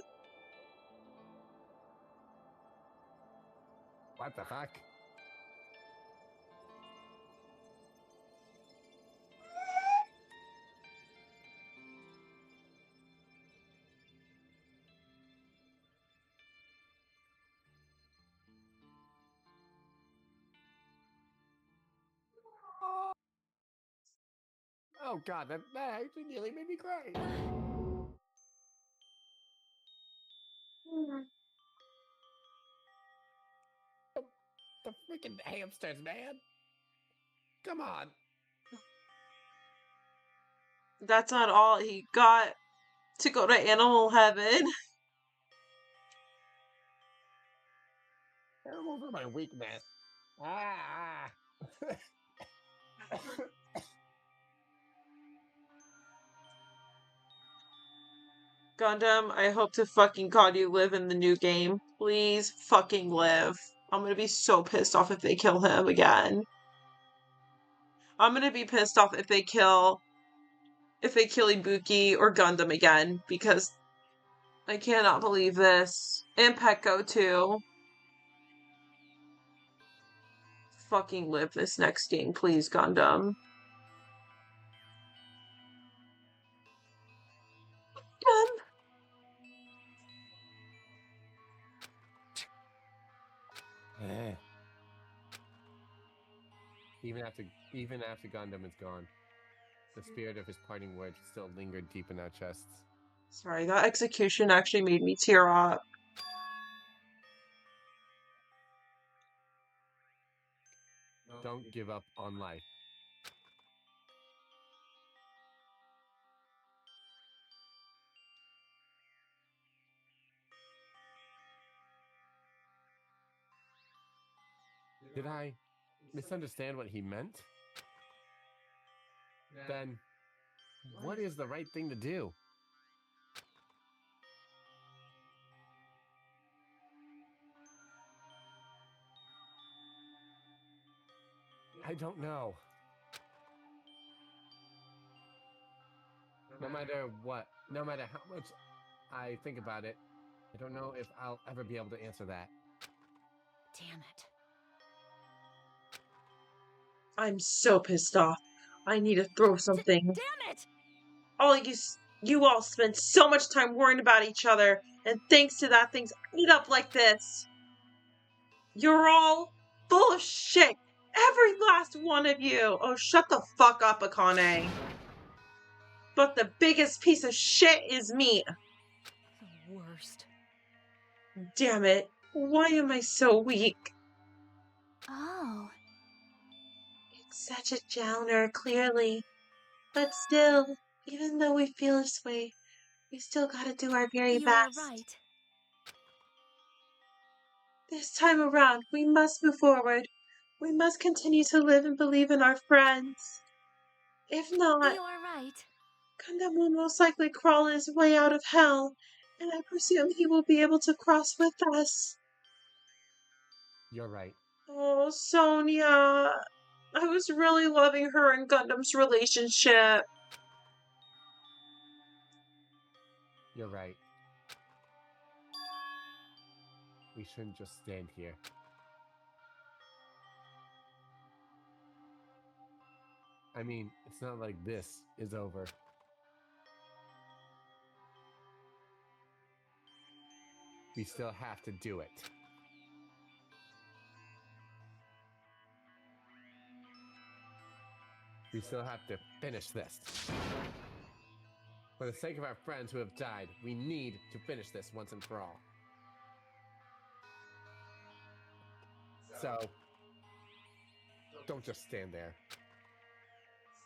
What the fuck? Oh god, that actually nearly made me cry. The freaking hamsters, man. Come on. That's not all he got to go to animal heaven. Animals are my weakness. Ah. Gundam, I hope to fucking God you live in the new game. Please fucking live. I'm gonna be so pissed off if they kill him again. I'm gonna be pissed off if they kill Ibuki or Gundam again, because I cannot believe this. And Petco too. Fucking live this next game, please, Gundam. Even after Gundam is gone, the spirit of his parting words still lingered deep in our chests. Sorry, that execution actually made me tear up. Don't give up on life. Did I misunderstand what he meant? Then, what is the right thing to do? I don't know. No matter what, no matter how much I think about it, I don't know if I'll ever be able to answer that. Damn it. I'm so pissed off. I need to throw something. Damn it! All you all spend so much time worrying about each other, and thanks to that, things eat up like this. You're all full of shit. Every last one of you. Oh, shut the fuck up, Akane. But the biggest piece of shit is me. The worst. Damn it. Why am I so weak? Oh. It's such a downer, clearly. But still, even though we feel this way, we still gotta do our very You best. are right. This time around, we must move forward. We must continue to live and believe in our friends. If not, You are right. Gundam will most likely crawl his way out of hell, and I presume he will be able to cross with us. You're right. Oh, Sonia. I was really loving her and Gundam's relationship. You're right. We shouldn't just stand here. I mean, it's not like this is over. we still have to do it. We still have to finish this. For the sake of our friends who have died, we need to finish this once and for all. So, don't just stand there.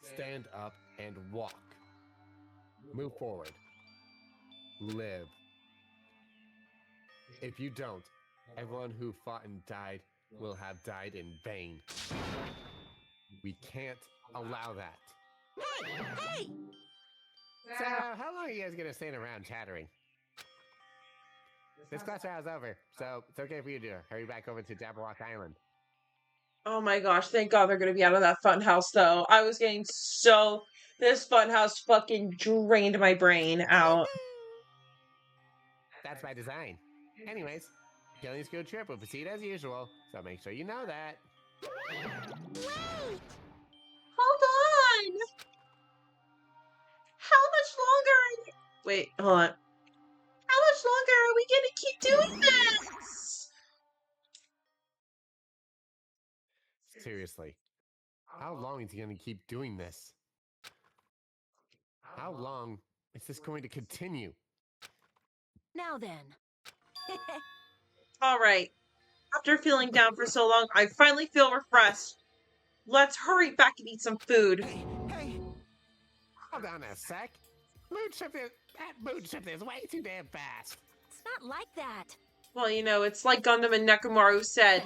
Stand up and walk. Move forward. Live. If you don't, everyone who fought and died will have died in vain. We can't allow that. Hey! Hey! So, how long are you guys gonna stand around chattering? This class trial's over, so it's okay for you to hurry back over to Jabberwock Island. Oh my gosh, thank God they're gonna be out of that funhouse though. I was getting so... This funhouse fucking drained my brain out. That's by design. Anyways, Killing School trip will proceed as usual, so make sure you know that. Wait! Hold on! How much longer are you... Wait, hold on. How much longer are we gonna keep doing this? Seriously, how long is he gonna keep doing this? How long is this going to continue? Now then. Alright. After feeling down for so long, I finally feel refreshed. Let's hurry back and eat some food. Hey! Hold on a sec. That mood shift is way too damn fast. It's not like that. Well, you know, it's like Gundam and Nekomaru said.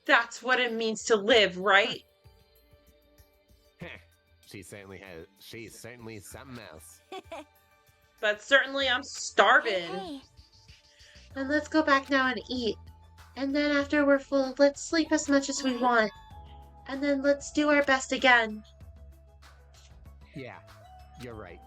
That's what it means to live, right? She's certainly something else. But certainly I'm starving. Hey. And let's go back now and eat. And then after we're full, let's sleep as much as we want. And then let's do our best again. Yeah, you're right.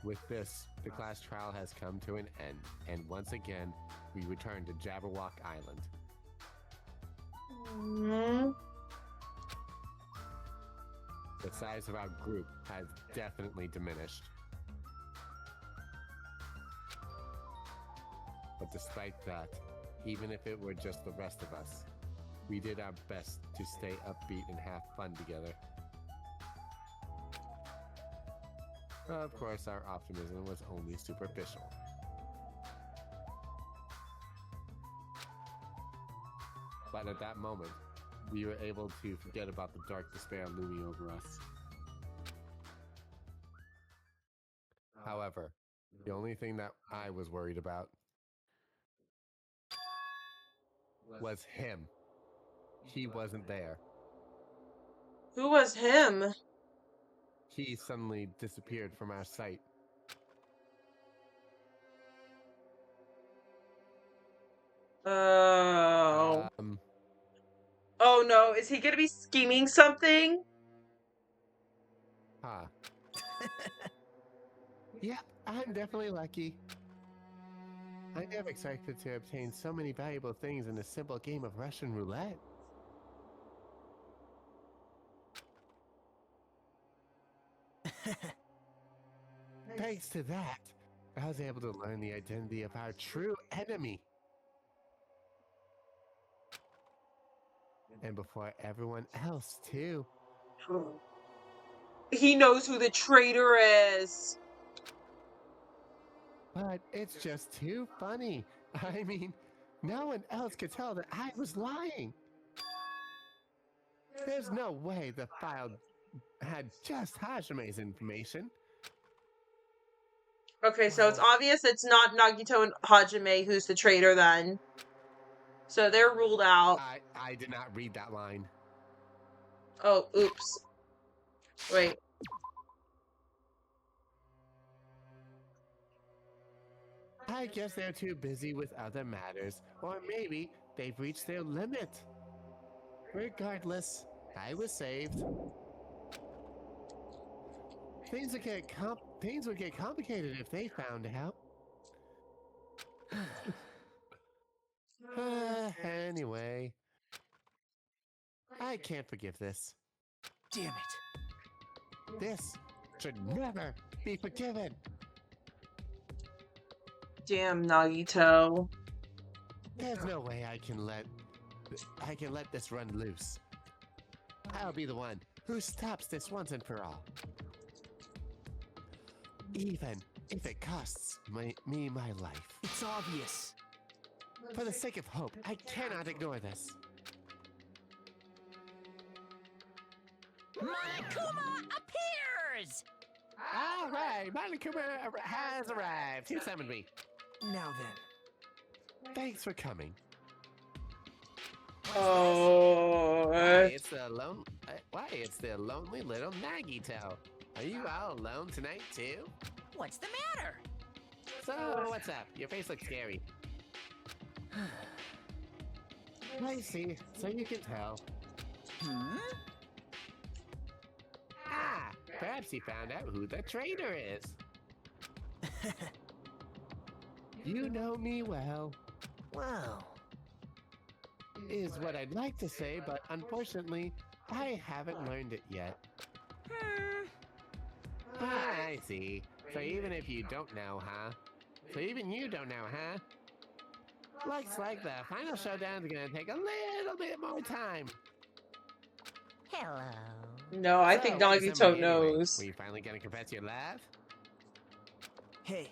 With this, the class trial has come to an end, and once again, we return to Jabberwock Island. The size of our group has definitely diminished. But despite that, even if it were just the rest of us, we did our best to stay upbeat and have fun together. Of course, our optimism was only superficial. But at that moment, we were able to forget about the dark despair looming over us. However, the only thing that I was worried about was him. He wasn't there. Who was him? He suddenly disappeared from our sight. Oh. Oh no, is he gonna be scheming something? Huh. Yep, I'm definitely lucky. I never expected to obtain so many valuable things in a simple game of Russian roulette. Thanks to that, I was able to learn the identity of our true enemy. And before everyone else, too. He knows who the traitor is. But it's just too funny. I mean, no one else could tell that I was lying. There's no way the file had just Hajime's information. Okay, so it's obvious it's not Nagito and Hajime who's the traitor then. So they're ruled out. I did not read that line. Oh, oops. Wait. I guess they're too busy with other matters, or maybe they've reached their limit. Regardless, I was saved. Things would get complicated if they found out. Anyway, I can't forgive this. Damn it. This should never be forgiven. Damn, Nagito. There's no way I can let this run loose. I'll be the one who stops this once and for all. Even if it costs me my life. It's obvious. For the sake of hope, I cannot ignore this. Monokuma appears! All right, Monokuma has arrived. He summoned me. Now then. Thanks for coming. Oh. It's the lonely little Nagito. Are you all alone tonight too? What's the matter? So, what's up? Your face looks scary. I see, so you can tell. Ah, perhaps he found out who the traitor is. You know me well. Wow. Is what I'd like to say, but unfortunately, I haven't learned it yet. I see. So even if you don't know, huh? So even you don't know, huh? Looks like the final showdown's gonna take a little bit more time. Hello. No, I think So, Nagito anyway, knows. Were you finally gonna confess your love? Hey.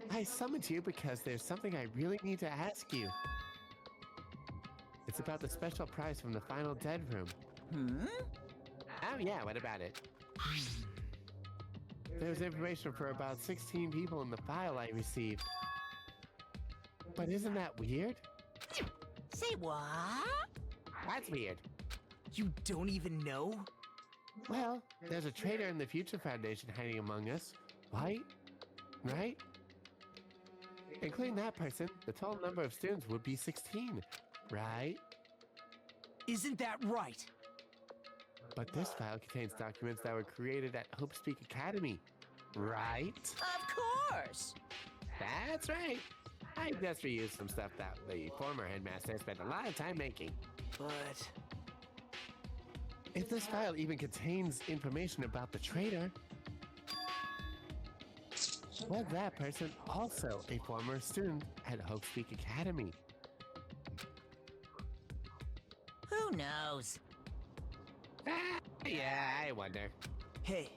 I summoned you because there's something I really need to ask you. It's about the special prize from the final dead room. Oh yeah, what about it? There's information for about 16 people in the file I received. But isn't that weird? Say what? That's weird. You don't even know? Well, there's a traitor in the Future Foundation hiding among us, right? Right? Including that person, the total number of students would be 16, right? Isn't that right? But this file contains documents that were created at Hope Speak Academy, right? Of course. That's right. I just reused some stuff that the former headmaster spent a lot of time making. But if this file even contains information about the traitor, was that person also a former student at Hope Speak Academy? Who knows? Yeah, I wonder. Hey.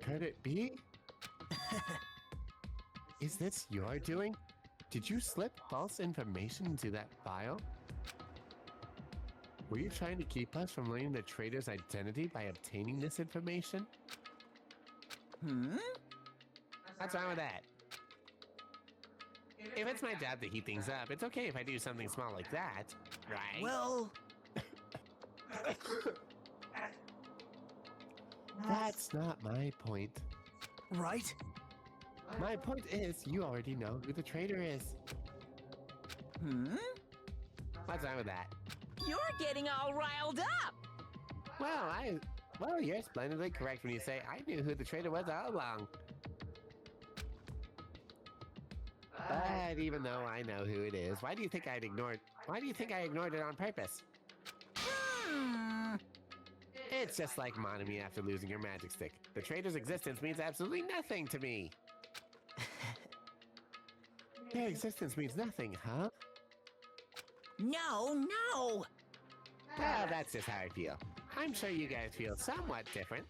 Could it be? Is this your doing? Did you slip false information into that file? Were you trying to keep us from learning the traitor's identity by obtaining this information? What's wrong with that? If it's my job to heat things up, it's okay if I do something small like that, right? Well... That's not my point. Right? My point is, you already know who the traitor is. What's wrong with that? You're getting all riled up. Well, you're splendidly correct when you say I knew who the traitor was all along. But even though I know who it is, why do you think I ignored it on purpose? It's just like Monami after losing your magic stick. The traitor's existence means absolutely nothing to me. Their existence means nothing, huh? No. Well, that's just how I feel. I'm sure you guys feel somewhat different.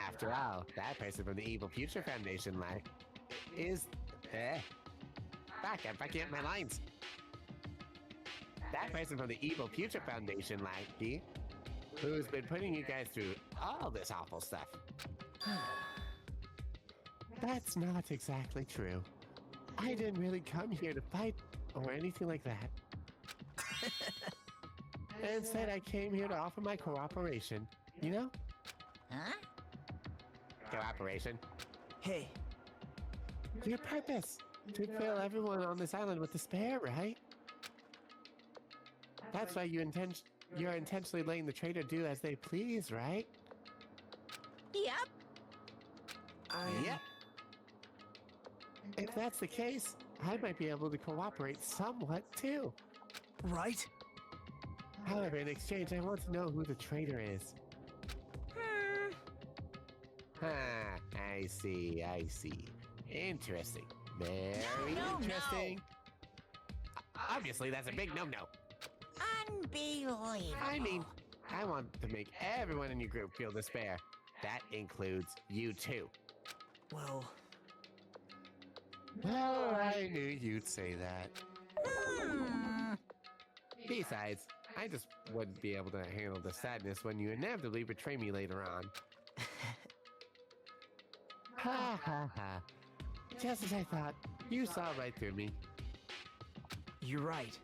After all, that person from the Evil Future Foundation is... I'm fucking up my lines. That person from the Evil Future Foundation, who's been putting you guys through all this awful stuff. That's not exactly true. I didn't really come here to fight or anything like that. Instead, I came here to offer my cooperation, you know? Huh? Cooperation? Hey. Your purpose, to fill everyone on this island with despair, right? That's why you're intentionally letting the traitor do as they please, right? Yep. Yep. If that's the case, I might be able to cooperate somewhat too. Right? However, in exchange, I want to know who the traitor is. Ah, I see, I see. Interesting. Very No. interesting. Obviously, that's a big no-no. Unbelievable. I mean, I want to make everyone in your group feel despair. That includes you too. Well, I knew you'd say that. Besides, I just wouldn't be able to handle the sadness when you inevitably betray me later on. Ha ha ha. Just as I thought, you saw right through me. you're right.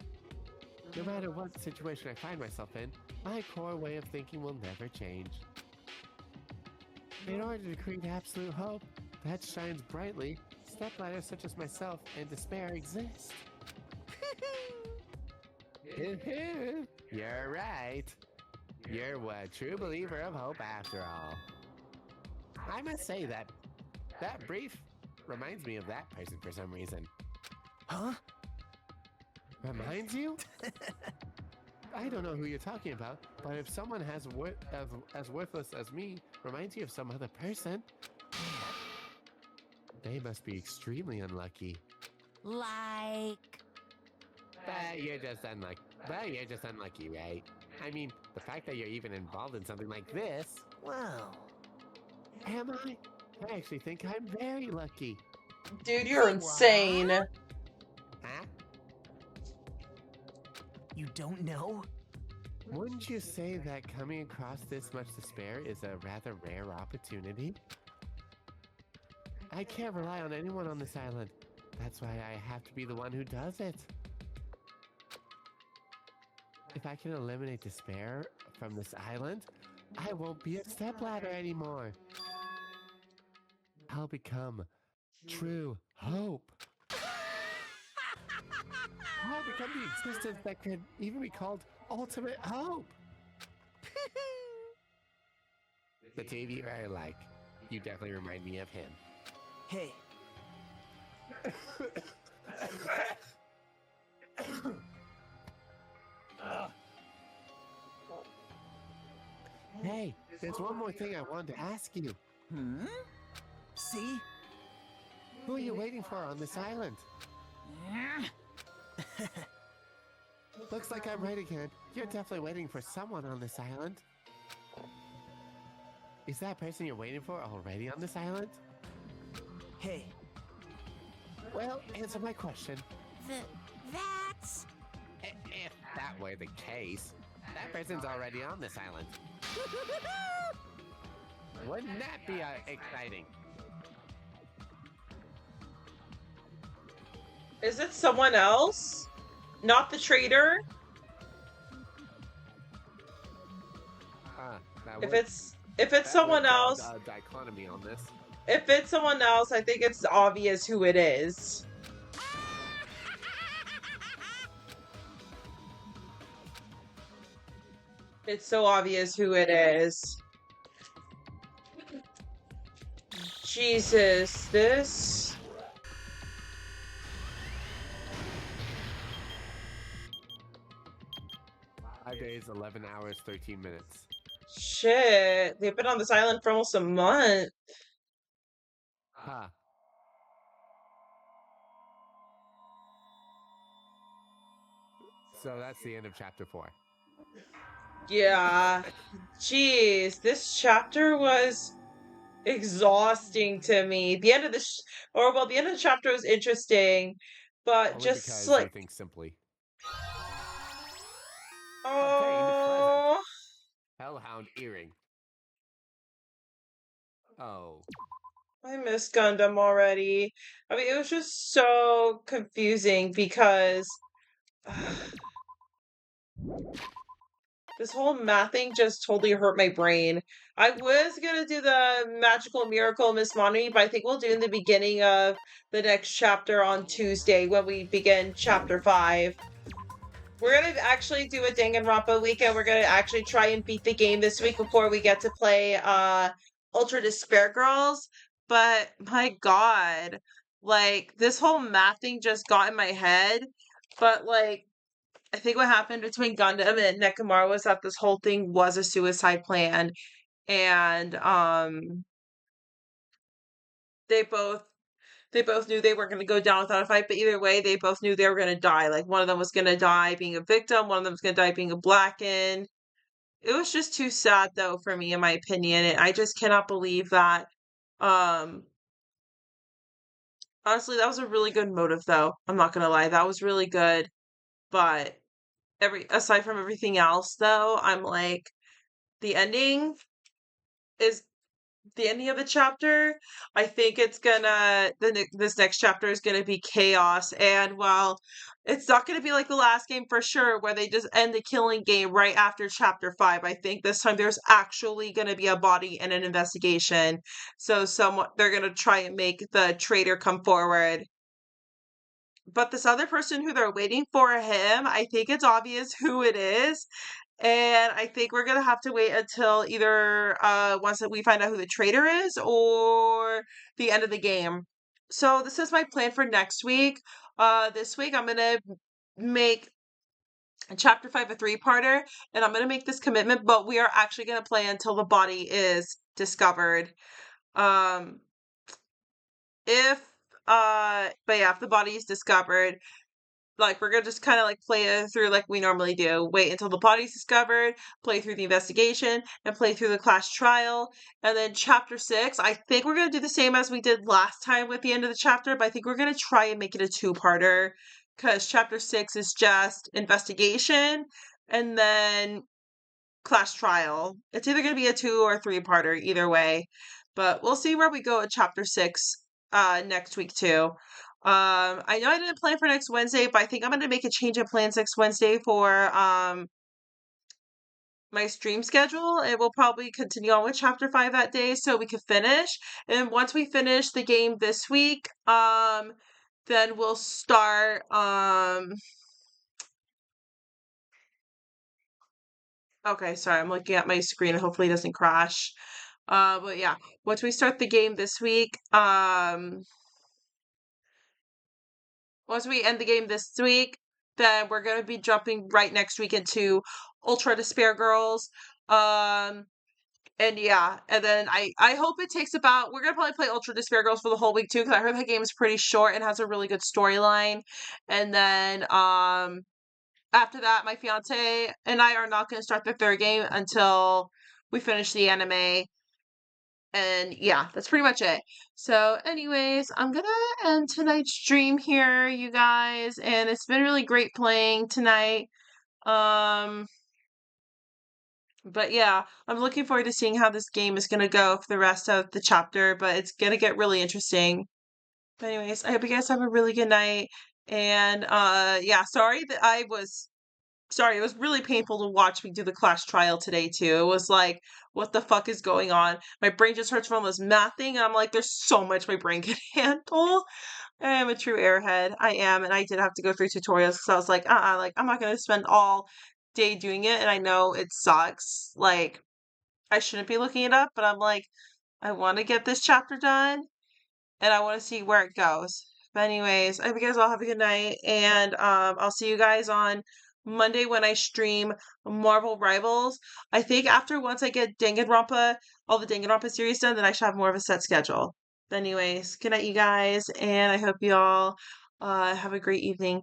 No matter what situation I find myself in, my core way of thinking will never change. In order to create absolute hope that shines brightly, stepladders such as myself and despair exist. You're right. You're a true believer of hope after all. I must say that brief reminds me of that person for some reason. Huh? Reminds you? I don't know who you're talking about, but if someone as worthless as me reminds you of some other person, they must be extremely unlucky. Like... But you're just unlucky, right? I mean, the fact that you're even involved in something like this. Well... Am I? I actually think I'm very lucky. Dude, you're insane. Huh? You don't know? Wouldn't you say that coming across this much despair is a rather rare opportunity? I can't rely on anyone on this island. That's why I have to be the one who does it. If I can eliminate despair from this island, I won't be a stepladder anymore. I'll become true hope. I'll become the existence that could even be called ultimate hope. The TV I like. You definitely remind me of him. Hey. Hey, there's one more thing I wanted to ask you. See? Who are you waiting for on this island? Looks like I'm right again. You're definitely waiting for someone on this island. Is that person you're waiting for already on this island? Hey. Well, answer my question. That's... If that were the case, that person's already on this island. Wouldn't that be exciting? Is it someone else? Not the traitor? If it's someone else, dichotomy on this. if it's someone else, I think it's obvious who it is. It's so obvious who it is. Jesus, this... 5 days, 11 hours, 13 minutes. Shit, they've been on this island for almost a month. Huh. So that's the end of chapter 4. Yeah. Jeez, this chapter was exhausting to me. The end of the the end of the chapter was interesting, but Only just because like I think simply. oh, Hellhound earring. Oh. I miss Gundam already. I mean, it was just so confusing because this whole math thing just totally hurt my brain. I was gonna do the Magical Miracle Miss Money, but I think we'll do in the beginning of the next chapter on Tuesday when we begin chapter 5. We're gonna actually do a Danganronpa weekend. We're gonna actually try and beat the game this week before we get to play Ultra Despair Girls. But my god, like this whole math thing just got in my head. But like I think what happened between Gundam and Nekomaru was that this whole thing was a suicide plan. And they both knew they weren't going to go down without a fight, but either way, they both knew they were going to die. Like, one of them was going to die being a victim, one of them was going to die being a blackened. It was just too sad, though, for me, in my opinion, and I just cannot believe that. Um, Honestly, that was a really good motive, though. I'm not going to lie, that was really good, but aside from everything else, though, I'm like, the ending is the ending of the chapter. I think it's gonna this next chapter is gonna be chaos, and well, it's not gonna be like the last game for sure, where they just end the killing game right after chapter 5. I think this time there's actually gonna be a body and an investigation. So they're gonna try and make the traitor come forward. But this other person who they're waiting for him, I think it's obvious who it is. And I think we're gonna have to wait until either once we find out who the traitor is or the end of the game. So this is my plan for next week. This week I'm gonna make chapter 5 a 3-parter, and I'm gonna make this commitment, but we are actually gonna play until the body is discovered. But yeah, if the body is discovered, like, we're gonna just kind of like play it through like we normally do. Wait until the body's discovered, play through the investigation, and play through the class trial. And then chapter 6, I think we're gonna do the same as we did last time with the end of the chapter, but I think we're gonna try and make it a 2-parter, because chapter 6 is just investigation and then class trial. It's either gonna be a 2 or 3-parter, either way. But we'll see where we go at chapter 6 next week too. I know I didn't plan for next Wednesday, but I think I'm going to make a change of plans next Wednesday for my stream schedule. And we'll probably continue on with chapter 5 that day so we can finish. And once we finish the game this week, then we'll start okay, sorry, I'm looking at my screen. Hopefully it doesn't crash. But yeah, once we start the game this week, once we end the game this week, then we're going to be jumping right next week into Ultra Despair Girls. And yeah, and then I hope it takes about, we're going to probably play Ultra Despair Girls for the whole week too, because I heard that game is pretty short and has a really good storyline. And then, after that, my fiance and I are not going to start the 3rd game until we finish the anime. And yeah, that's pretty much it. So anyways, I'm gonna end tonight's stream here, you guys, and it's been really great playing tonight. But yeah, I'm looking forward to seeing how this game is gonna go for the rest of the chapter, but it's gonna get really interesting. But anyways, I hope you guys have a really good night. And yeah, sorry, it was really painful to watch me do the class trial today too. It was like, what the fuck is going on? My brain just hurts from this math thing. And I'm like, there's so much my brain can handle. I am a true airhead. I am, and I did have to go through tutorials because I was like, like, I'm not gonna spend all day doing it, and I know it sucks. Like, I shouldn't be looking it up, but I'm like, I want to get this chapter done, and I want to see where it goes. But anyways, I hope you guys all have a good night, and I'll see you guys on Monday when I stream Marvel Rivals. I think once I get Danganronpa, all the Danganronpa series done, then I should have more of a set schedule. But anyways, good night, you guys, and I hope you all have a great evening.